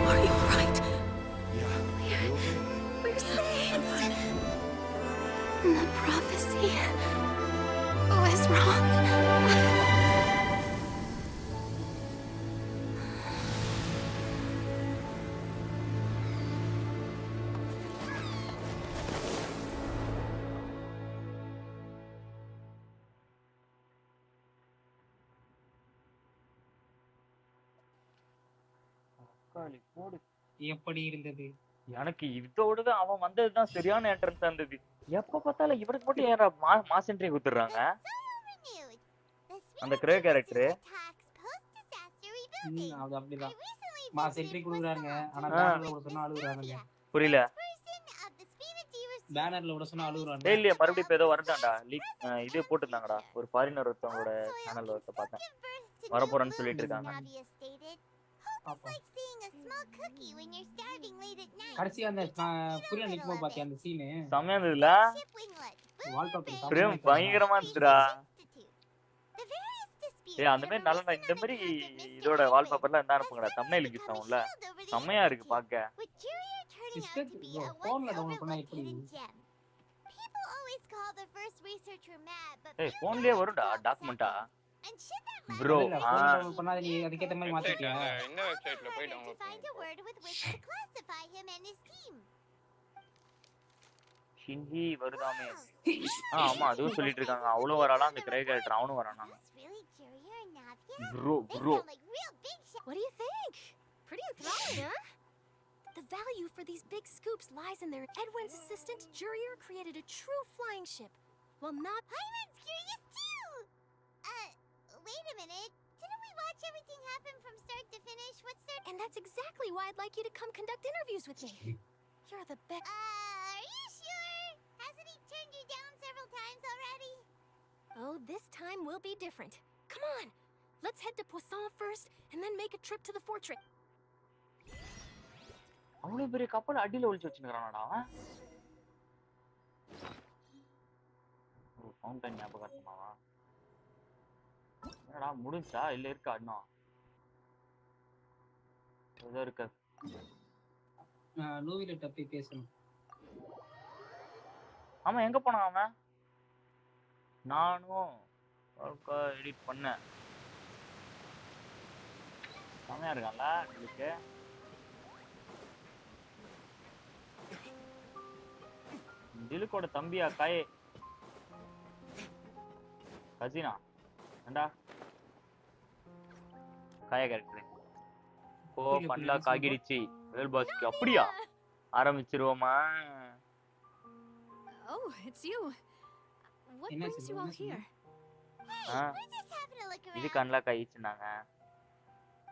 Are you alright? Yeah. We're saved. The prophecy was wrong. எப்படி இருந்தது? எனக்கு இதோட அவன் வந்ததுதான் சரியான entrance இருந்தது. எப்ப பார்த்தாலும் இவனுக்கு மட்டும் ஏன் மாஸ் என்ட்ரி குடுத்துறாங்க? அந்த கிரே கேரக்டர் அது அப்படிதான். மாஸ் என்ட்ரி குடுக்குறாங்க. ஆனா பேனர்ல விட சொன்னா அழுகுறாங்க. புரியல. பேனர்ல விட சொன்னா அழுகுறாங்க. இல்லையே மறுபடியும் இப்ப ஏதோ வரட்டான்டா. லீக் இது போட்டுருந்தாங்கடா. ஒரு ஃபாரினர் ஒருத்தவங்களோட சேனல்ல ஒருத்த பார்த்தேன். வரப்போறேன்னு சொல்லிட்டு இருக்காங்க. கடைசியா அந்த புரியல நிக்கும்போது பாத்தியா அந்த சீன் செமையா இருந்ததுல. வால்பேப்பர் பிரேம் பயங்கரமா இருந்துடா. ஏய் அந்த மாதிரி நல்ல இந்த மாதிரி இதோட வால்பேப்பர்ல இருந்தா அனுப்புங்கடா. தம்ப்நெயில் யூஸ் ஆகும்ல. செமையா இருக்கு பாக்க. சிஸ்டர் போன்ல டவுன்லோட் பண்ணா எப்படி? ஏய் போன்லயே வரும்டா டாக்குமெண்டா. ப்ரோ டவுன்லோட் பண்ணா நீ அதுக்கு ஏத்த மாதிரி மாத்திட்டியா? என்ன வெப்சைட்ல போய் டவுன்லோட் பண்ணு. ஷின்ஹி வருதாமே. ஆமா அதுவும் சொல்லிட்டு இருக்காங்க. அவ்வளவு வராலாம் அந்த கிரே கேரக்டர் அவனும் வரானா. Bro. What do you think? Pretty enthralling, huh? The value for these big scoops lies in their Edwin's assistant, Jurier, created a true flying ship. Well, not... Hyman's curious too! Wait a minute. Didn't we watch everything happen from start to finish? What's there? And that's exactly why I'd like you to come conduct interviews with me. You're the best... Are you sure? Hasn't he turned you down several times already? Oh, this time will be different. Come on! Let's head to Poisson first, and then make a trip to the fortress. அவ்வளவு பெரிய கப்பல் அடியில ஒளிச்சு வச்சிருக்கானடா அவன். ஒரு fountain ஞாபகமாவா? என்னடா முடிஞ்சா இல்ல இருக்கா இன்னும்? ஏதோ இருக்கு. லூவில டப்பி பேசணும். ஆமா எங்க போனான் அவன்? நானும் எடிட் பண்ணேன். செமையா இருக்கான்ல உங்களுக்கு. திலுக்கோட தம்பியா காயே கசினா ஏண்டா காய கேரக்டர் ஓ பண்ணலா காகிடிச்சி வேல் பாஸ்க்கு அப்படியா ஆரம்பிச்சிருவோமா? Oh, it's you. What brings you all here? இது கண்ணலா காயிச்சுனாங்க.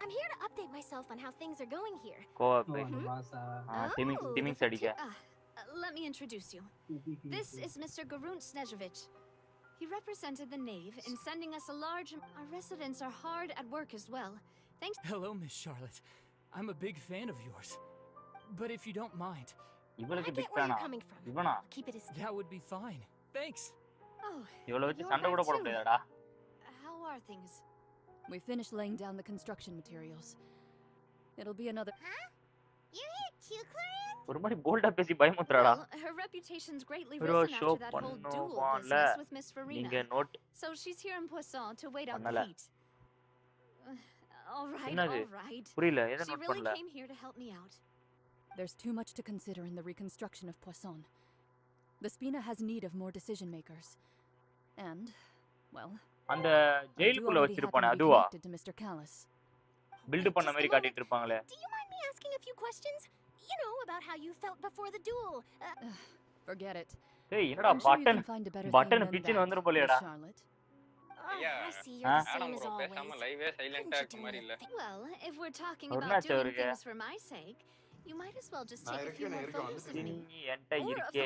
I'm here to update myself on how things are going here. Timing அடிக்க. Let me introduce you. This is Mr. Garun Snezhevich. He represented the Knave in sending us a large... Our residents are hard at work as well. Thanks... Hello, Miss Charlotte. I'm a big fan of yours. But if you don't mind... I get where you're coming from. Keep it as... That would be fine. Thanks. Oh, you're back too. How are things? We finished laying down the construction materials. It'll be another... Huh? You're here too, Clarion? ஒரு மாதிரி போல்டா பேசி பயமுத்துறாடா. Her reputation's greatly risen after that whole duel business with Miss Farina. நீங்க note So she's here in Poisson to wait out the heat. All right. புரியல எதை She note really பண்ணல. came here to help me out. There's too much to consider in the reconstruction of Poisson. The Spina has need of more decision makers. And, well, அந்த ஜெயிலுக்குள்ள வச்சிருப்பானே அதுவா? Build பண்ண மாதிரி காட்டிட்டு இருப்பாங்களே. Do you mind me asking a few questions? You know about how you felt before the duel. Forget it. ஏய் என்னடா button பிச்சின் வந்துரும் போலடா ஐயா மேடம் ப்ரோ பேசாம லைவே சைலண்டா இருக்க மாதிரி இல்ல Well, if we're talking about doing things for my sake, you might as well just take a few more photos of me. என்கிட்ட இருக்கே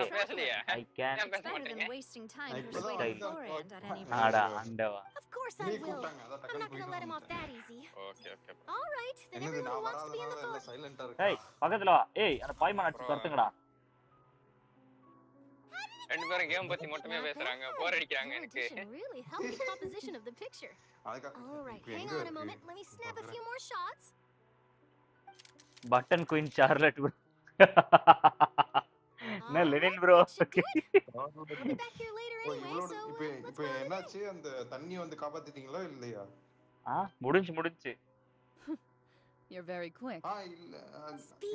I can It's better than wasting time persuading Florent at any ஆடா rate. ஆண்டவா Of course I will. I'm not gonna let him off that easy. Okay okay All right, then everyone who wants to be in the photo. சைலண்டா இருக்கு ஏய் பக்கத்துல வா ஏய் அந்த பாய்மான் அடிச்சு துரத்துங்கடா ரெண்டு பேரும் கேம் பத்தி மட்டுமே பேசுறாங்க போர் அடிக்குறாங்க எனக்கு Really helped the composition of the picture. All right, hang on a moment. Let me snap a few more shots. Button queen சார்லட் என்ன லெனின் ப்ரோ இப்போ என்னாச்சு அந்த தண்ணி வந்து காப்பாத்திட்டீங்களா இல்லையா முடிஞ்சு You're very quick.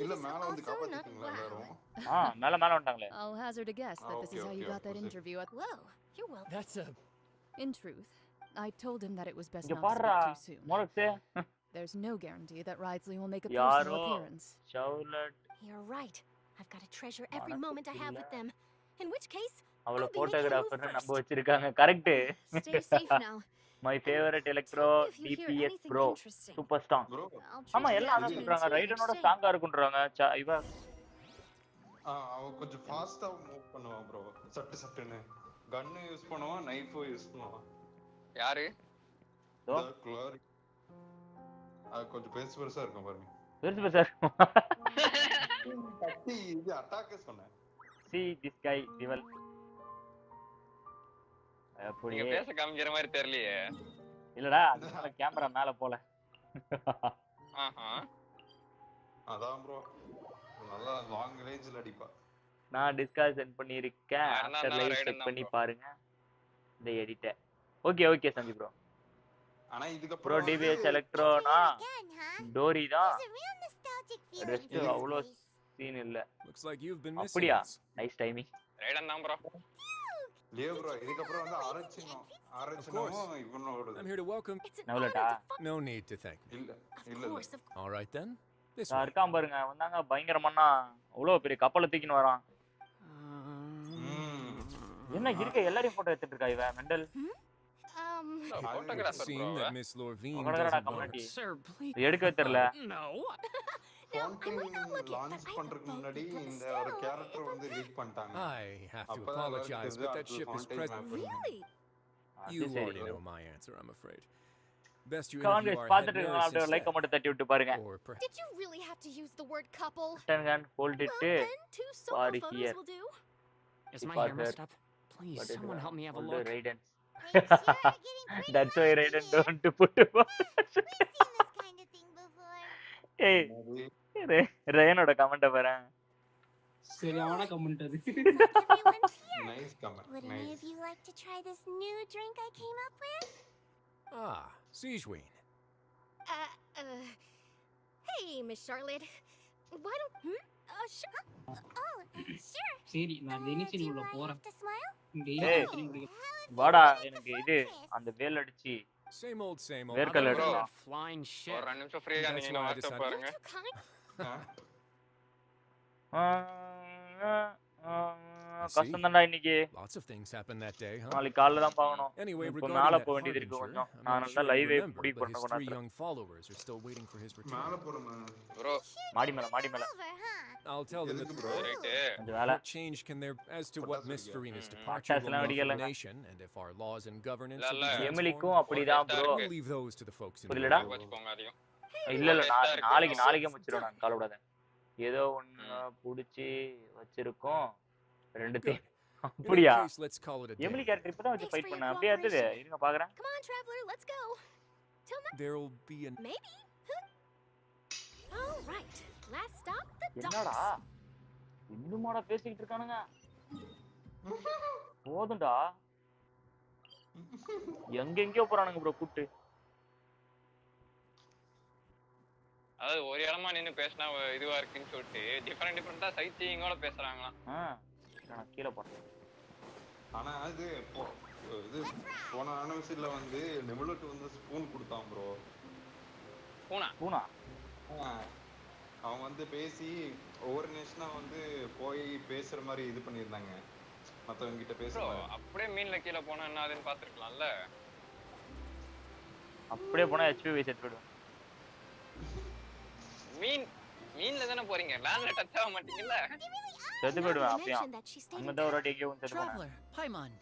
இல்ல மேல வந்து காப்பாத்திட்டீங்களா எல்லாரும் மேல வந்துட்டாங்களே. I'll hazard a guess that this is how you got that interview at Whoa, you're welcome. That's a In truth, I told him that it was best not to speak too soon. Morakse There's no guarantee that Ridesley will make a personal appearance. Charlotte You're right. I've got to treasure every moment I have with them. In which case, அவள போட்டோகிராஃபர்னு நம்ப வச்சிருக்காங்க correct Stay safe now. My favorite electro DPS bro super strong ஆமா எல்லாம் அத சொல்றாங்க ரைடனோட ஸ்ட்ராங்கா இருக்குன்றாங்க இவ அவ கொஞ்சம் ஃபாஸ்டா மூவ் பண்ணுவா bro சட்டுன்னு கன் யூஸ் பண்ணுவா நைஃப் யூஸ் பண்ணுவா யாரு க்ளோரி கொஞ்சம் பெருசா இருக்கும் பாருங்க பெருசா கட்டி இது அட்டாக் சொன்னேன் see this guy dival நீங்க பேச காமிக்கிற மாதிரி தெரியலையே இல்லடா அதனால கேமரா மேல போல அதான் bro நல்லா லாங் ரேஞ்ச்ல அடிப்பா நான் டிஸ்காஸ் சென்ட் பண்ணிருக்கேன் ஆஃப்டர் லைவ் செக் பண்ணி பாருங்க இந்த எடிட் ஓகே சந்தி bro ஆனா இதுக்கு ப்ரோ டிபிஎஸ் எலக்ட்ரோனா டோரி தான் ரெஸ்ட் அவ்ளோ சீன் இல்ல அப்படியே நைஸ் டைமிங் ரைடன் தான் bro லியோ bro இதுக்கு அப்புறம் வந்து ஆரஞ்சினோ இவனோட I'm here to welcome. நவலடா No need to thank me. இல்ல All right then. இருக்கான் பாருங்க வந்தாங்க பயங்கரமான அவ்வளோ பெரிய கப்பலை தூக்கின்னு வரான் என்ன இருக்க எல்லாரையும் போட்டோ எடுத்துட்டு இருக்கா இவன் மெண்டல் எடுக்க தெரியல லான்ச் பண்றதுக்கு முன்னாடி இந்த ஒரு கேரக்டர் வந்து லீக் பண்ணிட்டாங்க I have to apologize but that ship is present. Really? You already know my answer, I'm afraid. Best you interview our head nurse instead. Like comment தட்டி விட்டு பாருங்க. Did you really have to use the word couple? Turn hold it. Two solo photos will do. Is my hair messed up? Please, someone help me have a look. Raiden. That's why Raiden don't put him on. Hey, Rainoட comment பாரு. சரியான comment அது. Nice comment. Would any of you like to try this new drink I came up with? Ah, Sejuin. Hey, Miss Charlotte. Why don't sure. Oh, sure. சரி நான் ஜெனிசின் உள்ள போறேன். ஏய் வாடா எனக்கு இது அந்த வேல் அடிச்சி Same old வேர்க்கல் அடிச்சு flying shit. ஒரு நிமிஷம் ஃப்ரீயா நீங்க வாட்ஸ்அப் பாருங்க. கஷ்டம்தான்டா இன்னைக்கு Lots of things happened that day, huh? நாளைக்கு காலைல தான் பார்க்கணும் Anyway, இப்போ regarding மேல that போக வேண்டியது இருக்கு harbinger, கொஞ்சம் I'm நான் not நல்லா sure லைவே you remember, புடி but பண்ண his 3 கொண்டாடுறேன் young followers are still waiting for his return. மேல போறோம் bro மாடி மேல I'll tell them that கொஞ்சம் வேலை what change can there as to what Miss Farina's departure will mean for the nation and if our laws and governance will be எமிலிக்கும் அப்படிதான் bro We'll leave those to the folks in the புரியலடா வச்சுக்கோங்க அதையும் இல்ல நாளைக்கு முடிச்சிரோம் நான் கவலைப்படாத ஏதோ ஒன்னு புடிச்சி வச்சிருக்கோம் ரெண்டுத்தையும் அப்படியா எமிலி கேரக்டர் இப்பதான் வச்சு ஃபைட் பண்ண அப்படியே இருந்தது இருங்க பாக்குறேன் Come on, traveler, let's go. There will be an Maybe. All right. Last stop, the என்னடா இன்னுமாடா பேசிக்கிட்டு இருக்கானுங்க போதும்டா எங்கெங்கயோ போறானுங்க ப்ரோ கூட்டு அதாவது ஒரு இடமா நின்னு பேசினா இதுவா இருக்குன்னு சொல்லிட்டு டிஃபரெண்டா சைட் சீயிங்கோட பேசுறாங்களாம் நான் கீழே போறேன் ஆனா இது போன அனிவர்சரியில வந்து நெபுலட் வந்து ஸ்பூன் கொடுத்தான் ப்ரோ பூனா அவன் வந்து பேசி ஒவ்வொரு நேஷனா வந்து போய் பேசுற மாதிரி இது பண்ணியிருந்தாங்க மத்தவங்க கிட்ட ப்ரோ பேசுங்க. அப்படியே மீன்ல கீழ போனா என்ன ஆகுதுன்னு பாத்துருக்கலாம்ல. அப்படியே போனா HP வைஸ் எடுத்துடுவேன். மீன்ல தானே போறீங்க, லேண்ட்ல டச் ஆக மாட்டீங்கல்ல. செத்து போயிடுவேன் அப்பயும். அங்க தான் ஒரு வாட்டி எங்கேயோ செத்து போனேன். Paimon.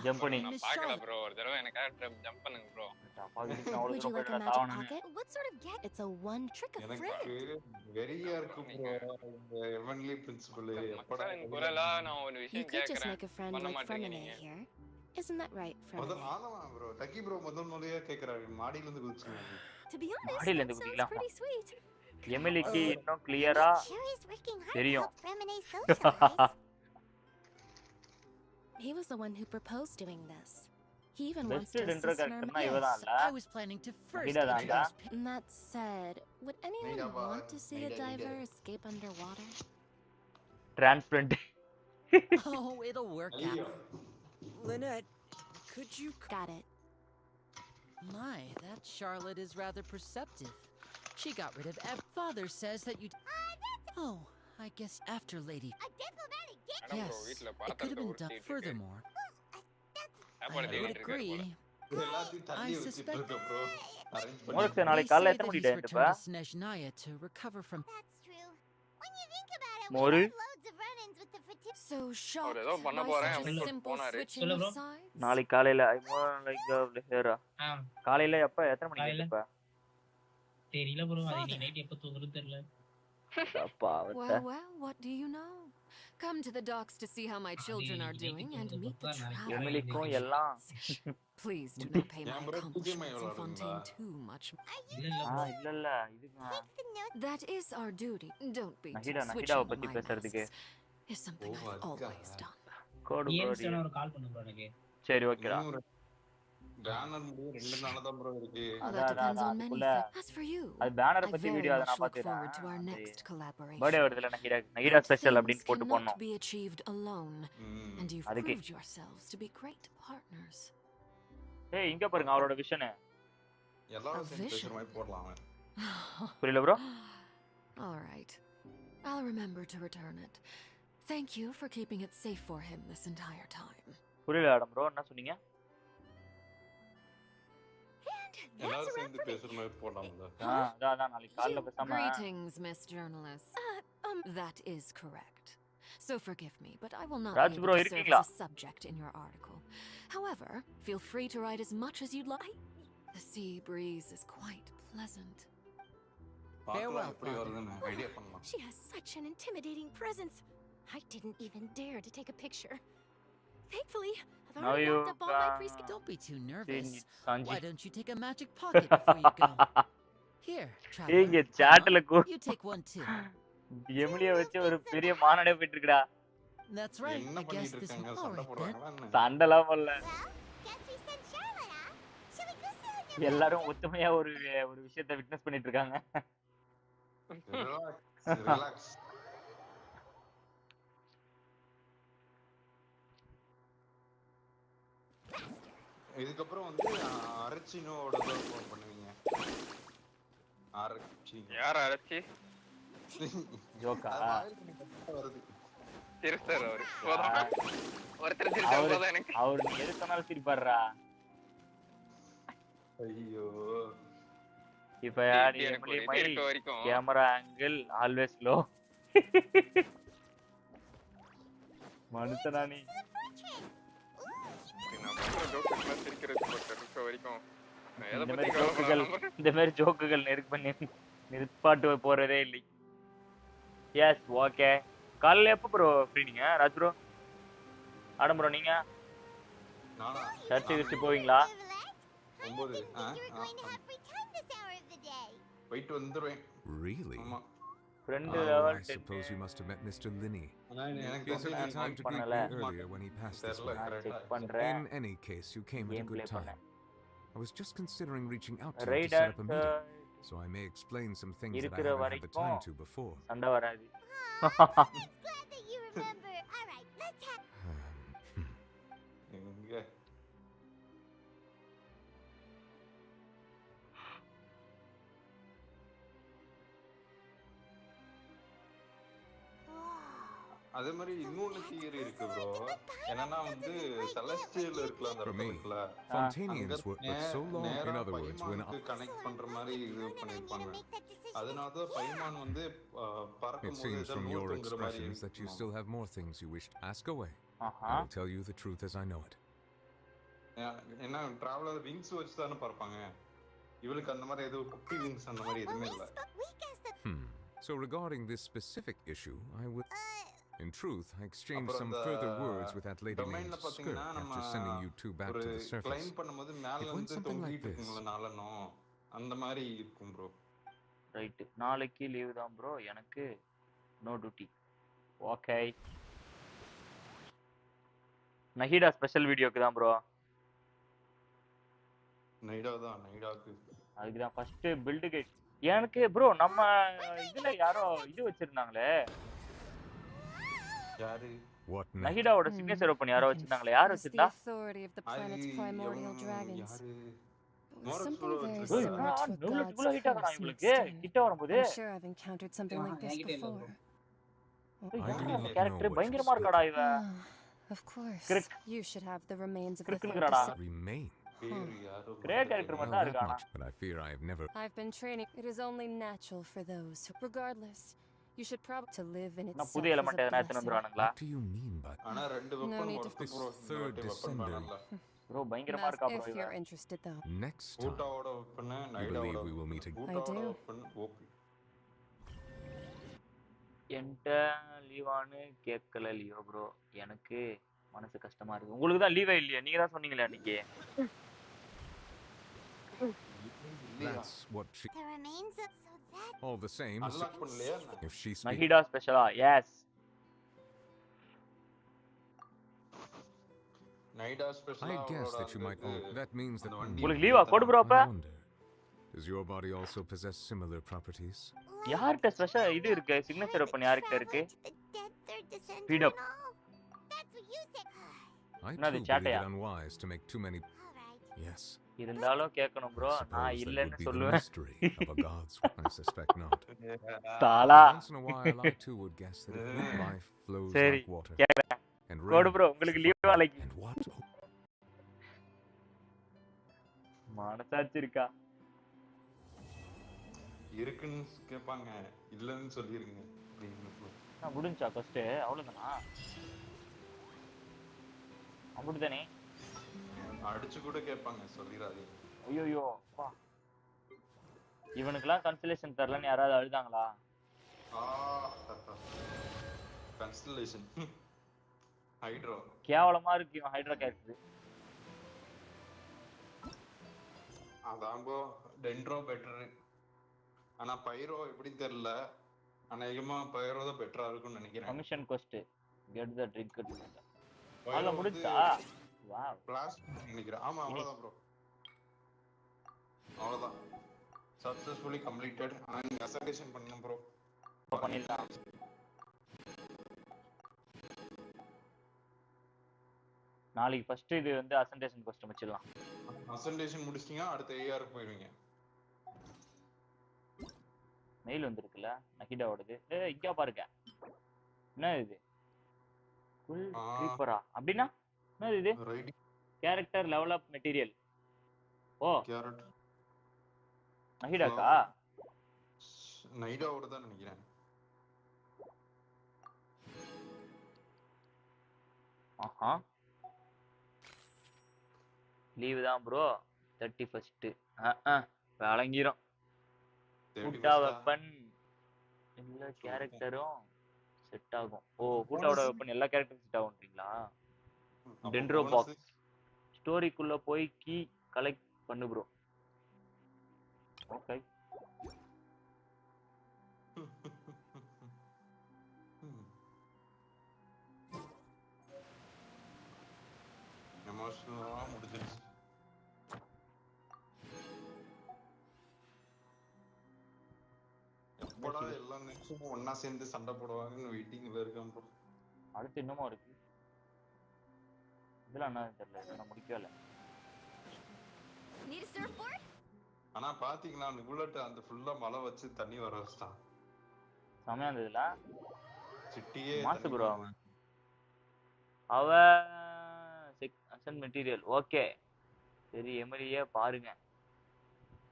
ஜம்ப் பண்ணி. நான் பார்க்கல ப்ரோ, ஒரு தடவை எனக்கு ஜம்ப் பண்ணுங்க bro. Would you like a magic pocket? What sort of get? It's a one trick of friend. எனக்கு வெறியா இருக்கு ப்ரோ இந்த எவன்லி பிரின்சிபல் எப்படா குரலா நான் ஒரு You விஷயம் could just கேக்குறேன். make a friend பண்ண like மாட்டீங்க Fremine நீங்க. here. Isn't that right, முதல்ல Fremine? ஆனவா ப்ரோ டக்கி ப்ரோ முதல்ல கேக்குறாரு மாடியில இருந்து குதிச்சுங்க. To be honest, மாடியில that இருந்து sounds குதிக்கலாமா? pretty sweet. எமிலிக்கு இன்னும் கிளியரா தெரியும். He was the one who proposed doing this. He even wants best to Tinder assist in our கரெக்டர்னா இவதான்ல. I was planning to first இதான்டா. And that said, would anyone want to see a diver escape underwater? Transparent. Oh, it'll work out. Lynette, could you... Got it. My, that Charlotte is rather perceptive. She got rid of Father says that you... Oh, I guess after Lady... Yes, it could have been done furthermore. I would agree. I suspect... உங்களுக்கு They நாளைக்கு say காலையில that எத்தனை he's மணிக்கு எழுந்துப்ப? returned to Snezhnaya to recover from... மோரு So shocked ஏதோ பண்ண by போறேன் such a அப்படின்னு simple போனாரு. switching of sides. நாளைக்கு காலையில காலையில எப்ப எத்தனை மணிக்கு காலையில? எழுந்துப்ப? தெரியல ப்ரோ, அது இன்னைக்கு நைட் எப்ப தூங்குறது தெரியல. Well, what do you know? Come to the docks to see how my children are doing and meet the எமிலிக்கும் travelers. எல்லாம் Please do not pay my N bro accomplishments in விளையாடுறீங்களா? Fontaine too much. இல்ல இதுக்கு That is our duty. Don't be too நஹிடாவை switching பத்தி my பேசுறதுக்கு. masks. Is something I've always done. கோடு ஏன் bro. சொன்னா ஒரு கால் பண்ணு ப்ரோ எனக்கு. சரி ஓகேடா. பேனர் முடிய 2 நாளா தான் ப்ரோ இருக்கு. Well, that depends on many things. As for you, அது பேனர் I பத்தி very வீடியோ அத much நான் look forward to our பாத்துறேன். next collaboration. பர்த்டே வருதுல நஹிடா ஸ்பெஷல் Good அப்படினு things போட்டு cannot போனோம். be achieved alone, and you've அதுக்கு. proved yourselves to be great partners. ஏய் இங்க பாருங்க அவரோட விஷன். எல்லாரும் சேர்ந்து பேசுற மாதிரி போடலாம் அவன். புரியல bro? All right. I'll remember to return it. Thank you for keeping it safe for him this entire time. புரியல ஆடம் ப்ரோ என்ன சொன்னீங்க? எல்லாரும் சேர்ந்து பேசுற மாதிரி போடலாம்ல. அதான் நாளைக்கு காலையில பேசாம. Greetings, Miss Journalist. That is correct. So forgive me, but I will not Raj be bro, able to serve இருக்கீங்களா? as a subject in your article. However, feel free to write as much as you'd like. The sea breeze is quite pleasant. பார்க்கலாம் எப்படி வருதுன்னு idea பண்ணலாம். She has such an intimidating presence. I didn't even dare to take a picture. Thankfully, I've Now already you locked up all my preschool. Don't be too nervous. Sanji. Why don't you take a magic pocket before you go? Here, ஏங்க traveler. சாட்ல You take one too. எமிலிய வச்சு ஒரு பெரிய மாநாடே போயிட்டு இருக்குடா. That's right. என்ன I guess பண்ணிட்டு this இருக்காங்க all சண்டை right then. போடுறாங்களா என்ன? சண்டலாம் போடல. Guess we sent Charlotte, huh? Shall we go see her? எல்லாரும் ஒத்துமையா ஒரு விஷயத்தை விட்னஸ் பண்ணிட்டு இருக்காங்க. ரிலாக்ஸ். இதுக்கப்புறம் வந்து அரச்சினோட தான் ஃபோன் பண்ணுவீங்க. அரச்சி. யார் அரச்சி? ஜோக்கா. வருது. சிரிச்சார் அவரு. ஒருத்தர் சிரிச்சா போதும் எனக்கு. அவர் நீ எது சொன்னாலும் சிரிப்பாருடா. ஐயோ. இப்ப யாரு Emily my camera angle always low. மனுஷனா நீ. இந்த மாதிரி ஜோக்குகள் நிற்பாட்டு போறதே இல்லை. S okay. காலையில எப்போ ப்ரோ ஃப்ரீ நீங்க ராஜ் ப்ரோ? ஆடம் ப்ரோ நீங்க சர்ச்சு கிச்சு போவீங்களா? 9 போயிட்டு வந்துருவேன். Really? ஆமா. Friend I level suppose you must have met Mr. Linney. எனக்கு He took the time to greet me earlier when he passed this way. In any case, you came at a good time. I was just considering reaching out to you to set up a meeting, so I may explain some things that I haven't had the time to before. சண்டை வராது. It's glad that you remember. All right, let's have. எங்க அதே மாதிரி இன்னொன்னு theory இருக்கு bro. என்னன்னா வந்து celestial இருக்குல அந்த இடத்துல Fontanians were but so long, in other words, when connect பண்ற மாதிரி இது பண்ணிருப்பாங்க. அதனால தான் பைமான் வந்து பறக்கும்போது it seems from your expressions that you still have more things you wish to ask away. I will tell you the truth as I know it. என்ன traveller wings வச்சு தானே பறப்பாங்க. இவளுக்கு அந்த மாதிரி ஏதோ குட்டி விங்ஸ் அந்த மாதிரி எதுவுமே இல்ல. So regarding this specific issue, I would in truth, I exchanged some further words with that lady named Skirt after sending you two back to the surface. It went something like this. அந்த மாதிரி இருக்கும் bro. Right. நாளைக்கு leave தான் bro. எனக்கு no duty. Okay. நஹிடா special வீடியோக்கு தான் bro. நைடாக்கு. அதுக்கு தான் ஃபர்ஸ்ட் பில்ட் கேட். எனக்கு bro நம்ம இதுல யாரோ இது வச்சிருந்தாங்களே. யாரு? நஹிடாவோட சிக்னேச்சர் ஓபன் யாரோ வச்சிருந்தாங்களே. யார் வச்சிருந்தா? கிட்ட வரும்போது கேரக்டர் பயங்கரமா இருக்காடா இவ. Of course. You should have the remains of the remain. Great character மட்டும் இருக்கானா? But I fear I have never. I've been training. It is only natural for those. Regardless, you should probably to live in its. நான் புதிய element எதனா எடுத்து வந்துறானுங்களா? What do you mean by? ஆனா ரெண்டு weapon work bro. Third descender. Bro பயங்கரமா இருக்கா bro. If you're interested though. Next time. ஊட்டாவோட weapon I believe we will meet again. I do. என்கிட்ட லீவானு கேட்கல லியோ ப்ரோ. எனக்கு மனசு கஷ்டமா இருக்கு. உங்களுக்கு தான் லீவே இல்லையா? நீங்க தான் சொன்னீங்களே அன்னைக்கு. That's what she. The remains of so that. All the same. If she speaks. Nahida special. Yes. Nahida special. I guess that you might. Oh, that means that. உங்களுக்கு லீவா கோடு ப்ரோ அப்ப? Does your body also possess similar properties? யார்ட்ட special இது இருக்கு? Signature open யார்ட்ட இருக்கு? Speed up. I too believe it unwise to make too many. Yes. இருந்தாலும் கேட்கணும் ப்ரோ. நான் இல்லன்னு சொல்லுவேன். Of a god's, I suspect not. தாலா. Once in a while I too would guess that if life flows like water. And code bro உங்களுக்கு leave நாளைக்கு. And what? மனசாட்சி இருக்கா? இருக்குன்னு கேட்பாங்க. இல்லன்னு சொல்லிருங்க. நான் முடிஞ்சா ஃபர்ஸ்ட் அவ்வளவுதானா? அப்படிதானே? அடிச்சு கூட கேட்பாங்க சொல்லிராதே. ஐயோ அப்பா. இவனுக்குலாம் கன்ஸ்டலேஷன் தரலன்னு யாராவது அழுதாங்களா? கன்ஸ்டலேஷன். ஹைட்ரோ. கேவலமா இருக்கு இவன் ஹைட்ரோ கேரக்டர். அதாம்போ டென்ட்ரோ பெட்டர். ஆனா பைரோ எப்படி தெரியல. அநேகமா பைரோ தான் பெட்டரா இருக்கும்னு நினைக்கிறேன். Commission quest get the drink cut. ஆல முடிச்சா? வாவ். பிளாஸ்ட் நினைக்கிறேன். ஆமா அவ்வளவுதான் ப்ரோ. அவ்வளவுதான். Successfully completed. நான் அசர்டேஷன் பண்ணனும் ப்ரோ. பண்ணிடலாம். நாளைக்கு ஃபர்ஸ்ட் இது வந்து அசன்டேஷன் quest முடிச்சிடலாம். அசன்டேஷன் முடிச்சிட்டீங்க அடுத்து ஏஆர் போய்வீங்க. மெயில் வந்திருக்குல நஹிடாவோடது. இங்க பாருங்க. என்ன இது? ஃபுல் க்ரீப்பரா? அப்படினா என்ன இது? Character level up material. Oh character நஹிடாக்கா? நஹிடாவோட தான் நினைக்கிறேன். ஆஹா. லீவ் தான் ப்ரோ 31st. வழங்கிரும். கூட்டா வெப்பன் எல்லா கேரக்டரும் செட் ஆகும். ஓ கூட்டாவோட வெப்பன் எல்லா கேரக்டரும் செட் ஆகும்ன்றீங்களா? டென்ட்ரோ பாக்ஸ் ஸ்டோரிக்குள்ள போய் கீ கலெக்ட் பண்ணு ப்ரோ. ஓகே. எமோஷனலா முடிஞ்சிருச்சு. எப்படா எல்லா நிமிஷமும் ஒண்ணா சேர்ந்து சண்டை போடுவாங்கன்னு வெயிட்டிங்ல இருக்கேன் ப்ரோ. அடுத்து என்னமோ இருக்கு. இதெல்லாம் என்ன தெரியல. நான் முடிக்கவே இல்ல. Need a surfboard? ஆனா பாத்தீங்களா அந்த புல்லட் அந்த ஃபுல்லா மலை வச்சு தண்ணி வர வச்சான். சமயம் இருந்ததுல. சிட்டியே மாசு ப்ரோ அவ அசன் மெட்டீரியல் ஓகே சரி எமரியே பாருங்க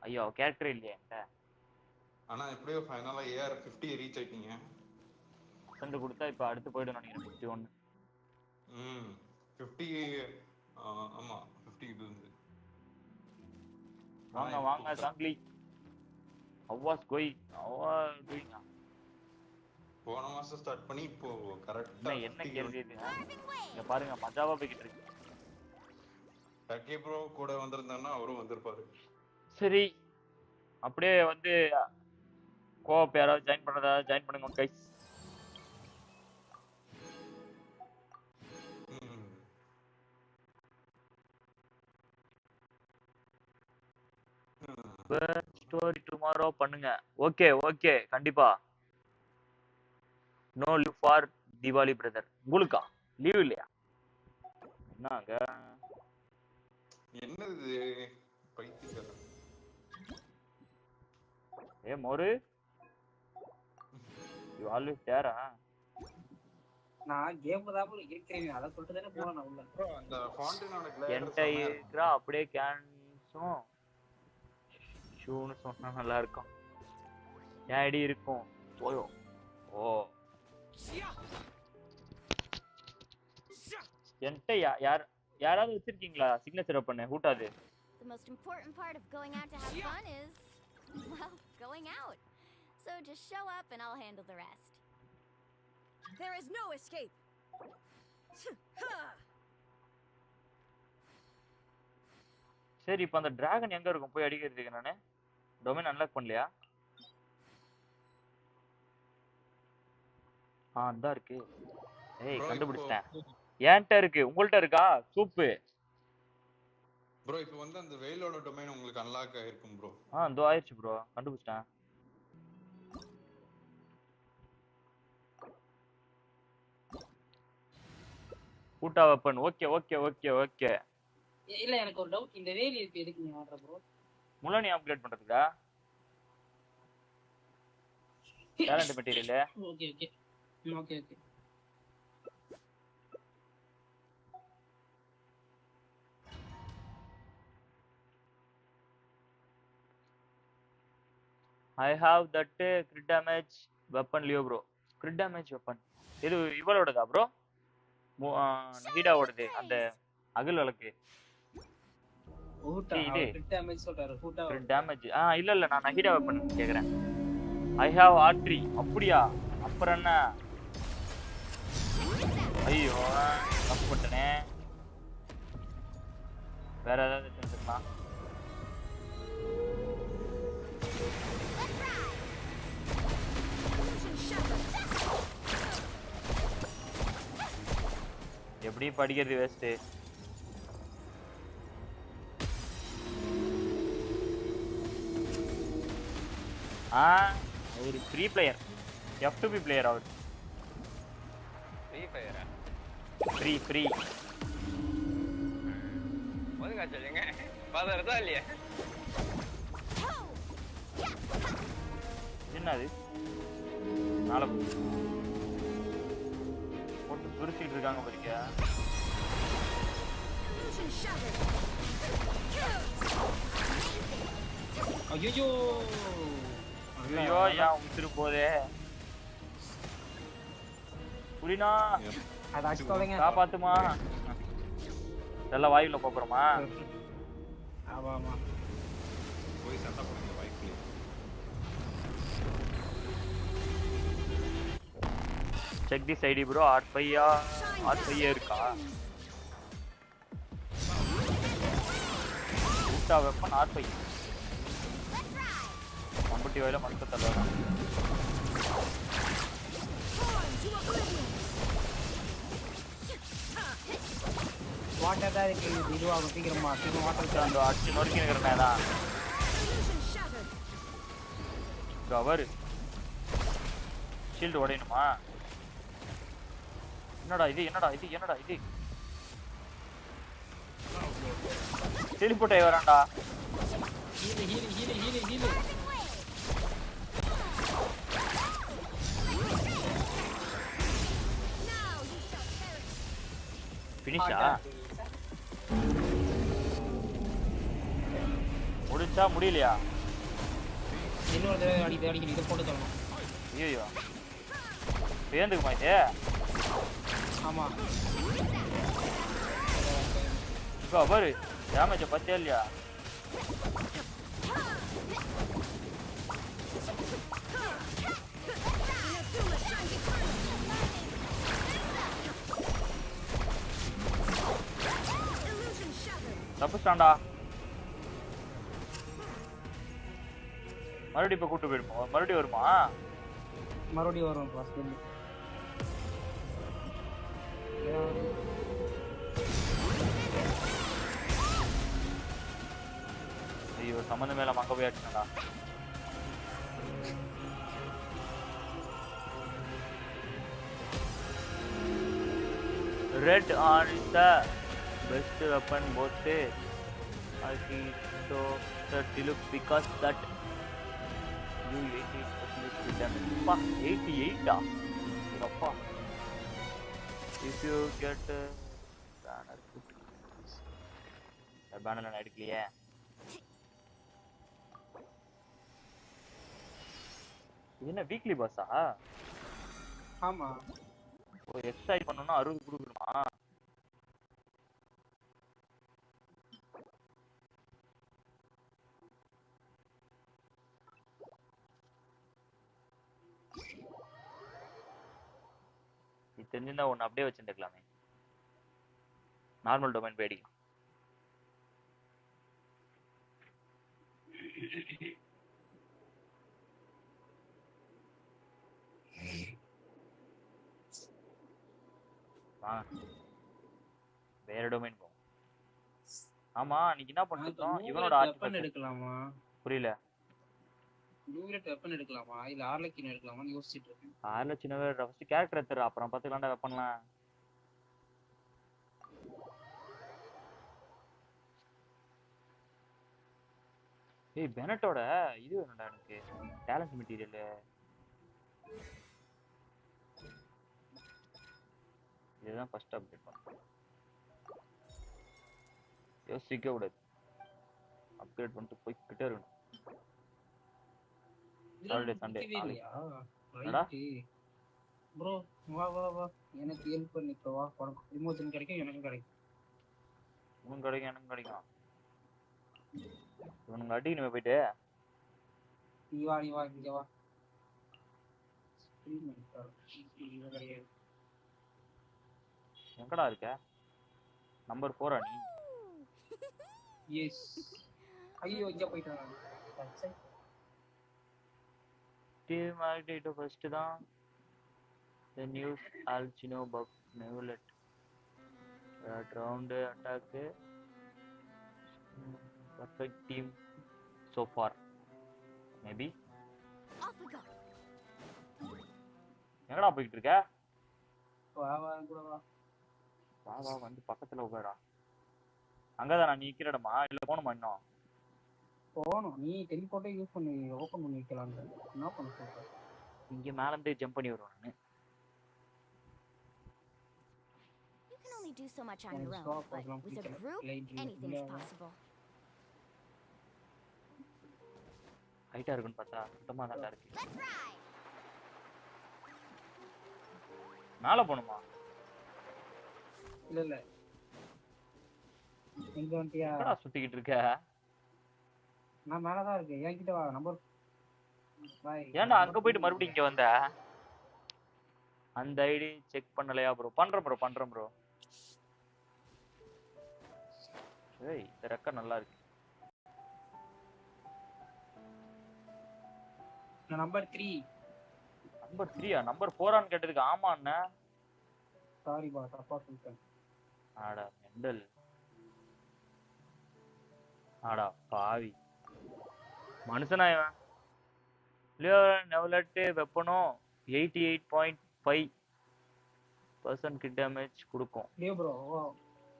ஐயோ கேரக்டர் இல்லையா என்கிட்ட ஆனா எப்படியோ ஃபைனலா ஏஆர் 50 ரீச் ஆயிட்டீங்க அசன் கொடுத்தா இப்போ அடுத்து போய்டும் நினைக்கிறேன் 51 50 ஆமா 50 இது வந்து வாங்க வாங்க சாங்லி அவாஸ் கோய் டூயிங் போன மாசம் ஸ்டார்ட் பண்ணி இப்போ கரெக்ட்டா என்ன கேள்வி இது இங்க பாருங்க மஜாவா போயிட்டு இருக்கு டக்கி ப்ரோ கூட வந்திருந்தானா அவரும் வந்திருப்பாரு சரி அப்படியே வந்து கோஆப் யாராவது ஜாயின் பண்றதா ஜாயின் பண்ணுங்க கைஸ் ஸ்டோரி டுமாரோ பண்ணுங்க ஓகே ஓகே கண்டிப்பா no leave for Deepavali brother உங்களுக்கா லீவ் இல்லையா என்னங்க என்னது பைத்தியக்காரன் மோரு யூ ஆல்வேஸ் தேரா நான் கேம் தான் இருக்கிறேன் அத சொல்லிட்டு தானே போறேன் நான் உள்ள அந்த ஃபவுண்டனோட கிளேடர் என்டைரா அப்படியே கேன்ஸும் ஷூன்னு சொன்னா நல்லா இருக்கும் என் ஐடி இருக்கும் போயோ ஓ என்கிட்ட யாராவது வச்சிருக்கீங்களா சிக்னேச்சர் பண்ண ஹூட்டாது The most important part of going out to have fun is, well, going out. So just show up and I'll handle the rest. There is no escape. சரி இப்போ அந்த டிராகன் எங்க இருக்கும் போய் அடிக்கிறதுக்கு நானு டொமைன் அன்லாக் பண்ணலையா அதான் இருக்கு ஏய் கண்டுபிடிச்சிட்டேன் ஏன்ட்ட இருக்கு உங்கள்ட்ட இருக்கா சூப்பு ப்ரோ இப்போ வந்து அந்த வெயிலோட டொமைன் உங்களுக்கு அன்லாக் ஆயிருக்கும் ப்ரோ இதோ ஆயிருச்சு ப்ரோ கண்டுபிடிச்சிட்டேன் கூட்டா weapon okay okay okay okay இல்ல எனக்கு ஒரு டவுட் இந்த வேலி இருக்கு எதுக்கு நீ ஆடுற ப்ரோ முள்ளனி அப்கிரேட் பண்றதுக்கா talent material okay okay okay okay I have that crit damage weapon Leo bro crit damage weapon இது இவளோடதா bro ஹீடாவோடது அந்த அகல் வழக்கு ஹூட்டா crit damage சொல்றாரு ஹூட்டா crit damage இல்ல நான் ஹீடா வெப்பன் கேக்குறேன் I have artery அப்படியா அப்புறம் என்ன ஐயோ தப்பு பண்ணிட்டேனே வேற ஏதாவது தெரிஞ்சுக்கலாம் எப்படி படிக்கிறது வேஸ்ட் ஒரு ஃப்ரீ பிளேயர் F2B பிளேயர் அவர் ஃப்ரீ ஃபயரா ஃப்ரீ ஒதுங்க சொல்லுங்க பாதறதா இல்லையா என்னது நாளை போட்டு துரிச்சிட்டு இருக்காங்க பாருங்க ஐயோ ஐயோ ஏன் உத்திரு போதே புரினா அத அடிச்சுக்கோங்க காப்பாத்துமா நல்ல வாயுல போறோமா ஆமா ஆமா போய் சண்டை போடுங்க பைக்ல check this ID bro R5 இருக்கா ஊட்டா வெப்பன் R5 கம்பட்டி வயல மத்த தள்ளலாம் வாட்டர் தான் இருக்கு இதுவாகும் சீக்கிரமா வாட்டர் அந்த அடிச்சு நொறுக்கி நிக்கிறனேடா கவர் ஷீல்ட் உடையணுமா என்னடா இது டெலிபோர்ட் ஆகி வரான்டா ஃபினிஷா முடிச்சா முடியலையா இன்னொரு தடவை அடிக்கணும் இதை போட்டு தரணும் ஐயோ பேந்துக்குமா இது ஆமா இப்போ பாரு டேமேஜ் பத்தியா இல்லையா தப்புஸ்டாண்டா மறுபடியும் இப்ப கூட்டு போயிடுமா மறுபடியும் வருமா மறுபடியும் வரும் ஃபர்ஸ்ட் ஐயோ சம்மந்தமே இல்லாம அங்க போய் அடிச்சா Red on is the best weapon both say I see so that look because that you 88% damage. Fuck 88 ah. Appa. If you get banner put. The banner na edukliye. இது என்ன வீக்லி பாஸா ஆமா ஓ extra பண்ணனும்னா 60 குடுக்குமா இது தெரிஞ்சா ஒன்னு அப்படியே வச்சிருக்கலாமே normal domain Bedi வேற domain போ ஆமா நீங்க என்ன பண்ணிட்டோம் இவனோட வெப்பன் எடுக்கலாமா புரியல டூப்ளிகேட் வெப்பன் எடுக்கலாமா இல்ல ஆர்லக்கின் எடுக்கலாமான்னு யோசிச்சிட்டு இருக்கேன் ஆர்லக்கினவே ஃபர்ஸ்ட் கேரக்டர் எடுத்துற அப்புறம் பாத்துக்கலாம்டா வெப்பன்லாம் ஏய் பெனட்டோட இது வேணும்டா எனக்கு டேலண்ட் மெட்டீரியல் இதுதான் ஃபர்ஸ்ட் அப்டேட் பண்ணேன் யோசிக்க கூடாது அப்கிரேட் பண்ணிட்டு போய்கிட்டே இருக்கணும் சாட்டர்டே சண்டே என்னடா ப்ரோ வா வா வா எனக்கு ஹெல்ப் பண்ணிக்கோ வா ரிமோஷன் கிடைக்கும் எனக்கும் கிடைக்கும் உனக்கு கிடைக்கும் எனக்கும் கிடைக்கும் உனக்கு அடிக்கணுமே போயிட்டு நீ வா இங்க வா கிடையாது எங்கடா இருக்க நம்பர் 4 நீ எஸ் ஐயோ இங்க போய்ட்டான் டீம் ஆக்டிவேட் ஃபர்ஸ்ட் தான் the news alchino buff neverlet round attack perfect team so far maybe எங்கடா போயிட்டு இருக்க வா வா கூட வா வா வா வந்து பக்கத்துல உட்காரா அங்கதான் நான் நிக்கிறடமா இல்ல போணுமா இன்னும் போணும் நீ டெலிபோர்ட்டே யூஸ் பண்ணி ஓபன் பண்ணி வைக்கலாம் என்ன பண்ண சொல்ற இங்க மேல இருந்து ஜம்ப் பண்ணி வருவேன் நான் You can only do so much on your own, but with a group, anything is possible. ஹைட்டா இருக்குன்னு பார்த்தா சுத்தமா தான் இருக்கு மேல போணுமா இல்ல எங்க வண்டியா என்னடா சுத்திக்கிட்டு இருக்க நான் மேல தான் இருக்கேன் என்கிட்ட வா நம்பர் பை ஏன்டா அங்க போயிட்டு மறுபடியும் இங்க வந்த அந்த ஐடி செக் பண்ணலையா ப்ரோ பண்றேன் ப்ரோ ஏய் இந்த ரெக்க நல்லா இருக்கு நம்பர் 3 நம்பர் 3 நம்பர் 4 ஆன்னு கேட்டதுக்கு ஆமா அண்ணா சாரி பா தப்பா சொல்லிட்டேன் ஆடா மெண்டல் ஆடா பாவி மனுஷனா இவன் லியோ நெவலட் வெப்பனோ 88.5% கிட் டேமேஜ் கொடுக்கும் லியோ ப்ரோ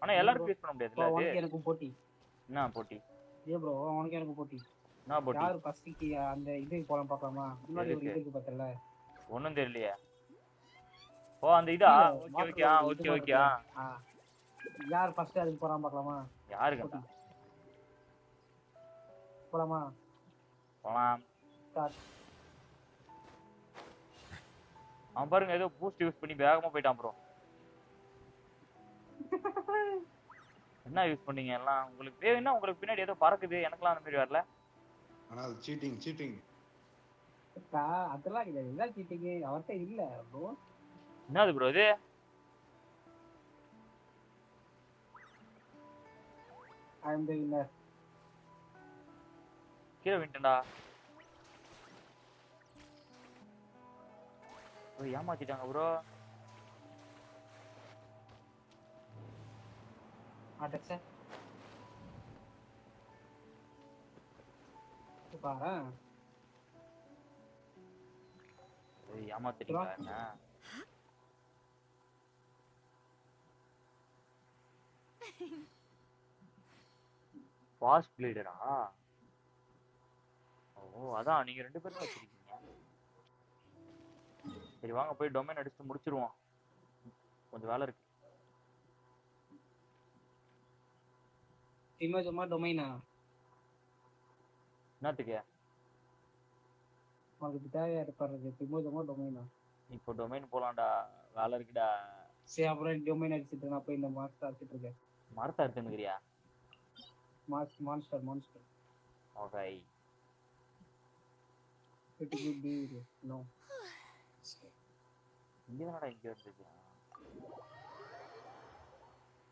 ஆனா எல்லாரும் யூஸ் பண்ண முடியாதுல அது உனக்கு எனக்கு போட்டி என்ன போட்டி லியோ ப்ரோ உனக்கு எனக்கு போட்டி என்ன போட்டி யார் ஃபர்ஸ்ட்க்கு அந்த இது போலாம் பார்க்கலாமா முன்னாடி ஒரு இதுக்கு பார்த்தல ஒண்ணும் தெரியலையே ஓ அந்த இதா ஓகே யார் ஃபர்ஸ்ட் அதுக்கு போறான் பார்க்கலாமா? யாரு கண்டா? போலாமா? போலாம். அவன் பாருங்க ஏதோ பூஸ்ட் யூஸ் பண்ணி வேகமா போயிட்டான் ப்ரோ. என்ன யூஸ் பண்ணீங்க எல்லாம்? உங்களுக்கு என்ன உங்களுக்கு பின்னாடி ஏதோ பறக்குது, எனக்குலாம் அந்த மாதிரி வரல. ஆனா அது சீட்டிங். அதெல்லாம் இல்ல, இதெல்லாம் சீட்டிங். அவர்ட்ட இல்ல ப்ரோ. என்னது ப்ரோ இது? ஐ அம் தி வின்னர். கீழே விட்டேன்டா. Bro ஏமாத்திட்டாங்க bro. அடச்சே. பாரு. ஏமாத்திட்டீங்களா என்ன? ஃபாஸ்ட் ப்ளீடரா? ஓ அதான் நீங்க 2 பேரும் வச்சிருக்கீங்க. சரி வாங்க போய் டொமைன் அடிச்சு முடிச்சிருவோம். கொஞ்சம் வேலை இருக்கு. இமேஜமா டொமைனா? என்னத்துக்கு? உங்களுக்கு தேவையா இருப்பாரு இமேஜமா டொமைனா? இப்போ டொமைன் போலாம்டா, வேலை இருக்குடா. சரி அப்புறம் டொமைன் அடிச்சிட்டு நான் போய் இந்த மாஸ்டர் அடிச்சிட்டு இருக்கேன். மரத்தை அடிச்சுக்கிறியா? Monster. Okay. It would be no. இங்கதானடா இங்க இருந்துச்சு.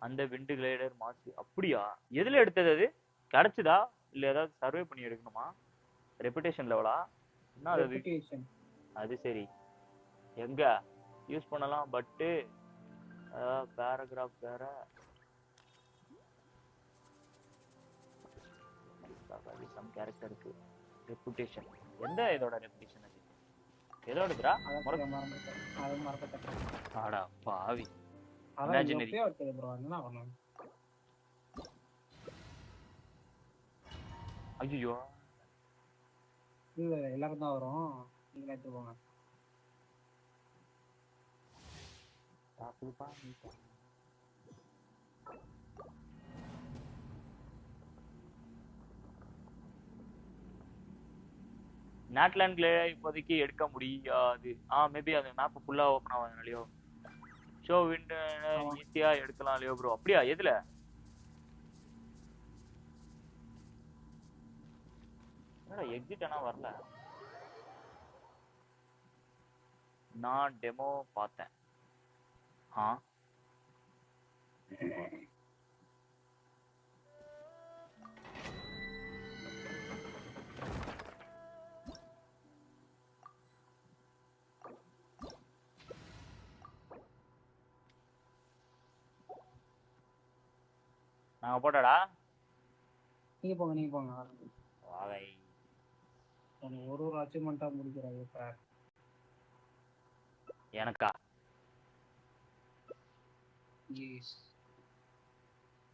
அந்த விண்ட் கிளைடர் மாஸ்க் அப்படியா? எதுல எடுத்தது அது? கிடைச்சதா இல்ல ஏதாவது சர்வே பண்ணி எடுக்கணுமா? ரெபுடேஷன் லெவலா? என்ன அது? ரெபுடேஷன். அது சரி. எங்க யூஸ் பண்ணலாம்? பட் பேராகிராஃப் வேற. சம் கேரக்டர் இருக்கு. ரெபுடேஷன் எந்த இதோட ரெபுடேஷன் அது? எதோடதுடா? மறந்துட்டேன். ஆடா பாவி. இமேஜினரி ப்ரோ என்ன பண்ணனும்? ஐயோ இல்ல எல்லாரும் தான் வரும். நீங்க எடுத்து போங்க. தாப்பு பாவி. நாட்லாண்ட்ல இப்போதைக்கு எடுக்க முடியாது. மேபி அந்த மேப் ஃபுல்லா ஓபன் ஆகாதனாலயோ. ஷோ விண்ட் ஈஸியா எடுக்கலாம் இல்லையோ ப்ரோ? அப்படியா? எதுல? என்னடா எக்ஸிட் ஆனா வரல. நான் டெமோ பார்த்தேன். நாங்க போட்டடா. நீங்க போங்க. வாவை. ஒரு அச்சீவ்மென்ட்டா முடிக்கறாங்க சார். எனக்கா? எஸ்.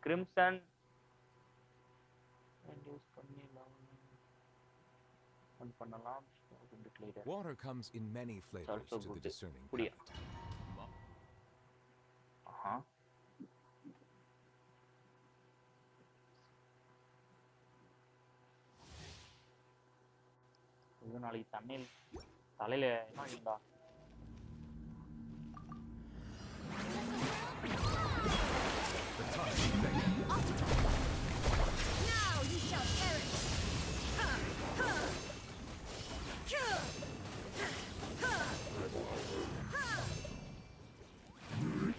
கிரிம்சன் யூஸ் பண்ணலாம். Water comes in many flavors to the discerning palate. இது நாளைக்கு தண்ணியில் தலையில என்ன இருந்தா?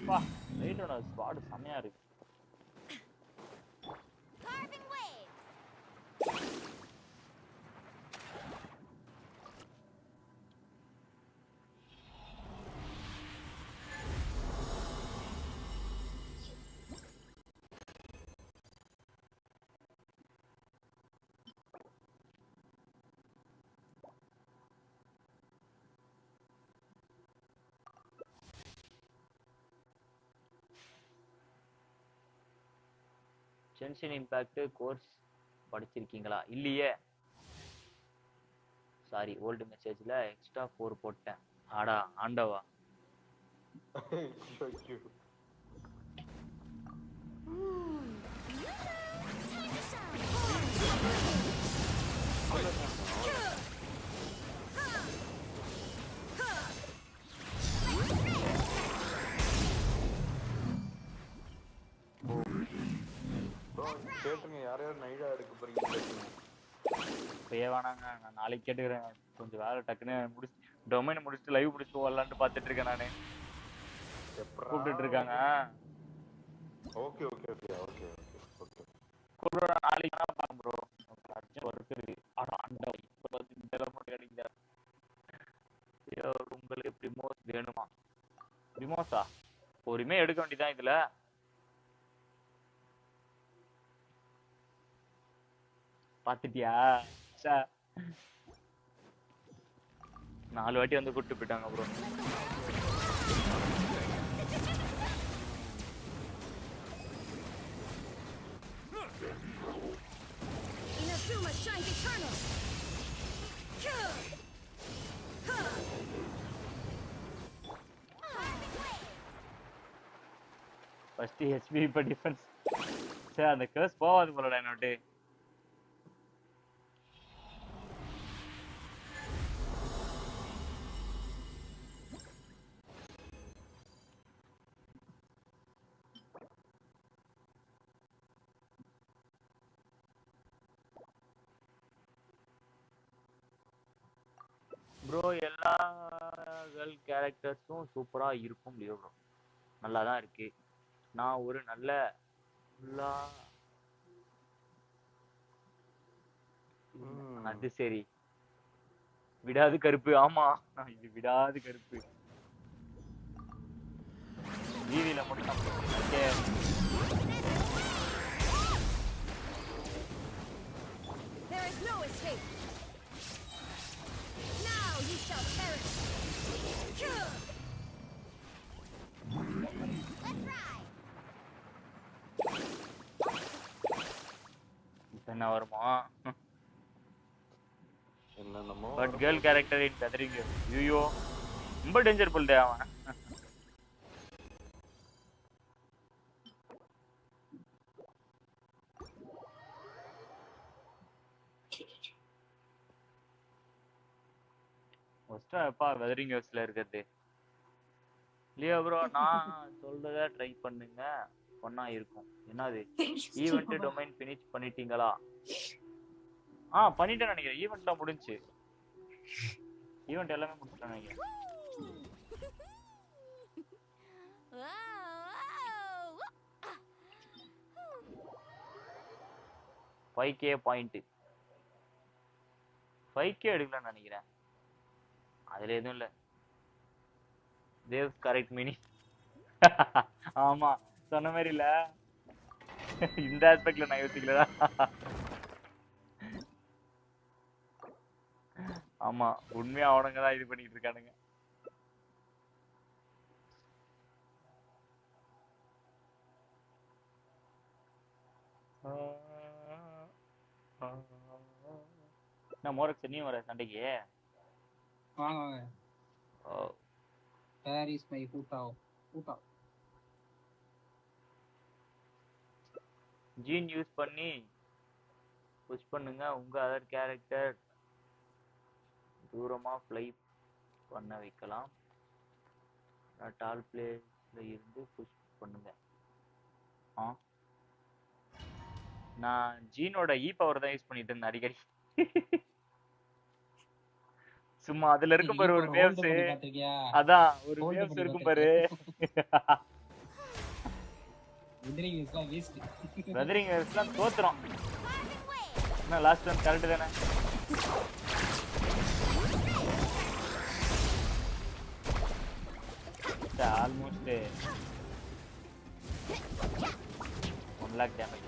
வா ரைட்டோட ஸ்வாட் செமையா இருக்கு. ஜென்ஷின் இம்பாக்ட் கோர்ஸ் படிச்சிருக்கீங்களா? இல்லையே. சாரி, ஓல்டு மெசேஜ்ல எக்ஸ்ட்ரா 4 போட்டேன். ஆடா ஆண்டவா. கேட்டுங்க யார் யார் நைடா எடுக்க போறீங்க கேட்டுங்க. இப்பயே வேணாங்க, நான் நாளைக்கு கேட்டுக்கிறேன். கொஞ்சம் வேலை டக்குன்னு முடிச்சு டொமைன் முடிச்சுட்டு லைவ் முடிச்சுட்டு வரலான்ட்டு பார்த்துட்டு இருக்கேன் நானு. கூப்பிட்டுட்டு இருக்காங்க. Okay okay okay okay okay கூப்பிடுற நாளைக்கு தான் பாருங்க ப்ரோ. அர்ஜென்ட் ஒர்க் இருக்கு. ஆனா அந்த இப்போ வந்து இந்த அளவுக்கு கிடைக்கல. உங்களுக்கு ப்ரிமோஸ் வேணுமா? ப்ரிமோஸா பொறுமையாக எடுக்க வேண்டியதான் இதுல. பாத்துட்டியா? 4 வாட்டி வந்து கூப்பிட்டு போயிட்டாங்க ப்ரோ. ஃபர்ஸ்ட் ஹெச்பி இப்போ டிஃபென்ஸ். சரி அந்த கேர்ஸ் போகாது போலடா என்னோட்டு. ப்ரோ எல்லா கேர்ள் கேரக்டர்ஸும் சூப்பரா இருக்கும் லியோ ப்ரோ. நல்லா தான் இருக்கு. நான் ஒரு நல்ல அது சரி விடாது கருப்பு. ஆமா இது விடாது கருப்பு. டிவில மட்டும் என்ன வருமா? பட் கேர்ள் கேரக்டர் இன் கதறிங்க. ஐயோ ரொம்ப டேஞ்சர் புல்டே அவன். ஃபர்ஸ்ட் அப்பா வெதரிங் ஹவுஸ்ல இருக்குது. லியோ ப்ரோ நான் சொல்றத ட்ரை பண்ணுங்க. ஒண்ணா இருக்கும். என்னது ஈவென்ட் டொமைன் ஃபினிஷ் பண்ணிட்டீங்களா? பண்ணிட்டேன் நினைக்கிறேன். ஈவென்ட்லாம் முடிஞ்சுச்சு. ஈவென்ட் எல்லாமே முடிச்சிட்டேன் நினைக்கிறேன். 5k பாயிண்ட் 5k எடுக்கலாம்னு நினைக்கிறேன். அதுல எதுவும் இல்ல. தேவ் கரெக்ட் மினி. ஆமா சொன்ன மாதிரி இல்ல. இந்த ஆஸ்பெக்ட்ல நான் யோசிக்கலடா. ஆமா உண்மையா அவனுங்க தான் இது பண்ணிட்டு இருக்கானுங்க. நான் மோரக்ஸ் நீ வர சண்டைக்கு வாங்க வாங்க. Where is my Huta? Jean use பண்ணி புஷ் பண்ணுங்க. உங்க அதர் கேரக்டர் தூரமா ஃப்ளை பண்ண வைக்கலாம். டால் பிளேஸ்ல இருந்து புஷ் பண்ணுங்க. நான் ஜீனோட இ பவர் தான் யூஸ் பண்ணிட்டு இருந்தேன் அடிக்கடி. சும்மா அதுல இருக்கும் பாரு ஒரு வேவ்ஸ். அதான் ஒரு வேவ்ஸ் இருக்கும் பாரு. வெதரிங் வேவ்ஸ்லாம் தோத்துறோம். என்ன லாஸ்ட் டைம் கரெக்ட் தானே? Almost 1 lakh damage.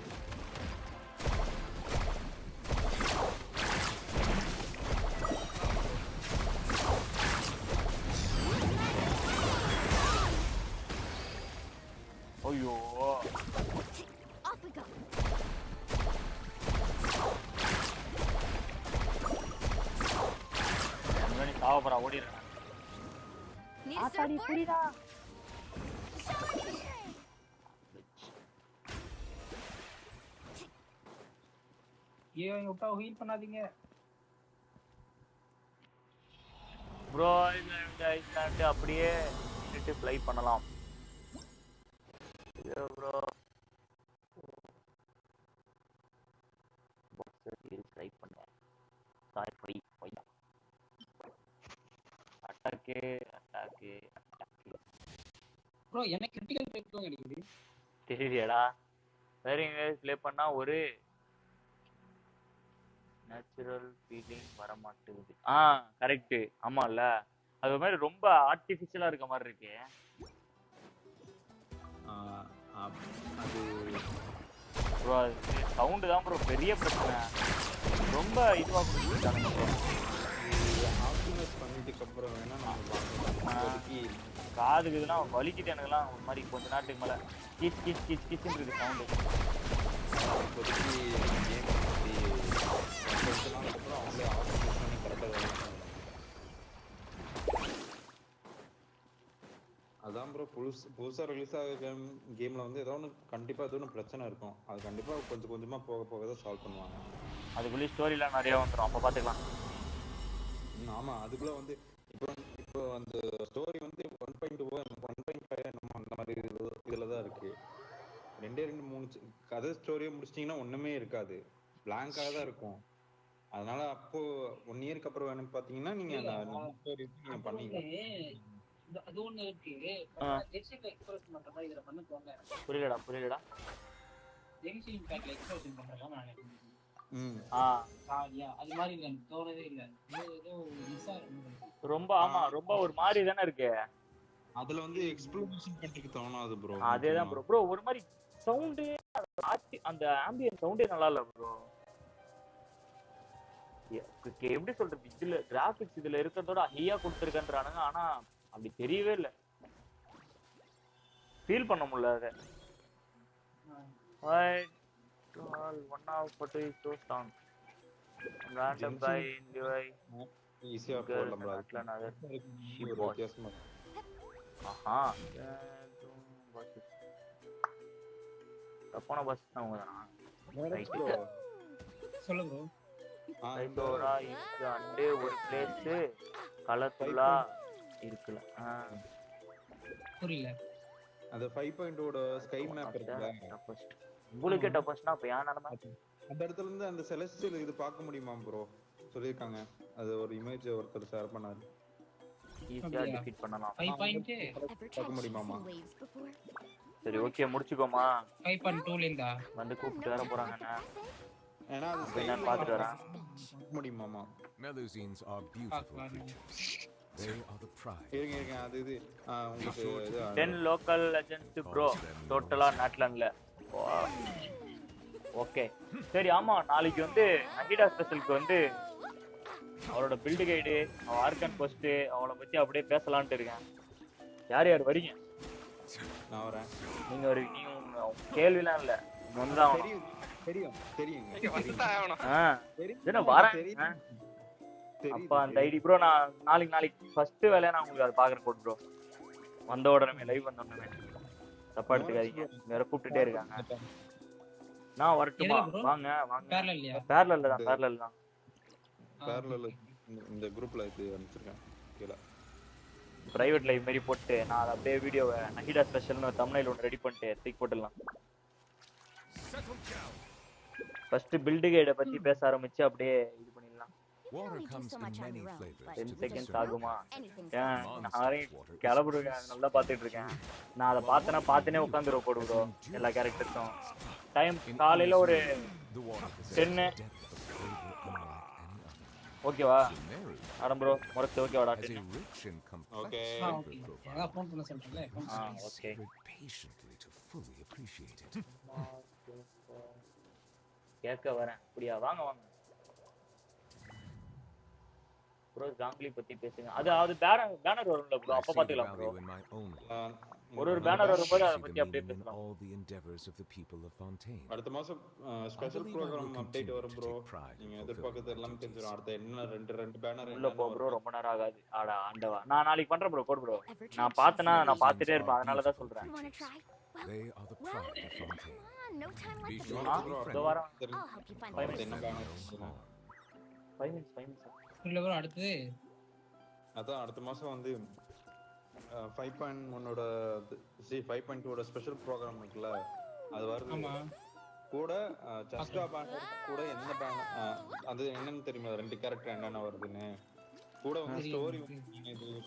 ஐயோ சாவப்பறா ஓடிடுறேன். ஐயோ விட்டா ஹீல் பண்ணாதீங்க ப்ரோ. இந்த அப்படியே நின்னுட்டு ஃப்ளை பண்ணலாம். ஐயோ ப்ரோ ட்ரை பண்ணேன். சாரி ஃபையா அட்டாக்கு ப்ரோ எனக்கு கிரிட்டிக்கல் பிரேக் தான் கிடைக்குது. தெரியலையாடா? வேற எங்க ப்ளே பண்ணா ஒரு நேச்சுரல் ஃபீலிங் வர மாட்டேங்குது. கரெக்ட். ஆமால அது மாதிரி ரொம்ப ஆர்டிஃபிஷியலா இருக்க மாதிரி இருக்கு. அது ப்ரோ சவுண்ட் தான் ப்ரோ பெரிய பிரச்சனை. ரொம்ப இதுவா கொடுத்துட்டாங்க ப்ரோ. ஆப்டிமைஸ் பண்ணிட்டதுக்கு அப்புறம் வேணா நம்ம பார்க்கலாம். காதுக்கு இதெல்லாம் வலிக்குது எனக்குலாம் ஒரு மாதிரி கொஞ்ச நேரத்துக்கு மேல கீச் இருக்கு சவுண்டு. இப்போதைக்கு கேம் கொஞ்ச நாளுக்கு அப்புறம் அவங்களே ஆப்டிமைஸ் பண்ணி கரெக்டாக அதான் ப்ரோ. புதுசாக ரிலீஸ் ஆக கேமில் வந்து ஏதோ ஒன்று கண்டிப்பாக ஏதோ ஒன்று பிரச்சனை இருக்கும். அது கண்டிப்பாக கொஞ்சம் கொஞ்சமாக போக தான் சால்வ் பண்ணுவாங்க. அதுக்குள்ளே ஸ்டோரிலாம் நிறையா வந்துடும், அப்போ பார்த்துக்கலாம். ஆமாம், அதுக்குள்ளே வந்து இப்போ அந்த ஸ்டோரி வந்து 1.2 1.5 நம்ம அந்த மாதிரி இதில் தான் இருக்குது. 2 கதை ஸ்டோரியை முடிச்சிட்டிங்கன்னா ஒன்றுமே இருக்காது, பிளாங்காக தான் இருக்கும். அதனால அப்போ 1 இயருக்கு அப்புறம் வேணும்னு பார்த்தீங்கன்னா நீங்கள் பண்ணிக்கலாம். அது ஒண்ணு இருக்கு. ஜென்ஷின் எக்ஸ்பிரஸ் பண்ற மாதிரி இதுல பண்ண தோணல. புரியலடா. ஜென்ஷின் இம்பாக்ட்ல எக்ஸ்பிரஸ் பண்றதா நான் நினைக்கிறேன். அது மாதிரி இல்ல, தோணவே இல்ல. ஏதோ மிஸ்ஸா இருக்கு ரொம்ப. ரொம்ப ஒரு மாதிரி தானே இருக்கு. அதுல வந்து எக்ஸ்ப்ளோரேஷன் பண்றதுக்கு தோணாது ப்ரோ. அதேதான் ப்ரோ ஒரு மாதிரி சவுண்ட் அந்த ஆம்பியன்ட் சவுண்டே நல்லா இல்ல ப்ரோ. எப்படி சொல்றது, இதுல கிராபிக்ஸ் இதுல இருக்கிறதோட ஹையா கொடுத்துருக்கன்றானுங்க, ஆனா அப்படி தெரியவே இல்லை, ஃபீல் பண்ண முடியல. அதை one of photo is so strong random guy in the ஈஸியா போடலாம் ப்ரோ. தப்பான பஸ் தான் உங்கதானா? சொல்லு ப்ரோ. ஐடோரா இங்க அண்டே ஒரு பிளேஸ் கலர்ஃபுல்லா இருக்குல. புரியல. அது 5.0 ஓட ஸ்கை மேப் இருக்குல, உங்களுக்கு டஃபஸ்ட்னா அப்ப யார் நடமா அந்த இடத்துல இருந்து அந்த செலஸ்டியல் இது பார்க்க முடியுமா ப்ரோ? சொல்லிருக்காங்க. அது ஒரு இமேஜ் ஒருத்தர் ஷேர் பண்ணாரு. ஈஸியா டிஃபீட் பண்ணலாம். 5.2 பார்க்க முடியுமாமா? சரி ஓகே முடிச்சுக்கோமா. 5.2 லிந்தா வந்து கூப்பிட்டு வர போறாங்கண்ணா. ஏன்னா அது ஸ்கை நான் பார்த்துட்டு வரேன். முடியுமாமா? Melusines are beautiful creatures. They are the pride. இருங்க அது இது உங்களுக்கு 10 லோக்கல் லெஜெண்ட்ஸ் ப்ரோ டோட்டலா நாட்லண்ட்ல. ஓகே சரி. ஆமா நாளைக்கு வந்து நகிடா ஸ்பெஷலுக்கு வந்து அவளோட பில்டு கைடு, அவ ஆர்கன் போஸ்ட், அவளை பத்தி அப்படியே பேசலான்ட்டு இருக்கேன். யார் யார் வரீங்க? நான் வரேன். நீங்க வரீங்க. நீங்க கேள்விலாம் இல்ல, நீங்க வந்துதான் வரேன். அப்ப அந்த ஐடி ப்ரோ நான் நாளைக்கு ஃபர்ஸ்ட் வேலையா நான் உங்களுக்கு அதை பாக்குற போட்டு ப்ரோ. வந்த உடனே லைவ் வந்த உடனே தப்பா எடுத்துக்காதீங்க, வேற கூப்பிட்டுட்டே இருக்காங்க. நான் வரட்டுமா? வாங்க பேரலல் தான். பேரலல் இந்த குரூப்ல இது அனுப்பிச்சிருக்கேன் கீழ பிரைவேட் லைவ் மாதிரி போட்டு நான் அதை அப்படியே வீடியோவை நகிடா ஸ்பெஷல்னு தம்ப்நெயில் ஒன்று ரெடி பண்ணிட்டு தூக்கி போட்டுடலாம். ஃபர்ஸ்ட் பில்டு கைடை பத்தி பேச ஆரம்பிச்சு அப்படியே இது பண்ணிடலாம். 10 செகண்ட்ஸ் ஆகுமா? கிளம்புறேன், நல்லா பாத்துட்டு இருக்கேன். நான் அதை பார்த்தனே உட்காந்துருவ போடுவோம் எல்லா கேரக்டர்ஸும். டைம் காலையில ஒரு 10 ஓகேவா? ஆரம் ப்ரோ முரக்கு ஓகேவாடா? ஓகே நான் ஃபோன் பண்ண சொல்றேன்ல. ஓகே கேட்க வரேன். அப்படியா? வாங்க ப்ரோ. ஜாங்லி பத்தி பேசுங்க. அது பேனர் வரும்ல ப்ரோ, அப்ப பாத்துக்கலாம் ப்ரோ. ஒரு பேனர் வரும்போது அதை பத்தி அப்படியே பேசலாம். அடுத்த மாசம் ஸ்பெஷல் ப்ரோகிராம் அப்டேட் வரும் ப்ரோ. நீங்க எதிர்பார்க்கிறது எல்லாம் தெரிஞ்சிரும். அடுத்த என்ன ரெண்டு பேனர் உள்ள போ ப்ரோ, ரொம்ப நேரம் ஆகாது. ஆடா ஆண்டவா, நான் நாளைக்கு பண்றேன் ப்ரோ. போடு ப்ரோ. நான் பார்த்தேனா நான் பார்த்துட்டே இருப்பேன், அதனால தான் சொல்றேன். no time like Be this. sure to be friendly. I'll help you find Five the minutes. 5 minutes இல்ல ப்ரோ அடுத்து அதான் அடுத்த மாசம் வந்து 5.1ஓட 5.2ஓட ஸ்பெஷல் ப்ரோக்ராம் இருக்குல்ல அது வருது. ஆமா கூட சஸ்கா பேங்க் கூட என்ன பேங்க் அது என்னன்னு தெரியுமா ரெண்டு கேரக்டர் என்னென்ன வருதுன்னு கூட வந்து ஸ்டோரி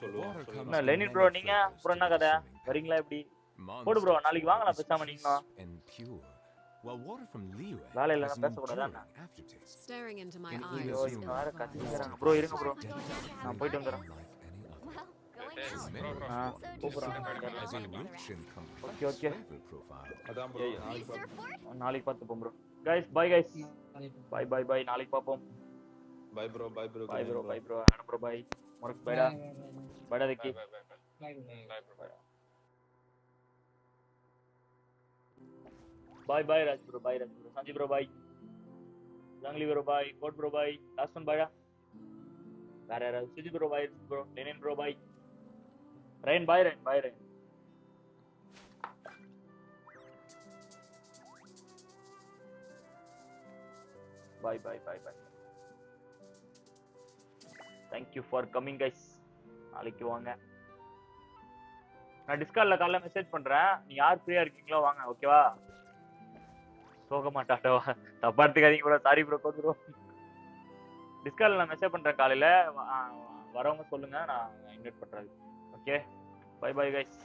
சொல்லுவாங்க. லெனின் ப்ரோ நீங்க அப்புறம் என்ன கதை வரீங்களா எப்படி போடு ப்ரோ நாளைக்கு வாங்க நான் பேசாம நீங்க While water from Liyue வேலை இல்ல has an பேசக்கூடாதா enduring aftertaste. Staring into my It eyes. is yours. வேற கத்திங்கறாங்க ப்ரோ இருங்க ப்ரோ நான் போயிட்டு வந்துறேன். As a rich and complex Okay. flavor profile. அதான் ப்ரோ நாளைக்கு பார்த்துப்போம் bro guys bye guys bye நாளைக்கு பாப்போம். பை ப்ரோ bye bro ஆனம் ப்ரோ bye மொரக் பைடா देखी bye bye Raj bro Sanjay bro bye ஜாங்லி ப்ரோ bye கோட் ப்ரோ bye லாஸ்ட் ஒன் பைடா வேற யாராவது Suji bro bye bro Lenin bro bye Rain bye Rain bye thank you for coming guys நாளைக்கு வாங்க நான் டிஸ்கார்ட்ல காலைல மெசேஜ் பண்றேன் நீ யார் ஃப்ரீயா இருக்கீங்களோ வாங்க ஓகேவா போக மாட்டாட்டோ தப்பா எடுத்துக்காதீங்க ப்ரோ சாரி ப்ரோ கோட் ப்ரோ டிஸ்கார்ட்ல நான் மெசேஜ் பண்றேன் காலையில வரவங்க சொல்லுங்க நான் இன்வைட் பண்றேன் ஓகே பை கைஸ்